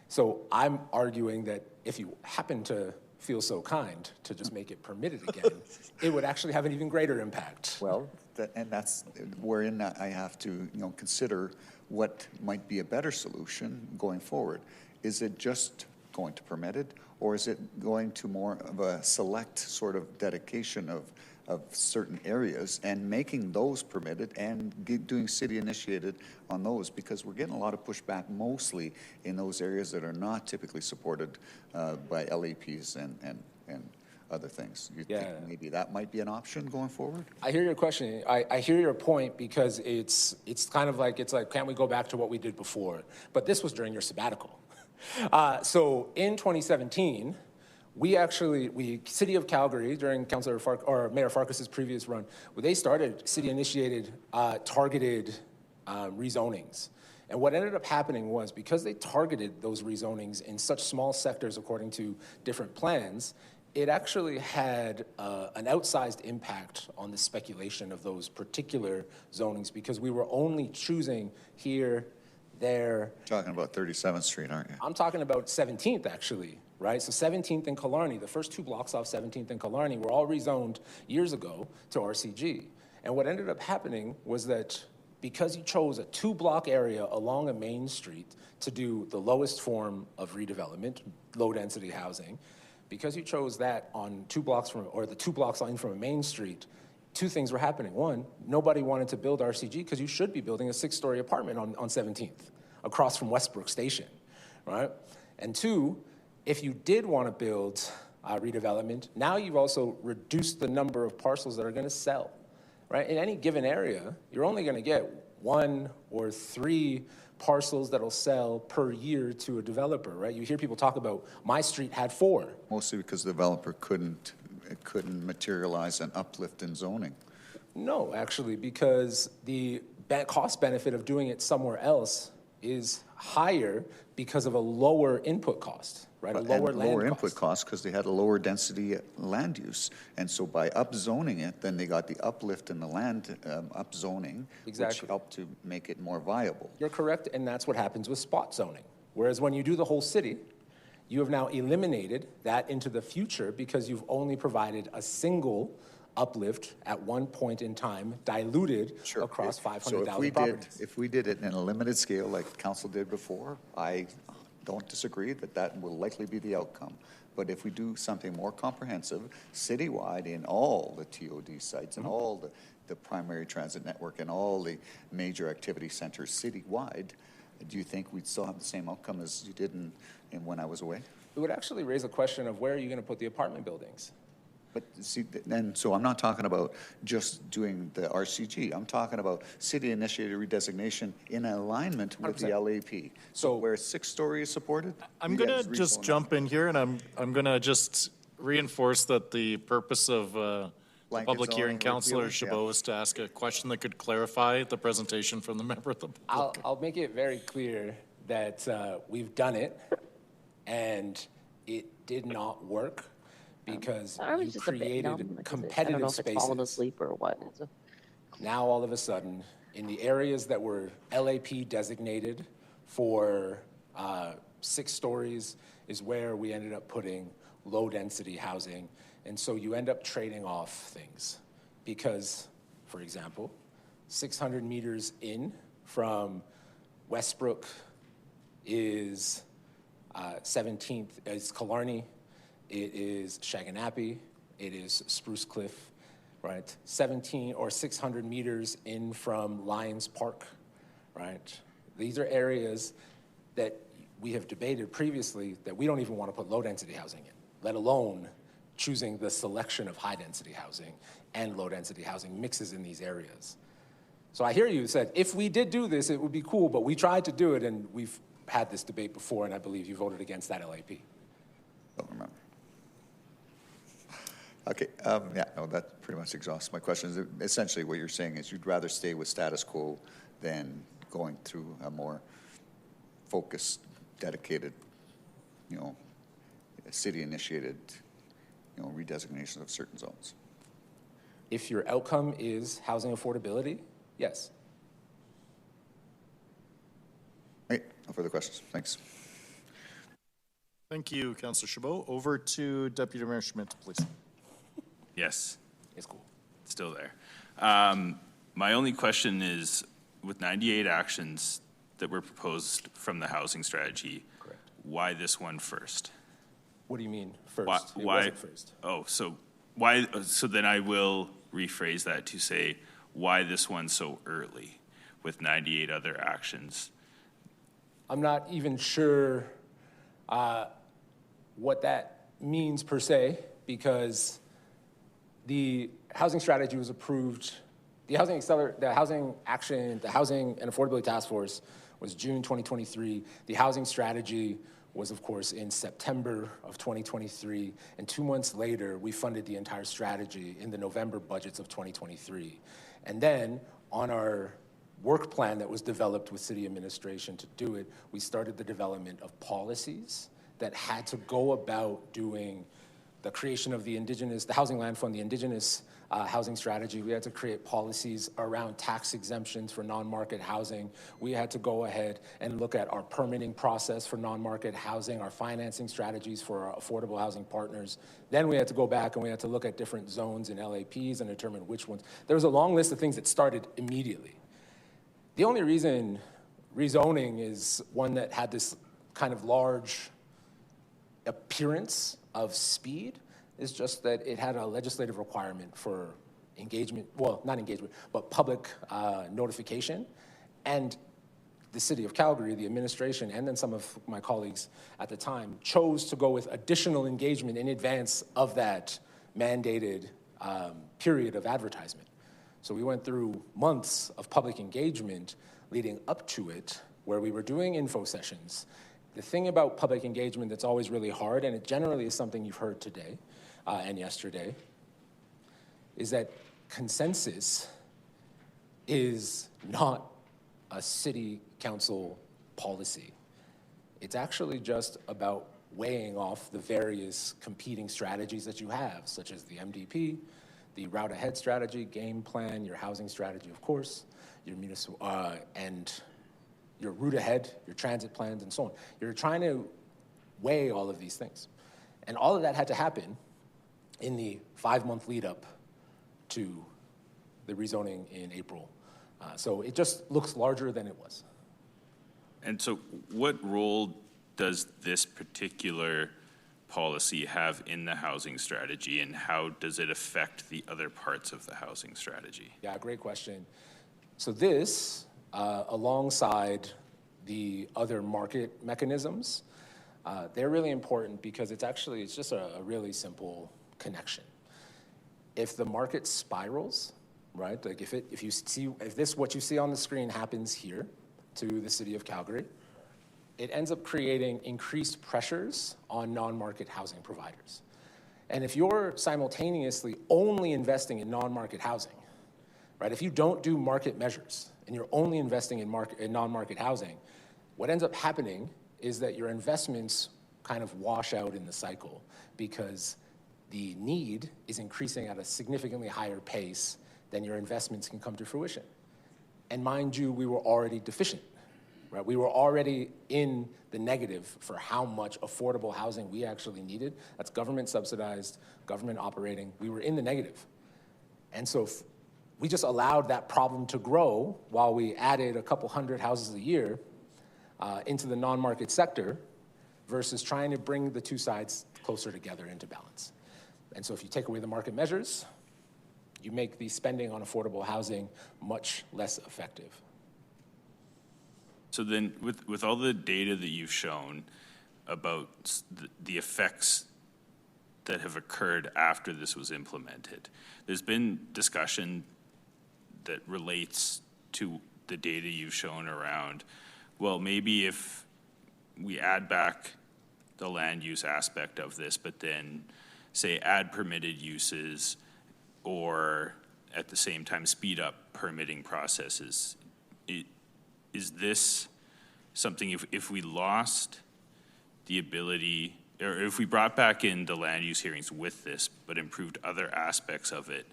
So I'm arguing that if you happen to feel so kind to just make it permitted again, it would actually have an even greater impact. Well, that's wherein I have to consider what might be a better solution going forward. Is it just going to permit it, or is it going to more of a select sort of dedication of certain areas and making those permitted and doing city initiated on those? Because we're getting a lot of pushback mostly in those areas that are not typically supported by LAPs and other things. You think maybe that might be an option going forward? I hear your question. I hear your point because it's kind of like, can't we go back to what we did before? But this was during your sabbatical. So in 2017, City of Calgary, during Mayor Farkas's previous run, they started city-initiated targeted rezonings. And what ended up happening was, because they targeted those rezonings in such small sectors according to different plans, it actually had an outsized impact on the speculation of those particular zonings, because we were only choosing here, there. Talking about 37th Street, aren't you? I'm talking about 17th, actually, right? So 17th and Killarney, the first 2 blocks off 17th and Killarney were all rezoned years ago to RCG. And what ended up happening was that because you chose a 2-block area along a main street to do the lowest form of redevelopment, low-density housing, because you chose that on 2 blocks from, or the 2 blocks line from a main street, 2 things were happening. One, nobody wanted to build RCG because you should be building a 6-story apartment on 17th across from Westbrook Station, right? And 2, if you did want to build redevelopment, now you've also reduced the number of parcels that are going to sell, right? In any given area, you're only going to get 1 or 3 parcels that'll sell per year to a developer, right? You hear people talk about, my street had 4. Mostly because the developer couldn't materialize an uplift in zoning. No, actually, because the cost benefit of doing it somewhere else is higher because of a lower input cost, right? A lower land lower cost. input costs because they had a lower density land use. And so by upzoning it, then they got the uplift in the land upzoning, Exactly. which helped to make it more viable. You're correct, and that's what happens with spot zoning. Whereas when you do the whole city, you have now eliminated that into the future because you've only provided a single uplift at one point in time, diluted across 500,000 properties. If we did it in a limited scale like council did before, I don't disagree that will likely be the outcome. But if we do something more comprehensive, citywide in all the TOD sites and all the primary transit network and all the major activity centers citywide, do you think we'd still have the same outcome as you did in when I was away? It would actually raise a question of where are you going to put the apartment buildings? But see, and so I'm not talking about just doing the RCG. I'm talking about city-initiated redesignation in alignment with 100%. The LAP. So where 6-story is supported? I'm going to just jump in here, and I'm going to just reinforce that the purpose of the public hearing, Councillor Chabot, is to ask a question that could clarify the presentation from the member of the public. I'll make it very clear that we've done it, and it did not work. Because you created competitive spaces. Falling asleep or what? Now all of a sudden, in the areas that were LAP designated for 6 stories is where we ended up putting low-density housing. And so you end up trading off things. Because, for example, 600 meters in from Westbrook is 17th, is Killarney. It is Shaganappy, it is Spruce Cliff, right? 17 or 600 meters in from Lions Park, right? These are areas that we have debated previously that we don't even want to put low-density housing in, let alone choosing the selection of high-density housing and low-density housing mixes in these areas. So I hear you said, if we did do this, it would be cool, but we tried to do it, and we've had this debate before, and I believe you voted against that LAP. Don't remember. Okay, no, that pretty much exhausts my questions. Essentially what you're saying is you'd rather stay with status quo than going through a more focused, dedicated, city-initiated, redesignation of certain zones. If your outcome is housing affordability, yes. Okay, no further questions. Thanks. Thank you, Councillor Chabot. Over to Deputy Mayor Schmidt, please. Yes. It's cool. Still there. My only question is, with 98 actions that were proposed from the housing strategy, correct, why this one first? What do you mean first? Why, it wasn't first. Oh, so why? So then I will rephrase that to say, why this one so early with 98 other actions? I'm not even sure what that means per se, because the housing strategy was approved. The housing and affordability task force was June 2023. The housing strategy was, of course, in September of 2023, and 2 months later, we funded the entire strategy in the November budgets of 2023. And then, on our work plan that was developed with city administration to do it, we started the development of policies that had to go about doing the creation of the Housing Land Fund, the Indigenous housing strategy. We had to create policies around tax exemptions for non-market housing. We had to go ahead and look at our permitting process for non-market housing, our financing strategies for our affordable housing partners. Then we had to go back and we had to look at different zones and LAPs and determine which ones. There was a long list of things that started immediately. The only reason rezoning is one that had this kind of large appearance of speed is just that it had a legislative requirement for engagement, well, not engagement, but public notification. And the city of Calgary, the administration, and then some of my colleagues at the time chose to go with additional engagement in advance of that mandated period of advertisement. So we went through months of public engagement leading up to it, where we were doing info sessions. The thing about public engagement that's always really hard, and it generally is something you've heard today and yesterday, is that consensus is not a city council policy. It's actually just about weighing off the various competing strategies that you have, such as the MDP, the route ahead strategy, game plan, your housing strategy, of course, your municipal, and your route ahead, your transit plans, and so on. You're trying to weigh all of these things. And all of that had to happen in the 5-month lead up to the rezoning in April. So it just looks larger than it was. And so what role does this particular policy have in the housing strategy, and how does it affect the other parts of the housing strategy? Yeah, great question. So this, alongside the other market mechanisms, they're really important because it's just a really simple connection. If the market spirals, right, like if what you see on the screen happens here to the city of Calgary, it ends up creating increased pressures on non-market housing providers. And if you're simultaneously only investing in non-market housing, right, if you don't do market measures and you're only investing in non-market housing, what ends up happening is that your investments kind of wash out in the cycle because the need is increasing at a significantly higher pace than your investments can come to fruition. And mind you, we were already deficient. Right? We were already in the negative for how much affordable housing we actually needed. That's government subsidized, government operating. We were in the negative. And so we just allowed that problem to grow while we added a couple hundred houses a year into the non-market sector versus trying to bring the two sides closer together into balance. And so if you take away the market measures, you make the spending on affordable housing much less effective. So then with all the data that you've shown about the effects that have occurred after this was implemented, there's been discussion that relates to the data you've shown around, well, maybe if we add back the land use aspect of this, but then say add permitted uses or at the same time speed up permitting processes, is this something, if we lost the ability, or if we brought back in the land use hearings with this, but improved other aspects of it,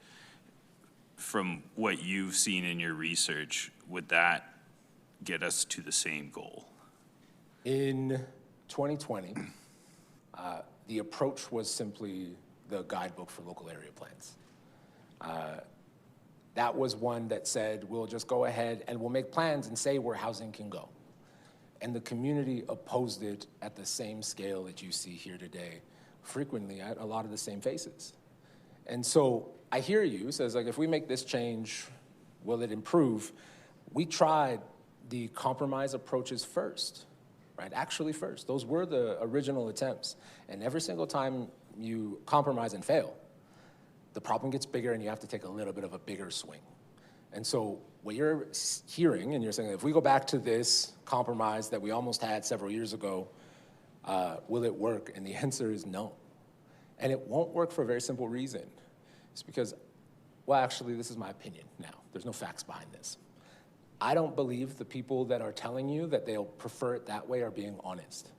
from what you've seen in your research, would that get us to the same goal? In 2020, the approach was simply the guidebook for local area plans. That was one that said, we'll just go ahead and we'll make plans and say where housing can go. And the community opposed it at the same scale that you see here today, frequently at a lot of the same faces. And so I hear you, says like, if we make this change, will it improve? We tried the compromise approaches first, right? Actually first. Those were the original attempts. And every single time you compromise and fail, the problem gets bigger and you have to take a little bit of a bigger swing. And so what you're hearing, and you're saying, if we go back to this compromise that we almost had several years ago, Will it work? And the answer is no. And it won't work for a very simple reason. It's because, well, actually, this is my opinion now. There's no facts behind this. I don't believe the people that are telling you that they'll prefer it that way are being honest.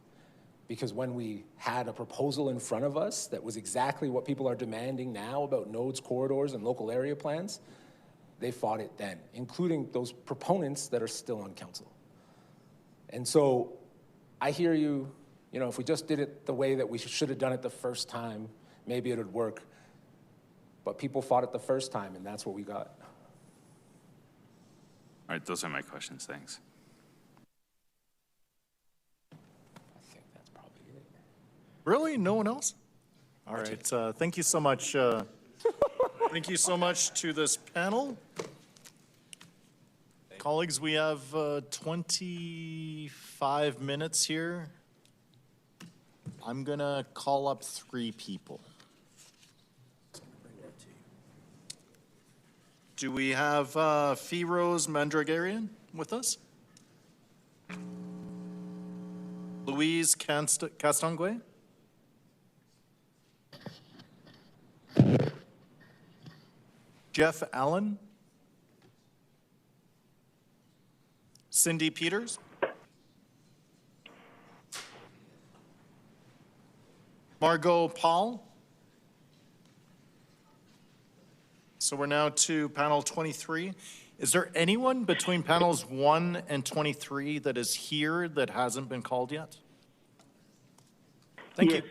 Because when we had a proposal in front of us that was exactly what people are demanding now about nodes, corridors, and local area plans, they fought it then, including those proponents that are still on council. And so I hear you, you know, if we just did it the way that we should have done it the first time, maybe it would work. But people fought it the first time, and that's what we got. All right, those are my questions. Thanks. I think that's probably it. Really? No one else? All right. Thank you so much. Thank you so much to this panel. Colleagues, we have 25 minutes here. I'm going to call up 3 people. Do we have Firoz Mandragarian with us? Louise Castonguay? Jeff Allen? Cindy Peters? Margot Paul? So we're now to panel 23. Is there anyone between panels 1 and 23 that is here that hasn't been called yet? Thank you.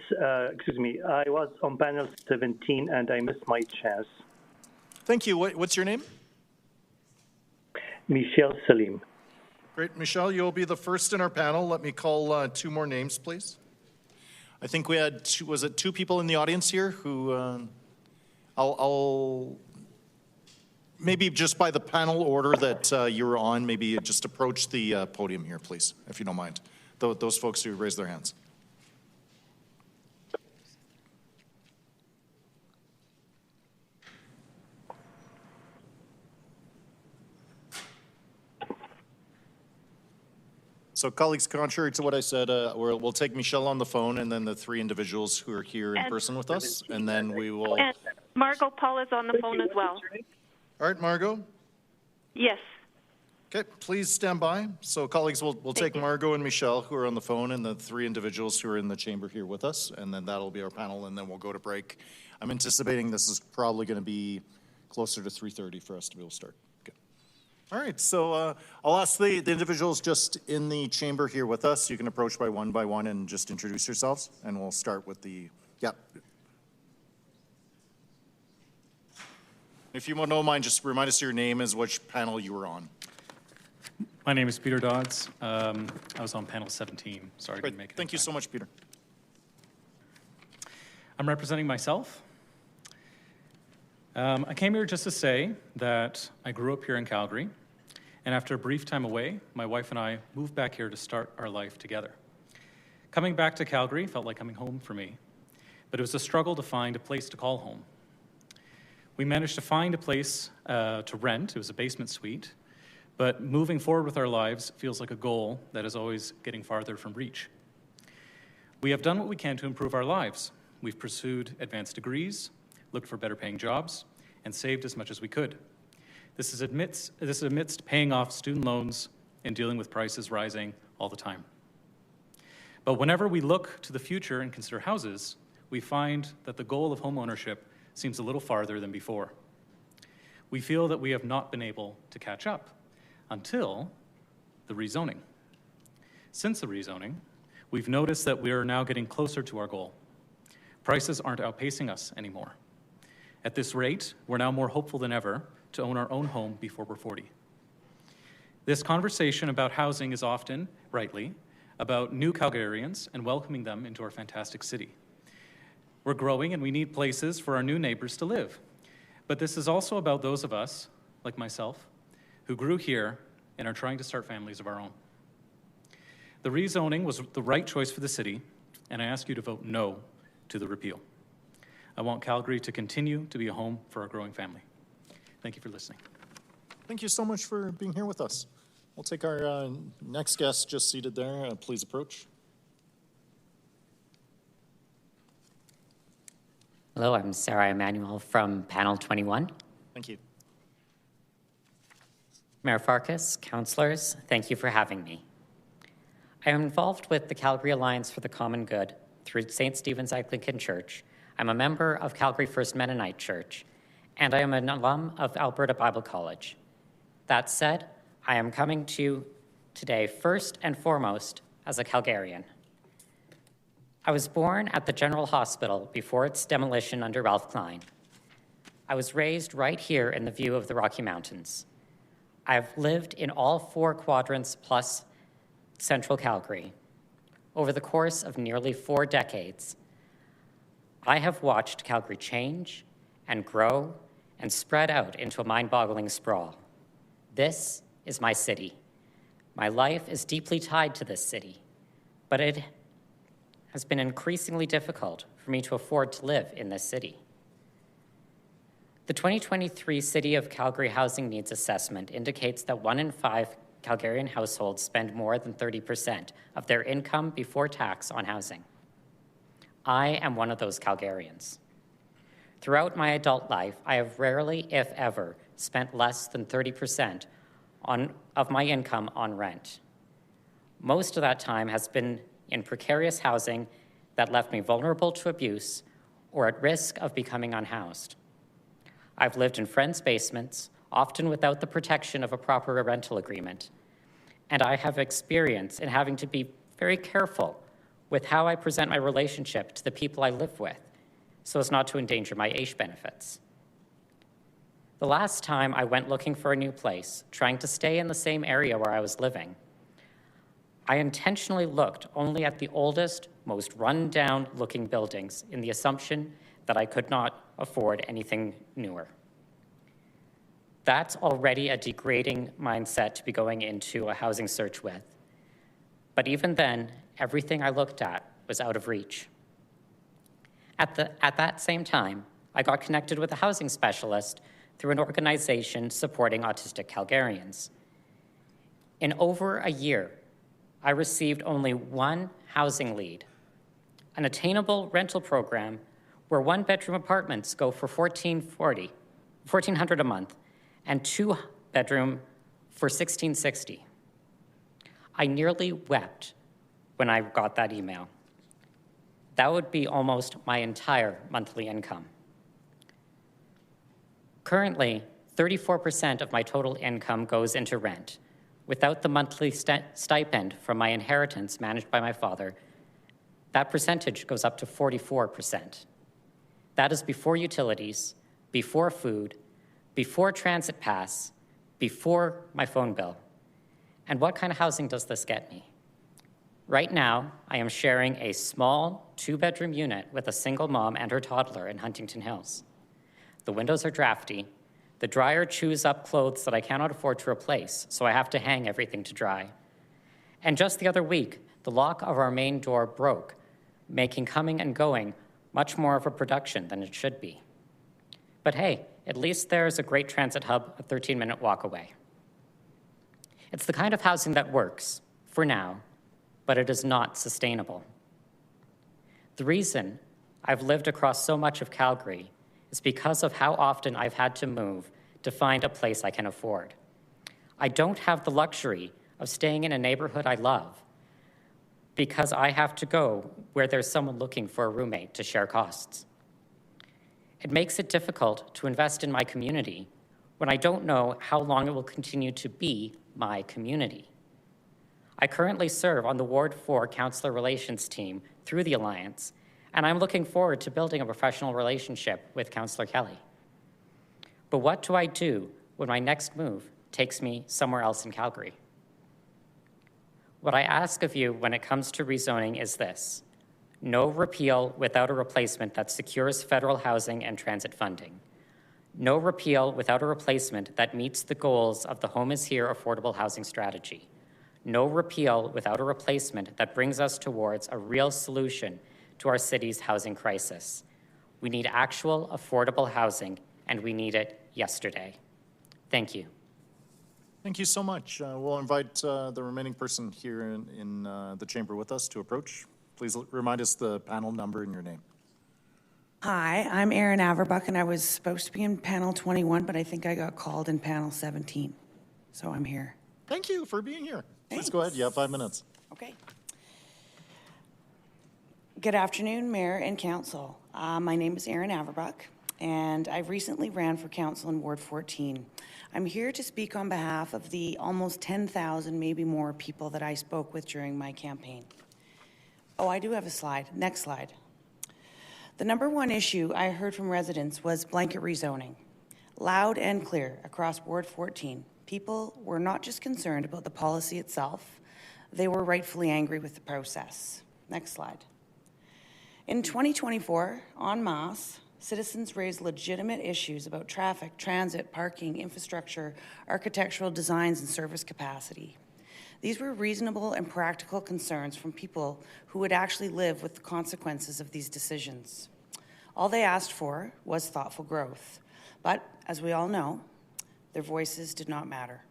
Excuse me. I was on panel 17 and I missed my chance. Thank you. What's your name? Michelle Salim. Great. Michelle, you'll be the first in our panel. Let me call 2 more names, please. I think we had, was it 2 people in the audience here who, I'll maybe just by the panel order that you were on, maybe just approach the podium here, please, if you don't mind. Those folks who raised their hands. So colleagues, contrary to what I said, we'll take Michelle on the phone and then the 3 individuals who are here in person with us, and then we will... And Margot Paul is on the phone as well. All right, Margot? Yes. Okay, please stand by. So colleagues, we'll take Margot and Michelle who are on the phone and the 3 individuals who are in the chamber here with us, and then that'll be our panel, and then we'll go to break. I'm anticipating this is probably going to be closer to 3:30 for us to be able to start. All right, so I'll ask the individuals just in the chamber here with us. You can approach by one and just introduce yourselves, and we'll start with the, If you don't mind, just remind us your name as which panel you were on. My name is Peter Dodds. I was on panel 17. Sorry, I didn't make it. Thank you so much, Peter. I'm representing myself. I came here just to say that I grew up here in Calgary, and after a brief time away, my wife and I moved back here to start our life together. Coming back to Calgary felt like coming home for me, but it was a struggle to find a place to call home. We managed to find a place to rent. It was a basement suite, but moving forward with our lives feels like a goal that is always getting farther from reach. We have done what we can to improve our lives. We've pursued advanced degrees, looked for better paying jobs, and saved as much as we could. This is amidst paying off student loans and dealing with prices rising all the time. But whenever we look to the future and consider houses, we find that the goal of home ownership seems a little farther than before. We feel that we have not been able to catch up until the rezoning. Since the rezoning, we've noticed that we are now getting closer to our goal. Prices aren't outpacing us anymore. At this rate, we're now more hopeful than ever to own our own home before we're 40. This conversation about housing is often, rightly, about new Calgarians and welcoming them into our fantastic city. We're growing and we need places for our new neighbors to live. But this is also about those of us, like myself, who grew here and are trying to start families of our own. The rezoning was the right choice for the city, and I ask you to vote no to the repeal. I want Calgary to continue to be a home for our growing family. Thank you for listening. Thank you so much for being here with us. We'll take our next guest just seated there. Please approach. Hello, I'm Sarah Emanuel from Panel 21. Thank you. Mayor Farkas, councillors, thank you for having me. I am involved with the Calgary Alliance for the Common Good through St. Stephen's Anglican Church. I'm a member of Calgary First Mennonite Church, and I am an alum of Alberta Bible College. That said, I am coming to you today first and foremost as a Calgarian. I was born at the General Hospital before its demolition under Ralph Klein. I was raised right here in the view of the Rocky Mountains. I've lived in all 4 quadrants plus central Calgary. Over the course of nearly 4 decades, I have watched Calgary change and grow and spread out into a mind-boggling sprawl. This is my city. My life is deeply tied to this city, but it has been increasingly difficult for me to afford to live in this city. The 2023 City of Calgary Housing Needs Assessment indicates that 1 in 5 Calgarian households spend more than 30% of their income before tax on housing. I am one of those Calgarians. Throughout my adult life, I have rarely, if ever, spent less than 30% of my income on rent. Most of that time has been in precarious housing that left me vulnerable to abuse or at risk of becoming unhoused. I've lived in friends' basements, often without the protection of a proper rental agreement, and I have experience in having to be very careful with how I present my relationship to the people I live with so as not to endanger my AISH benefits. The last time I went looking for a new place, trying to stay in the same area where I was living, I intentionally looked only at the oldest, most run-down looking buildings in the assumption that I could not afford anything newer. That's already a degrading mindset to be going into a housing search with. But even then, everything I looked at was out of reach. At that same time, I got connected with a housing specialist through an organization supporting autistic Calgarians. In over a year, I received only 1 housing lead, an attainable rental program where 1-bedroom apartments go for $1,400 a month, and 2-bedroom for $1,660. I nearly wept when I got that email. That would be almost my entire monthly income. Currently, 34% of my total income goes into rent. Without the monthly stipend from my inheritance managed by my father, that percentage goes up to 44%. That is before utilities, before food, before transit pass, before my phone bill. And what kind of housing does this get me? Right now, I am sharing a small 2-bedroom unit with a single mom and her toddler in Huntington Hills. The windows are drafty. The dryer chews up clothes that I cannot afford to replace, so I have to hang everything to dry. And just the other week, the lock of our main door broke, making coming and going much more of a production than it should be. But hey, at least there's a great transit hub a 13-minute walk away. It's the kind of housing that works, for now, but it is not sustainable. The reason I've lived across so much of Calgary is because of how often I've had to move to find a place I can afford. I don't have the luxury of staying in a neighborhood I love because I have to go where there's someone looking for a roommate to share costs. It makes it difficult to invest in my community when I don't know how long it will continue to be my community. I currently serve on the Ward 4 Councillor Relations team through the Alliance, and I'm looking forward to building a professional relationship with Councillor Kelly. But what do I do when my next move takes me somewhere else in Calgary? What I ask of you when it comes to rezoning is this: no repeal without a replacement that secures federal housing and transit funding. No repeal without a replacement that meets the goals of the Home is Here affordable housing strategy. No repeal without a replacement that brings us towards a real solution to our city's housing crisis. We need actual affordable housing, and we need it yesterday. Thank you. Thank you so much. We'll invite the remaining person here in the chamber with us to approach. Please remind us the panel number and your name. Hi, I'm Erin Averbuck, and I was supposed to be in panel 21, but I think I got called in panel 17, so I'm here. Thank you for being here. Please go ahead. You have 5 minutes. Okay. Good afternoon, Mayor and Council. My name is Erin Averbuck, and I recently ran for council in Ward 14. I'm here to speak on behalf of the almost 10,000, maybe more people that I spoke with during my campaign. Oh, I do have a slide. Next slide. The number one issue I heard from residents was blanket rezoning. Loud and clear across Ward 14, people were not just concerned about the policy itself, they were rightfully angry with the process. Next slide. In 2024, en masse, citizens raised legitimate issues about traffic, transit, parking, infrastructure, architectural designs, and service capacity. These were reasonable and practical concerns from people who would actually live with the consequences of these decisions. All they asked for was thoughtful growth. But as we all know, their voices did not matter.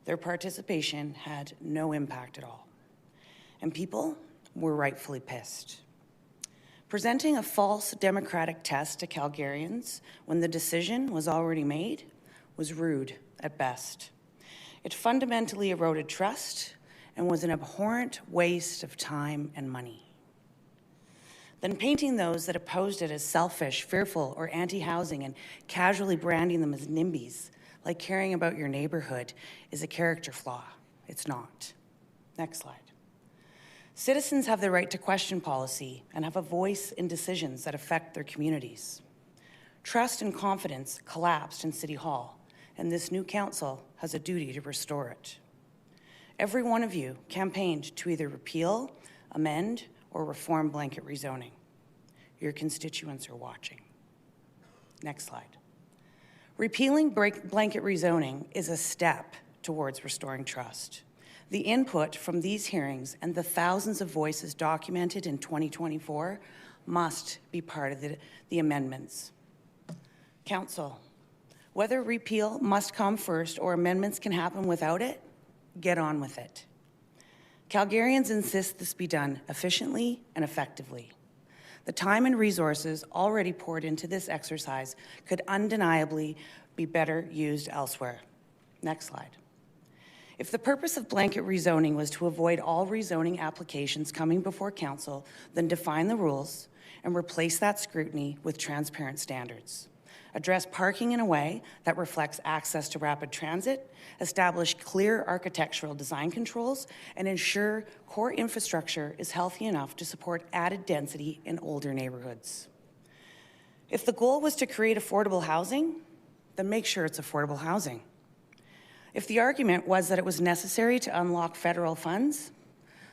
Their participation had no impact at all. And people were rightfully pissed. Presenting a false democratic test to Calgarians when the decision was already made was rude at best. It fundamentally eroded trust and was an abhorrent waste of time and money. Then painting those that opposed it as selfish, fearful, or anti-housing and casually branding them as NIMBYs, like caring about your neighborhood, is a character flaw. It's not. Next slide. Citizens have the right to question policy and have a voice in decisions that affect their communities. Trust and confidence collapsed in City Hall, and this new council has a duty to restore it. Every one of you campaigned to either repeal, amend, or reform blanket rezoning. Your constituents are watching. Next slide. Repealing blanket rezoning is a step towards restoring trust. The input from these hearings and the thousands of voices documented in 2024 must be part of the amendments. Council, whether repeal must come first or amendments can happen without it, get on with it. Calgarians insist this be done efficiently and effectively. The time and resources already poured into this exercise could undeniably be better used elsewhere. Next slide. If the purpose of blanket rezoning was to avoid all rezoning applications coming before council, then define the rules and replace that scrutiny with transparent standards. Address parking in a way that reflects access to rapid transit, establish clear architectural design controls, and ensure core infrastructure is healthy enough to support added density in older neighborhoods. If the goal was to create affordable housing, then make sure it's affordable housing. If the argument was that it was necessary to unlock federal funds,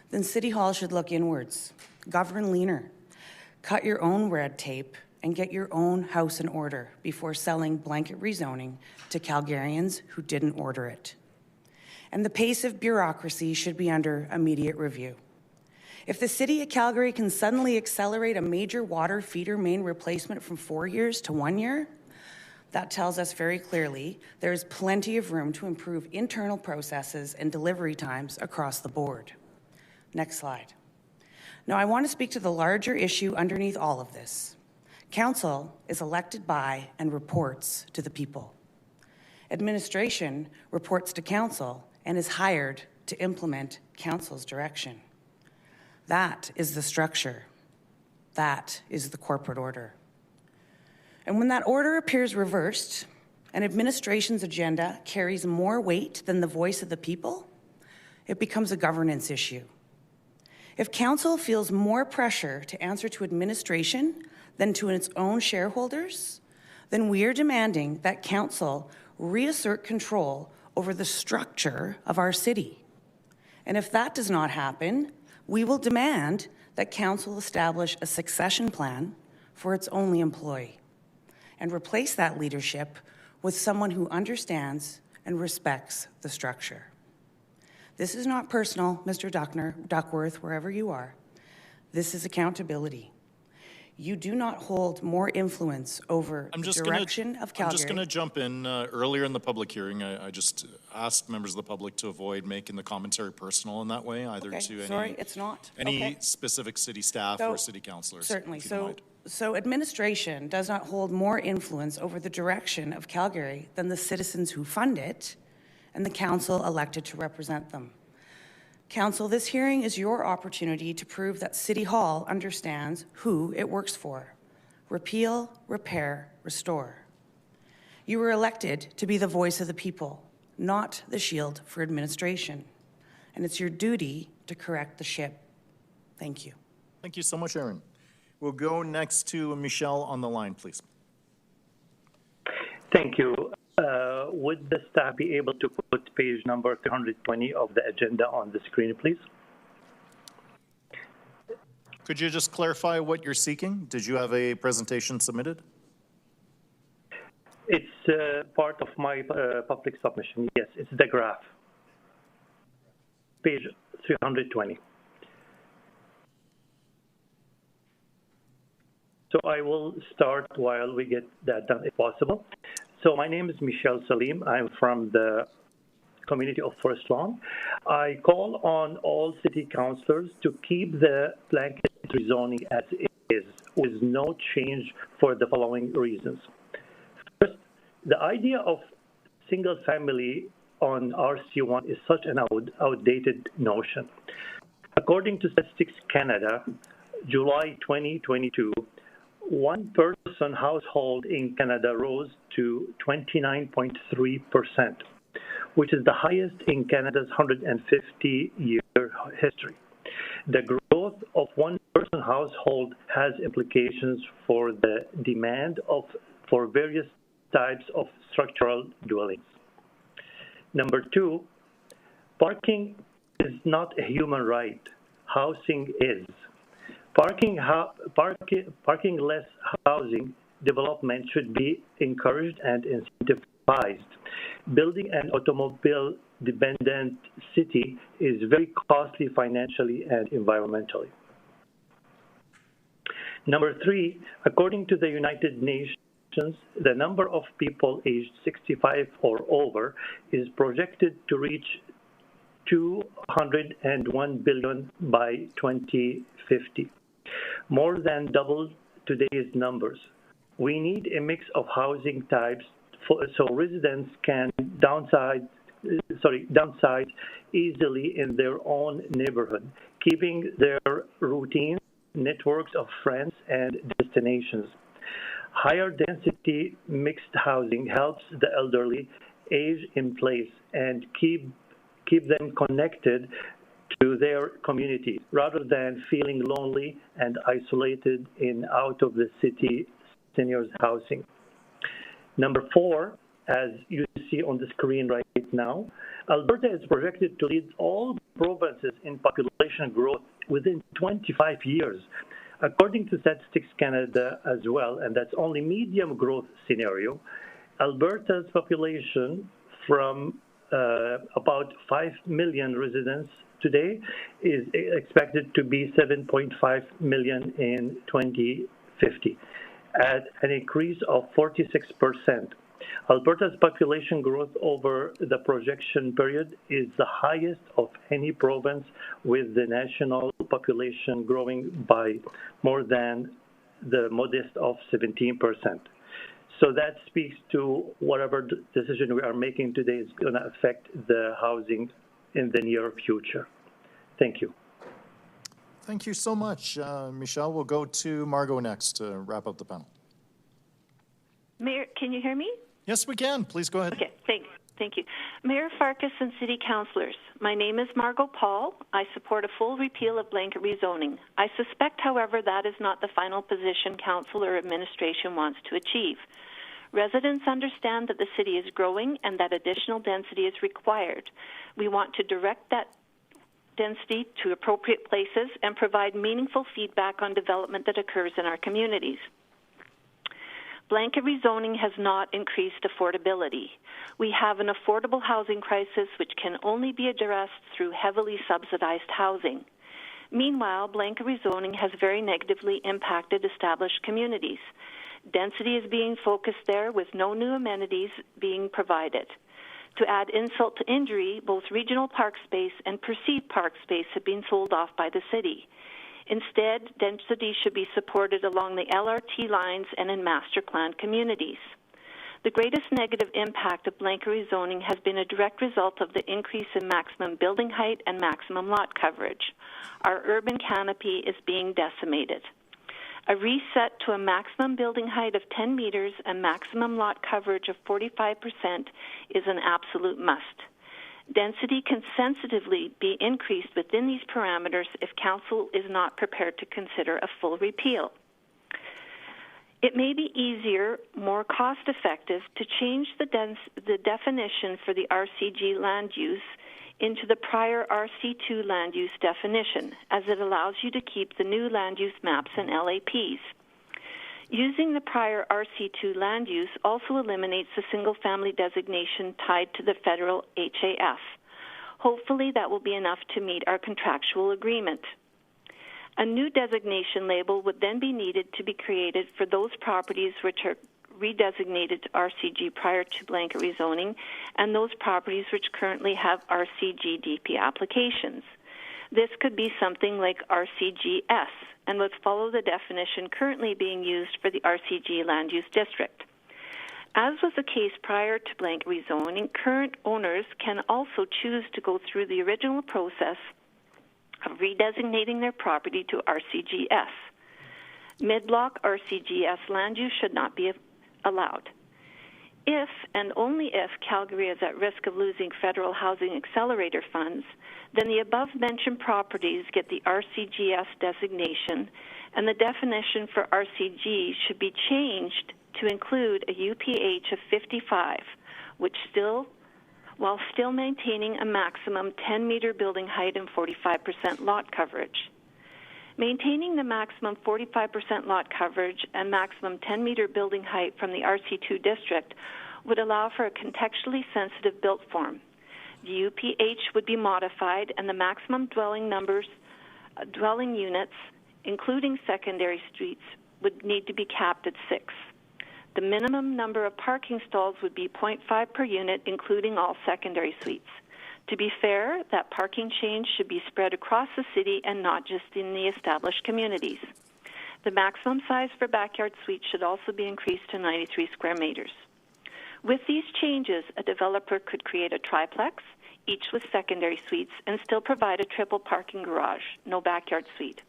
then City Hall should look inwards, govern leaner, cut your own red tape, and get your own house in order before selling blanket rezoning to Calgarians who didn't order it. And the pace of bureaucracy should be under immediate review. If the City of Calgary can suddenly accelerate a major water feeder main replacement from 4 years to 1 year, that tells us very clearly there is plenty of room to improve internal processes and delivery times across the board. Next slide. Now, I want to speak to the larger issue underneath all of this. Council is elected by and reports to the people. Administration reports to council and is hired to implement council's direction. That is the structure. That is the corporate order. And when that order appears reversed, and administration's agenda carries more weight than the voice of the people, it becomes a governance issue. If council feels more pressure to answer to administration than to its own shareholders, then we are demanding that council reassert control over the structure of our city. And if that does not happen, we will demand that council establish a succession plan for its only employee and replace that leadership with someone who understands and respects the structure. This is not personal, Mr. Duckworth, wherever you are. This is accountability. You do not hold more influence over the direction of Calgary. I'm just going to jump in. Earlier in the public hearing, I just asked members of the public to avoid making the commentary personal in that way, either to any specific city staff or city councillors. Certainly. So administration does not hold more influence over the direction of Calgary than the citizens who fund it and the council elected to represent them. Council, this hearing is your opportunity to prove that City Hall understands who it works for. Repeal, repair, restore. You were elected to be the voice of the people, not the shield for administration. And it's your duty to correct the ship. Thank you. Thank you so much, Aaron. We'll go next to Michelle on the line, please. Thank you. Would the staff be able to put page number 320 of the agenda on the screen, please? Could you just clarify what you're seeking? Did you have a presentation submitted? It's part of my public submission. Yes, it's the graph. Page 320. So I will start while we get that done, if possible. So my name is Michelle Salim. I'm from the community of Forest Lawn. I call on all city councillors to keep the blanket rezoning as is, with no change for the following reasons. First, the idea of single family on RC1 is such an outdated notion. According to Statistics Canada, July 2022, one-person household in Canada rose to 29.3%, which is the highest in Canada's 150-year history. The growth of one-person household has implications for the demand for various types of structural dwellings. Number two, parking is not a human right. Housing is. Parking-less housing development should be encouraged and incentivized. Building an automobile-dependent city is very costly financially and environmentally. Number three, according to the United Nations, the number of people aged 65 or over is projected to reach 201 billion by 2050. More than double today's numbers. We need a mix of housing types so residents can downsize easily in their own neighborhood, keeping their routines, networks of friends and destinations. Higher density mixed housing helps the elderly age in place and keep them connected to their community rather than feeling lonely and isolated in out of the city seniors housing. Number four, as you see on the screen right now, Alberta is projected to lead all provinces in population growth within 25 years. According to Statistics Canada as well, and that's only medium growth scenario, Alberta's population from about 5 million residents today is expected to be 7.5 million in 2050, at an increase of 46%. Alberta's population growth over the projection period is the highest of any province, with the national population growing by more than the modest of 17%. So that speaks to whatever decision we are making today is going to affect the housing in the near future. Thank you. Thank you so much, Michelle. We'll go to Margot next to wrap up the panel. Mayor, can you hear me? Yes, we can. Please go ahead. Okay, thank you. Mayor Farkas and City Councillors, my name is Margot Paul. I support a full repeal of blanket rezoning. I suspect, however, that is not the final position Council or administration wants to achieve. Residents understand that the city is growing and that additional density is required. We want to direct that density to appropriate places and provide meaningful feedback on development that occurs in our communities. Blanket rezoning has not increased affordability. We have an affordable housing crisis which can only be addressed through heavily subsidized housing. Meanwhile, blanket rezoning has very negatively impacted established communities. Density is being focused there with no new amenities being provided. To add insult to injury, both regional park space and perceived park space have been sold off by the city. Instead, density should be supported along the LRT lines and in master planned communities. The greatest negative impact of blanket rezoning has been a direct result of the increase in maximum building height and maximum lot coverage. Our urban canopy is being decimated. A reset to a maximum building height of 10 meters and maximum lot coverage of 45% is an absolute must. Density can sensitively be increased within these parameters if Council is not prepared to consider a full repeal. It may be easier, more cost-effective, to change the definition for the RCG land use into the prior RC2 land use definition, as it allows you to keep the new land use maps and LAPs. Using the prior RC2 land use also eliminates the single-family designation tied to the federal HAF. Hopefully that will be enough to meet our contractual agreement. A new designation label would then be needed to be created for those properties which are redesignated to RCG prior to blanket rezoning and those properties which currently have RCG DP applications. This could be something like RCGS and would follow the definition currently being used for the RCG land use district. As was the case prior to blanket rezoning, current owners can also choose to go through the original process of redesignating their property to RCGS. Mid-block RCGS land use should not be allowed. If and only if Calgary is at risk of losing federal housing accelerator funds, then the above-mentioned properties get the RCGS designation, and the definition for RCG should be changed to include a UPH of 55, while still maintaining a maximum 10-meter building height and 45% lot coverage. Maintaining the maximum 45% lot coverage and maximum 10-meter building height from the RC2 district would allow for a contextually sensitive built form. The UPH would be modified and the maximum dwelling units, including secondary suites, would need to be capped at 6. The minimum number of parking stalls would be 0.5 per unit, including all secondary suites. To be fair, that parking change should be spread across the city and not just in the established communities. The maximum size for backyard suites should also be increased to 93 square meters. With these changes, a developer could create a triplex, each with secondary suites, and still provide a triple parking garage, no backyard suite.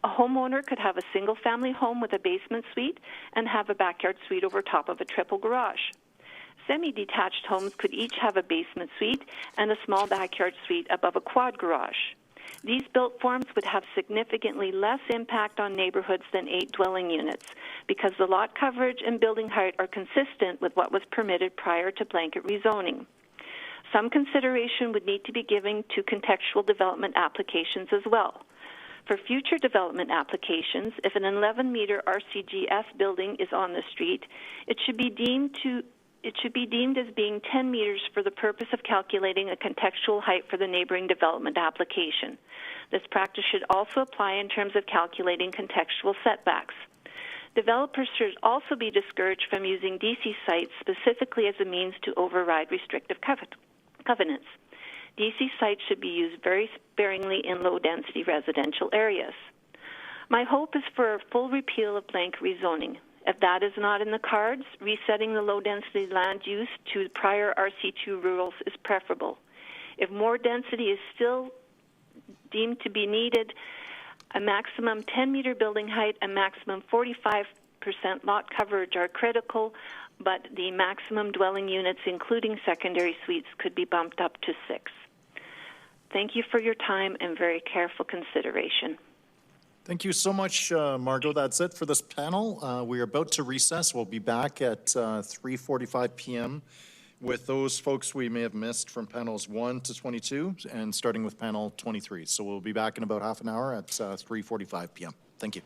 A homeowner could have a single-family home with a basement suite and have a backyard suite over top of a triple garage. Semi-detached homes could each have a basement suite and a small backyard suite above a quad garage. These built forms would have significantly less impact on neighborhoods than 8 dwelling units because the lot coverage and building height are consistent with what was permitted prior to blanket rezoning. Some consideration would need to be given to contextual development applications as well. For future development applications, if an 11-meter RCGS building is on the street, it should be deemed as being 10 meters for the purpose of calculating a contextual height for the neighboring development application. This practice should also apply in terms of calculating contextual setbacks. Developers should also be discouraged from using DC sites specifically as a means to override restrictive covenants. DC sites should be used very sparingly in low-density residential areas. My hope is for a full repeal of blanket rezoning. If that is not in the cards, resetting the low-density land use to prior RC2 rules is preferable. If more density is still deemed to be needed, a maximum 10-meter building height and maximum 45% lot coverage are critical, but the maximum dwelling units, including secondary suites, could be bumped up to 6. Thank you for your time and very careful consideration. Thank you so much, Margot. That's it for this panel. We are about to recess. We'll be back at 3:45 p.m. with those folks we may have missed from panels 1 to 22 and starting with panel 23. So we'll be back in about half an hour at 3:45 p.m. Thank you.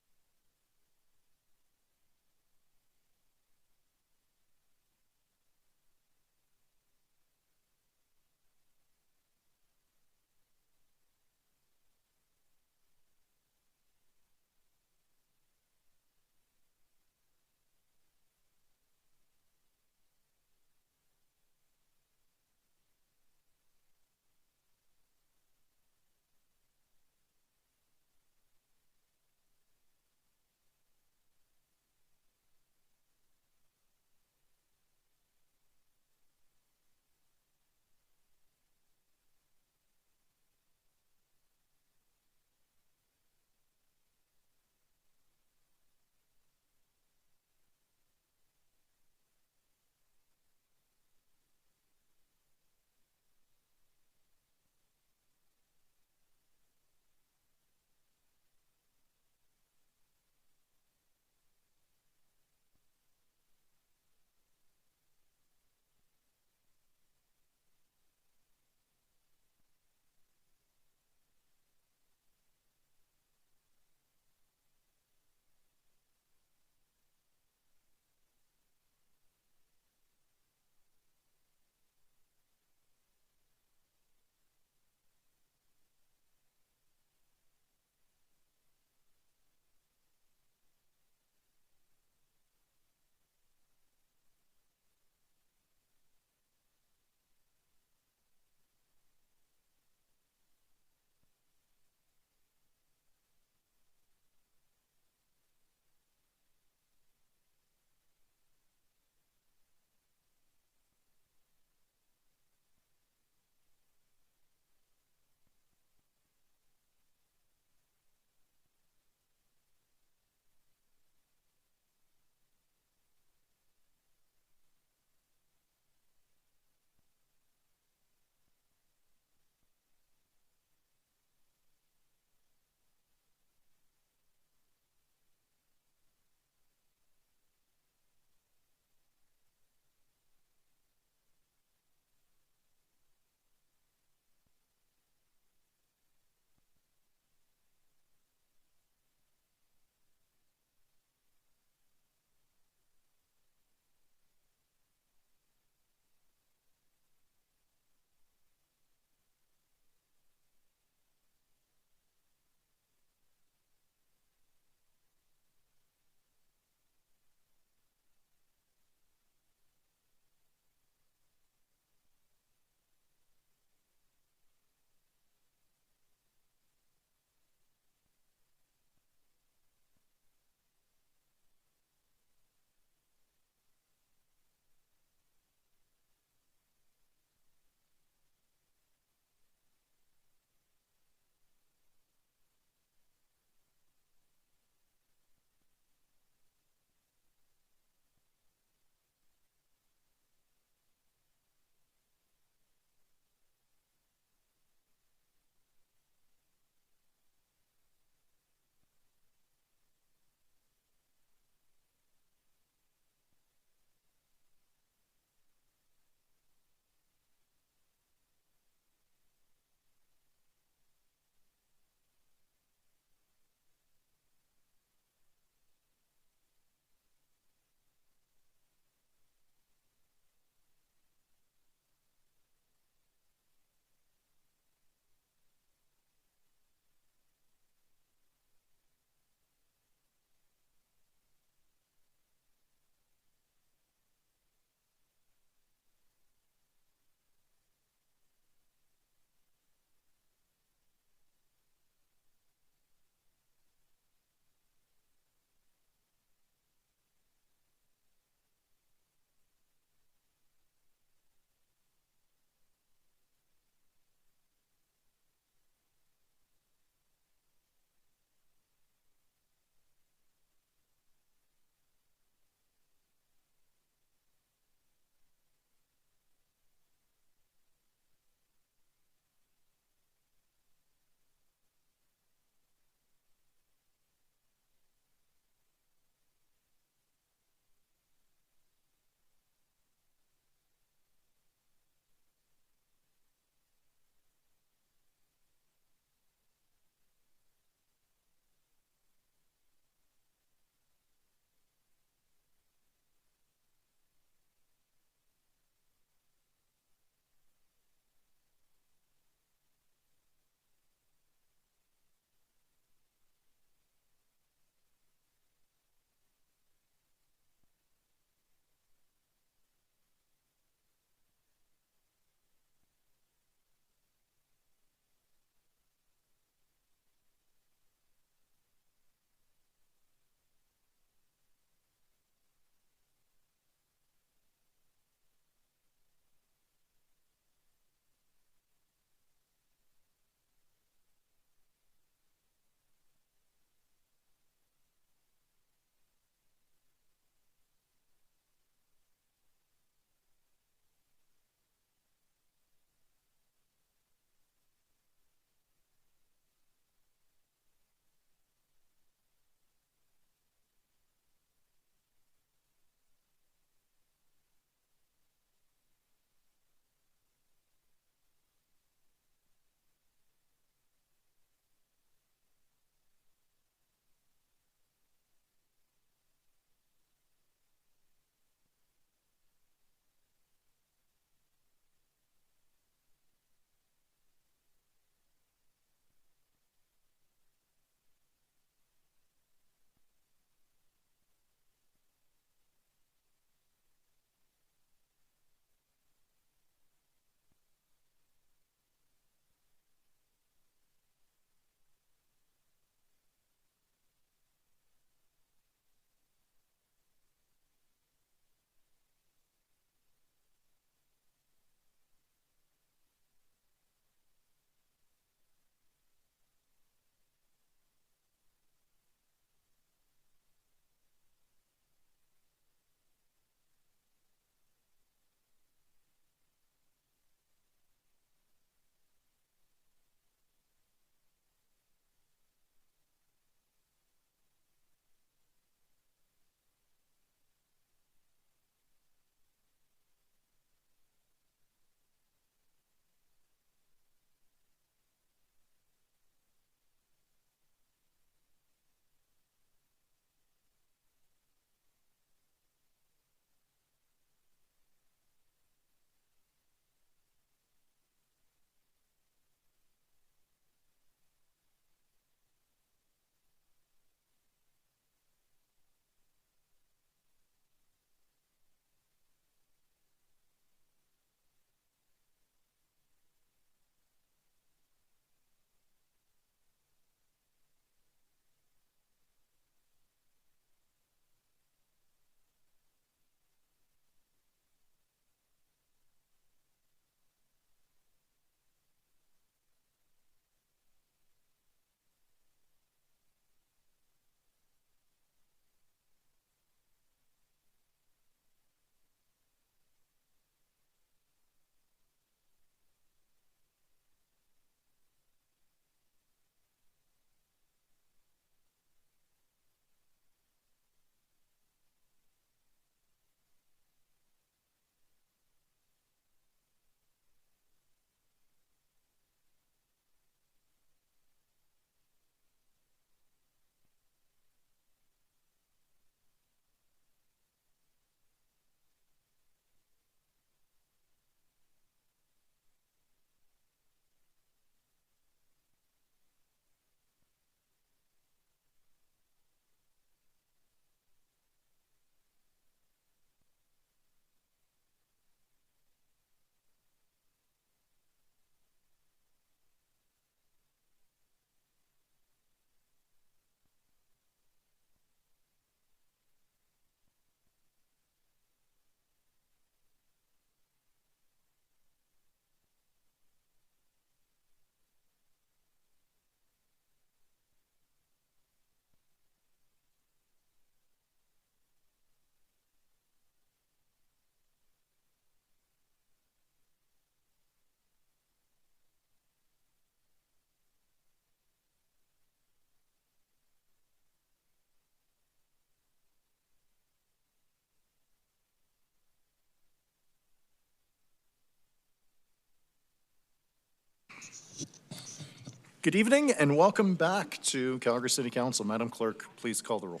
Good evening and welcome back to Calgary City Council. Madam Clerk, please call the roll.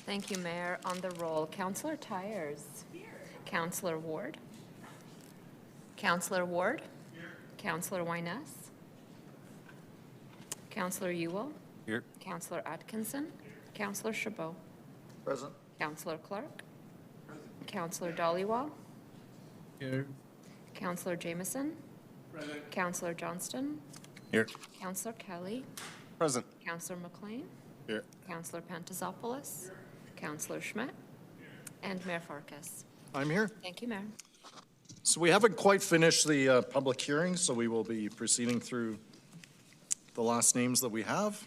Thank you, Mayor. On the roll, Councillor Tyers. Here. Councillor Ward. Councillor Ward. Here. Councillor Wyness. Councillor Ewell. Here. Councillor Atkinson. Here. Councillor Chabot. Present. Councillor Clark. Present. Councillor Dhaliwal. Here. Councillor Jameson. Present. Councillor Johnston. Here. Councillor Kelly. Present. Councillor McLean. Here. Councillor Pantazopoulos. Here. Councillor Schmidt. Here. And Mayor Farkas. I'm here. Thank you, Mayor. So we haven't quite finished the public hearing, so we will be proceeding through the last names that we have,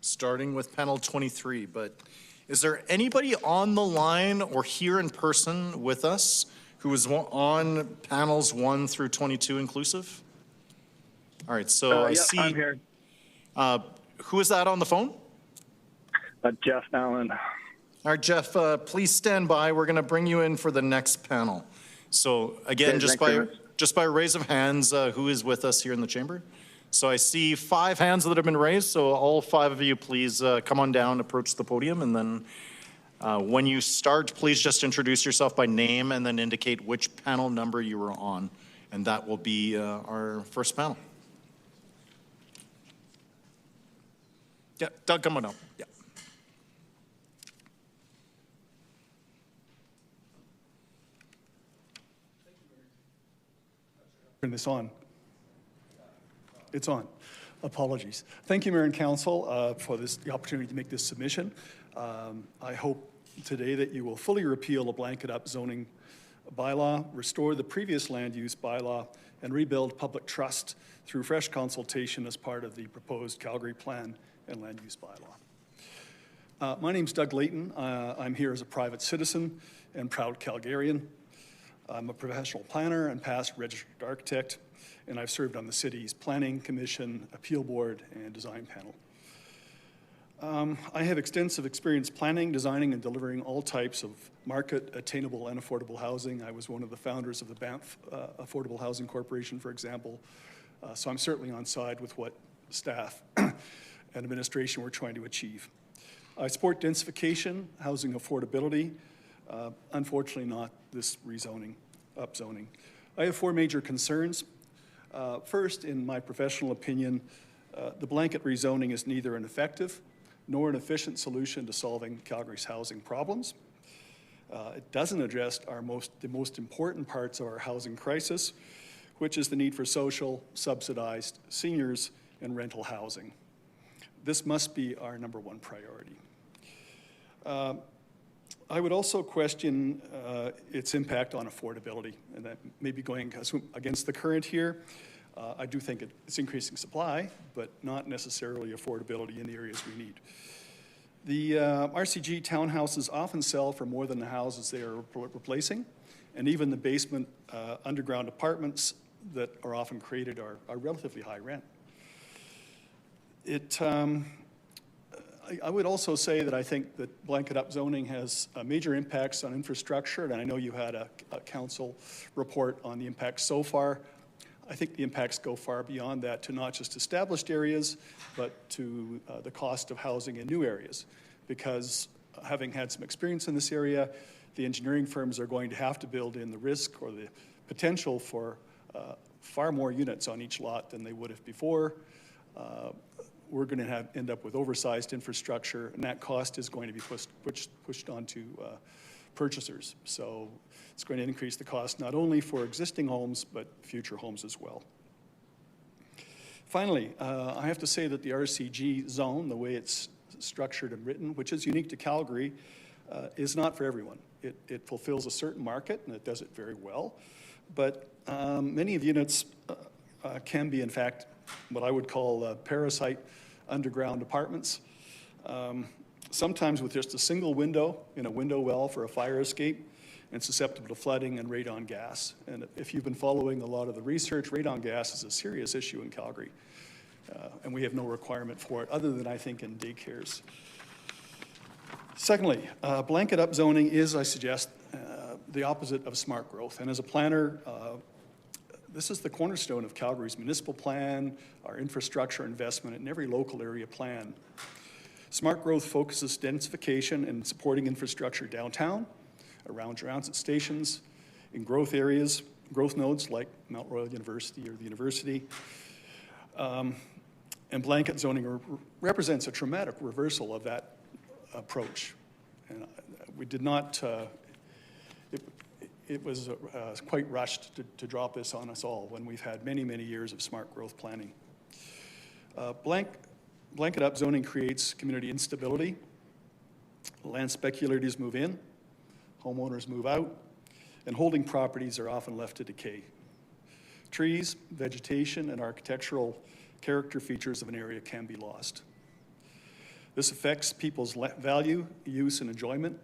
starting with panel 23. But is there anybody on the line or here in person with us who is on panels 1 through 22 inclusive? All right, so I see. I'm here. Who is that on the phone? Jeff Allen. All right, Jeff, please stand by. We're going to bring you in for the next panel. So again, Okay, just by raise of hands, who is with us here in the chamber? So I see 5 hands that have been raised. So all 5 of you, please come on down, approach the podium, and then when you start, please just introduce yourself by name and then indicate which panel number you were on, and that will be our first panel. Yeah, Doug, come on up. Yeah. Turn this on. It's on. Apologies. Thank you, Mayor and Council, for the opportunity to make this submission. I hope today that you will fully repeal a blanket-up zoning bylaw, restore the previous land use bylaw, and rebuild public trust through fresh consultation as part of the proposed Calgary Plan and Land Use Bylaw. My name's Doug Layton. I'm here as a private citizen and proud Calgarian. I'm a professional planner and past registered architect, and I've served on the city's Planning Commission, Appeal Board, and Design Panel. I have extensive experience planning, designing, and delivering all types of market, attainable, and affordable housing. I was one of the founders of the Banff Affordable Housing Corporation, for example, so I'm certainly on side with what staff and administration were trying to achieve. I support densification, housing affordability, unfortunately not this rezoning, upzoning. I have 4 major concerns. First, in my professional opinion, the blanket rezoning is neither an effective nor an efficient solution to solving Calgary's housing problems. It doesn't address the most important parts of our housing crisis, which is the need for social, subsidized seniors and rental housing. This must be our #1 priority. I would also question its impact on affordability, and that may be going against the current here. I do think it's increasing supply, but not necessarily affordability in the areas we need. The RCG townhouses often sell for more than the houses they are replacing, and even the basement underground apartments that are often created are relatively high rent. I would also say that I think that blanket upzoning has major impacts on infrastructure, and I know you had a council report on the impacts so far. I think the impacts go far beyond that to not just established areas, but to the cost of housing in new areas. Because having had some experience in this area, the engineering firms are going to have to build in the risk or the potential for far more units on each lot than they would have before. We're going to end up with oversized infrastructure, and that cost is going to be pushed onto purchasers. So it's going to increase the cost not only for existing homes, but future homes as well. Finally, I have to say that the RCG zone, the way it's structured and written, which is unique to Calgary, is not for everyone. It fulfills a certain market, and it does it very well. But many of the units can be, in fact, what I would call parasite underground apartments, sometimes with just a single window in a window well for a fire escape and susceptible to flooding and radon gas. And if you've been following a lot of the research, radon gas is a serious issue in Calgary, and we have no requirement for it other than, I think, in daycares. Secondly, blanket upzoning is, I suggest, the opposite of smart growth. And as a planner, this is the cornerstone of Calgary's municipal plan, our infrastructure investment, and every local area plan. Smart growth focuses densification and supporting infrastructure downtown, around transit stations, in growth areas, growth nodes like Mount Royal University or the university. And blanket zoning represents a dramatic reversal of that approach. And we did not, it was quite rushed to drop this on us all when we've had many, many years of smart growth planning. Blanket up zoning creates community instability. Land speculators move in, homeowners move out, and holding properties are often left to decay. Trees, vegetation, and architectural character features of an area can be lost. This affects people's value, use, and enjoyment.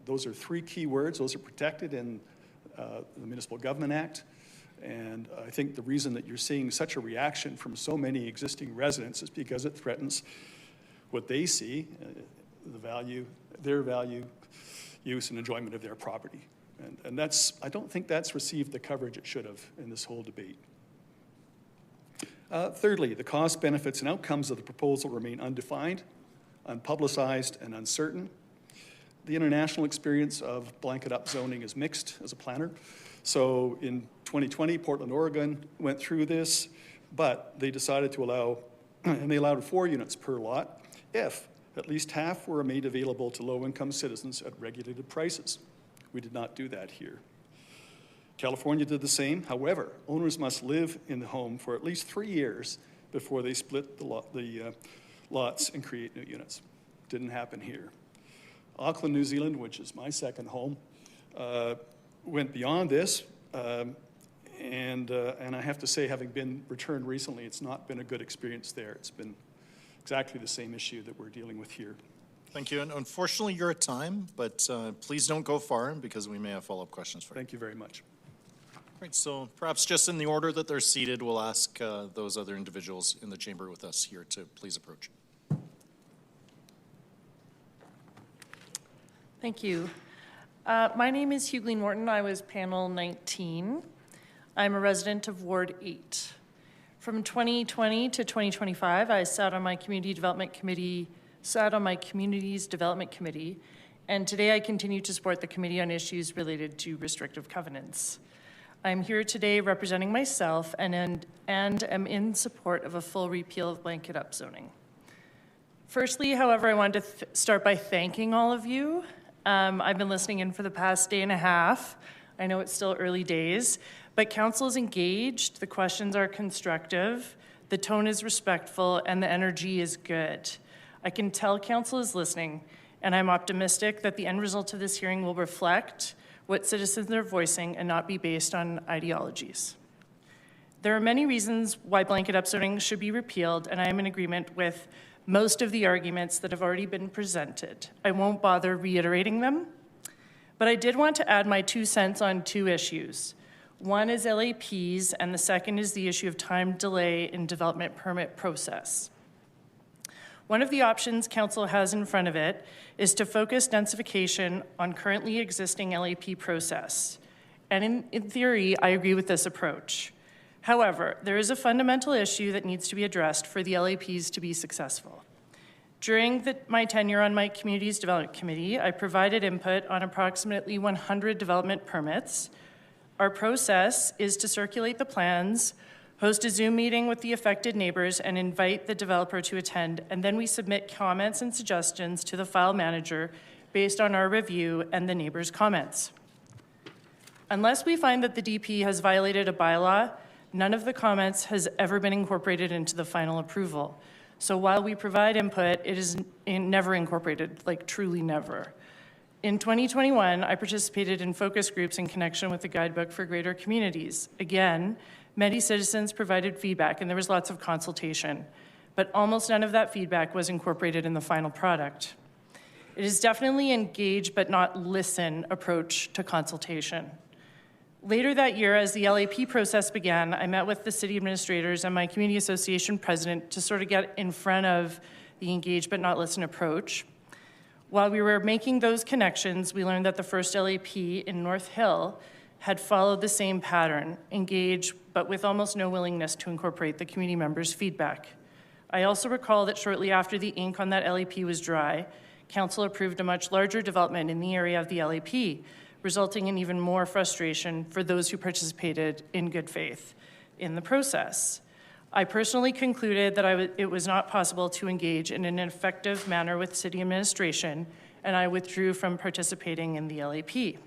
Those are three key words. Those are protected in the Municipal Government Act. And I think the reason that you're seeing such a reaction from so many existing residents is because it threatens what they see, the value, their value, use, and enjoyment of their property. And that's, I don't think that's received the coverage it should have in this whole debate. Thirdly, the costs, benefits, and outcomes of the proposal remain undefined, unpublicized, and uncertain. The international experience of blanket up zoning is mixed as a planner. So in 2020, Portland, Oregon went through this, but they decided to allow, and they allowed 4 units per lot if at least half were made available to low-income citizens at regulated prices. We did not do that here. California did the same. However, owners must live in the home for at least 3 years before they split the lots and create new units. Didn't happen here. Auckland, New Zealand, which is my second home, went beyond this, and I have to say, having been returned recently, it's not been a good experience there. It's been exactly the same issue that we're dealing with here. Thank you. And unfortunately, you're at time, but please don't go far because we may have follow-up questions for you. Thank you very much. Right, so perhaps just in the order that they're seated, we'll ask those other individuals in the chamber with us here to please approach. Thank you. My name is Hughley Morton. I was panel 19. I'm a resident of Ward 8. From 2020 to 2025, I sat on my community's development committee, and today I continue to support the committee on issues related to restrictive covenants. I'm here today representing myself and am in support of a full repeal of blanket up zoning. Firstly, however, I want to start by thanking all of you. I've been listening in for the past day and a half. I know it's still early days, but council is engaged, the questions are constructive, the tone is respectful, and the energy is good. I can tell council is listening, and I'm optimistic that the end result of this hearing will reflect what citizens are voicing and not be based on ideologies. There are many reasons why blanket up zoning should be repealed, and I am in agreement with most of the arguments that have already been presented. I won't bother reiterating them, but I did want to add my 2 cents on 2 issues. One is LAPs, and the second is the issue of time delay in development permit process. One of the options council has in front of it is to focus densification on currently existing LAP process. And in theory, I agree with this approach. However, there is a fundamental issue that needs to be addressed for the LAPs to be successful. During my tenure on my community's development committee, I provided input on approximately 100 development permits. Our process is to circulate the plans, host a Zoom meeting with the affected neighbors, and invite the developer to attend, and then we submit comments and suggestions to the file manager based on our review and the neighbors' comments. Unless we find that the DP has violated a bylaw, none of the comments has ever been incorporated into the final approval. So while we provide input, it is never incorporated, like truly never. In 2021, I participated in focus groups in connection with the guidebook for greater communities. Again, many citizens provided feedback and there was lots of consultation, but almost none of that feedback was incorporated in the final product. It is definitely engage but not listen approach to consultation. Later that year, as the LAP process began, I met with the city administrators and my community association president to sort of get in front of the engage but not listen approach. While we were making those connections, we learned that the first LAP in North Hill had followed the same pattern, engaged, but with almost no willingness to incorporate the community members' feedback. I also recall that shortly after the ink on that LAP was dry, Council approved a much larger development in the area of the LAP, resulting in even more frustration for those who participated in good faith in the process. I personally concluded that it was not possible to engage in an effective manner with city administration, and I withdrew from participating in the LAP.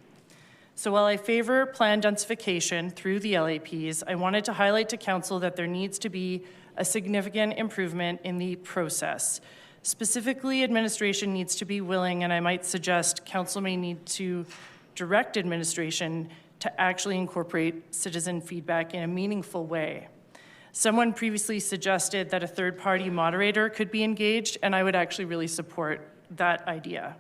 So while I favor planned densification through the LAPs, I wanted to highlight to Council that there needs to be a significant improvement in the process. Specifically, administration needs to be willing, and I might suggest Council may need to direct administration to actually incorporate citizen feedback in a meaningful way. Someone previously suggested that a third-party moderator could be engaged, and I would actually really support that idea.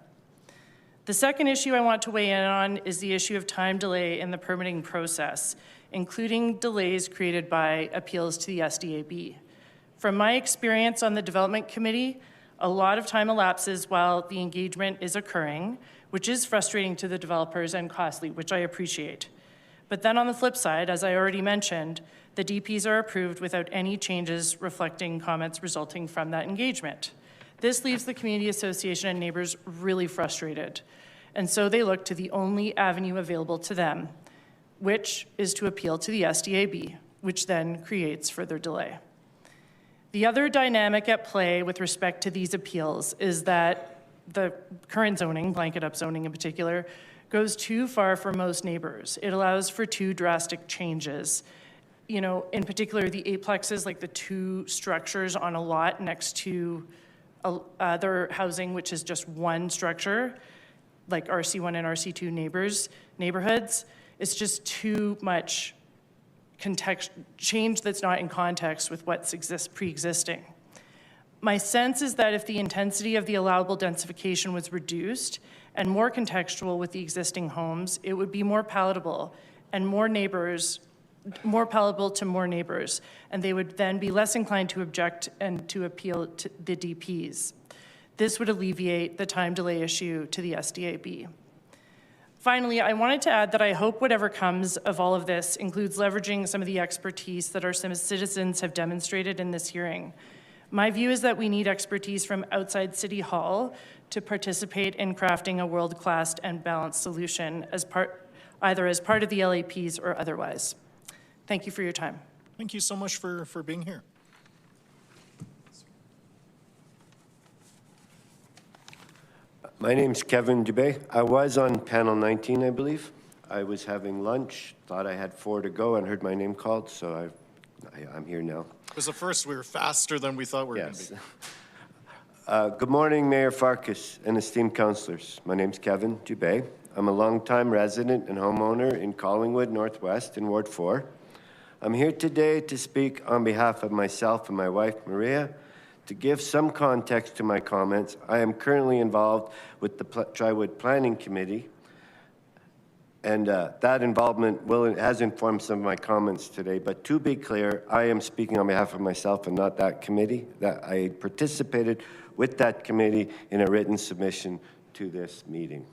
The second issue I want to weigh in on is the issue of time delay in the permitting process, including delays created by appeals to the SDAB. From my experience on the Development Committee, a lot of time elapses while the engagement is occurring, which is frustrating to the developers and costly, which I appreciate. But then on the flip side, as I already mentioned, the DPs are approved without any changes reflecting comments resulting from that engagement. This leaves the community association and neighbors really frustrated. And so they look to the only avenue available to them, which is to appeal to the SDAB, which then creates further delay. The other dynamic at play with respect to these appeals is that the current zoning, blanket up zoning in particular, goes too far for most neighbors. It allows for too drastic changes. You know, in particular, the eightplexes, like the two structures on a lot next to other housing, which is just one structure, like RC1 and RC2 neighborhoods, it's just too much change that's not in context with what's pre-existing. My sense is that if the intensity of the allowable densification was reduced and more contextual with the existing homes, it would be more palatable and more palatable to more neighbors, and they would then be less inclined to object and to appeal to the DPs. This would alleviate the time delay issue to the SDAB. Finally, I wanted to add that I hope whatever comes of all of this includes leveraging some of the expertise that our citizens have demonstrated in this hearing. My view is that we need expertise from outside City Hall to participate in crafting a world-class and balanced solution either as part of the LAPs or otherwise. Thank you for your time. Thank you so much for being here. My name's Kevin Dubé. I was on panel 19, I believe. I was having lunch, thought I had 4 to go, and heard my name called, so I'm here now. It was the first. We were faster than we thought we were going to be. Good morning, Mayor Farkas and esteemed councillors. My name's Kevin Dubé. I'm a longtime resident and homeowner in Collingwood Northwest in Ward 4. I'm here today to speak on behalf of myself and my wife, Maria. To give some context to my comments, I am currently involved with the Triwood Planning Committee, and that involvement has informed some of my comments today. But to be clear, I am speaking on behalf of myself and not that committee. That I participated with that committee in a written submission to this meeting.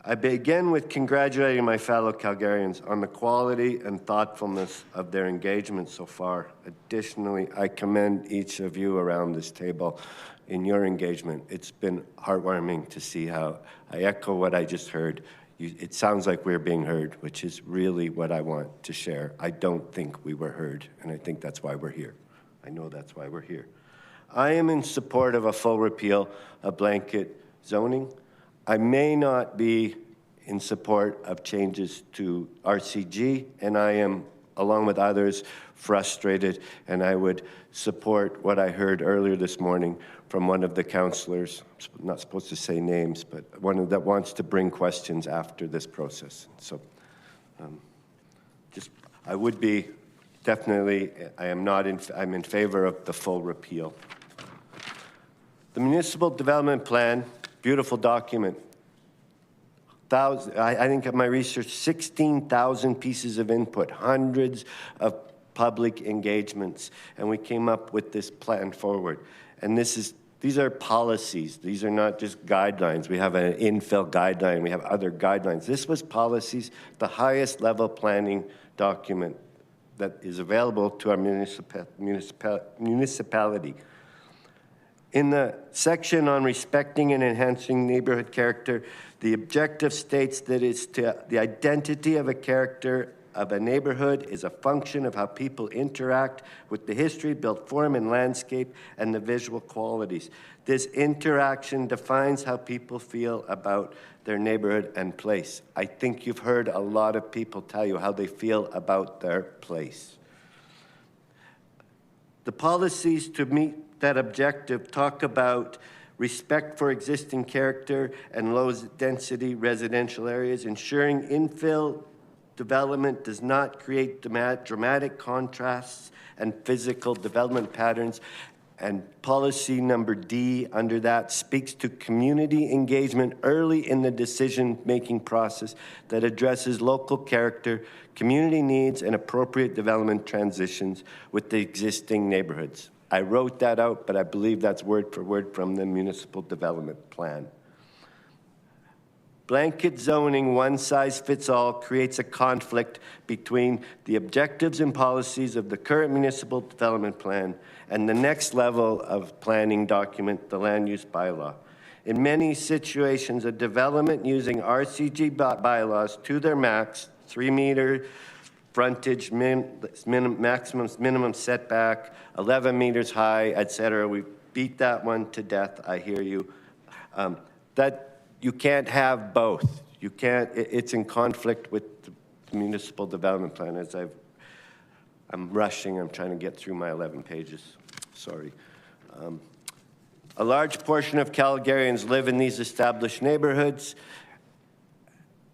I begin with congratulating my fellow Calgarians on the quality and thoughtfulness of their engagement so far. Additionally, I commend each of you around this table in your engagement. It's been heartwarming to see how I echo what I just heard. It sounds like we're being heard, which is really what I want to share. I don't think we were heard, and I think that's why we're here. I know that's why we're here. I am in support of a full repeal of blanket zoning. I may not be in support of changes to RCG, and I am, along with others, frustrated, and I would support what I heard earlier this morning from one of the councillors, I'm not supposed to say names, but one that wants to bring questions after this process. So I would be definitely, I'm in favor of the full repeal. The Municipal Development Plan, beautiful document. I think of my research, 16,000 pieces of input, hundreds of public engagements, and we came up with this plan forward. And this is These are policies. These are not just guidelines. We have an infill guideline. We have other guidelines. This was policies, the highest level planning document that is available to our municipality. In the section on respecting and enhancing neighborhood character, the objective states that it's the identity of a character of a neighborhood is a function of how people interact with the history, built form, and landscape, and the visual qualities. This interaction defines how people feel about their neighborhood and place. I think you've heard a lot of people tell you how they feel about their place. The policies to meet that objective talk about respect for existing character and low-density residential areas, ensuring infill development does not create dramatic contrasts and physical development patterns. And policy number D under that speaks to community engagement early in the decision-making process that addresses local character, community needs, and appropriate development transitions with the existing neighborhoods. I wrote that out, but I believe that's word for word from the municipal development plan. Blanket zoning, one size fits all, creates a conflict between the objectives and policies of the current municipal development plan and the next level of planning document, the land use bylaw. In many situations, a development using RCG bylaws to their max, 3-meter frontage, minimum setback, 11 meters high, etc. We beat that one to death, I hear you. That you can't have both. You can't, it's in conflict with the municipal development plan. I'm rushing, I'm trying to get through my 11 pages, sorry. A large portion of Calgarians live in these established neighborhoods,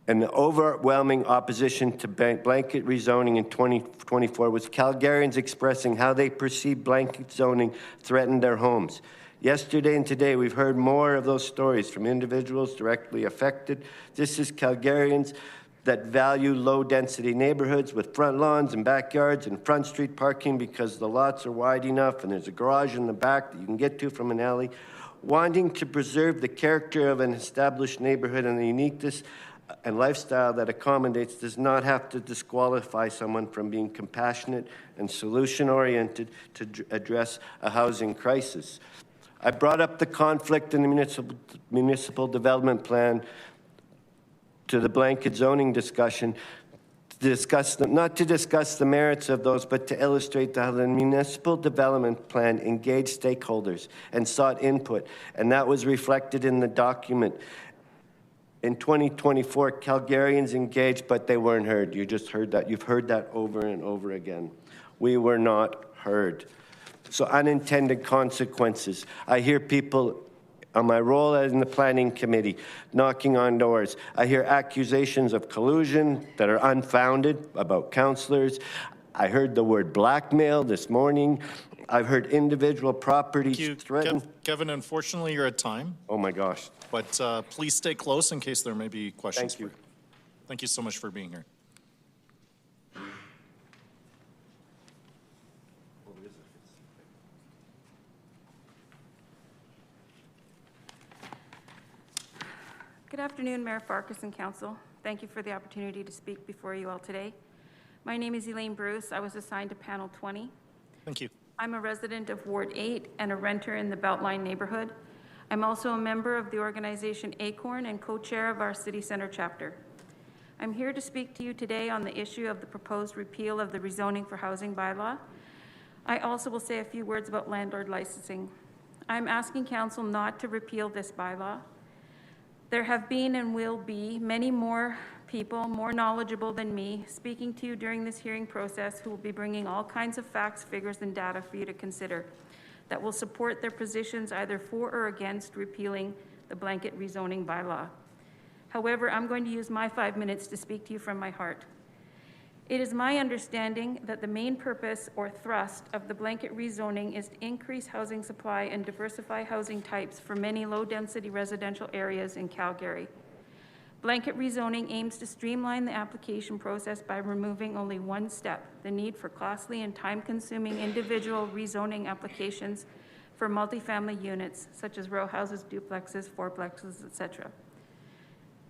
and the overwhelming opposition to blanket rezoning in 2024 was Calgarians expressing how they perceive blanket zoning threatened their homes. Yesterday and today, we've heard more of those stories from individuals directly affected. This is Calgarians that value low-density neighborhoods with front lawns and backyards and front street parking because the lots are wide enough and there's a garage in the back that you can get to from an alley. Wanting to preserve the character of an established neighborhood and the uniqueness and lifestyle that accommodates does not have to disqualify someone from being compassionate and solution-oriented to address a housing crisis. I brought up the conflict in the municipal development plan to the blanket zoning discussion, not to discuss the merits of those, but to illustrate how the municipal development plan engaged stakeholders and sought input, and that was reflected in the document. In 2024, Calgarians engaged, but they weren't heard. You just heard that. You've heard that over and over again. We were not heard. So unintended consequences. I hear people on my role in the planning committee knocking on doors. I hear accusations of collusion that are unfounded about councillors. I heard the word blackmail this morning. I've heard individual properties threatened. Kevin, unfortunately, you're at time. Oh my gosh. But please stay close in case there may be questions. Thank you. Thank you so much for being here. Good afternoon, Mayor Farkas and Council. Thank you for the opportunity to speak before you all today. My name is Elaine Bruce. I was assigned to Panel 20. Thank you. I'm a resident of Ward 8 and a renter in the Beltline neighborhood. I'm also a member of the organization ACORN and co-chair of our City Center chapter. I'm here to speak to you today on the issue of the proposed repeal of the rezoning for housing bylaw. I also will say a few words about landlord licensing. I'm asking Council not to repeal this bylaw. There have been and will be many more people more knowledgeable than me speaking to you during this hearing process who will be bringing all kinds of facts, figures, and data for you to consider that will support their positions either for or against repealing the blanket rezoning bylaw. However, I'm going to use my 5 minutes to speak to you from my heart. It is my understanding that the main purpose or thrust of the blanket rezoning is to increase housing supply and diversify housing types for many low-density residential areas in Calgary. Blanket rezoning aims to streamline the application process by removing only one step, the need for costly and time-consuming individual rezoning applications for multifamily units, such as row houses, duplexes, fourplexes, etc.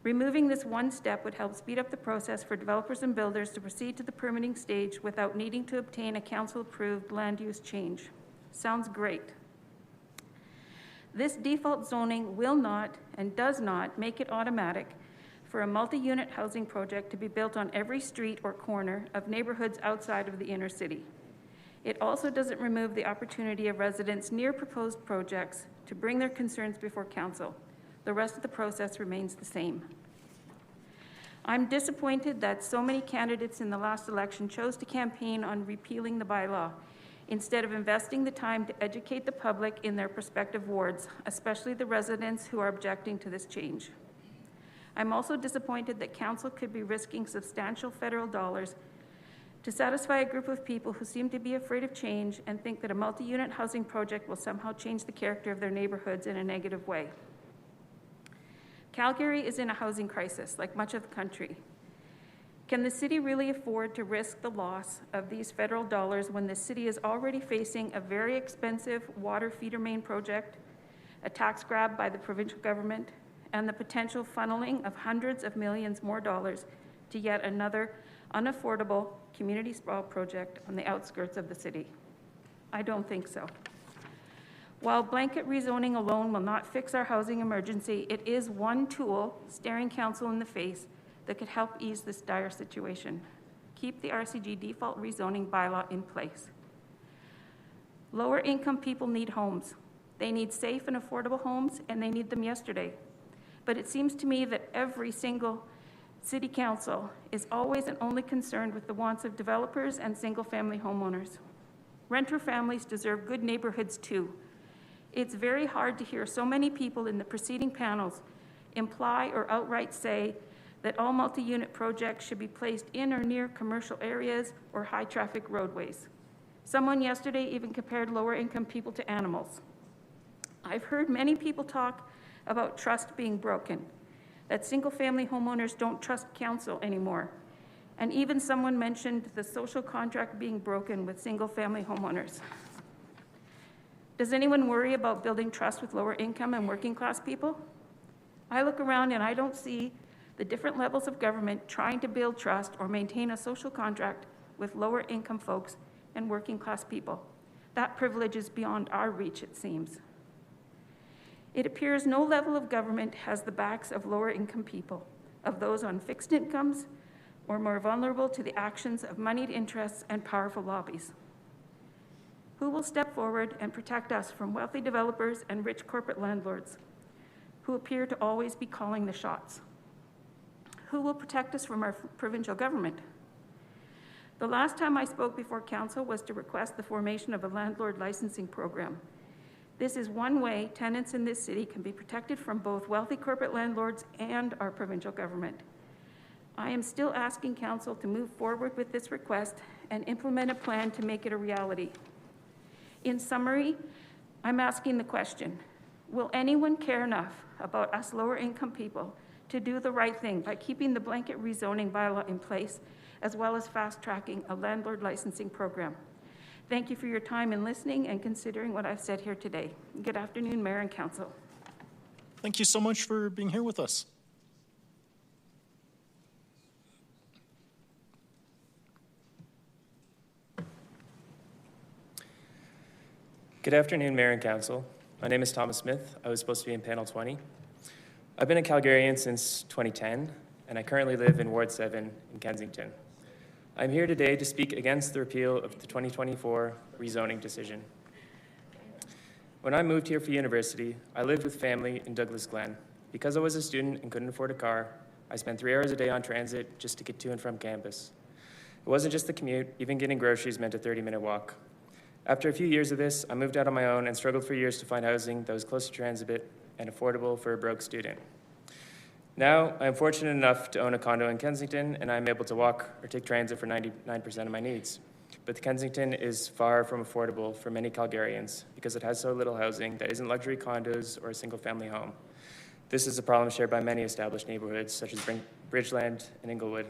Removing this one step would help speed up the process for developers and builders to proceed to the permitting stage without needing to obtain a council-approved land use change. Sounds great. This default zoning will not and does not make it automatic for a multi-unit housing project to be built on every street or corner of neighborhoods outside of the inner city. It also doesn't remove the opportunity of residents near proposed projects to bring their concerns before council. The rest of the process remains the same. I'm disappointed that so many candidates in the last election chose to campaign on repealing the bylaw instead of investing the time to educate the public in their prospective wards, especially the residents who are objecting to this change. I'm also disappointed that council could be risking substantial federal dollars to satisfy a group of people who seem to be afraid of change and think that a multi-unit housing project will somehow change the character of their neighborhoods in a negative way. Calgary is in a housing crisis, like much of the country. Can the city really afford to risk the loss of these federal dollars when the city is already facing a very expensive water feeder main project, a tax grab by the provincial government, and the potential funneling of hundreds of millions more dollars to yet another unaffordable community sprawl project on the outskirts of the city? I don't think so. While blanket rezoning alone will not fix our housing emergency, it is one tool staring council in the face that could help ease this dire situation. Keep the RCG default rezoning bylaw in place. Lower income people need homes. They need safe and affordable homes, and they need them yesterday. But it seems to me that every single City Council is always and only concerned with the wants of developers and single-family homeowners. Renter families deserve good neighborhoods too. It's very hard to hear so many people in the preceding panels imply or outright say that all multi-unit projects should be placed in or near commercial areas or high-traffic roadways. Someone yesterday even compared lower-income people to animals. I've heard many people talk about trust being broken, that single-family homeowners don't trust council anymore. And even someone mentioned the social contract being broken with single-family homeowners. Does anyone worry about building trust with lower income and working class people? I look around and I don't see the different levels of government trying to build trust or maintain a social contract with lower income folks and working class people. That privilege is beyond our reach, it seems. It appears no level of government has the backs of lower income people, of those on fixed incomes, or more vulnerable to the actions of moneyed interests and powerful lobbies. Who will step forward and protect us from wealthy developers and rich corporate landlords who appear to always be calling the shots? Who will protect us from our provincial government? The last time I spoke before council was to request the formation of a landlord licensing program. This is one way tenants in this city can be protected from both wealthy corporate landlords and our provincial government. I am still asking council to move forward with this request and implement a plan to make it a reality. In summary, I'm asking the question, will anyone care enough about us lower income people to do the right thing by keeping the blanket rezoning bylaw in place, as well as fast-tracking a landlord licensing program? Thank you for your time in listening and considering what I've said here today. Good afternoon, Mayor and Council. Thank you so much for being here with us. Good afternoon, Mayor and Council. My name is Thomas Smith. I was supposed to be in panel 20. I've been a Calgarian since 2010, and I currently live in Ward 7 in Kensington. I'm here today to speak against the repeal of the 2024 rezoning decision. When I moved here for university, I lived with family in Douglas Glen. Because I was a student and couldn't afford a car, I spent 3 hours a day on transit just to get to and from campus. It wasn't just the commute, even getting groceries meant a 30-minute walk. After a few years of this, I moved out on my own and struggled for years to find housing that was close to transit and affordable for a broke student. Now, I am fortunate enough to own a condo in Kensington, and I'm able to walk or take transit for 99% of my needs. But Kensington is far from affordable for many Calgarians because it has so little housing that isn't luxury condos or a single-family home. This is a problem shared by many established neighborhoods, such as Bridgeland and Inglewood.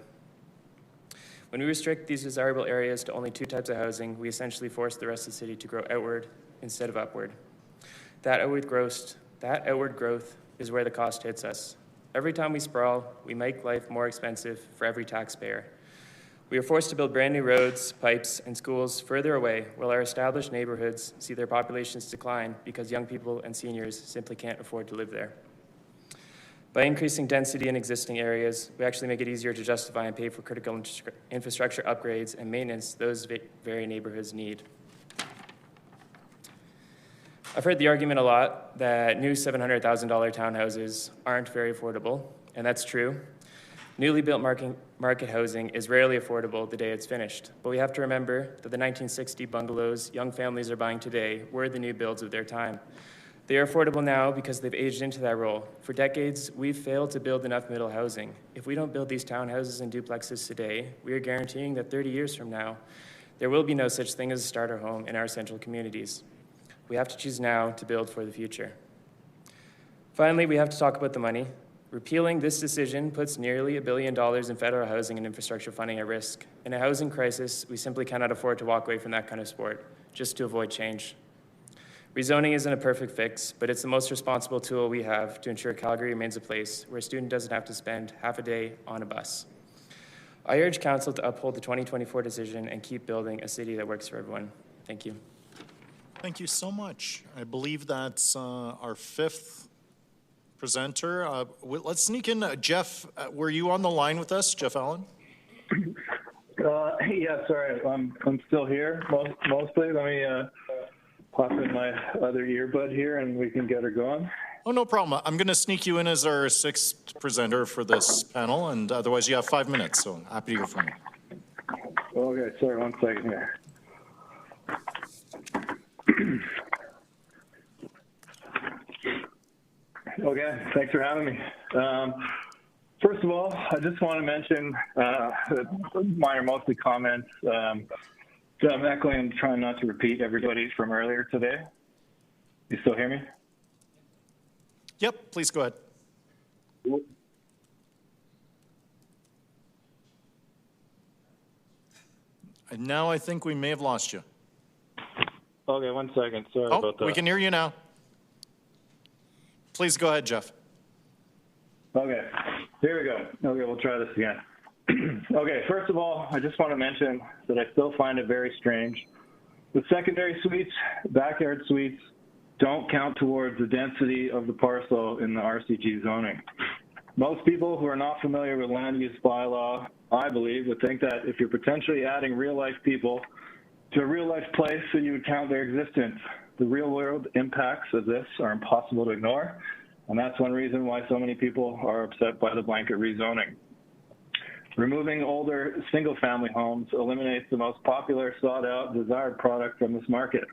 When we restrict these desirable areas to only 2 types of housing, we essentially force the rest of the city to grow outward instead of upward. that outward growth is where the cost hits us. Every time we sprawl, we make life more expensive for every taxpayer. We are forced to build brand new roads, pipes, and schools further away, while our established neighborhoods see their populations decline because young people and seniors simply can't afford to live there. By increasing density in existing areas, we actually make it easier to justify and pay for critical infrastructure upgrades and maintenance those very neighborhoods need. I've heard the argument a lot that new $700,000 townhouses aren't very affordable, and that's true. Newly built market housing is rarely affordable the day it's finished, but we have to remember that the 1960 bungalows young families are buying today were the new builds of their time. They are affordable now because they've aged into that role. For decades, we've failed to build enough middle housing. If we don't build these townhouses and duplexes today, we are guaranteeing that 30 years from now, there will be no such thing as a starter home in our central communities. We have to choose now to build for the future. Finally, we have to talk about the money. Repealing this decision puts nearly $1 billion in federal housing and infrastructure funding at risk. In a housing crisis, we simply cannot afford to walk away from that kind of sport, just to avoid change. Rezoning isn't a perfect fix, but it's the most responsible tool we have to ensure Calgary remains a place where a student doesn't have to spend half a day on a bus. I urge Council to uphold the 2024 decision and keep building a city that works for everyone. Thank you. Thank you so much. I believe that's our fifth presenter. Let's sneak in. Jeff, were you on the line with us, Jeff Allen? Yeah, sorry, I'm still here, mostly. Let me pop in my other earbud here and we can get her going. Oh, no problem. I'm going to sneak you in as our sixth presenter for this panel, and otherwise you have 5 minutes, so happy to hear from you. Okay, sorry, 1 second here. Okay, thanks for having me. First of all, I just want to mention, mine are mostly comments. So I'm echoing and trying not to repeat everybody from earlier today. You still hear me? Yep, please go ahead. And now I think we may have lost you. Okay, 1 second. Sorry about that. We can hear you now. Please go ahead, Jeff. Okay, here we go. Okay, we'll try this again. Okay, first of all, I just want to mention that I still find it very strange. The secondary suites, backyard suites, don't count towards the density of the parcel in the RCG zoning. Most people who are not familiar with land use bylaw, I believe, would think that if you're potentially adding real-life people to a real-life place, that you would count their existence. The real-world impacts of this are impossible to ignore, and that's one reason why so many people are upset by the blanket rezoning. Removing older single-family homes eliminates the most popular, sought-out, desired product from this market.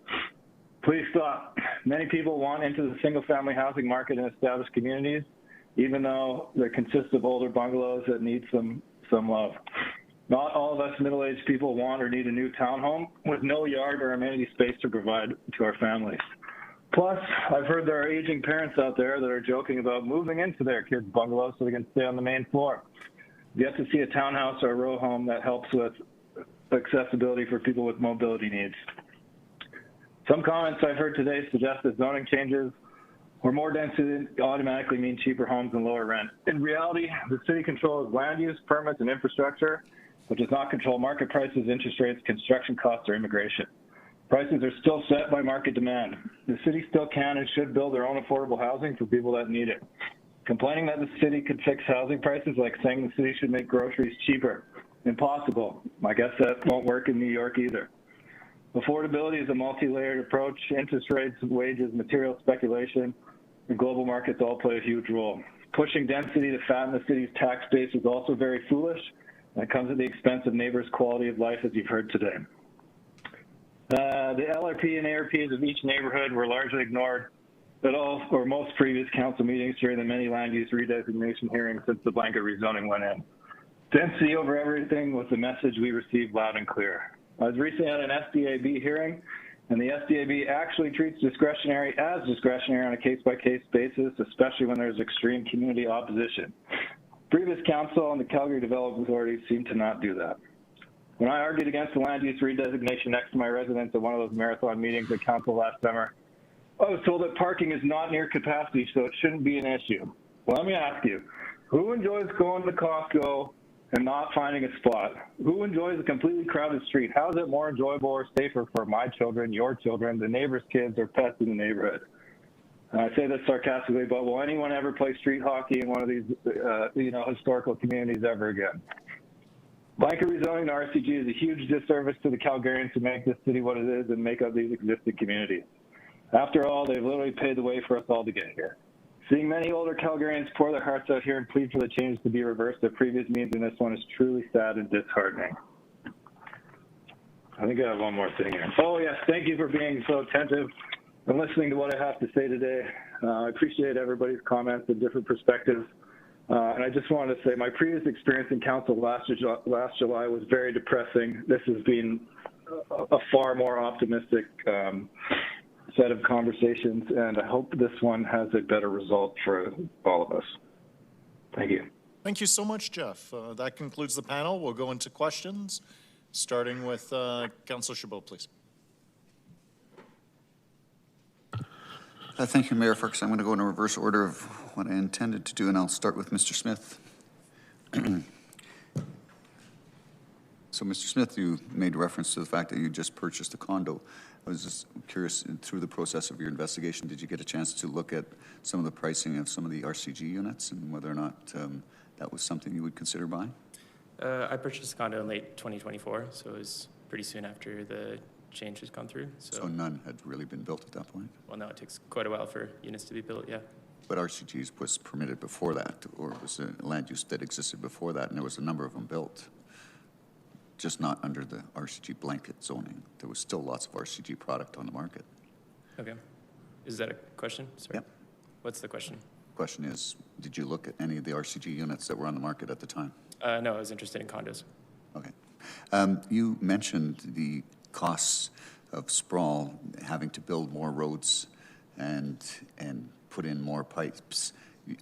Please stop. Many people want into the single-family housing market in established communities, even though they consist of older bungalows that need some love. Not all of us middle-aged people want or need a new townhome with no yard or amenity space to provide to our families. Plus, I've heard there are aging parents out there that are joking about moving into their kids' bungalows so they can stay on the main floor. Yet to see a townhouse or a row home that helps with accessibility for people with mobility needs. Some comments I've heard today suggest that zoning changes or more density automatically mean cheaper homes and lower rent. In reality, the city controls land use, permits, and infrastructure, but does not control market prices, interest rates, construction costs, or immigration. Prices are still set by market demand. The city still can and should build their own affordable housing for people that need it. Complaining that the city could fix housing prices like saying the city should make groceries cheaper. Impossible. I guess that won't work in New York either. Affordability is a multi-layered approach. Interest rates, wages, material speculation, and global markets all play a huge role. Pushing density to fatten the city's tax base is also very foolish, and it comes at the expense of neighbors' quality of life, as you've heard today. The LRP and ARPs of each neighborhood were largely ignored at all or most previous council meetings during the many land use redesignation hearings since the blanket rezoning went in. Density over everything was the message we received loud and clear. I was recently at an SDAB hearing, and the SDAB actually treats discretionary as discretionary on a case-by-case basis, especially when there's extreme community opposition. Previous council and the Calgary Development Authority seem to not do that. When I argued against the land use redesignation next to my residence at one of those marathon meetings at council last summer, I was told that parking is not near capacity, so it shouldn't be an issue. Well, let me ask you, who enjoys going to Costco and not finding a spot? Who enjoys a completely crowded street? How is it more enjoyable or safer for my children, your children, the neighbor's kids, or pets in the neighborhood? And I say this sarcastically, but will anyone ever play street hockey in one of these, historical communities ever again? Blanket rezoning to RCG is a huge disservice to the Calgarians to make this city what it is and make up these existing communities. After all, they've literally paved the way for us all to get here. Seeing many older Calgarians pour their hearts out here and plead for the change to be reversed at previous meetings in this one is truly sad and disheartening. I think I have one more thing here. Oh, yes, thank you for being so attentive and listening to what I have to say today. I appreciate everybody's comments and different perspectives. And I just wanted to say my previous experience in council last July was very depressing. This has been a far more optimistic set of conversations, and I hope this one has a better result for all of us. Thank you. Thank you so much, Jeff. That concludes the panel. We'll go into questions, starting with Councillor Chabot, please. Thank you, Mayor Farkas. I'm going to go in a reverse order of what I intended to do, and I'll start with Mr. Smith. So, Mr. Smith, you made reference to the fact that you just purchased a condo. I was just curious, through the process of your investigation, did you get a chance to look at some of the pricing of some of the RCG units and whether or not that was something you would consider buying? I purchased a condo in late 2024, so it was pretty soon after the change has gone through. So none had really been built at that point? Well, no, it takes quite a while for units to be built, yeah. But RCGs was permitted before that, or was a land use that existed before that, and there was a number of them built, just not under the RCG blanket zoning. There was still lots of RCG product on the market. Okay. Is that a question? Sorry. Yep. What's the question? Question is, did you look at any of the RCG units that were on the market at the time? No, I was interested in condos. Okay. You mentioned the costs of sprawl, having to build more roads and put in more pipes.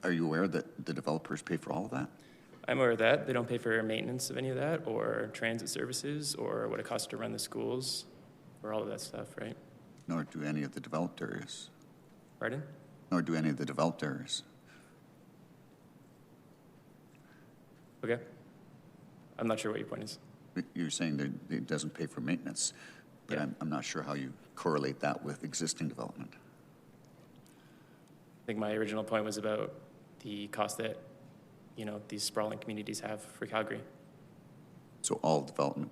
Are you aware that the developers pay for all of that? I'm aware of that. They don't pay for maintenance of any of that, or transit services, or what it costs to run the schools, or all of that stuff, right? Nor do any of the developed areas. Pardon? Nor do any of the developed areas. Okay. I'm not sure what your point is. You're saying that it doesn't pay for maintenance, but yeah. I'm not sure how you correlate that with existing development. I think my original point was about the cost that, these sprawling communities have for Calgary. So all development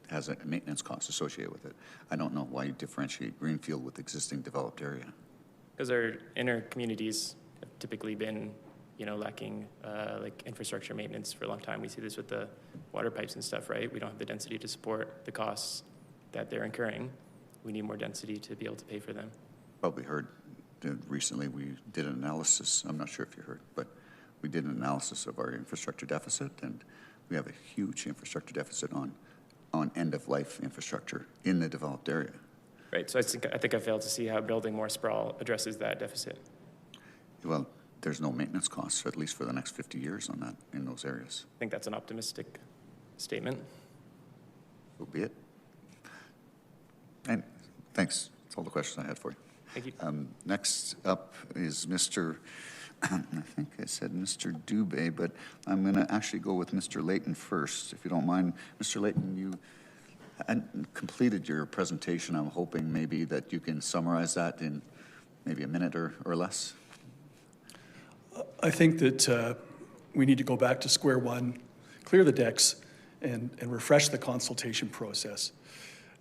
has a maintenance cost associated with it. I don't know why you differentiate greenfield with existing developed area. Because our inner communities have typically been, lacking like infrastructure maintenance for a long time. We see this with the water pipes and stuff, right? We don't have the density to support the costs that they're incurring. We need more density to be able to pay for them. Probably heard recently we did an analysis, I'm not sure if you heard, but we did an analysis of our infrastructure deficit, and we have a huge infrastructure deficit on end-of-life infrastructure in the developed area. Right, so I think I failed to see how building more sprawl addresses that deficit. Well, there's no maintenance costs, at least for the next 50 years on that, in those areas. I think that's an optimistic statement. So be it. And thanks. That's all the questions I had for you. Thank you. Next up is Mr. I think I said Mr. Dubé, but I'm going to actually go with Mr. Layton first, if you don't mind. Mr. Layton, you completed your presentation. I'm hoping maybe that you can summarize that in maybe a minute or less. I think that we need to go back to square one, clear the decks, and refresh the consultation process.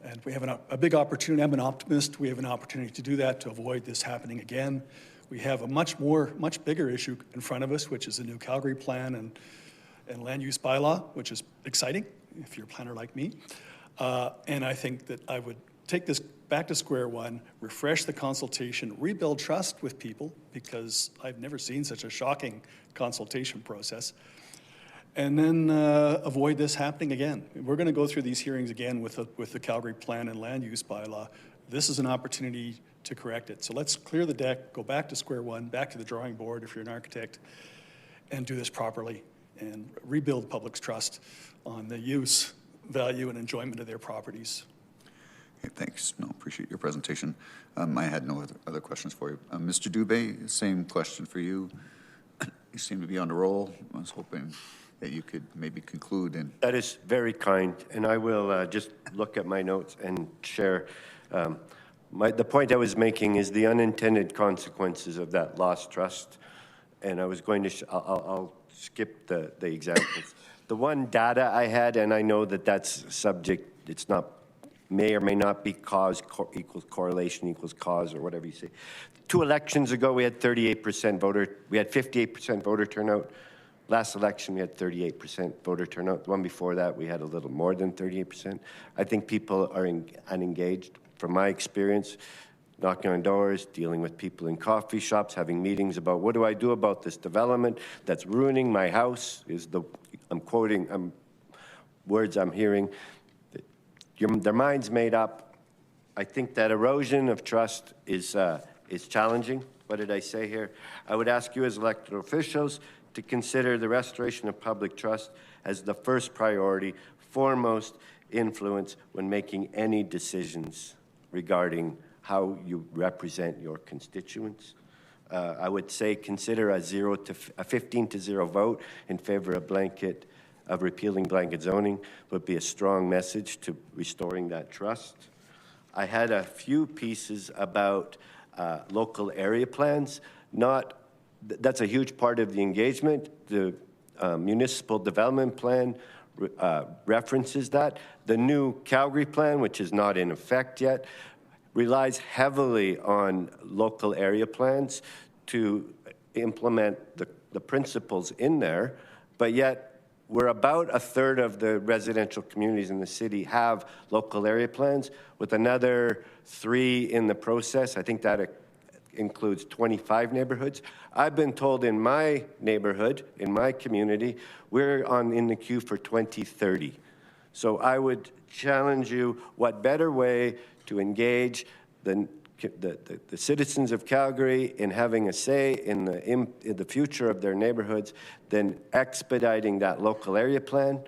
And we have a big opportunity. I'm an optimist. We have an opportunity to do that, to avoid this happening again. We have a much bigger issue in front of us, which is a new Calgary plan and land use bylaw, which is exciting if you're a planner like me. And I think that I would take this back to square one, refresh the consultation, rebuild trust with people, because I've never seen such a shocking consultation process, and then avoid this happening again. We're going to go through these hearings again with the Calgary plan and land use bylaw. This is an opportunity to correct it. So let's clear the deck, go back to square one, back to the drawing board if you're an architect, and do this properly and rebuild public's trust on the use, value, and enjoyment of their properties. Okay, thanks. No, appreciate your presentation. I had no other questions for you. Mr. Dubé, same question for you. You seem to be on the roll. I was hoping that you could maybe conclude. And that is very kind, and I will just look at my notes and share. The point I was making is the unintended consequences of that lost trust, and I was going to. I'll skip the examples. The one data I had, and I know that that's subject. It's not. May or may not be cause equals correlation equals cause, or whatever you say. 2 elections ago, we had 38% voter. We had 58% voter turnout. Last election, we had 38% voter turnout. The one before that, we had a little more than 38%. I think people are unengaged. From my experience, knocking on doors, dealing with people in coffee shops, having meetings about what do I do about this development that's ruining my house, I'm quoting words I'm hearing. Their mind's made up. I think that erosion of trust is challenging. What did I say here? I would ask you as elected officials to consider the restoration of public trust as the first priority, foremost influence when making any decisions regarding how you represent your constituents. I would say consider a 15-0 vote in favor of repealing blanket zoning would be a strong message to restoring that trust. I had a few pieces about local area plans. That's a huge part of the engagement. The municipal development plan references that. The new Calgary plan, which is not in effect yet, relies heavily on local area plans to implement the principles in there, but yet we're about a third of the residential communities in the city have local area plans, with another 3 in the process. I think that includes 25 neighborhoods. I've been told in my neighborhood, in my community, we're in the queue for 2030. So I would challenge you, what better way to engage the citizens of Calgary in having a say in the future of their neighborhoods than expediting that local area plan.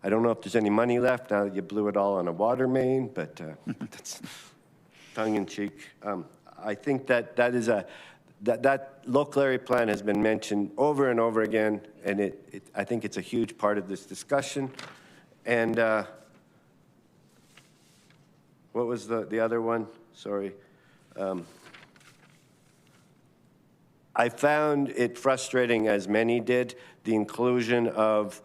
I don't know if there's any money left now that you blew it all on a water main, but that's tongue-in-cheek. I think that local area plan has been mentioned over and over again, and I think it's a huge part of this discussion. And what was the other one? Sorry. I found it frustrating, as many did, the inclusion of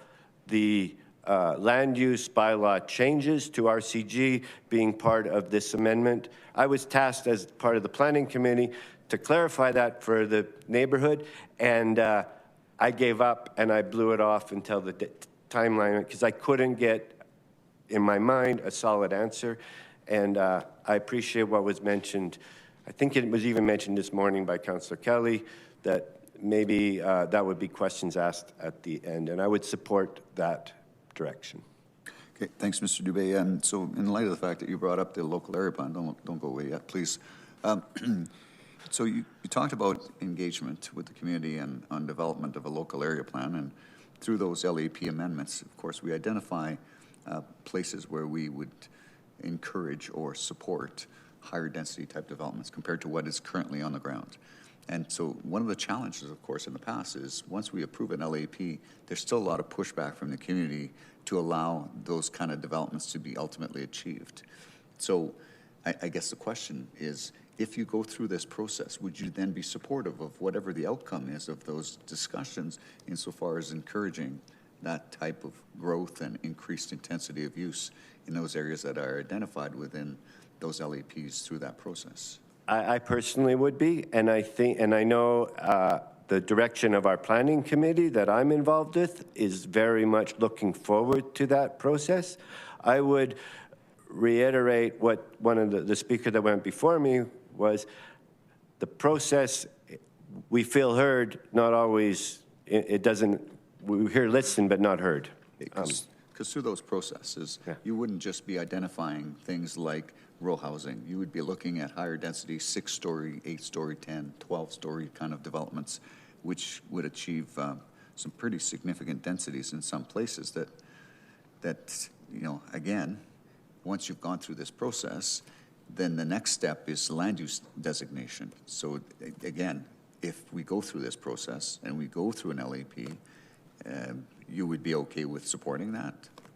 the land use bylaw changes to RCG being part of this amendment. I was tasked as part of the planning committee to clarify that for the neighborhood, and I gave up and I blew it off until the timeline because I couldn't get, in my mind, a solid answer. And I appreciate what was mentioned. I think it was even mentioned this morning by Councillor Kelly that maybe that would be questions asked at the end, and I would support that direction. Okay, thanks, Mr. Dubé. So in light of the fact that you brought up the local area plan, don't go away yet, please. So you talked about engagement with the community and on development of a local area plan, and through those LAP amendments, of course, we identify places where we would encourage or support higher density type developments compared to what is currently on the ground. And so one of the challenges, of course, in the past is once we approve an LAP, there's still a lot of pushback from the community to allow those kind of developments to be ultimately achieved. So I guess the question is, if you go through this process, would you then be supportive of whatever the outcome is of those discussions insofar as encouraging that type of growth and increased intensity of use in those areas that are identified within those LAPs through that process? I personally would be, and I know the direction of our planning committee that I'm involved with is very much looking forward to that process. I would reiterate what one of the speaker that went before me was, the process, we feel heard, not always, it doesn't, we hear listen but not heard. Because through those processes, you wouldn't just be identifying things like row housing. You would be looking at higher density, 6-story, 8-story, 10, 12-story kind of developments, which would achieve some pretty significant densities in some places that, you know, again, once you've gone through this process, then the next step is land use designation. So again, if we go through this process and we go through an LAP, you would be okay with supporting that?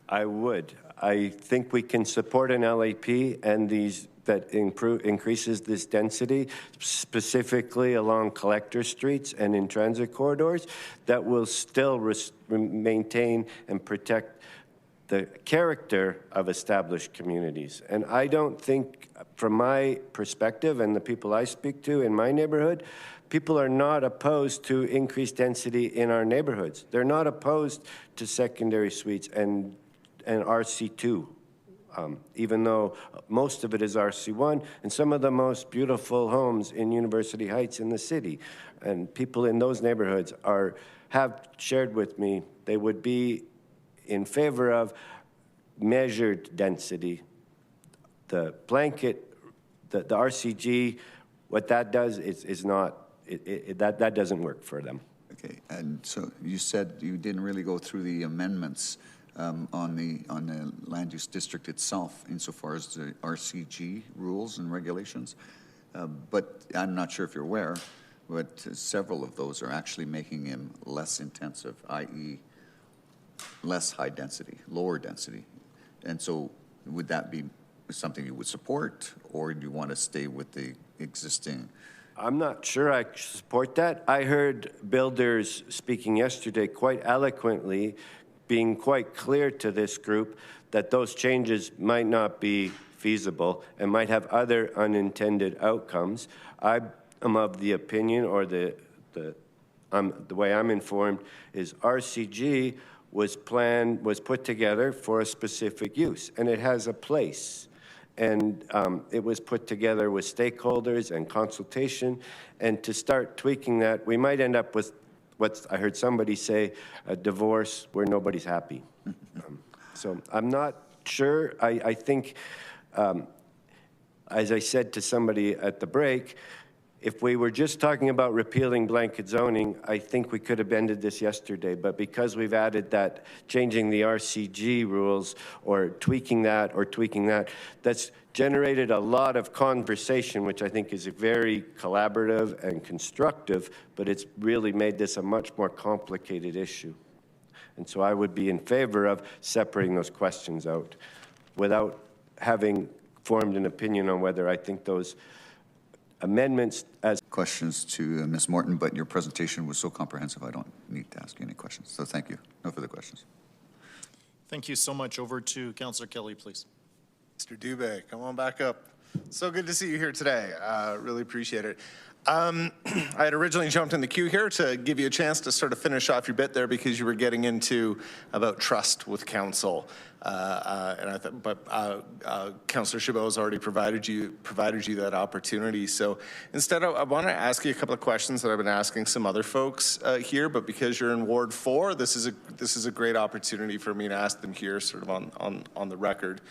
I would. I think we can support an LAP and these that increases this density, specifically along collector streets and in transit corridors, that will still maintain and protect the character of established communities. And I don't think, from my perspective and the people I speak to in my neighborhood, people are not opposed to increased density in our neighborhoods. They're not opposed to secondary suites and RC2. Even though most of it is RC1, and some of the most beautiful homes in University Heights in the city. And people in those neighborhoods have shared with me they would be in favor of measured density. The blanket, the RCG, what that does is not, that doesn't work for them. Okay, and so you said you didn't really go through the amendments on the land use district itself insofar as the RCG rules and regulations. But I'm not sure if you're aware, but several of those are actually making him less intensive, i.e. less high density, lower density. And so would that be something you would support, or do you want to stay with the existing? I'm not sure I support that. I heard builders speaking yesterday quite eloquently, being quite clear to this group that those changes might not be feasible and might have other unintended outcomes. I am of the opinion, or the way I'm informed, is RCG was put together for a specific use, and it has a place. And it was put together with stakeholders and consultation, and to start tweaking that, we might end up with what I heard somebody say, a divorce where nobody's happy. So I'm not sure. I think, as I said to somebody at the break, if we were just talking about repealing blanket zoning, I think we could have ended this yesterday. But because we've added that, changing the RCG rules or tweaking that, that's generated a lot of conversation, which I think is very collaborative and constructive, but it's really made this a much more complicated issue. And so I would be in favor of separating those questions out without having formed an opinion on whether I think those amendments as questions to Ms. Morton, but your presentation was so comprehensive I don't need to ask you any questions. So thank you. No further questions. Thank you so much. Over to Councillor Kelly, please. Mr. Dubé, come on back up. So good to see you here today. Really appreciate it. I had originally jumped in the queue here to give you a chance to sort of finish off your bit there because you were getting into about trust with council. Councillor Chabot has already provided you that opportunity. So instead, I want to ask you a couple of questions that I've been asking some other folks here. But because you're in Ward 4, this is a great opportunity for me to ask them here, sort of on the record.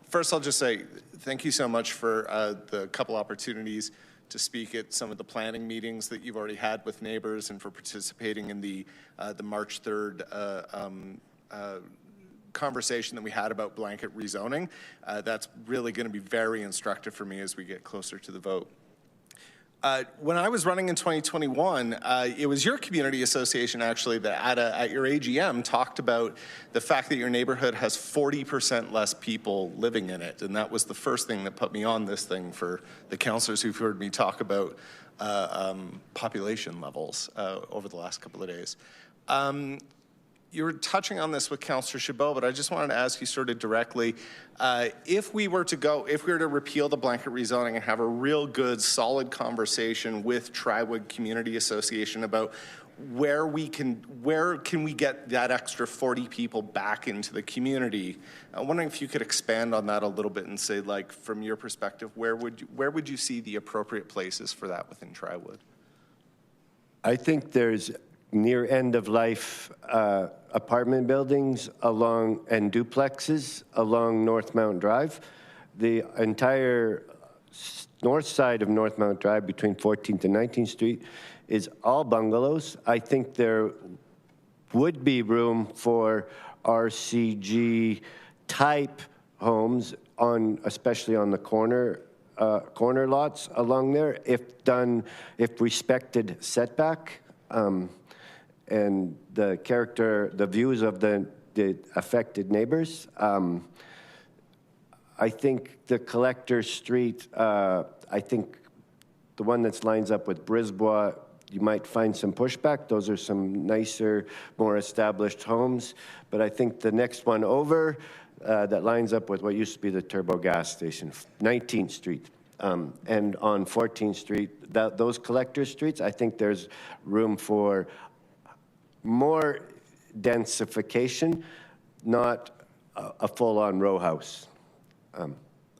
First, I'll just say thank you so much for the couple opportunities to speak at some of the planning meetings that you've already had with neighbors, and for participating in the March 3rd conversation that we had about blanket rezoning. That's really going to be very instructive for me as we get closer to the vote. When I was running in 2021, it was your community association actually that at your AGM talked about the fact that your neighborhood has 40% less people living in it. And that was the first thing that put me on this thing for the councillors who've heard me talk about population levels over the last couple of days. You were touching on this with Councillor Chabot, but I just wanted to ask you sort of directly, if we were to repeal the blanket rezoning and have a real good, solid conversation with Triwood Community Association about where can we get that extra 40 people back into the community, I'm wondering if you could expand on that a little bit and say, like, from your perspective, where would you see the appropriate places for that within Triwood? I think there's near end-of-life apartment buildings and duplexes along North Mount Drive. The entire north side of North Mount Drive between 14th and 19th Street is all bungalows. I think there would be room for RCG type homes especially on the corner lots along there, if respected setback, and the views of the affected neighbors. I think the Collector Street, I think the one that lines up with Brisbois, you might find some pushback. Those are some nicer, more established homes. But I think the next one over that lines up with what used to be the Turbo gas station, 19th Street, and on 14th Street, those collector streets, I think there's room for more densification, not a full-on row house.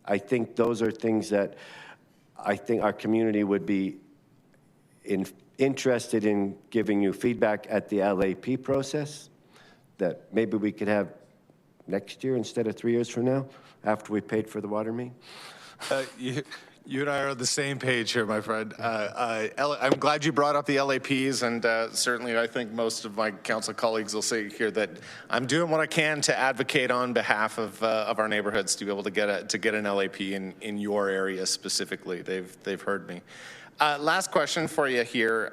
I think those are things that I think our community would be interested in giving you feedback at the LAP process that maybe we could have next year instead of 3 years from now after we paid for the water main. You and I are on the same page here, my friend. I'm glad you brought up the LAPs, and certainly I think most of my council colleagues will say here that I'm doing what I can to advocate on behalf of our neighborhoods to be able to get an LAP in your area specifically. They've heard me. Last question for you here.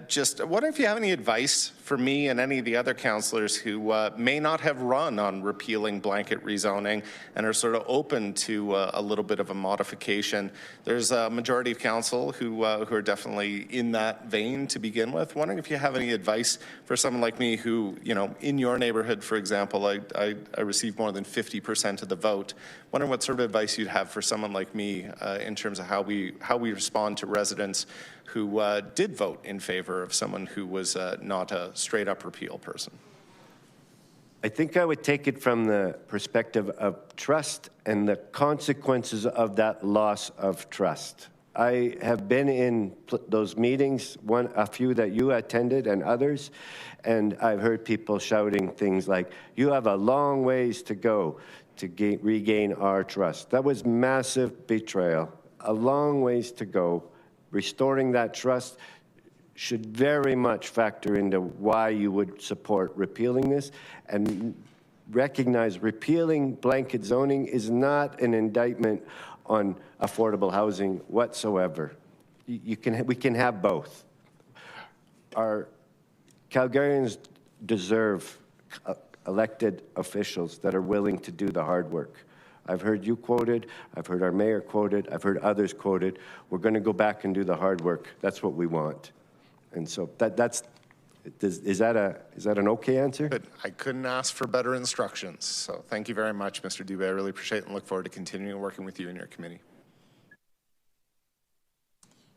Just wonder if you have any advice for me and any of the other councillors who may not have run on repealing blanket rezoning and are sort of open to a little bit of a modification. There's a majority of council who are definitely in that vein to begin with. Wondering if you have any advice for someone like me who, you know, in your neighborhood, for example, I received more than 50% of the vote. Wondering what sort of advice you'd have for someone like me in terms of how we respond to residents who did vote in favor of someone who was not a straight-up repeal person. I think I would take it from the perspective of trust and the consequences of that loss of trust. I have been in those meetings, a few that you attended and others, and I've heard people shouting things like, "You have a long ways to go to regain our trust." That was massive betrayal, a long ways to go. Restoring that trust should very much factor into why you would support repealing this, and recognize repealing blanket zoning is not an indictment on affordable housing whatsoever. We can have both. Our Calgarians deserve elected officials that are willing to do the hard work. I've heard you quoted, I've heard our mayor quoted, I've heard others quoted. We're going to go back and do the hard work. That's what we want. And so is that an okay answer? Good. I couldn't ask for better instructions. So thank you very much, Mr. Dubé. I really appreciate it and look forward to continuing working with you and your committee.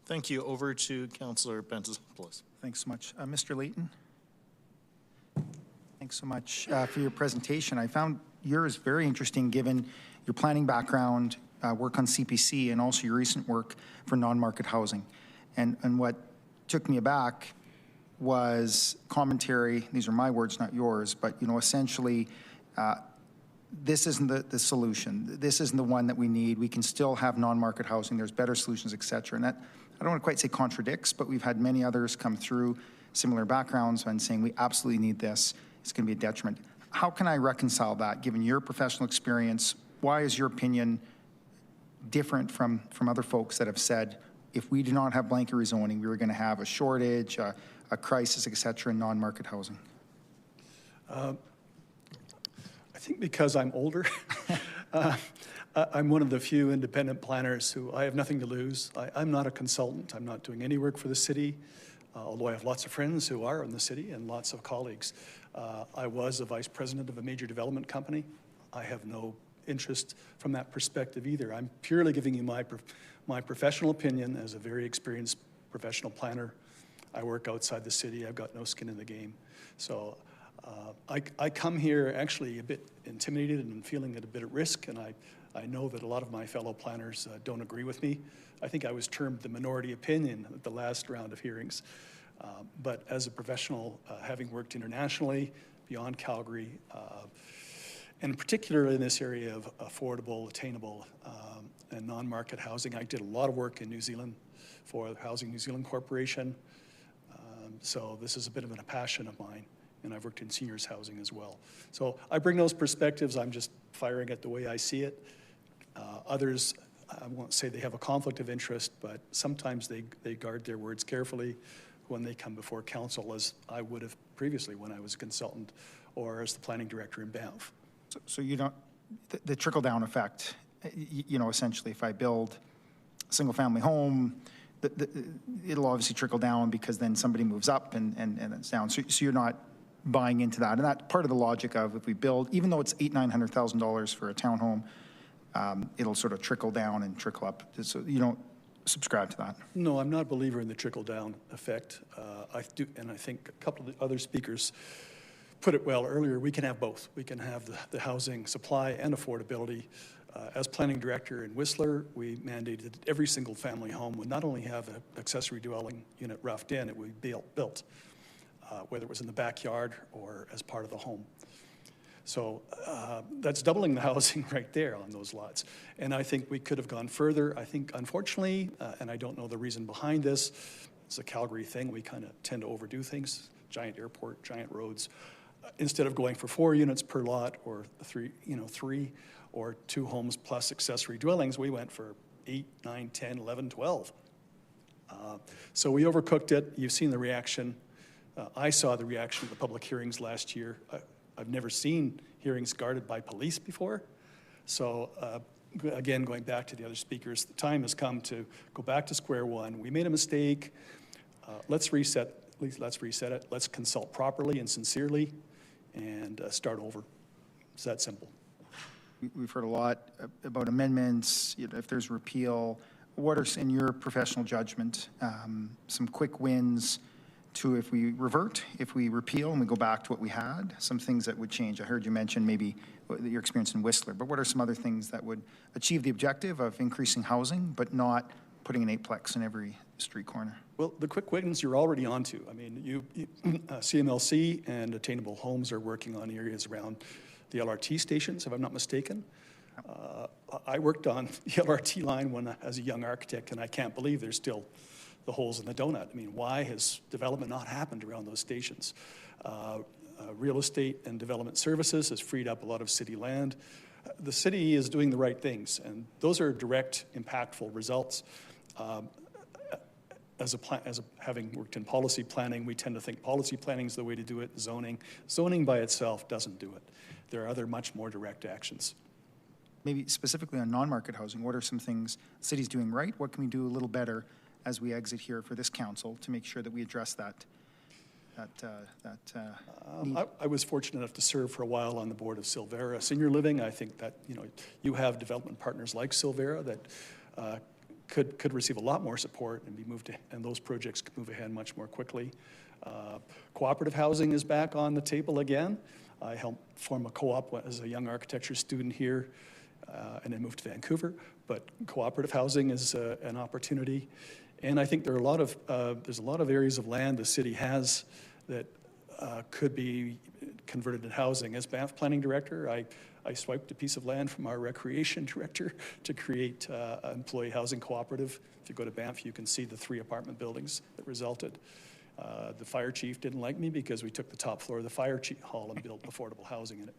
Thank you. Over to Councillor Bentopoulos. Thanks so much. Mr. Layton, thanks so much for your presentation. I found yours very interesting given your planning background, work on CPC, and also your recent work for non-market housing. And what took me aback was commentary, these are my words, not yours, but essentially, this isn't the solution. This isn't the one that we need. We can still have non-market housing. There's better solutions, et cetera. And that, I don't want to quite say contradicts, but we've had many others come through similar backgrounds and saying we absolutely need this. It's going to be a detriment. How can I reconcile that, given your professional experience? Why is your opinion different from other folks that have said, if we do not have blanket rezoning, we were going to have a shortage, a crisis, et cetera, in non-market housing? I think because I'm older, I'm one of the few independent planners who I have nothing to lose. I'm not a consultant. I'm not doing any work for the city, although I have lots of friends who are in the city and lots of colleagues. I was a vice president of a major development company. I have no interest from that perspective either. I'm purely giving you my professional opinion as a very experienced professional planner. I work outside the city. I've got no skin in the game. So I come here actually a bit intimidated and feeling a bit at risk, and I know that a lot of my fellow planners don't agree with me. I think I was termed the minority opinion at the last round of hearings. But as a professional, having worked internationally, beyond Calgary, and particularly in this area of affordable, attainable, and non-market housing, I did a lot of work in New Zealand for Housing New Zealand Corporation. So this is a bit of a passion of mine. and I've worked in seniors housing as well. So I bring those perspectives. I'm just firing it the way I see it. Others, I won't say they have a conflict of interest, but sometimes they guard their words carefully when they come before council, as I would have previously when I was a consultant or as the planning director in Banff. So you don't, the trickle-down effect, you know, essentially, if I build a single-family home, it'll obviously trickle down because then somebody moves up and it's down. So you're not buying into that. And that's part of the logic of if we build, even though it's $800,000-900,000 for a townhome, it'll sort of trickle down and trickle up. So you don't subscribe to that? No, I'm not a believer in the trickle-down effect. I do, and I think a couple of the other speakers put it well earlier. We can have both. We can have the housing supply and affordability. As planning director in Whistler, we mandated that every single family home would not only have an accessory dwelling unit roughed in, it would be built, whether it was in the backyard or as part of the home. So that's doubling the housing right there on those lots. And I think we could have gone further. I think, unfortunately, and I don't know the reason behind this, it's a Calgary thing. We kind of tend to overdo things. Giant airport, giant roads. Instead of going for 4 units per lot or 3 or 2 homes plus accessory dwellings, we went for 8, 9, 10, 11, 12. So we overcooked it. You've seen the reaction. I saw the reaction of the public hearings last year. I've never seen hearings guarded by police before. So again, going back to the other speakers, the time has come to go back to square one. We made a mistake. Let's reset it. Let's consult properly and sincerely and start over. It's that simple. We've heard a lot about amendments, you know, if there's repeal. What are, in your professional judgment, some quick wins to if we revert, if we repeal and we go back to what we had, some things that would change? I heard you mention maybe your experience in Whistler, but what are some other things that would achieve the objective of increasing housing but not putting an eightplex in every street corner? Well, the quick wins you're already onto. I mean, CMLC and Attainable Homes are working on areas around the LRT stations, if I'm not mistaken. I worked on the LRT line as a young architect, and I can't believe there's still the holes in the donut. I mean, why has development not happened around those stations? Real estate and development services has freed up a lot of city land. The city is doing the right things, and those are direct, impactful results. Having worked in policy planning, we tend to think policy planning is the way to do it. Zoning by itself doesn't do it. There are other much more direct actions. Maybe specifically on non-market housing, what are some things the city's doing right? What can we do a little better as we exit here for this council to make sure that we address that need? I was fortunate enough to serve for a while on the board of Silvera Senior Living. I think that you have development partners like Silvera that could receive a lot more support and be moved to, and those projects could move ahead much more quickly. Cooperative housing is back on the table again. I helped form a co-op as a young architecture student here, and then moved to Vancouver. But cooperative housing is an opportunity, and I think there's a lot of areas of land the city has that could be converted to housing. As Banff planning director, I swiped a piece of land from our recreation director to create an employee housing cooperative. If you go to Banff, you can see the 3 apartment buildings that resulted. The fire chief didn't like me because we took the top floor of the fire hall and built affordable housing in it.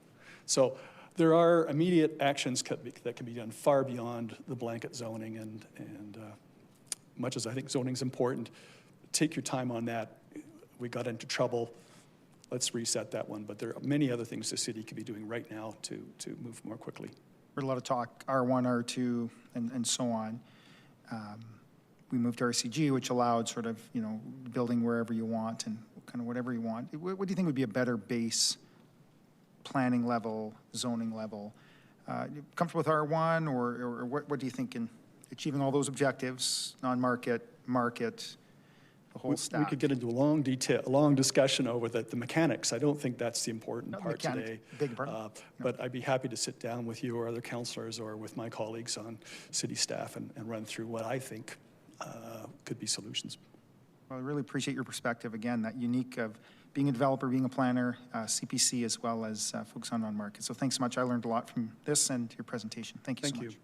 So there are immediate actions that can be done far beyond the blanket zoning, and much as I think zoning is important, take your time on that. We got into trouble. Let's reset that one. But there are many other things the city could be doing right now to move more quickly. Heard a lot of talk, R1, R2, and so on. We moved to RCG, which allowed sort of, building wherever you want and kind of whatever you want. What do you think would be a better base planning level, zoning level? Comfortable with R1, or what do you think in achieving all those objectives, non-market, market, the whole stack? We could get into a long discussion over the mechanics. I don't think that's the important part today. Big part. But I'd be happy to sit down with you or other councillors or with my colleagues on city staff and run through what I think could be solutions. Well, I really appreciate your perspective. Again, that unique of being a developer, being a planner, CPC, as well as focus on non-market. So thanks so much. I learned a lot from this and your presentation. Thank you so much.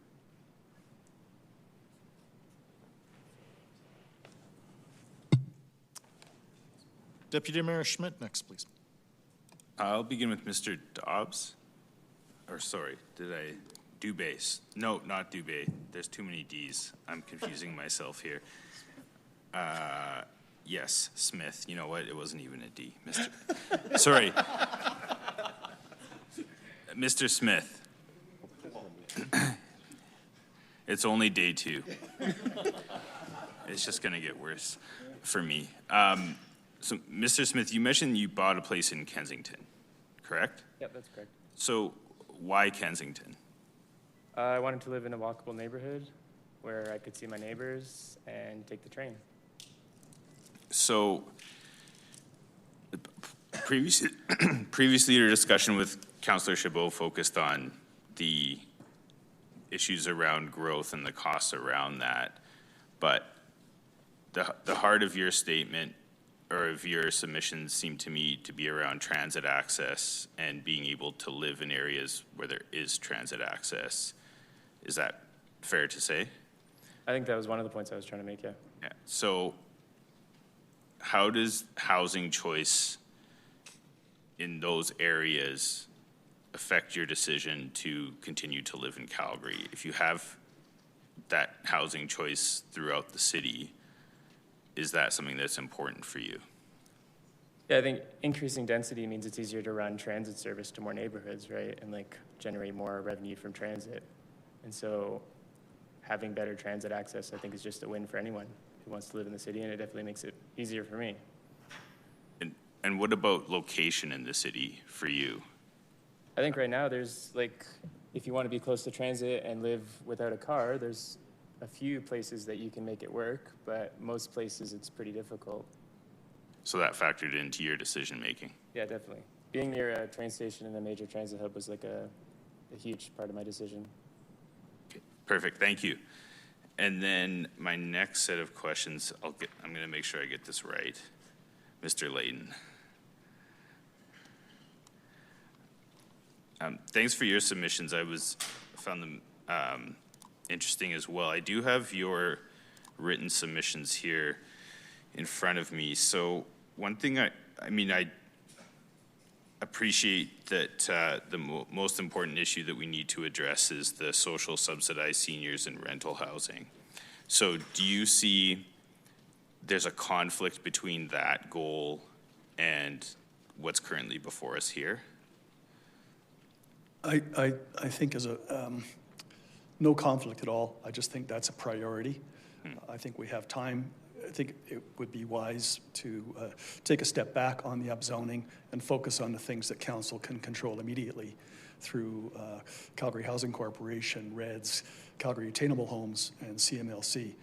Deputy Mayor Schmidt, next, please. I'll begin with Mr. Dobbs. Or sorry, Dubé. No, not Dubé. There's too many D's. I'm confusing myself here. Yes, Smith. You know what? It wasn't even a D. Sorry. Mr. Smith. It's only day 2. It's just going to get worse for me. So, Mr. Smith, you mentioned you bought a place in Kensington, correct? Yep, that's correct. So, why Kensington? I wanted to live in a walkable neighborhood where I could see my neighbors and take the train. So, previously your discussion with Councillor Chabot focused on the issues around growth and the costs around that, but the heart of your statement or of your submissions seem to me to be around transit access and being able to live in areas where there is transit access. Is that fair to say? I think that was one of the points I was trying to make, yeah. Yeah. So how does housing choice in those areas affect your decision to continue to live in Calgary? If you have that housing choice throughout the city, is that something that's important for you? Yeah, I think increasing density means it's easier to run transit service to more neighborhoods, right? And like generate more revenue from transit. And so having better transit access, I think, is just a win for anyone who wants to live in the city, and it definitely makes it easier for me. And what about location in the city for you? I think right now there's like, if you want to be close to transit and live without a car, there's a few places that you can make it work, but most places it's pretty difficult. So that factored into your decision making? Yeah, definitely. Being near a train station and a major transit hub was like a huge part of my decision. Okay, perfect, thank you. And then my next set of questions, I'm going to make sure I get this right. Mr. Layton. Thanks for your submissions. I found them interesting as well. I do have your written submissions here in front of me. So one thing I appreciate that the most important issue that we need to address is the social subsidized seniors and rental housing. So do you see there's a conflict between that goal and what's currently before us here? I think as no conflict at all. I just think that's a priority. I think we have time. I think it would be wise to take a step back on the upzoning and focus on the things that council can control immediately through Calgary Housing Corporation, REDS, Calgary Attainable Homes, and CMLC,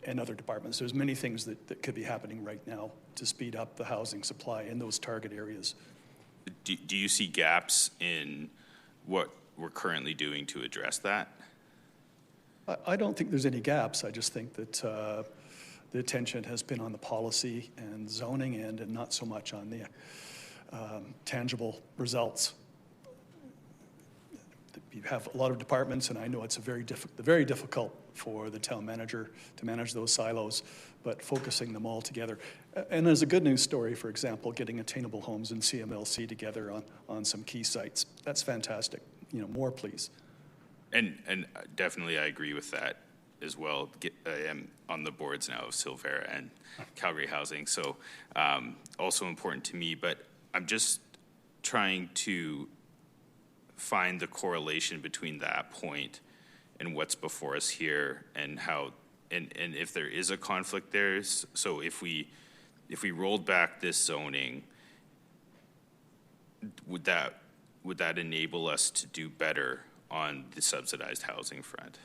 and other departments. There's many things that could be happening right now to speed up the housing supply in those target areas. Do you see gaps in what we're currently doing to address that? I don't think there's any gaps. I just think that the attention has been on the policy and zoning end and not so much on the tangible results. You have a lot of departments, and I know it's very difficult for the town manager to manage those silos, but focusing them all together. And there's a good news story, for example, getting Attainable Homes and CMLC together on some key sites. That's fantastic. You know, more please. And definitely I agree with that as well. I am on the boards now of Silvera and Calgary Housing, so also important to me, but I'm just trying to find the correlation between that point and what's before us here and how, and if there is a conflict there. So if we rolled back this zoning, would that enable us to do better on the subsidized housing front?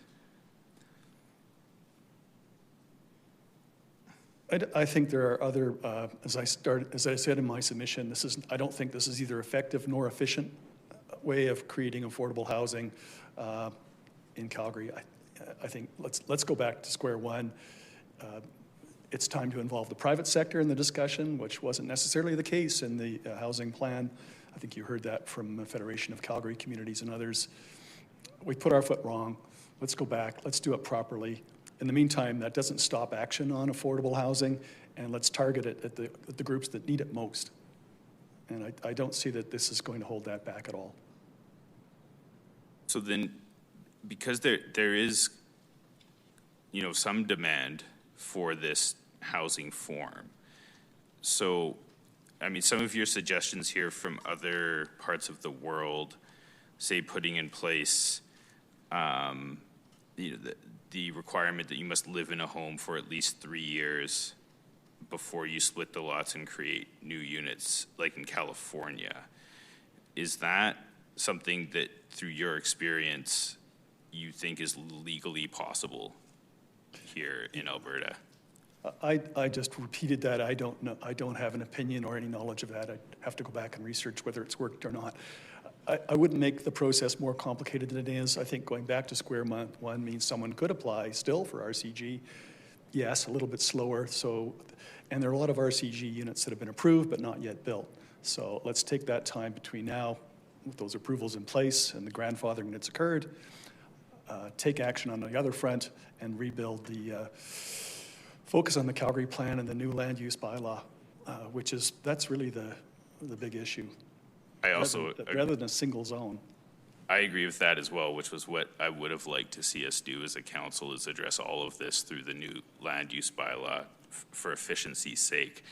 I think there are other, as I said in my submission, I don't think this is either effective nor efficient way of creating affordable housing in Calgary. I think let's go back to square one. It's time to involve the private sector in the discussion, which wasn't necessarily the case in the housing plan. I think you heard that from the Federation of Calgary Communities and others. We put our foot wrong. Let's go back. Let's do it properly. In the meantime, that doesn't stop action on affordable housing, and let's target it at the groups that need it most. And I don't see that this is going to hold that back at all. So then, because there is, some demand for this housing form, so, some of your suggestions here from other parts of the world, say putting in place, the requirement that you must live in a home for at least 3 years before you split the lots and create new units, like in California. Is that something that, through your experience, you think is legally possible here in Alberta? I just repeated that. I don't know. I don't have an opinion or any knowledge of that. I'd have to go back and research whether it's worked or not. I wouldn't make the process more complicated than it is. I think going back to square one means someone could apply still for RCG. Yes, a little bit slower. And there are a lot of RCG units that have been approved but not yet built. So let's take that time between now, with those approvals in place and the grandfathering that's occurred, take action on the other front and rebuild the focus on the Calgary plan and the new land use bylaw, that's really the big issue. I also rather than a single zone. I agree with that as well, which was what I would have liked to see us do as a council, is address all of this through the new land use bylaw for efficiency's sake.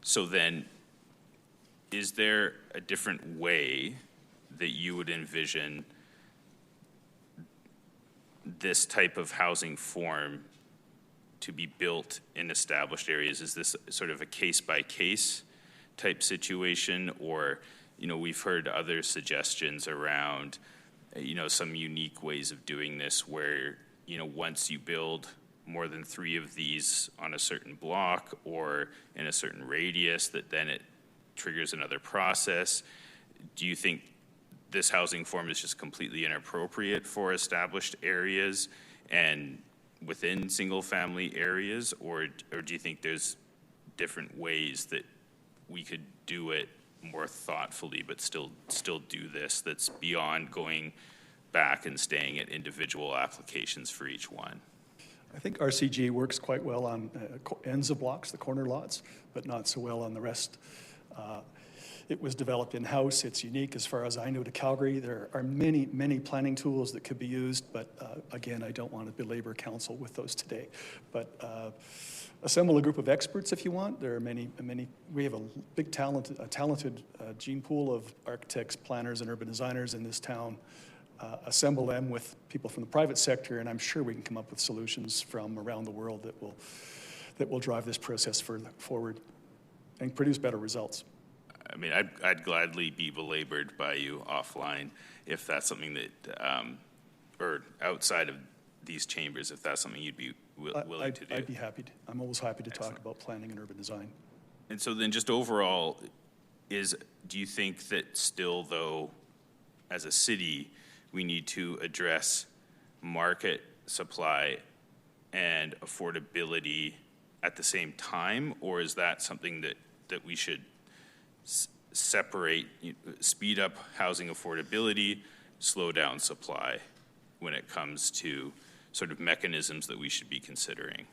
So then, is there a different way that you would envision this type of housing form to be built in established areas? Is this sort of a case-by-case type situation, or, we've heard other suggestions around, some unique ways of doing this where, once you build more than 3 of these on a certain block or in a certain radius, that then it triggers another process. Do you think this housing form is just completely inappropriate for established areas and within single-family areas, or do you think there's different ways that we could do it more thoughtfully, but still do this, that's beyond going back and staying at individual applications for each one? I think RCG works quite well on ends of blocks, the corner lots, but not so well on the rest. It was developed in-house. It's unique as far as I know to Calgary. There are many, many planning tools that could be used, but again, I don't want to belabor council with those today. But assemble a group of experts if you want. There are many. We have a big talented gene pool of architects, planners, and urban designers in this town. Assemble them with people from the private sector, and I'm sure we can come up with solutions from around the world that will drive this process further forward and produce better results. I'd gladly be belabored by you offline if that's something that, or outside of these chambers, if that's something you'd be willing to do. I'd be happy to. I'm always happy to talk about planning and urban design. And so then just overall, do you think that still, though, as a city, we need to address market supply and affordability at the same time, or is that something that we should separate, speed up housing affordability, slow down supply when it comes to sort of mechanisms that we should be considering?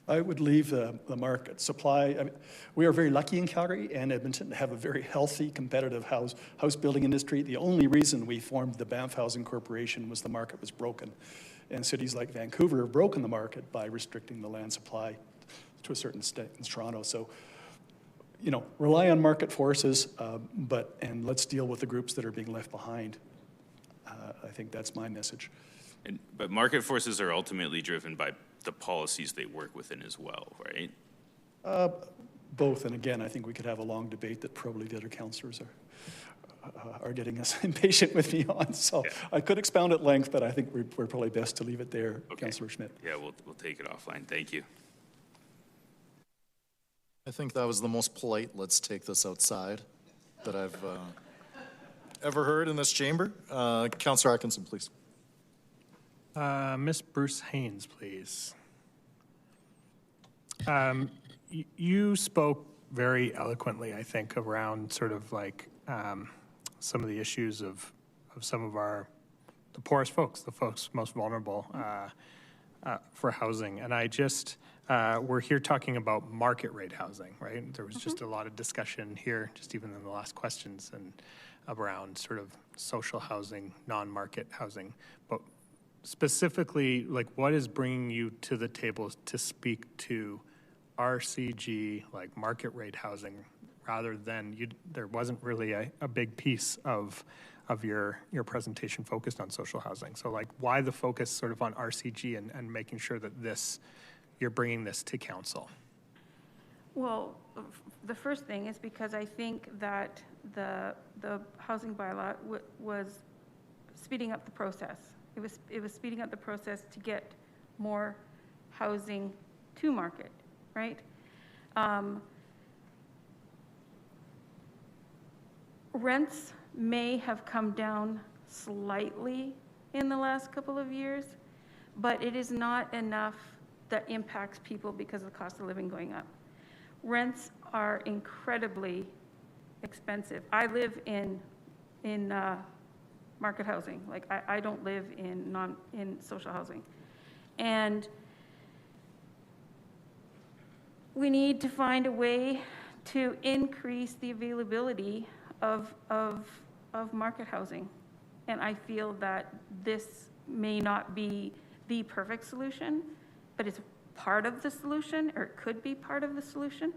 I would leave the market supply. We are very lucky in Calgary and Edmonton to have a very healthy, competitive house building industry. The only reason we formed the Banff Housing Corporation was the market was broken. And cities like Vancouver have broken the market by restricting the land supply to a certain extent in Toronto. So, rely on market forces, and let's deal with the groups that are being left behind. I think that's my message. But market forces are ultimately driven by the policies they work within as well, right? Both, and again, I think we could have a long debate that probably the other councillors are getting us impatient with me on. So yeah. I could expound at length, but I think we're probably best to leave it there, okay. Councillor Schmidt. Yeah, we'll take it offline. Thank you. I think that was the most polite, let's take this outside, that I've ever heard in this chamber. Councillor Atkinson, please. Miss Bruce Haynes, please. You spoke very eloquently, I think, around sort of like some of the issues of some of the poorest folks, the folks most vulnerable for housing. And I just, we're here talking about market rate housing, right? There was just a lot of discussion here, just even in the last questions, and around sort of social housing, non-market housing. But specifically, like, what is bringing you to the table to speak to RCG, like market rate housing, rather than there wasn't really a big piece of your presentation focused on social housing. So like, why the focus sort of on RCG and making sure that you're bringing this to council? Well, the first thing is because I think that the housing bylaw was speeding up the process. It was speeding up the process to get more housing to market, right? Rents may have come down slightly in the last couple of years, but it is not enough that impacts people because of the cost of living going up. Rents are incredibly expensive. I live in market housing. Like, I don't live in social housing. And we need to find a way to increase the availability of market housing. And I feel that this may not be the perfect solution, but it's part of the solution, or it could be part of the solution.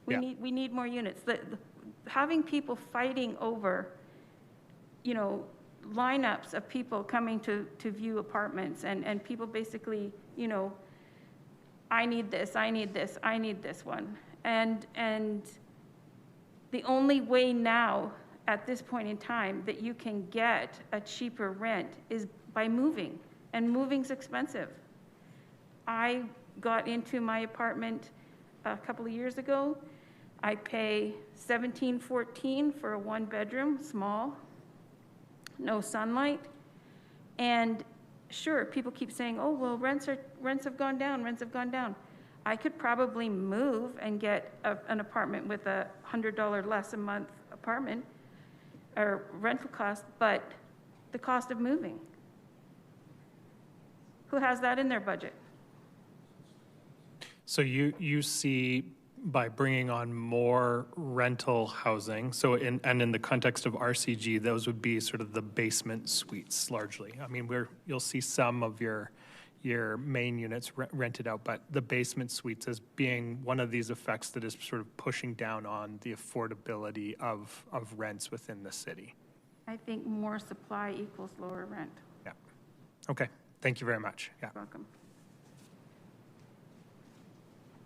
We need more units. Having people fighting over, lineups of people coming to view apartments, and people basically, I need this, I need this, I need this one. And the only way now, at this point in time, that you can get a cheaper rent is by moving, and moving's expensive. I got into my apartment a couple of years ago. I pay $17.14 for a one-bedroom, small, no sunlight. And sure, people keep saying, oh, well, rents have gone down, rents have gone down. I could probably move and get an apartment with a $100 less a month apartment or rental cost, but the cost of moving. Who has that in their budget? So you see, by bringing on more rental housing, and in the context of RCG, those would be sort of the basement suites largely. I mean, you'll see some of your main units rented out, but the basement suites as being one of these effects that is sort of pushing down on the affordability of rents within the city. I think more supply equals lower rent. Yeah. Okay. Thank you very much. Yeah. You're welcome.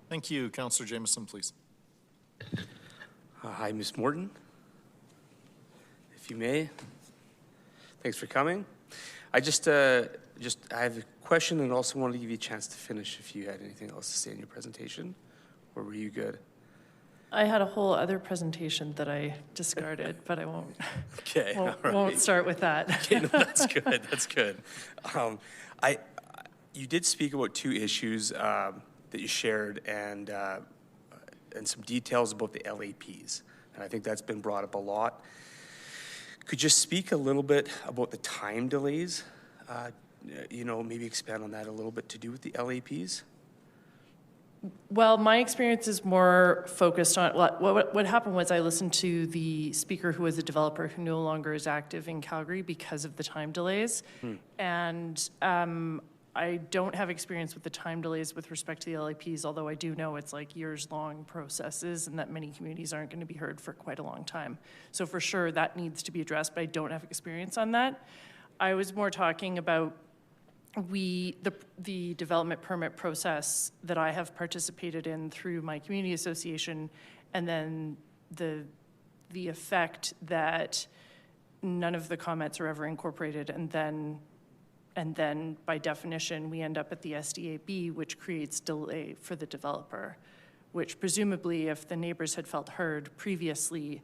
Thank you. Councillor Jameson, please. Hi, Ms. Morton, if you may. Thanks for coming. I have a question and also wanted to give you a chance to finish if you had anything else to say in your presentation, or were you good? I had a whole other presentation that I discarded, but I won't. Okay, won't start with that. Okay, no, that's good. That's good. You did speak about two issues that you shared and some details about the LAPs, and I think that's been brought up a lot. Could you speak a little bit about the time delays? Maybe expand on that a little bit to do with the LAPs? Well, my experience is more focused on what happened was I listened to the speaker who was a developer who no longer is active in Calgary because of the time delays. And I don't have experience with the time delays with respect to the LAPs, although I do know it's like years-long processes and that many communities aren't going to be heard for quite a long time. So for sure, that needs to be addressed, but I don't have experience on that. I was more talking about the development permit process that I have participated in through my community association, and then the effect that none of the comments are ever incorporated, and then by definition we end up at the SDAB, which creates delay for the developer, which presumably if the neighbors had felt heard previously,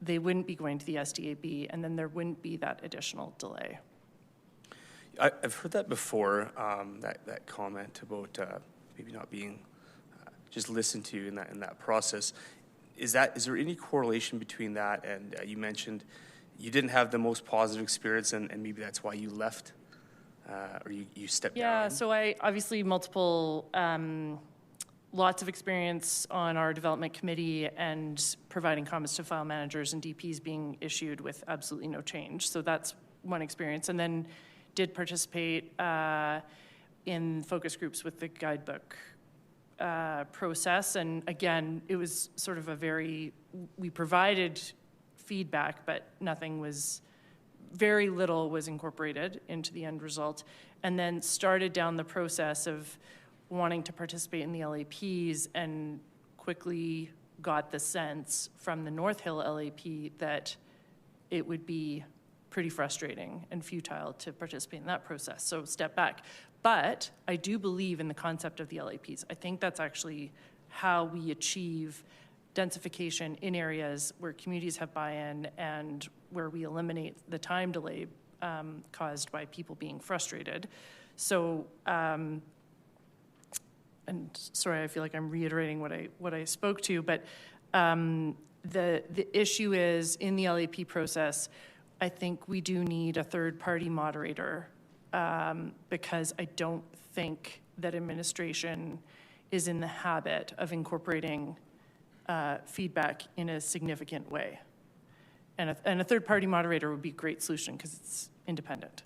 they wouldn't be going to the SDAB, and then there wouldn't be that additional delay. I've heard that before, that comment about maybe not being just listened to in that process. Is there any correlation between that and you mentioned you didn't have the most positive experience and maybe that's why you left or you stepped down? Yeah, so I obviously multiple, lots of experience on our development committee and providing comments to file managers and DPs being issued with absolutely no change. So that's one experience. And then did participate in focus groups with the guidebook process. And again, it was sort of we provided feedback, but very little was incorporated into the end result. And then started down the process of wanting to participate in the LAPs and quickly got the sense from the North Hill LAP that it would be pretty frustrating and futile to participate in that process. So step back. But I do believe in the concept of the LAPs. I think that's actually how we achieve densification in areas where communities have buy-in and where we eliminate the time delay caused by people being frustrated. So, and sorry, I feel like I'm reiterating what I spoke to, but the issue is in the LAP process, I think we do need a third-party moderator because I don't think that administration is in the habit of incorporating feedback in a significant way. And a third-party moderator would be a great solution because it's independent.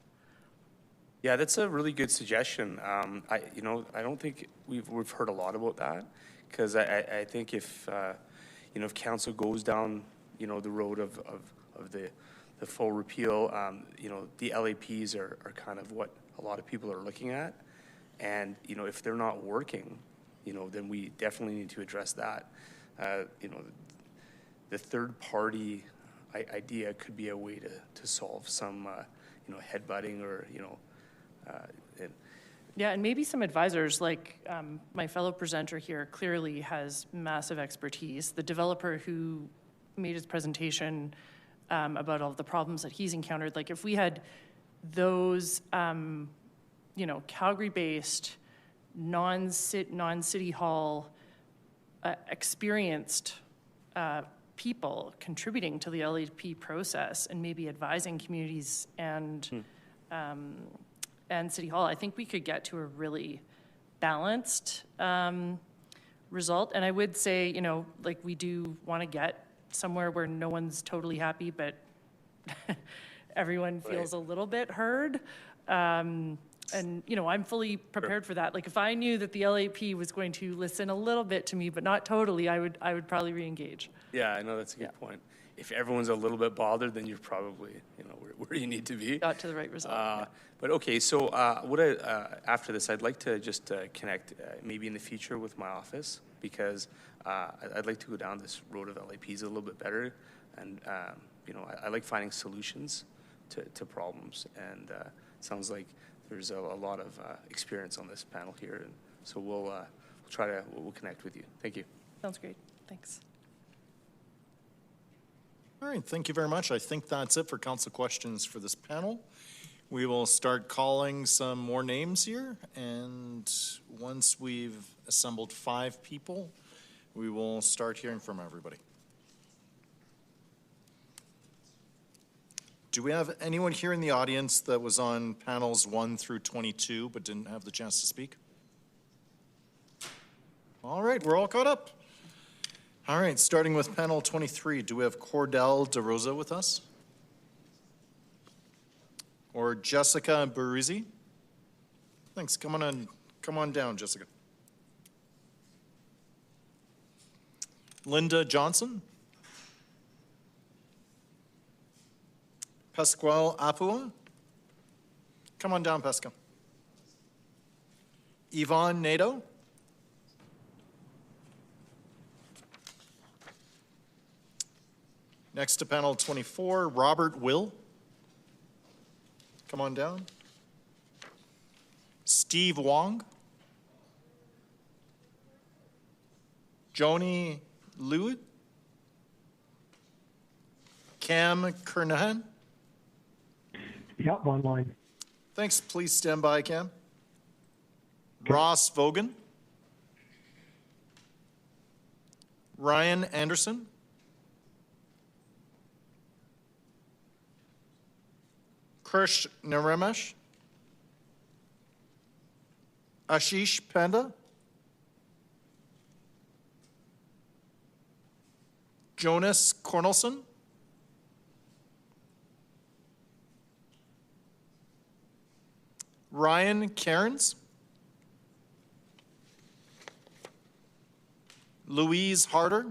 Yeah, that's a really good suggestion. I don't think we've heard a lot about that, because I think if if council goes down the road of the full repeal, the LAPs are kind of what a lot of people are looking at, and if they're not working, then we definitely need to address that. The third party idea could be a way to solve some headbutting or Yeah, and maybe some advisors, like my fellow presenter here clearly has massive expertise. The developer who made his presentation about all of the problems that he's encountered, like if we had those, Calgary-based, non-city hall experienced people contributing to the LAP process and maybe advising communities and City Hall, I think we could get to a really balanced result. And I would say, we do want to get somewhere where no one's totally happy, but everyone feels a little bit heard. And, I'm fully prepared for that. Like if I knew that the LAP was going to listen a little bit to me, but not totally, I would probably re-engage. Yeah, I know that's a good point. If everyone's a little bit bothered, then you're probably, where you need to be. Got to the right result. But okay, so after this, I'd like to just connect maybe in the future with my office, because I'd like to go down this road of LAPs a little bit better. And, I like finding solutions to problems. And it sounds like there's a lot of experience on this panel here. And so we'll connect with you. Thank you. Sounds great. Thanks. All right, thank you very much. I think that's it for council questions for this panel. We will start calling some more names here, and once we've assembled 5 people, we will start hearing from everybody. Do we have anyone here in the audience that was on panels 1 through 22 but didn't have the chance to speak? All right, we're all caught up. All right, starting with panel 23, do we have Cordell DeRosa with us? Or Jessica Baruzzi? Thanks, come on down, Jessica. Linda Johnson? Pasquale Apua? Come on down, Pascal. Yvonne Nadeau? Next to panel 24, Robert Will. Come on down. Steve Wong. Joni Lewitt. Cam Kernahan. Yep, online. Thanks. Please stand by, Cam. Okay. Ross Vogan. Ryan Anderson. Krish Naramesh. Ashish Panda. Jonas Cornelson. Ryan Cairns. Louise Harder,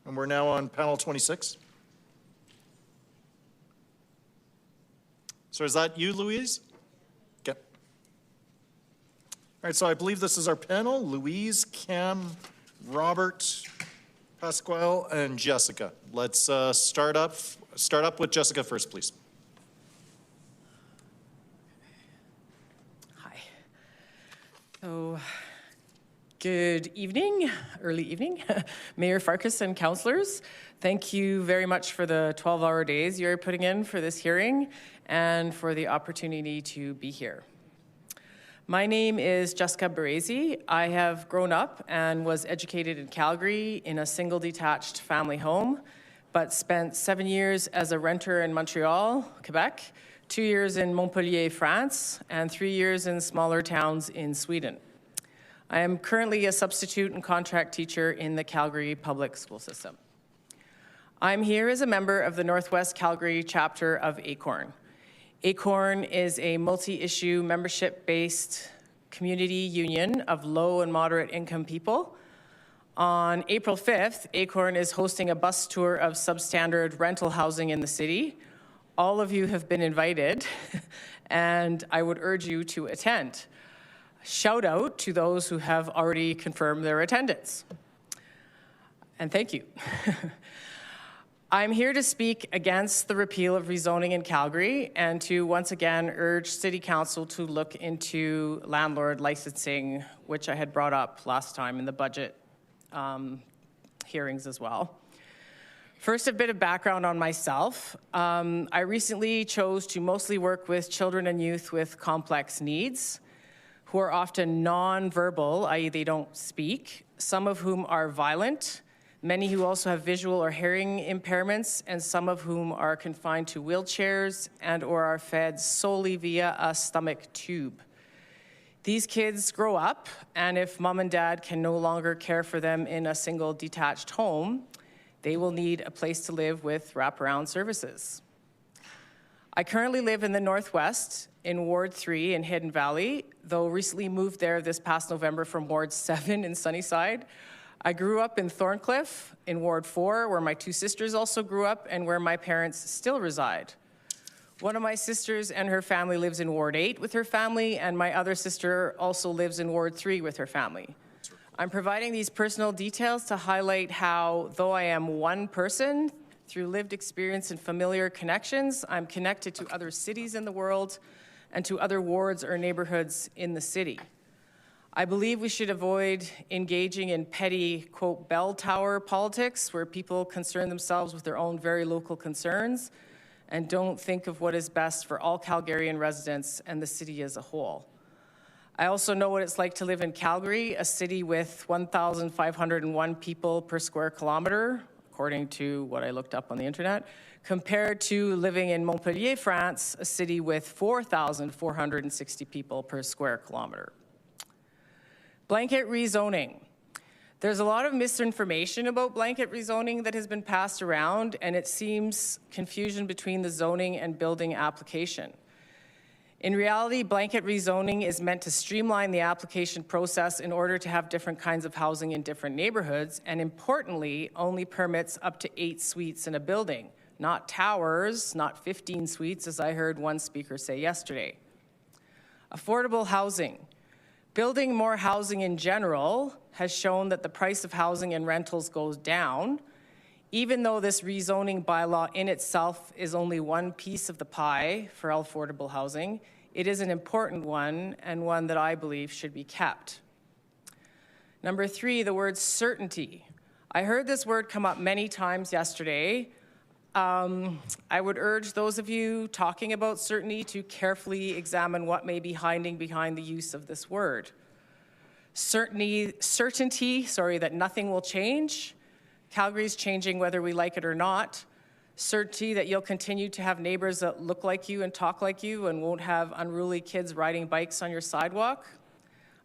and we're now on panel 26. So is that you, Louise? Okay. All right, so I believe this is our panel: Louise, Cam, Robert, Pasquale, and Jessica. Let's start up with Jessica first, please. So, good evening, early evening, Mayor Farkas and councillors. Thank you very much for the 12-hour days you're putting in for this hearing and for the opportunity to be here. My name is Jessica Baresi. I have grown up and was educated in Calgary in a single detached family home, but spent 7 years as a renter in Montreal, Quebec, 2 years in Montpellier, France, and 3 years in smaller towns in Sweden. I am currently a substitute and contract teacher in the Calgary public school system. I'm here as a member of the Northwest Calgary chapter of ACORN. ACORN is a multi-issue membership-based community union of low and moderate income people. On April 5th, ACORN is hosting a bus tour of substandard rental housing in the city. All of you have been invited, and I would urge you to attend. Shout out to those who have already confirmed their attendance. And thank you. I'm here to speak against the repeal of rezoning in Calgary and to once again urge City Council to look into landlord licensing, which I had brought up last time in the budget hearings as well. First, a bit of background on myself. I recently chose to mostly work with children and youth with complex needs, who are often non-verbal, i.e. they don't speak, some of whom are violent, many who also have visual or hearing impairments, and some of whom are confined to wheelchairs and or are fed solely via a stomach tube. These kids grow up, and if mom and dad can no longer care for them in a single detached home, they will need a place to live with wraparound services. I currently live in the Northwest in Ward 3 in Hidden Valley, though recently moved there this past November from Ward 7 in Sunnyside. I grew up in Thorncliffe in Ward 4, where my two sisters also grew up and where my parents still reside. One of my sisters and her family lives in Ward 8 with her family, and my other sister also lives in Ward 3 with her family. I'm providing these personal details to highlight how, though I am one person, through lived experience and familiar connections, I'm connected to other cities in the world and to other wards or neighborhoods in the city. I believe we should avoid engaging in petty, quote, bell tower politics, where people concern themselves with their own very local concerns and don't think of what is best for all Calgarian residents and the city as a whole. I also know what it's like to live in Calgary, a city with 1,501 people per square kilometer, according to what I looked up on the internet, compared to living in Montpellier, France, a city with 4,460 people per square kilometer. Blanket rezoning. There's a lot of misinformation about blanket rezoning that has been passed around, and it seems confusion between the zoning and building application. In reality, blanket rezoning is meant to streamline the application process in order to have different kinds of housing in different neighborhoods, and importantly, only permits up to 8 suites in a building, not towers, not 15 suites, as I heard one speaker say yesterday. Affordable housing. Building more housing in general has shown that the price of housing and rentals goes down, even though this rezoning bylaw in itself is only one piece of the pie for affordable housing. It is an important one and one that I believe should be kept. Number 3, the word certainty. I heard this word come up many times yesterday. I would urge those of you talking about certainty to carefully examine what may be hiding behind the use of this word. Certainty, that nothing will change. Calgary's changing whether we like it or not. Certainty that you'll continue to have neighbors that look like you and talk like you and won't have unruly kids riding bikes on your sidewalk.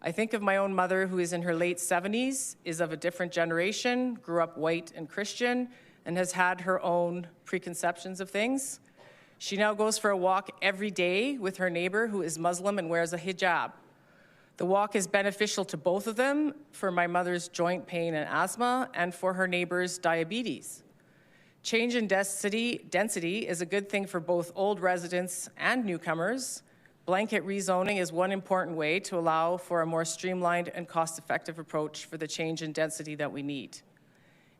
I think of my own mother, who is in her late 70s, is of a different generation, grew up white and Christian, and has had her own preconceptions of things. She now goes for a walk every day with her neighbor, who is Muslim and wears a hijab. The walk is beneficial to both of them, for my mother's joint pain and asthma, and for her neighbor's diabetes. Change in density is a good thing for both old residents and newcomers. Blanket rezoning is one important way to allow for a more streamlined and cost-effective approach for the change in density that we need.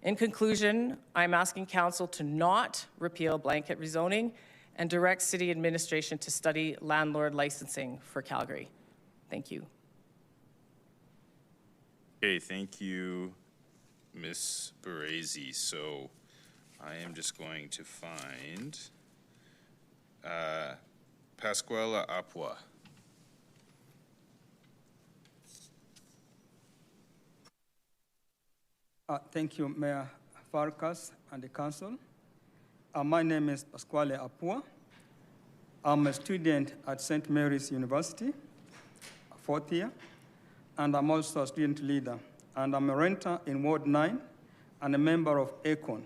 In conclusion, I'm asking Council to not repeal blanket rezoning and direct City Administration to study landlord licensing for Calgary. Thank you. Okay, thank you, Ms. Baresi. So I am just going to find Pasquale Apua. Thank you, Mayor Farkas and the Council. My name is Pasquale Apua. I'm a student at St. Mary's University, fourth year, and I'm also a student leader. And I'm a renter in Ward 9 and a member of ACON.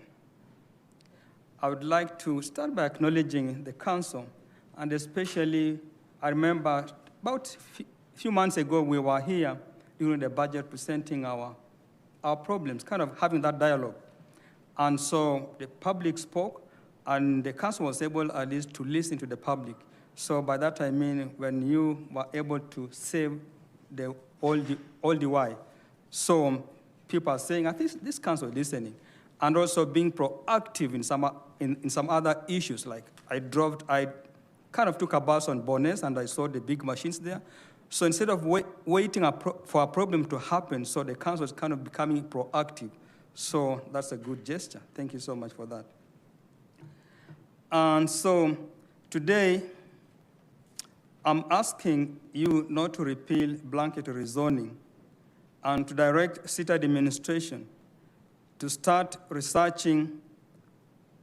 I would like to start by acknowledging the Council, and especially, I remember about a few months ago, we were here during the budget presenting our problems, kind of having that dialogue. And so the public spoke, and the Council was able at least to listen to the public. So by that I mean when you were able to save all the why. So people are saying, I think this Council is listening, and also being proactive in some other issues. Like I kind of took a bus on Bowness, and I saw the big machines there. So instead of waiting for a problem to happen, so the Council is kind of becoming proactive. So that's a good gesture. Thank you so much for that. And so today, I'm asking you not to repeal blanket rezoning and to direct City Administration to start researching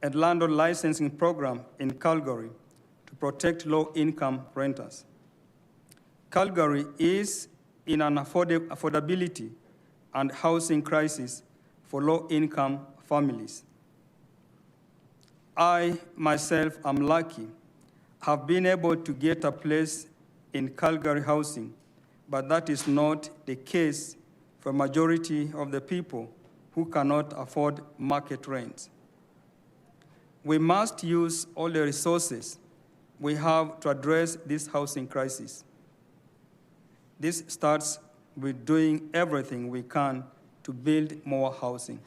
a landlord licensing program in Calgary to protect low-income renters. Calgary is in an affordability and housing crisis for low-income families. I, myself, am lucky, have been able to get a place in Calgary housing, but that is not the case for a majority of the people who cannot afford market rents. We must use all the resources we have to address this housing crisis. This starts with doing everything we can to build more housing.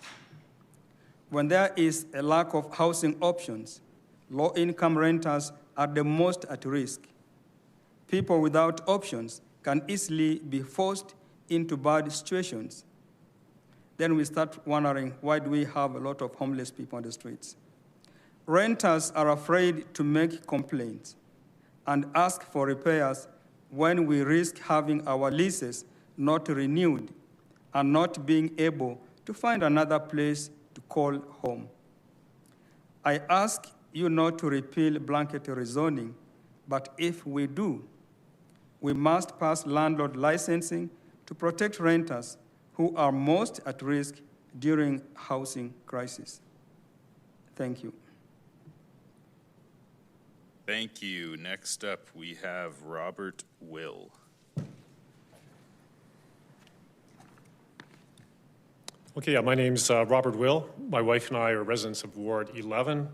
When there is a lack of housing options, low-income renters are the most at risk. People without options can easily be forced into bad situations. Then we start wondering, why do we have a lot of homeless people on the streets? Renters are afraid to make complaints and ask for repairs when we risk having our leases not renewed and not being able to find another place to call home. I ask you not to repeal blanket rezoning, but if we do, we must pass landlord licensing to protect renters who are most at risk during housing crisis. Thank you. Thank you. Next up, we have Robert Will. Okay, my name's Robert Will. My wife and I are residents of Ward 11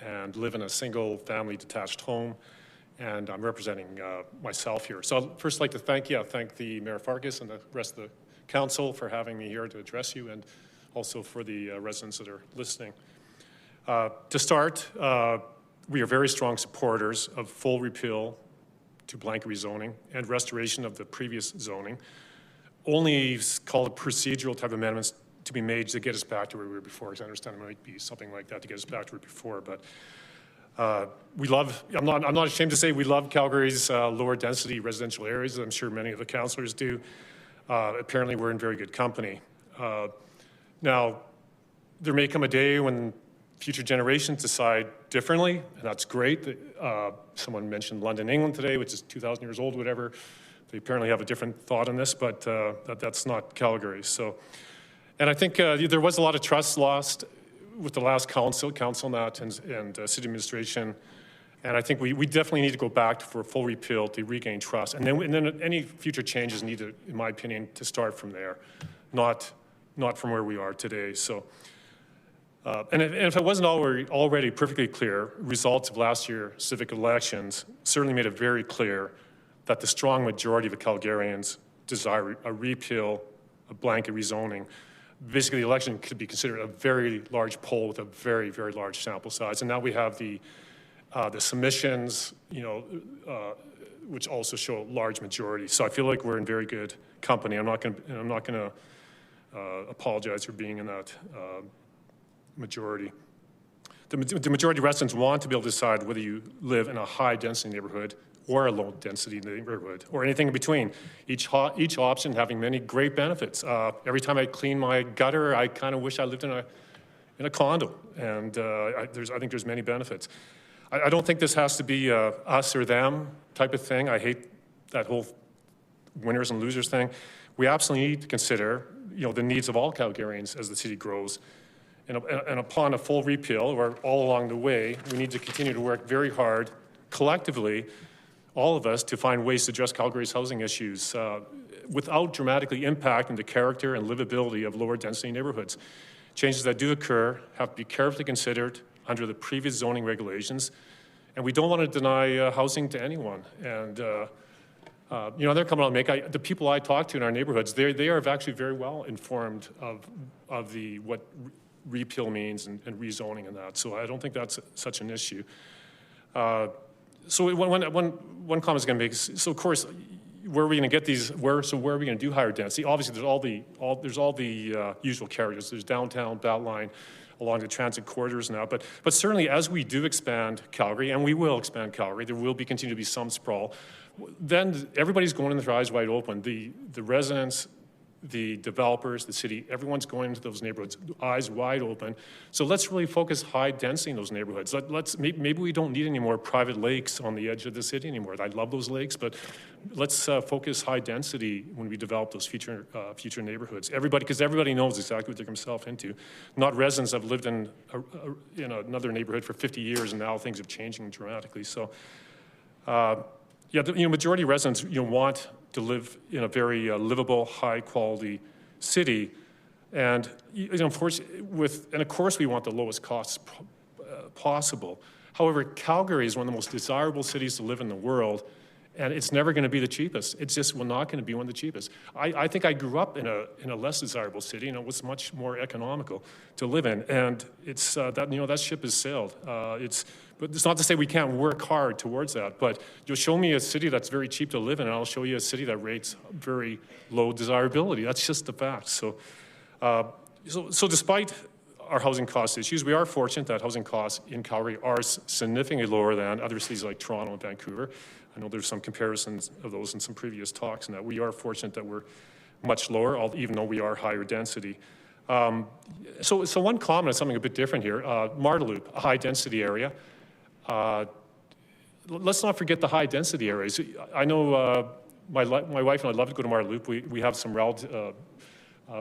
and live in a single-family detached home, and I'm representing myself here. So I'd first like to thank the Mayor Farkas and the rest of the council for having me here to address you, and also for the residents that are listening. To start, we are very strong supporters of full repeal to blanket rezoning and restoration of the previous zoning. Only call it procedural type amendments to be made to get us back to where we were before, because I understand it might be something like that to get us back to where we were before. But I'm not ashamed to say we love Calgary's lower density residential areas. I'm sure many of the councillors do. Apparently we're in very good company. Now, there may come a day when future generations decide differently, and that's great. Someone mentioned London, England today, which is 2,000 years old, whatever. they apparently have a different thought on this, but that's not Calgary. So, and I think there was a lot of trust lost with the last council Nat, and city administration. And I think we definitely need to go back for a full repeal to regain trust. And then any future changes need to, in my opinion, to start from there, not from where we are today. So, and if it wasn't already perfectly clear, results of last year's civic elections certainly made it very clear that the strong majority of the Calgarians desire a repeal of blanket rezoning. Basically, the election could be considered a very large poll with a very, very large sample size. And now we have the submissions, which also show a large majority. So I feel like we're in very good company. I'm not going to apologize for being in that majority. The majority of residents want to be able to decide whether you live in a high-density neighborhood or a low-density neighborhood, or anything in between. Each option having many great benefits. Every time I clean my gutter, I kind of wish I lived in a condo, and I think there's many benefits. I don't think this has to be us or them type of thing. I hate that whole winners and losers thing. We absolutely need to consider, the needs of all Calgarians as the city grows. And upon a full repeal, or all along the way, we need to continue to work very hard, collectively, all of us, to find ways to address Calgary's housing issues without dramatically impacting the character and livability of lower density neighborhoods. Changes that do occur have to be carefully considered under the previous zoning regulations, and we don't want to deny housing to anyone. And they're coming out and make the people I talk to in our neighborhoods. They are actually very well informed of what repeal means and rezoning and that. So I don't think that's such an issue. So one comment I was going to make is, so of course, where are we going to get these? Where are we going to do higher density? Obviously, there's all the usual carriers. There's downtown, Beltline, along the transit corridors now. But certainly, as we do expand Calgary, and we will expand Calgary, there will continue to be some sprawl. Then everybody's going in with their eyes wide open. The residents, the developers, the city, everyone's going into those neighborhoods, eyes wide open. So let's really focus high density in those neighborhoods. Maybe we don't need any more private lakes on the edge of the city anymore. I love those lakes, but let's focus high density when we develop those future neighborhoods. Because everybody knows exactly what they're getting themselves into. Not residents that have lived in another neighborhood for 50 years and now things are changing dramatically. So, majority of residents want to live in a very livable, high-quality city, and of course we want the lowest costs possible. However, Calgary is one of the most desirable cities to live in the world, and it's never going to be the cheapest. It's just not going to be one of the cheapest. I think I grew up in a less desirable city, and it was much more economical to live in, and it's that ship has sailed. But it's not to say we can't work hard towards that, but you'll show me a city that's very cheap to live in, and I'll show you a city that rates very low desirability. That's just the fact. So despite our housing cost issues, we are fortunate that housing costs in Calgary are significantly lower than other cities like Toronto and Vancouver. I know there's some comparisons of those in some previous talks, and that we are fortunate that we're much lower, even though we are higher density. So one comment on something a bit different here. Marteloup, a high density area. Let's not forget the high density areas. I know my wife and I love to go to Marteloup. We have some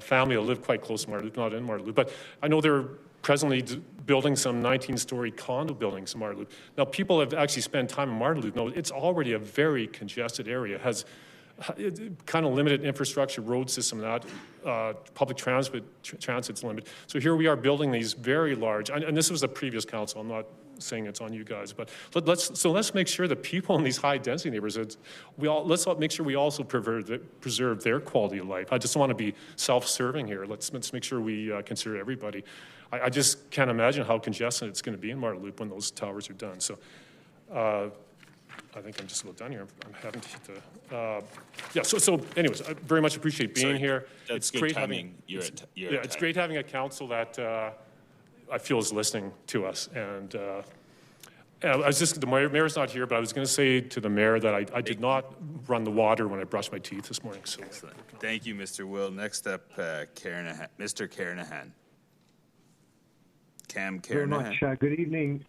family that live quite close to Marteloup, not in Marteloup, but I know they're presently building some 19-story condo buildings in Marteloup. Now, people have actually spent time in Marteloup. No, it's already a very congested area. It has kind of limited infrastructure, road system, that public transit's limited. So here we are building these very large, and this was a previous council. I'm not saying it's on you guys, but let's make sure that people in these high density neighborhoods, let's make sure we also preserve their quality of life. I just want to be self-serving here. Let's make sure we consider everybody. I just can't imagine how congested it's going to be in Marteloup when those towers are done. So I think I'm just a little done here. I'm having to hit the, so anyways, I very much appreciate being here. It's great having, it's great having a council that I feel is listening to us. And the mayor's not here, but I was going to say to the mayor that I did not run the water when I brushed my teeth this morning. So excellent. Thank you, Mr. Will. Next up, Mr. Carnahan. Cam Carnahan. Very much. Good evening.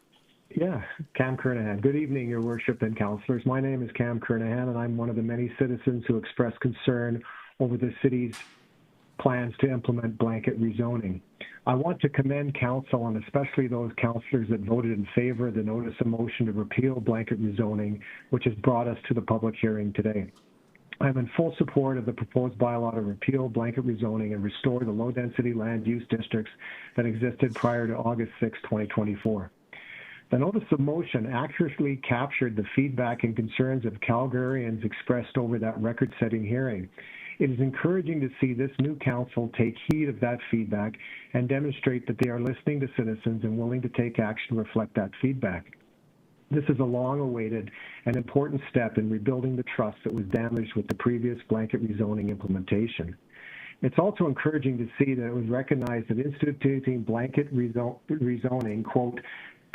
Yeah, Cam Kernahan. Good evening, Your Worship and Councillors. My name is Cam Kernahan, and I'm one of the many citizens who expressed concern over the city's plans to implement blanket rezoning. I want to commend Council, and especially those councillors that voted in favor of the notice of motion to repeal blanket rezoning, which has brought us to the public hearing today. I'm in full support of the proposed bylaw to repeal blanket rezoning and restore the low-density land use districts that existed prior to August 6, 2024. The notice of motion accurately captured the feedback and concerns of Calgarians expressed over that record-setting hearing. It is encouraging to see this new council take heed of that feedback and demonstrate that they are listening to citizens and willing to take action to reflect that feedback. This is a long-awaited and important step in rebuilding the trust that was damaged with the previous blanket rezoning implementation. It's also encouraging to see that it was recognized that instituting blanket rezoning, quote,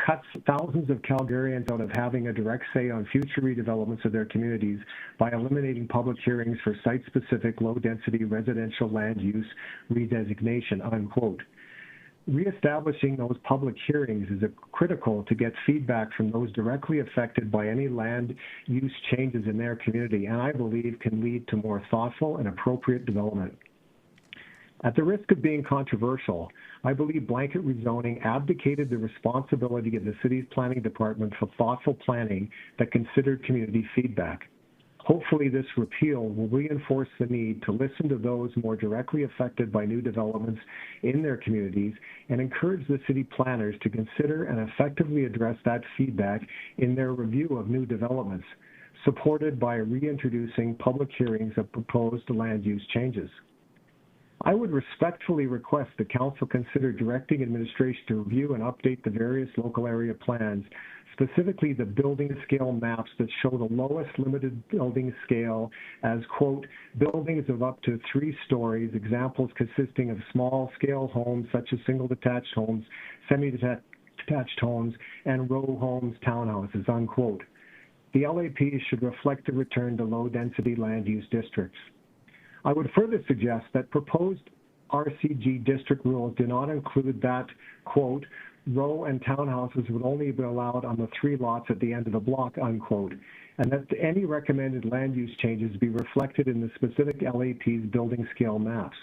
cuts thousands of Calgarians out of having a direct say on future redevelopments of their communities by eliminating public hearings for site-specific low-density residential land use redesignation, unquote. Reestablishing those public hearings is critical to get feedback from those directly affected by any land use changes in their community, and I believe can lead to more thoughtful and appropriate development. At the risk of being controversial, I believe blanket rezoning abdicated the responsibility of the city's planning department for thoughtful planning that considered community feedback. Hopefully, this repeal will reinforce the need to listen to those more directly affected by new developments in their communities and encourage the city planners to consider and effectively address that feedback in their review of new developments, supported by reintroducing public hearings of proposed land use changes. I would respectfully request the Council consider directing administration to review and update the various local area plans, specifically the building scale maps that show the lowest limited building scale as, quote, buildings of up to 3 stories, examples consisting of small scale homes such as single detached homes, semi-detached homes, and row homes, townhouses, unquote. The LAP should reflect the return to low density land use districts. I would further suggest that proposed RCG district rules do not include that, quote, row and townhouses would only be allowed on the 3 lots at the end of the block, unquote, and that any recommended land use changes be reflected in the specific LAP's building scale maps.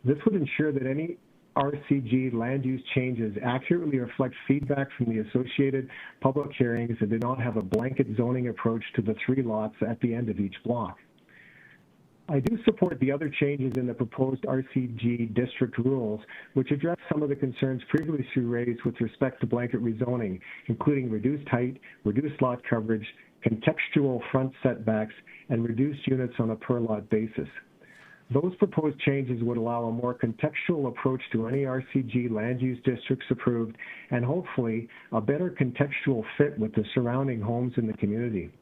This would ensure that any RCG land use changes accurately reflect feedback from the associated public hearings and do not have a blanket zoning approach to the 3 lots at the end of each block. I do support the other changes in the proposed RCG district rules, which address some of the concerns previously raised with respect to blanket rezoning, including reduced height, reduced lot coverage, contextual front setbacks, and reduced units on a per-lot basis. Those proposed changes would allow a more contextual approach to any RCG land use districts approved, and hopefully a better contextual fit with the surrounding homes in the community.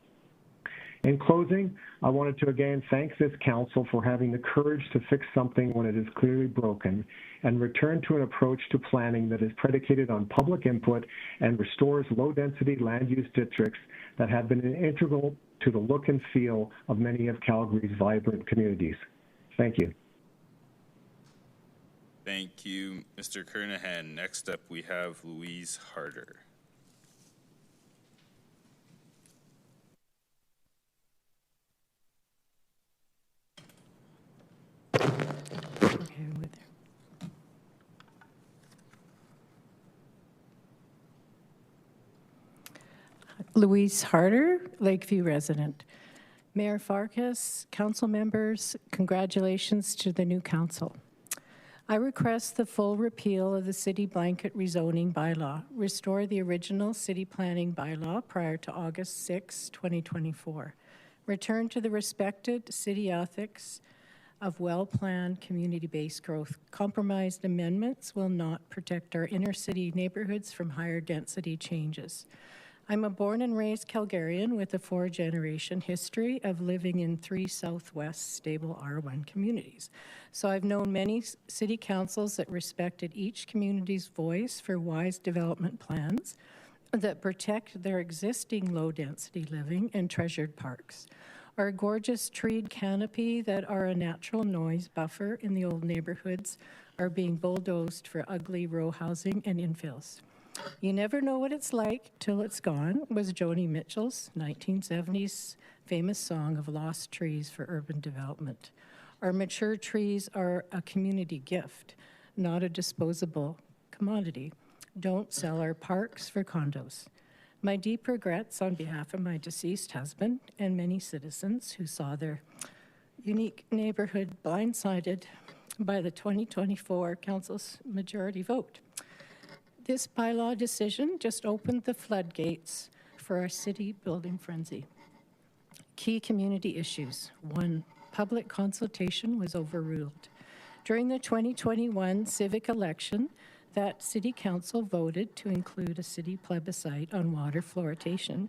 In closing, I wanted to again thank this council for having the courage to fix something when it is clearly broken and return to an approach to planning that is predicated on public input and restores low-density land use districts that have been integral to the look and feel of many of Calgary's vibrant communities. Thank you. Thank you, Mr. Kernahan. Next up, we have Louise Harder. Louise Harder, Lakeview resident. Mayor Farkas, council members, congratulations to the new council. I request the full repeal of the city blanket rezoning bylaw, restore the original city planning bylaw prior to August 6, 2024, return to the respected city ethics of well-planned community-based growth. Compromised amendments will not protect our inner city neighborhoods from higher density changes. I'm a born and raised Calgarian with a 4-generation history of living in 3 Southwest stable R1 communities. So I've known many city councils that respected each community's voice for wise development plans that protect their existing low-density living and treasured parks. Our gorgeous treed canopy that are a natural noise buffer in the old neighborhoods are being bulldozed for ugly row housing and infills. You never know what it's like till it's gone was Joni Mitchell's 1970s famous song of lost trees for urban development. Our mature trees are a community gift, not a disposable commodity. Don't sell our parks for condos. My deep regrets on behalf of my deceased husband and many citizens who saw their unique neighborhood blindsided by the 2024 Council's majority vote. This bylaw decision just opened the floodgates for our city building frenzy. Key community issues. 1, public consultation was overruled. During the 2021 civic election, that City Council voted to include a city plebiscite on water fluoridation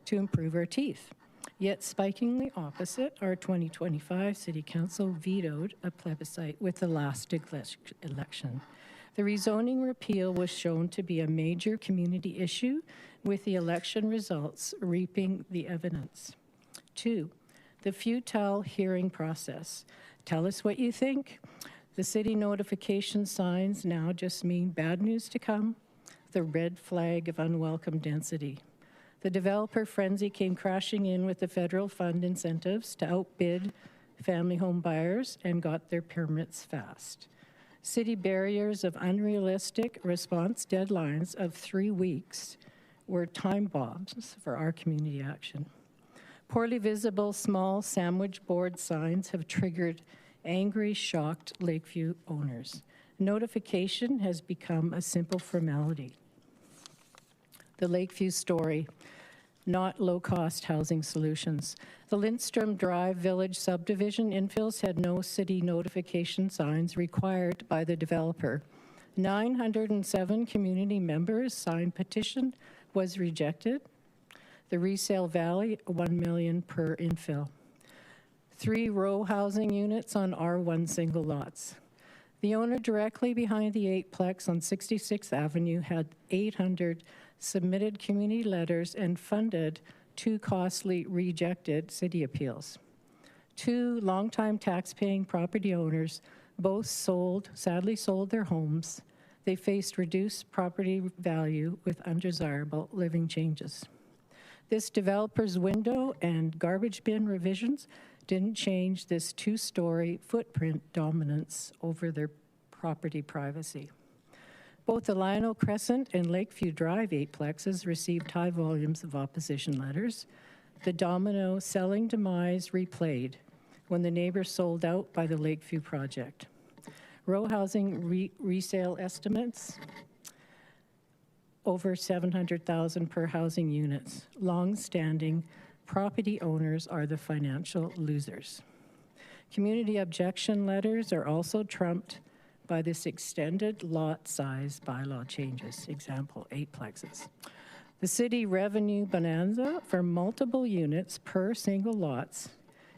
to improve our teeth. Yet spikingly opposite, our 2025 City Council vetoed a plebiscite with the last election. The rezoning repeal was shown to be a major community issue, with the election results reaping the evidence. 2, the futile hearing process. Tell us what you think. The city notification signs now just mean bad news to come, the red flag of unwelcome density. The developer frenzy came crashing in with the federal fund incentives to outbid family home buyers and got their permits fast. City barriers of unrealistic response deadlines of 3 weeks were time bombs for our community action. Poorly visible small sandwich board signs have triggered angry, shocked Lakeview owners. Notification has become a simple formality. The Lakeview story, not low-cost housing solutions. The Lindstrom Drive Village subdivision infills had no city notification signs required by the developer. 907 community members signed petition, was rejected. The Resale Valley, $1 million per infill. 3 row housing units on R1 single lots. The owner directly behind the 8-plex on 66th Avenue had 800 submitted community letters and funded 2 costly rejected city appeals. 2 longtime tax-paying property owners both sadly sold their homes. They faced reduced property value with undesirable living changes. This developer's window and garbage bin revisions didn't change this 2-story footprint dominance over their property privacy. Both the Lionel Crescent and Lakeview Drive 8-plexes received high volumes of opposition letters. The domino selling demise replayed when the neighbors sold out by the Lakeview project. Row housing resale estimates, over $700,000 per housing units. Long-standing property owners are the financial losers. Community objection letters are also trumped by this extended lot size bylaw changes, example, 8-plexes. The city revenue bonanza for multiple units per single lots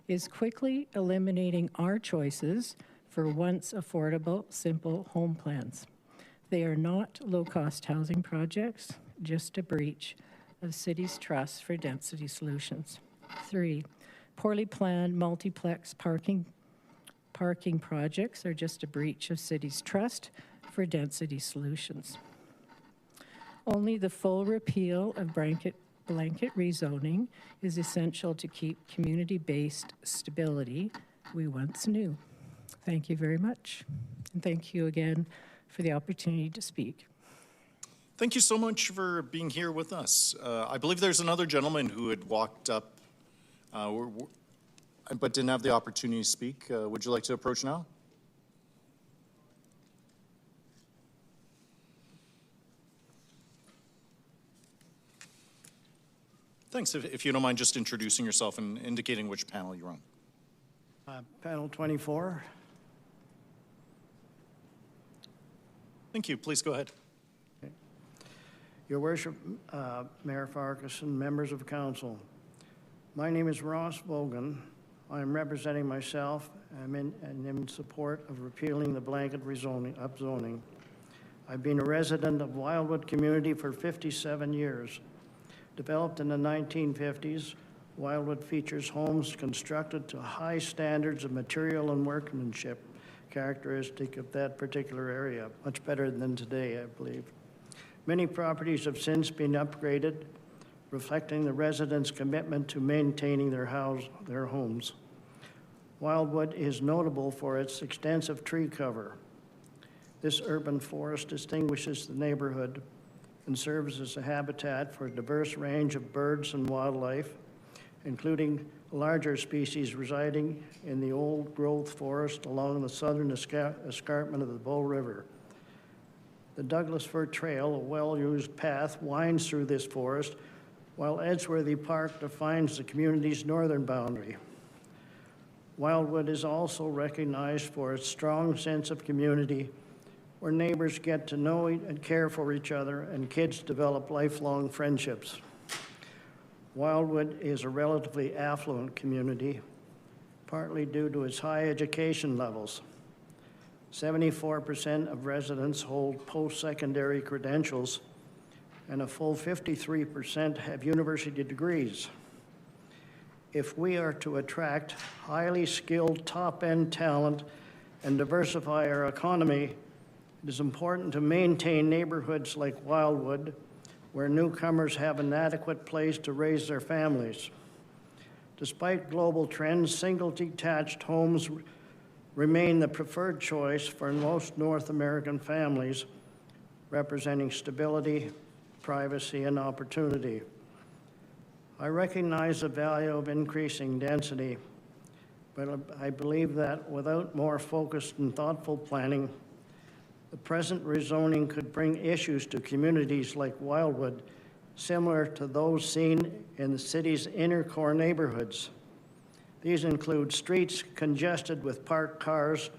is quickly eliminating our choices for once affordable, simple home plans. They are not low-cost housing projects, just a breach of city's trust for density solutions. 3, poorly planned multiplex parking projects are just a breach of city's trust for density solutions. Only the full repeal of blanket rezoning is essential to keep community-based stability we once knew. Thank you very much. And thank you again for the opportunity to speak. Thank you so much for being here with us. I believe there's another gentleman who had walked up but didn't have the opportunity to speak. Would you like to approach now? Thanks. If you don't mind just introducing yourself and indicating which panel you're on. Panel 24. Thank you. Please go ahead. Okay. Your Worship, Mayor Farkas and members of council, my name is Ross Bogan. I am representing myself and in support of repealing the blanket upzoning. I've been a resident of Wildwood community for 57 years. Developed in the 1950s, Wildwood features homes constructed to high standards of material and workmanship, characteristic of that particular area, much better than today, I believe. Many properties have since been upgraded, reflecting the residents' commitment to maintaining their homes. Wildwood is notable for its extensive tree cover. This urban forest distinguishes the neighborhood and serves as a habitat for a diverse range of birds and wildlife, including larger species residing in the old-growth forest along the southern escarpment of the Bow River. The Douglas Fir Trail, a well-used path, winds through this forest, while Edgeworthy Park defines the community's northern boundary. Wildwood is also recognized for its strong sense of community, where neighbors get to know and care for each other and kids develop lifelong friendships. Wildwood is a relatively affluent community, partly due to its high education levels. 74% of residents hold post-secondary credentials, and a full 53% have university degrees. If we are to attract highly skilled top-end talent and diversify our economy, it is important to maintain neighborhoods like Wildwood, where newcomers have an adequate place to raise their families. Despite global trends, single detached homes remain the preferred choice for most North American families, representing stability, privacy, and opportunity. I recognize the value of increasing density, but I believe that without more focused and thoughtful planning, the present rezoning could bring issues to communities like Wildwood, similar to those seen in the city's inner core neighborhoods. These include streets congested with parked cars,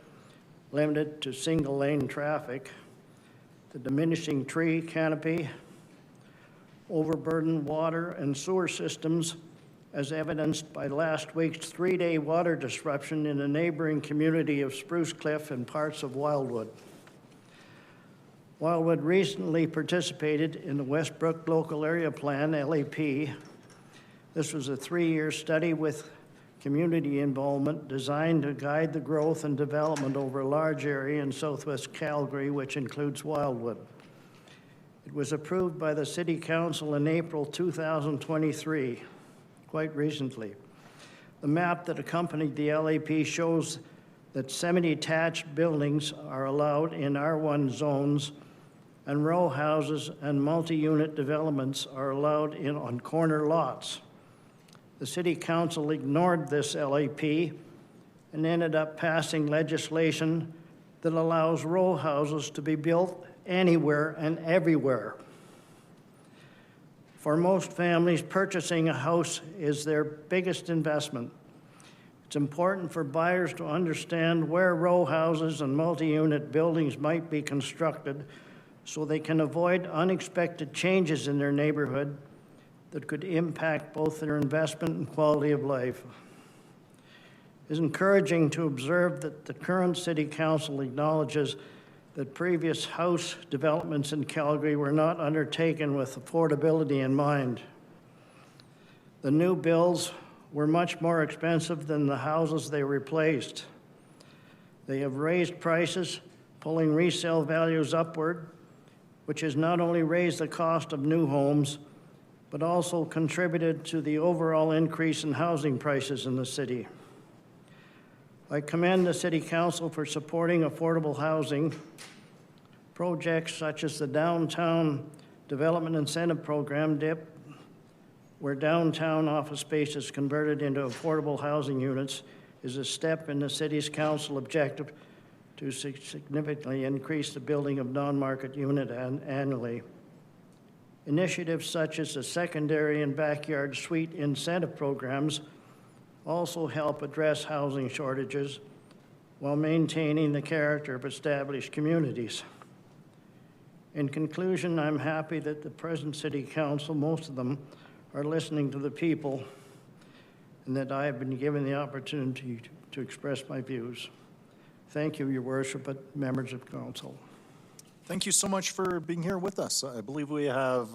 limited to single-lane traffic, the diminishing tree canopy, overburdened water and sewer systems, as evidenced by last week's 3-day water disruption in a neighboring community of Spruce Cliff and parts of Wildwood. Wildwood recently participated in the Westbrook Local Area Plan, LAP. This was a 3-year study with community involvement designed to guide the growth and development over a large area in southwest Calgary, which includes Wildwood. It was approved by the City Council in April 2023, quite recently. The map that accompanied the LAP shows that semi-detached buildings are allowed in R1 zones, and row houses and multi-unit developments are allowed on corner lots. The City Council ignored this LAP and ended up passing legislation that allows row houses to be built anywhere and everywhere. For most families, purchasing a house is their biggest investment. It's important for buyers to understand where row houses and multi-unit buildings might be constructed so they can avoid unexpected changes in their neighborhood that could impact both their investment and quality of life. It's encouraging to observe that the current City Council acknowledges that previous house developments in Calgary were not undertaken with affordability in mind. The new builds were much more expensive than the houses they replaced. They have raised prices, pulling resale values upward, which has not only raised the cost of new homes, but also contributed to the overall increase in housing prices in the city. I commend the City Council for supporting affordable housing. Projects such as the Downtown Development Incentive Program, DIP, where downtown office space is converted into affordable housing units, is a step in the City's Council objective to significantly increase the building of non-market unit annually. Initiatives such as the secondary and backyard suite incentive programs also help address housing shortages while maintaining the character of established communities. In conclusion, I'm happy that the present City Council, most of them, are listening to the people and that I have been given the opportunity to express my views. Thank you, Your Worship, and members of Council. Thank you so much for being here with us. I believe we have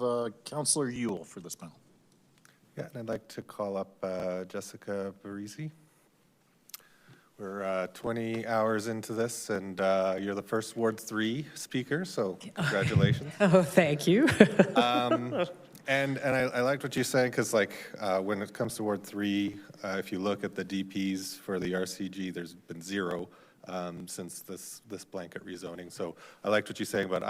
Councillor Ewell for this panel. Yeah, and I'd like to call up Jessica Barisi. We're 20 hours into this, and you're the first Ward 3 speaker, so congratulations. Oh, thank you. And I liked what you said, because like when it comes to Ward 3, if you look at the DPs for the RCG, there's been zero since this blanket rezoning. So I liked what you're saying about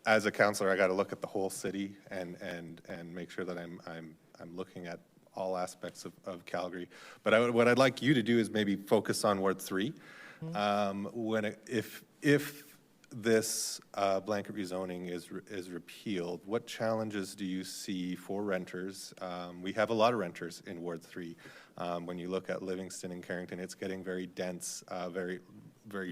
as a councillor, I got to look at the whole city and make sure that I'm looking at all aspects of Calgary. But what I'd like you to do is maybe focus on Ward 3. If this blanket rezoning is repealed, what challenges do you see for renters? We have a lot of renters in Ward 3. When you look at Livingston and Carrington, it's getting very dense, very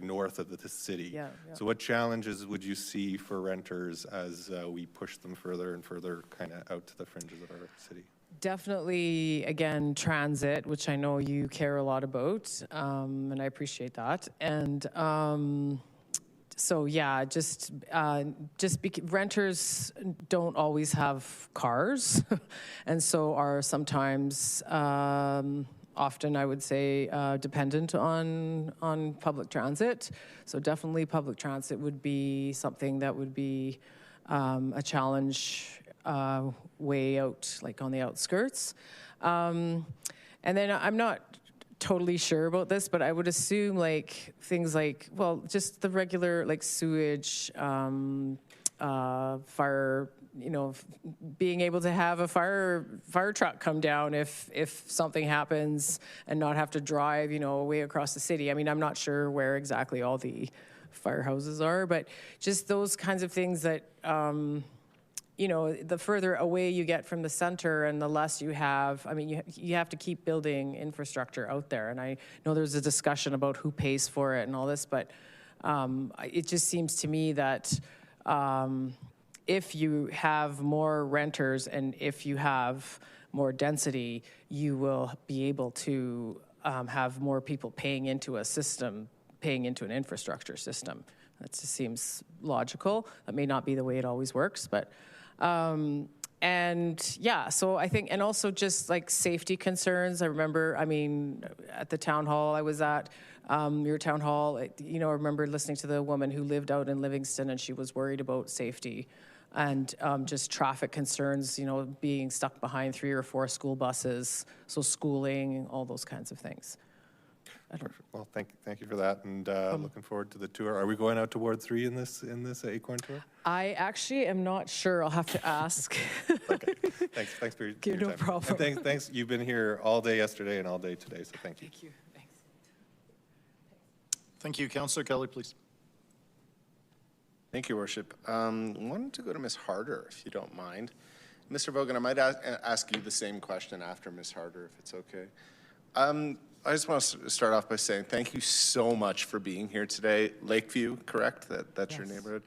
north of the city. Yeah. So what challenges would you see for renters as we push them further and further kind of out to the fringes of our city? Definitely, again, transit, which I know you care a lot about, and I appreciate that. And so, yeah, renters don't always have cars, and so are sometimes, often I would say, dependent on public transit. So definitely public transit would be something that would be a challenge way out, like on the outskirts. And then I'm not totally sure about this, but I would assume like things like, well, just the regular like sewage, fire, being able to have a fire truck come down if something happens and not have to drive, way across the city. I mean, I'm not sure where exactly all the firehouses are, but just those kinds of things that, the further away you get from the center and the less you have, I mean, you have to keep building infrastructure out there. And I know there's a discussion about who pays for it and all this, but it just seems to me that if you have more renters and if you have more density, you will be able to have more people paying into a system, paying into an infrastructure system. That just seems logical. That may not be the way it always works, but and yeah, so I think, and also just like safety concerns. I remember, at the town hall I was at, your town hall, I remember listening to the woman who lived out in Livingston, and she was worried about safety and just traffic concerns, being stuck behind 3 or 4 school buses, so schooling, all those kinds of things. Perfect. Well, thank you for that, and looking forward to the tour. Are we going out to Ward 3 in this Acorn tour? I actually am not sure. I'll have to ask. Okay. Thanks for your time. No problem. And thanks. You've been here all day yesterday and all day today, so thank you. Thank you. Thanks. Thank you. Councillor Kelly, please. Thank you, Worship. I wanted to go to Ms. Harder, if you don't mind. Mr. Vogan, I might ask you the same question after Ms. Harder, if it's okay. I just want to start off by saying thank you so much for being here today. Lakeview, correct? That's your neighborhood.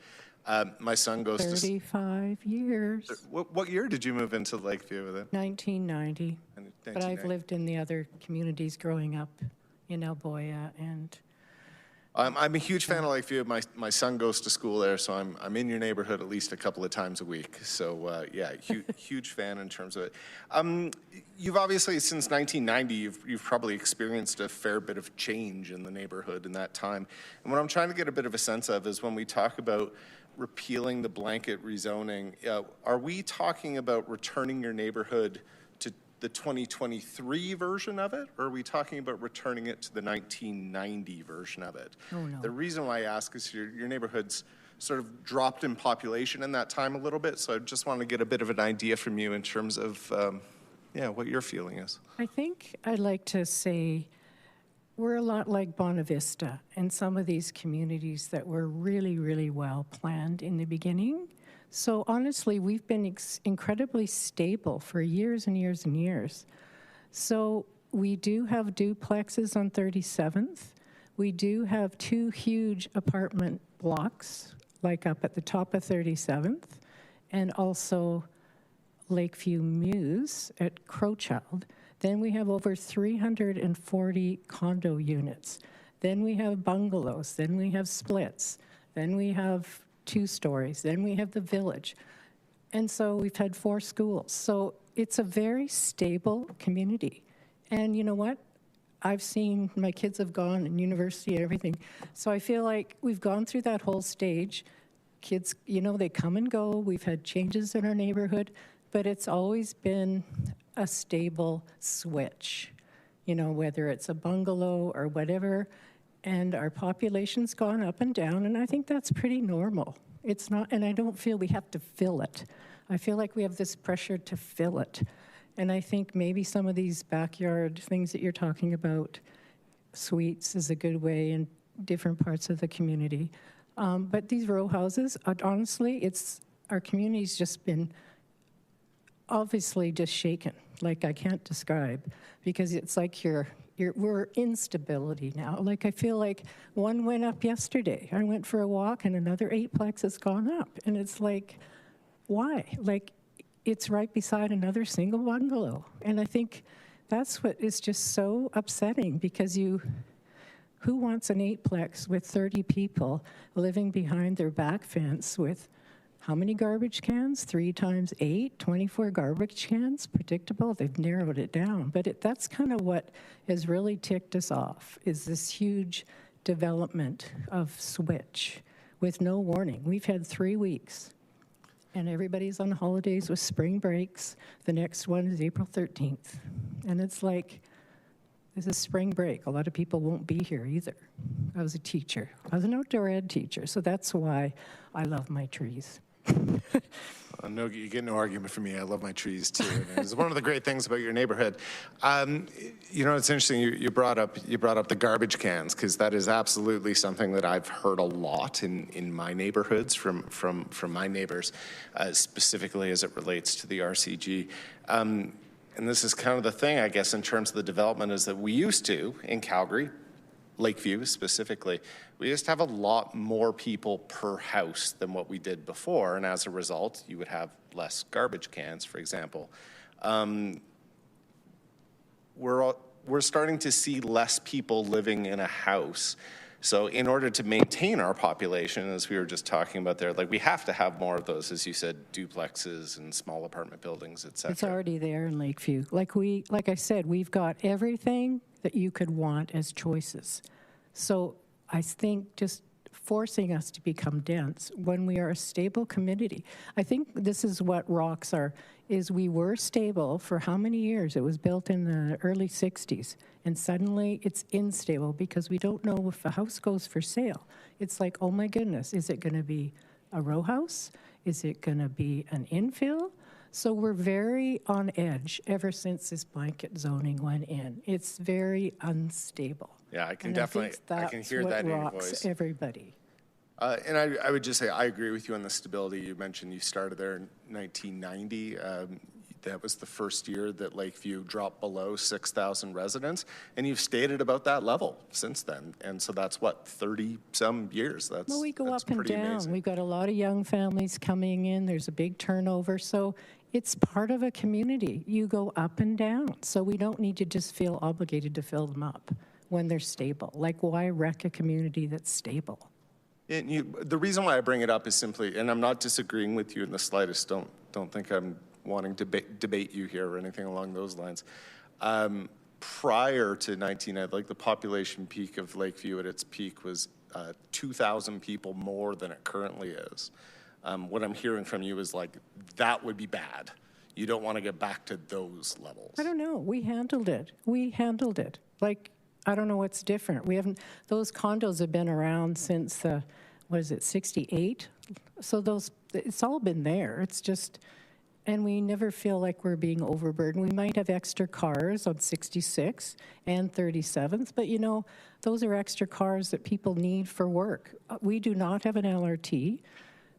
My son goes 35 years. What year did you move into Lakeview with it? 1990. But I've lived in the other communities growing up in Alboya and. I'm a huge fan of Lakeview. My son goes to school there, so I'm in your neighborhood at least a couple of times a week. So yeah, huge fan in terms of it. You've obviously, since 1990, you've probably experienced a fair bit of change in the neighborhood in that time. And what I'm trying to get a bit of a sense of is when we talk about repealing the blanket rezoning, are we talking about returning your neighborhood to the 2023 version of it, or are we talking about returning it to the 1990 version of it? Oh, no. The reason why I ask is your neighborhood's sort of dropped in population in that time a little bit, so I just want to get a bit of an idea from you in terms of, what your feeling is. I think I'd like to say we're a lot like Bonavista and some of these communities that were really, really well planned in the beginning. So honestly, we've been incredibly stable for years and years and years. So we do have duplexes on 37th. We do have 2 huge apartment blocks, like up at the top of 37th, and also Lakeview Mews at Crowchild. Then we have over 340 condo units. Then we have bungalows. Then we have splits. Then we have 2 stories. Then we have the village. And so we've had 4 schools. So it's a very stable community. And you know what? I've seen, my kids have gone in university and everything. So I feel like we've gone through that whole stage. Kids, you know, they come and go. We've had changes in our neighborhood, but it's always been a stable switch, you know, whether it's a bungalow or whatever. And our population's gone up and down, and I think that's pretty normal. It's not, and I don't feel we have to fill it. I feel like we have this pressure to fill it. And I think maybe some of these backyard things that you're talking about, suites is a good way in different parts of the community. But these row houses, honestly, our community's just been obviously just shaken, like I can't describe, because it's like we're instability now. Like I feel like one went up yesterday. I went for a walk and another 8-plex has gone up. And it's like, why? Like, it's right beside another single bungalow. And I think that's what is just so upsetting, because who wants an 8-plex with 30 people living behind their back fence with how many garbage cans? 3 times 8, 24 garbage cans, predictable. They've narrowed it down. But that's kind of what has really ticked us off, is this huge development of switch with no warning. We've had 3 weeks. And everybody's on holidays with spring breaks. The next one is April 13th. And it's like, this is spring break. A lot of people won't be here either. I was a teacher. I was an outdoor ed teacher, so that's why I love my trees. No, you get no argument from me. I love my trees too. And it's one of the great things about your neighborhood. You know, it's interesting. You brought up the garbage cans, because that is absolutely something that I've heard a lot in my neighborhoods from my neighbors, specifically as it relates to the RCG. And this is kind of the thing, I guess, in terms of the development, is that we used to in Calgary, Lakeview specifically, we used to have a lot more people per house than what we did before, and as a result, you would have less garbage cans, for example. We're starting to see less people living in a house. So in order to maintain our population, as we were just talking about there, like we have to have more of those, as you said, duplexes and small apartment buildings, et cetera. It's already there in Lakeview. Like I said, we've got everything that you could want as choices. So I think just forcing us to become dense when we are a stable community. I think this is what rocks is we were stable for how many years? It was built in the early 60s, and suddenly it's unstable because we don't know if a house goes for sale. It's like, oh my goodness, is it going to be a row house? Is it going to be an infill? So we're very on edge ever since this blanket zoning went in. It's very unstable. Yeah, I can and definitely, I can hear that in your voice. Rocks everybody. And I would just say, I agree with you on the stability. You mentioned you started there in 1990. That was the first year that Lakeview dropped below 6,000 residents, and you've stayed at about that level since then. And so that's what, 30-some years? Well, we go up and down. Amazing. We've got a lot of young families coming in. There's a big turnover. So it's part of a community. You go up and down. So we don't need to just feel obligated to fill them up when they're stable. Like, why wreck a community that's stable? And the reason why I bring it up is simply, and I'm not disagreeing with you in the slightest, don't think I'm wanting to debate you here or anything along those lines. Prior to 1990, like the population peak of Lakeview at its peak was 2,000 people more than it currently is. What I'm hearing from you is like, that would be bad. You don't want to get back to those levels. I don't know. We handled it. Like, I don't know what's different. Those condos have been around since, 68? So it's all been there. It's just, and we never feel like we're being overburdened. We might have extra cars on 66 and 37th, but you know, those are extra cars that people need for work. We do not have an LRT.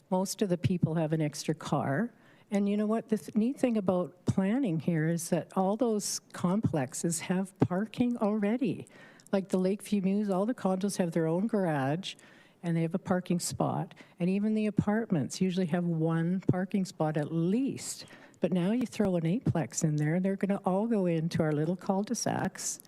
Most of the people have an extra car. And you know what? The neat thing about planning here is that all those complexes have parking already. Like the Lakeview Muse, all the condos have their own garage, and they have a parking spot. And even the apartments usually have one parking spot at least. But now you throw an 8-plex in there, and they're going to all go into our little cul-de-sacs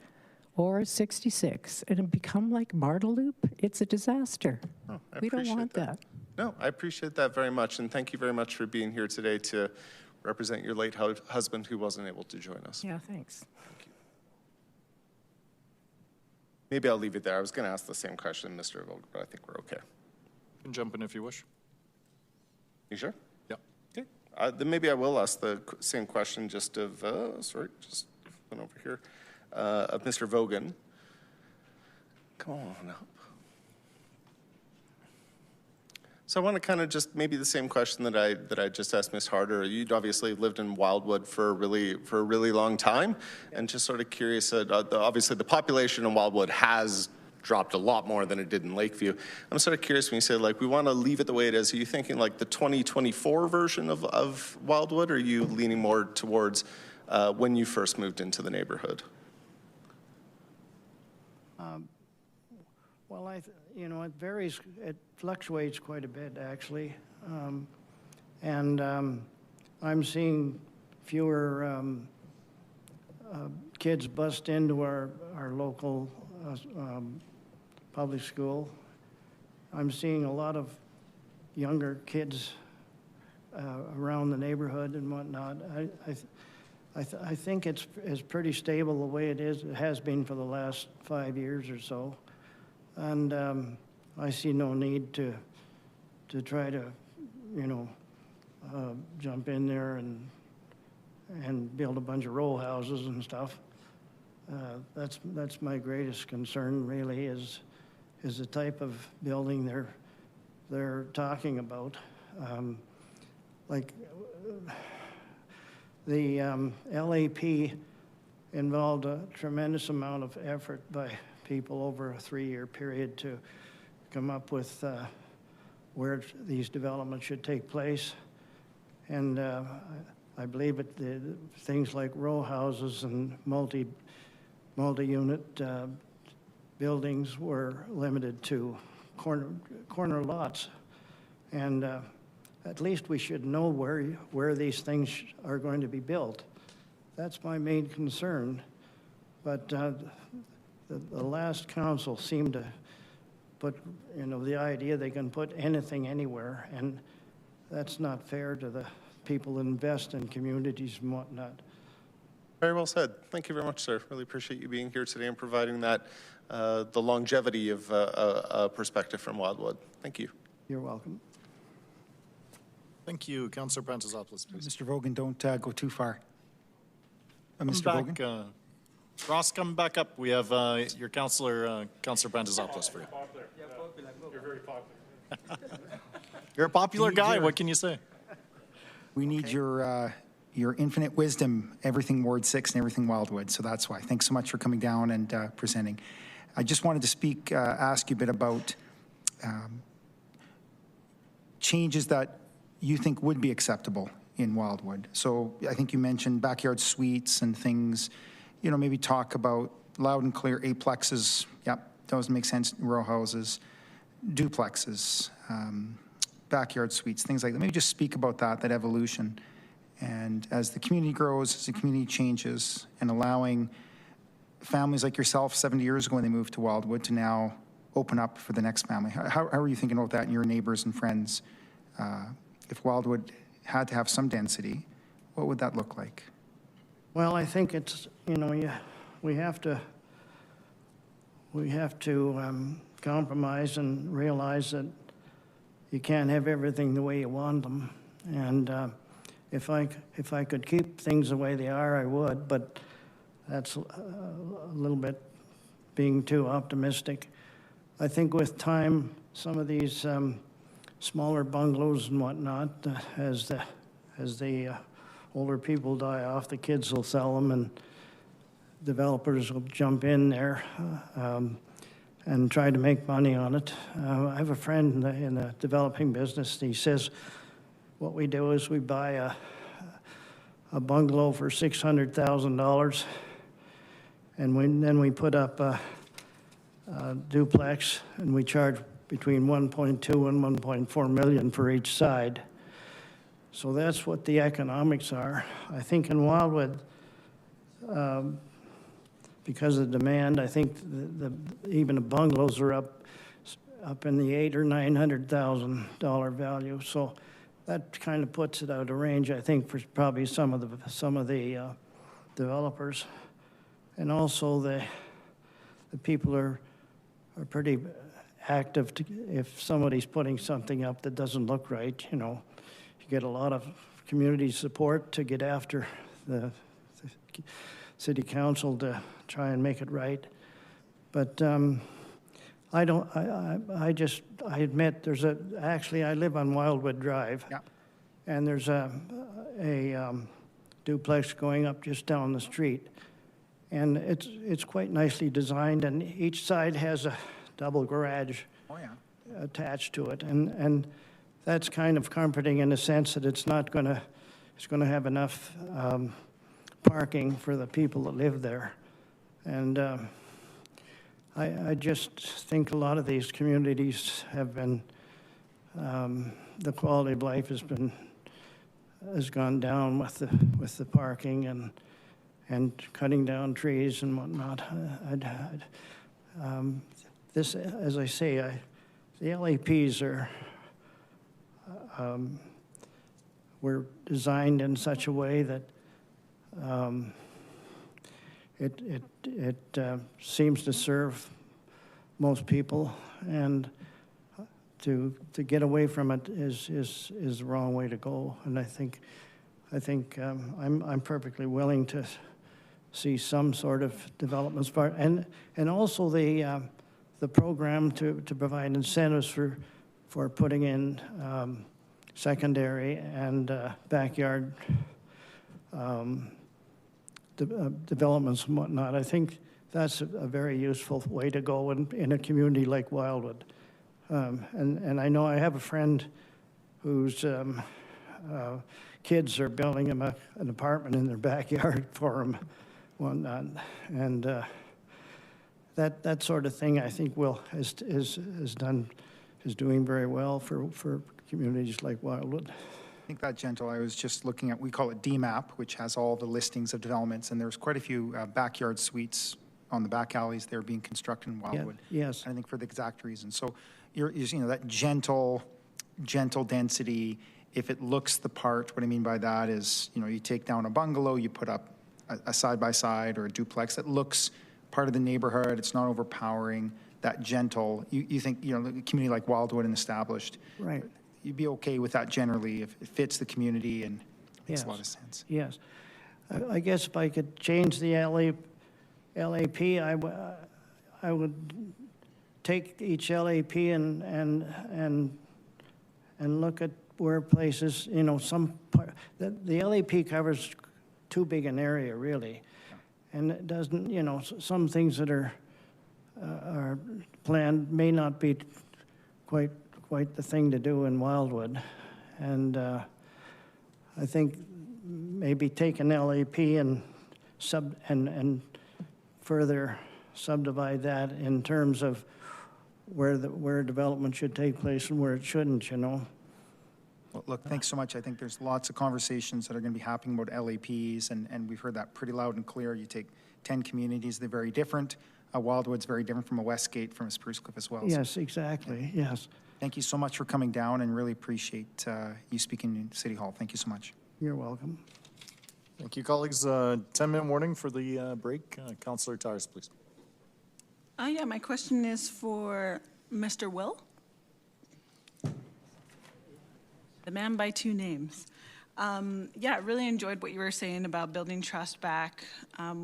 or 66, and it become like Marda Loop. It's a disaster. Oh, we don't want that. No, I appreciate that very much, and thank you very much for being here today to represent your late husband who wasn't able to join us. Yeah, thanks. Thank you. Maybe I'll leave it there. I was going to ask the same question, Mr. Vogt, but I think we're okay. You can jump in if you wish. You sure? Yeah. Okay. Then maybe I will ask the same question just of, just went over here, of Mr. Vogan. Come on up. So I want to kind of just maybe the same question that I just asked Ms. Harder. You'd obviously lived in Wildwood for a really long time, and just sort of curious. Obviously, the population in Wildwood has dropped a lot more than it did in Lakeview. I'm sort of curious when you say like we want to leave it the way it is. Are you thinking like the 2024 version of Wildwood, or are you leaning more towards when you first moved into the neighborhood? Well, it varies, it fluctuates quite a bit, actually. I'm seeing fewer kids bust into our local public school. I'm seeing a lot of younger kids around the neighborhood and whatnot. I think it's pretty stable the way it is. It has been for the last 5 years or so. And I see no need to try to, jump in there and build a bunch of row houses and stuff. That's my greatest concern, really, is the type of building they're talking about. Like the LAP involved a tremendous amount of effort by people over a 3-year period to come up with where these developments should take place. And I believe things like row houses and multi-unit buildings were limited to corner lots. And at least we should know where these things are going to be built. That's my main concern. But the last council seemed to put, the idea they can put anything anywhere, and that's not fair to the people that invest in communities and whatnot. Very well said. Thank you very much, sir. Really appreciate you being here today and providing that, the longevity of perspective from Wildwood. Thank you. You're welcome. Thank you. Councillor Prantazopoulos, please. Mr. Vogan, don't go too far. Mr. Vogan? Ross, come back up. We have your Councillor Prantazopoulos for you. You're very popular. You're a popular guy. What can you say? We need your infinite wisdom, everything Ward 6 and everything Wildwood, so that's why. Thanks so much for coming down and presenting. I just wanted to ask you a bit about changes that you think would be acceptable in Wildwood. So I think you mentioned backyard suites and things, maybe talk about loud and clear aplexes. Yep, those make sense. Row houses, duplexes, backyard suites, things like that. Maybe just speak about that evolution. And as the community grows, as the community changes, and allowing families like yourself 70 years ago when they moved to Wildwood to now open up for the next family. How are you thinking about that and your neighbors and friends? If Wildwood had to have some density, what would that look like? Well, I think it's, we have to compromise and realize that you can't have everything the way you want them. And if I could keep things the way they are, I would, but that's a little bit being too optimistic. I think with time, some of these smaller bungalows and whatnot, as the older people die off, the kids will sell them and developers will jump in there and try to make money on it. I have a friend in the developing business. He says what we do is we buy a bungalow for $600,000, and then we put up a duplex, and we charge between 1.2 and 1.4 million for each side. So that's what the economics are. I think in Wildwood, because of demand, I think even the bungalows are up in the $800,000 or $900,000 value. So that kind of puts it out of range, I think, for probably some of the developers, and also the people are pretty active if somebody's putting something up that doesn't look right, you know. You get a lot of community support to get after the city council to try and make it right. But I admit actually I live on Wildwood Drive. Yeah. And there's a duplex going up just down the street. And it's quite nicely designed, and each side has a double garage attached to it. And that's kind of comforting in the sense that it's going to have enough parking for the people that live there. And I just think a lot of these communities have been, the quality of life has gone down with the parking and cutting down trees and whatnot. This, as I say, the LAPs were designed in such a way that it seems to serve most people, and to get away from it is the wrong way to go. And I think I'm perfectly willing to see some sort of development part, and also the program to provide incentives for putting in secondary and backyard developments and whatnot. I think that's a very useful way to go in a community like Wildwood. And I know I have a friend whose kids are building him an apartment in their backyard for him, whatnot. And that sort of thing, I think, is doing very well for communities like Wildwood. I think that gentle, I was just looking at, we call it DMAP, which has all the listings of developments, and there's quite a few backyard suites on the back alleys that are being constructed in Wildwood. Yeah, yes. I think for the exact reason. So you're that gentle density, if it looks the part, what I mean by that is, you take down a bungalow, you put up a side-by-side or a duplex that looks part of the neighborhood, it's not overpowering, that gentle, you think, a community like Wildwood and established. Right. You'd be okay with that generally if it fits the community and makes a lot of sense. Yes. I guess if I could change the LAP, I would take each LAP and look at where places, the LAP covers too big an area, really. And it doesn't, some things that are planned may not be quite the thing to do in Wildwood. And I think maybe take an LAP and further subdivide that in terms of where development should take place and where it shouldn't, Well, look, thanks so much. I think there's lots of conversations that are going to be happening about LAPs, and we've heard that pretty loud and clear. You take 10 communities, they're very different. Wildwood's very different from a Westgate, from a Spruce Cliff as well. Yes, exactly, yes. Thank you so much for coming down, and really appreciate you speaking in City Hall. Thank you so much. You're welcome. Thank you, colleagues. 10-minute warning for the break. Councillor Tires, please. Yeah, my question is for Mr. Will. The man by two names. Yeah, I really enjoyed what you were saying about building trust back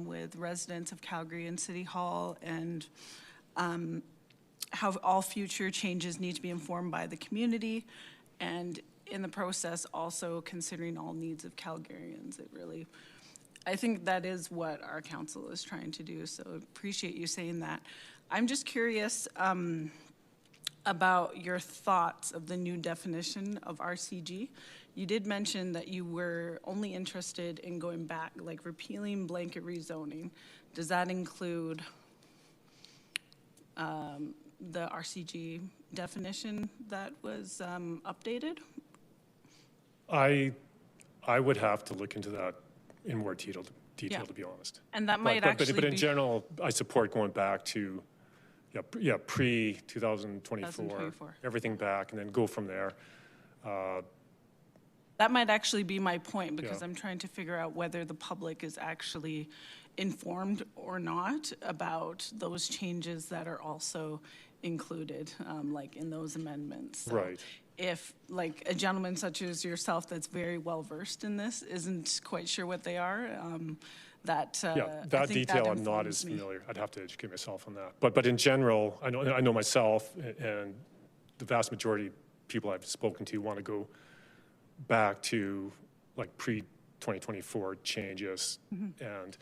with residents of Calgary and City Hall, and how all future changes need to be informed by the community, and in the process also considering all needs of Calgarians. I think that is what our council is trying to do, so appreciate you saying that. I'm just curious about your thoughts of the new definition of RCG. You did mention that you were only interested in going back, like repealing blanket rezoning. Does that include the RCG definition that was updated? I would have to look into that in more detail, to be honest. And that might actually But in general, I support going back to, pre-2024, everything back, and then go from there. That might actually be my point, because I'm trying to figure out whether the public is actually informed or not about those changes that are also included, like in those amendments. So Right. if like a gentleman such as yourself that's very well versed in this isn't quite sure what they are, that that detail I'm not as familiar. I'd have to educate myself on that. But in general, I know myself, and the vast majority of people I've spoken to want to go back to like pre-2024 changes, and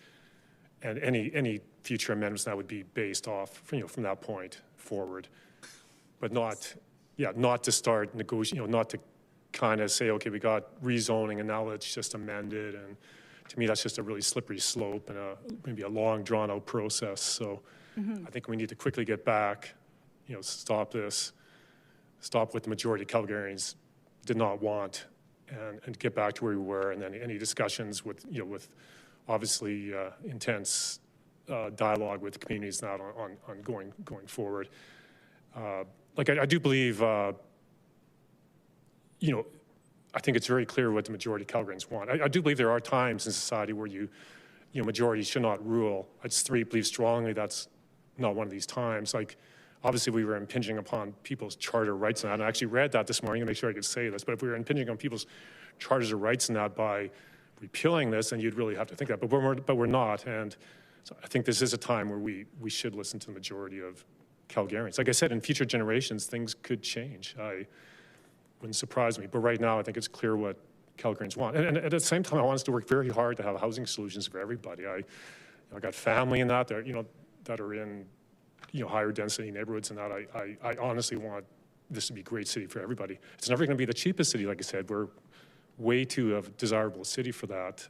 any future amendments that would be based off from that point forward, but not to start negotiating, not to kind of say, okay, we got rezoning and now let's just amend it. And to me, that's just a really slippery slope and maybe a long, drawn-out process. So I think we need to quickly get back, stop what the majority of Calgarians did not want, and get back to where we were. And then any discussions with obviously intense dialogue with communities now on going forward. I do believe, I think it's very clear what the majority of Calgarians want. I do believe there are times in society where majority should not rule. I just believe strongly that's not one of these times. Like, obviously we were impinging upon people's charter rights and that. And I actually read that this morning to make sure I could say this, but if we were impinging on people's charters of rights and that by repealing this, then you'd really have to think that, but we're not. And so I think this is a time where we should listen to the majority of Calgarians. Like I said, in future generations, things could change. Wouldn't surprise me. But right now, I think it's clear what Calgarians want. And at the same time, I want us to work very hard to have housing solutions for everybody. I got family in that, that are in higher density neighborhoods and that. I honestly want this to be a great city for everybody. It's never going to be the cheapest city, like I said. We're way too a desirable city for that.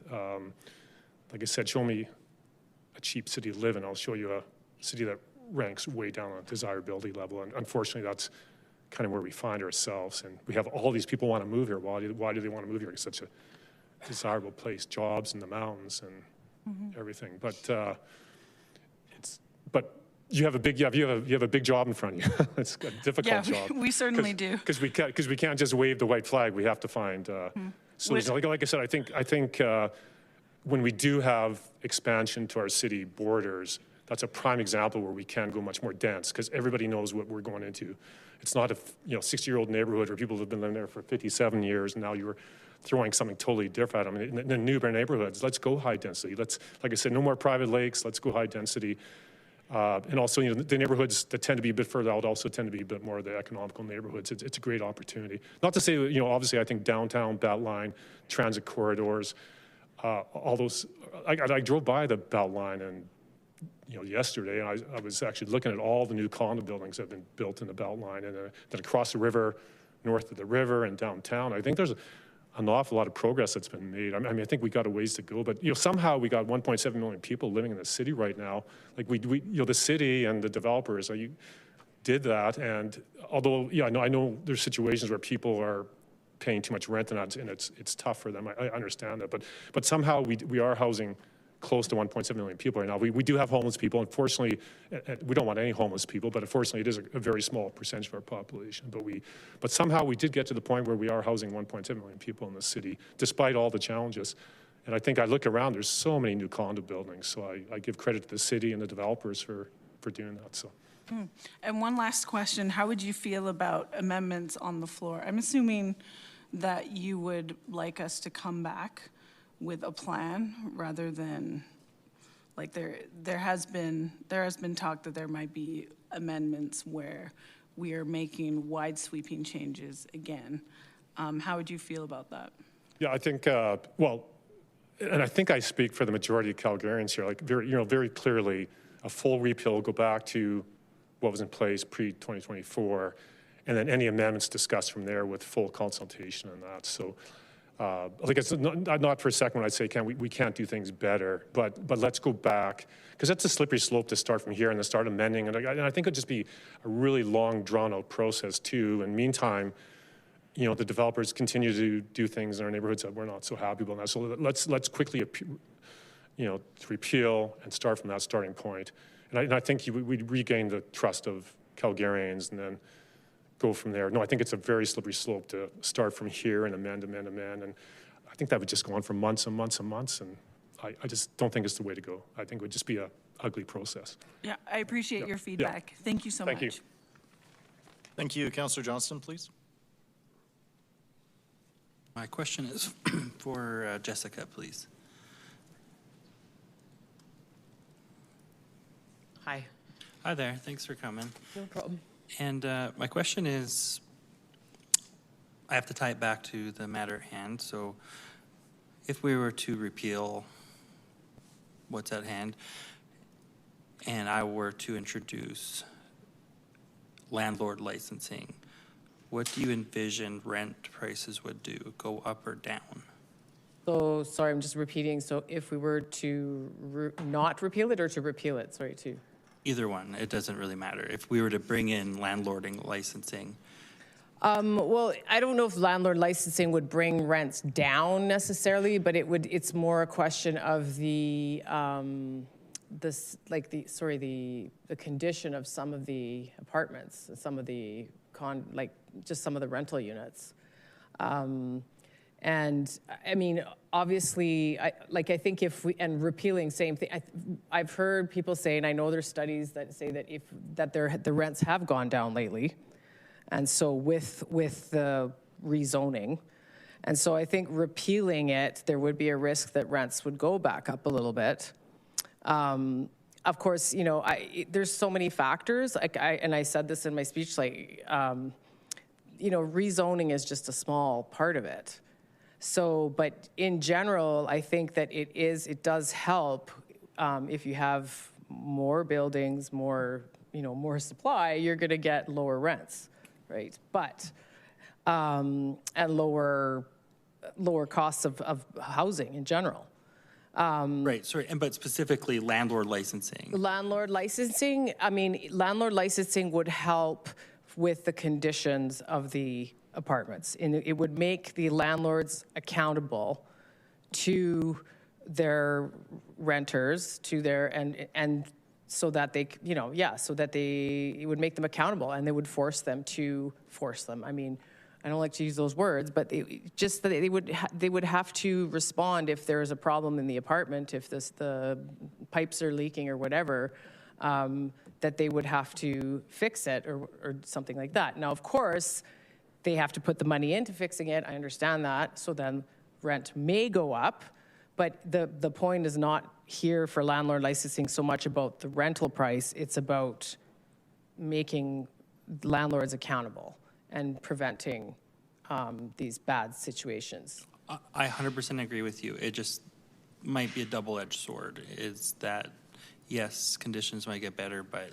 Like I said, show me a cheap city to live in. I'll show you a city that ranks way down on desirability level. And unfortunately, that's kind of where we find ourselves. And we have all these people want to move here. Why do they want to move here? It's such a desirable place, jobs in the mountains and everything. But you have a big job in front of you. It's a difficult job. We certainly do. Because we can't just wave the white flag. We have to find solutions. Like I said, I think when we do have expansion to our city borders, that's a prime example where we can go much more dense because everybody knows what we're going into. It's not a 60-year-old neighborhood where people have been living there for 57 years and now you're throwing something totally different. I mean, in the new neighborhoods, let's go high density. Like I said, no more private lakes. Let's go high density. And also, the neighborhoods that tend to be a bit further out also tend to be a bit more of the economical neighborhoods. It's a great opportunity. Not to say, obviously, I think downtown, Beltline, transit corridors, all those. I drove by the Beltline and yesterday, and I was actually looking at all the new condo buildings that have been built in the Beltline, and then across the river, north of the river, and downtown. I think there's an awful lot of progress that's been made. I mean, I think we got a ways to go, but somehow we got 1.7 million people living in the city right now. Like we the city and the developers, did that. And although, I know there's situations where people are paying too much rent and it's tough for them. I understand that, but somehow we are housing close to 1.7 million people right now. We do have homeless people. Unfortunately, we don't want any homeless people, but unfortunately it is a very small percentage of our population. But somehow we did get to the point where we are housing 1.7 million people in the city, despite all the challenges. And I think I look around, there's so many new condo buildings. So I give credit to the city and the developers for doing that. So. And one last question, how would you feel about amendments on the floor? I'm assuming that you would like us to come back with a plan rather than, like there has been talk that there might be amendments where we are making wide sweeping changes again. How would you feel about that? Yeah, I think, and I think I speak for the majority of Calgarians here, like very clearly a full repeal, go back to what was in place pre-2024, and then any amendments discussed from there with full consultation on that. So like it's not for a second when I say we can't do things better, but let's go back, because that's a slippery slope to start from here and then start amending. And I think it'd just be a really long, drawn-out process too. And meantime, the developers continue to do things in our neighborhoods that we're not so happy about now. So let's quickly, repeal and start from that starting point. And I think we'd regain the trust of Calgarians and then go from there. No, I think it's a very slippery slope to start from here and amend. And I think that would just go on for months and months and months. And I just don't think it's the way to go. I think it would just be a ugly process. Yeah, I appreciate your feedback. Thank you so much. Thank you. Thank you. Councillor Johnston, please. My question is for Jessica, please. Hi. Hi there. Thanks for coming. No problem. And my question is, I have to tie it back to the matter at hand. So if we were to repeal what's at hand, and I were to introduce landlord licensing, what do you envision rent prices would do? Go up or down? So, sorry, I'm just repeating. So if we were to not repeal it or to repeal it? Sorry, to. Either one. It doesn't really matter. If we were to bring in landlording licensing. Well, I don't know if landlord licensing would bring rents down necessarily, but it's more a question of the condition of some of the apartments, some of the just some of the rental units. And I mean, obviously, I think and repealing, same thing. I've heard people say, and I know there's studies that say that the rents have gone down lately. And so with the rezoning. And so I think repealing it, there would be a risk that rents would go back up a little bit. Of course, there's so many factors. And I said this in my speech, rezoning is just a small part of it. So, but in general, I think that it does help if you have more buildings, more supply, you're going to get lower rents, right? But and lower costs of housing in general. Right, sorry, but specifically landlord licensing. Landlord licensing, landlord licensing would help with the conditions of the apartments. And it would make the landlords accountable to their renters, and so that they, it would make them accountable, and they would force them. I mean, I don't like to use those words, but just that they would have to respond if there is a problem in the apartment, if the pipes are leaking or whatever, that they would have to fix it or something like that. Now, of course, they have to put the money into fixing it. I understand that. So then rent may go up, but the point is not here for landlord licensing so much about the rental price. It's about making landlords accountable and preventing these bad situations. I 100% agree with you. It just might be a double-edged sword, is that, yes, conditions might get better, but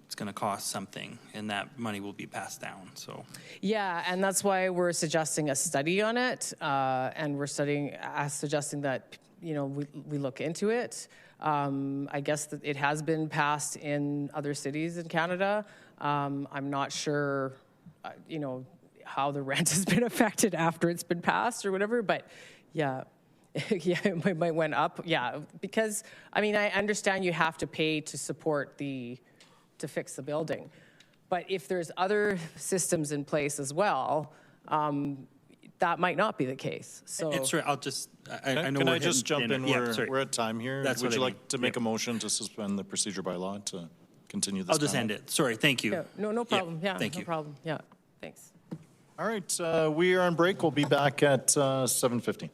it's going to cost something, and that money will be passed down. So yeah, and that's why we're suggesting a study on it, and we're suggesting that we look into it. I guess that it has been passed in other cities in Canada. I'm not sure, how the rent has been affected after it's been passed or whatever, but yeah. Yeah, it might went up. Yeah, because I understand you have to pay to support to fix the building, but if there's other systems in place as well, that might not be the case. So it's right. I'll just. I know. Can I just jump in? Yeah, we're at time here. Would you like to make a motion to suspend the procedure by law to continue this? I'll just end it. Sorry. Thank you. Yeah, no problem. Yeah, thank you. No problem. Yeah, thanks. All right, we are on break. We'll be back at 7:15.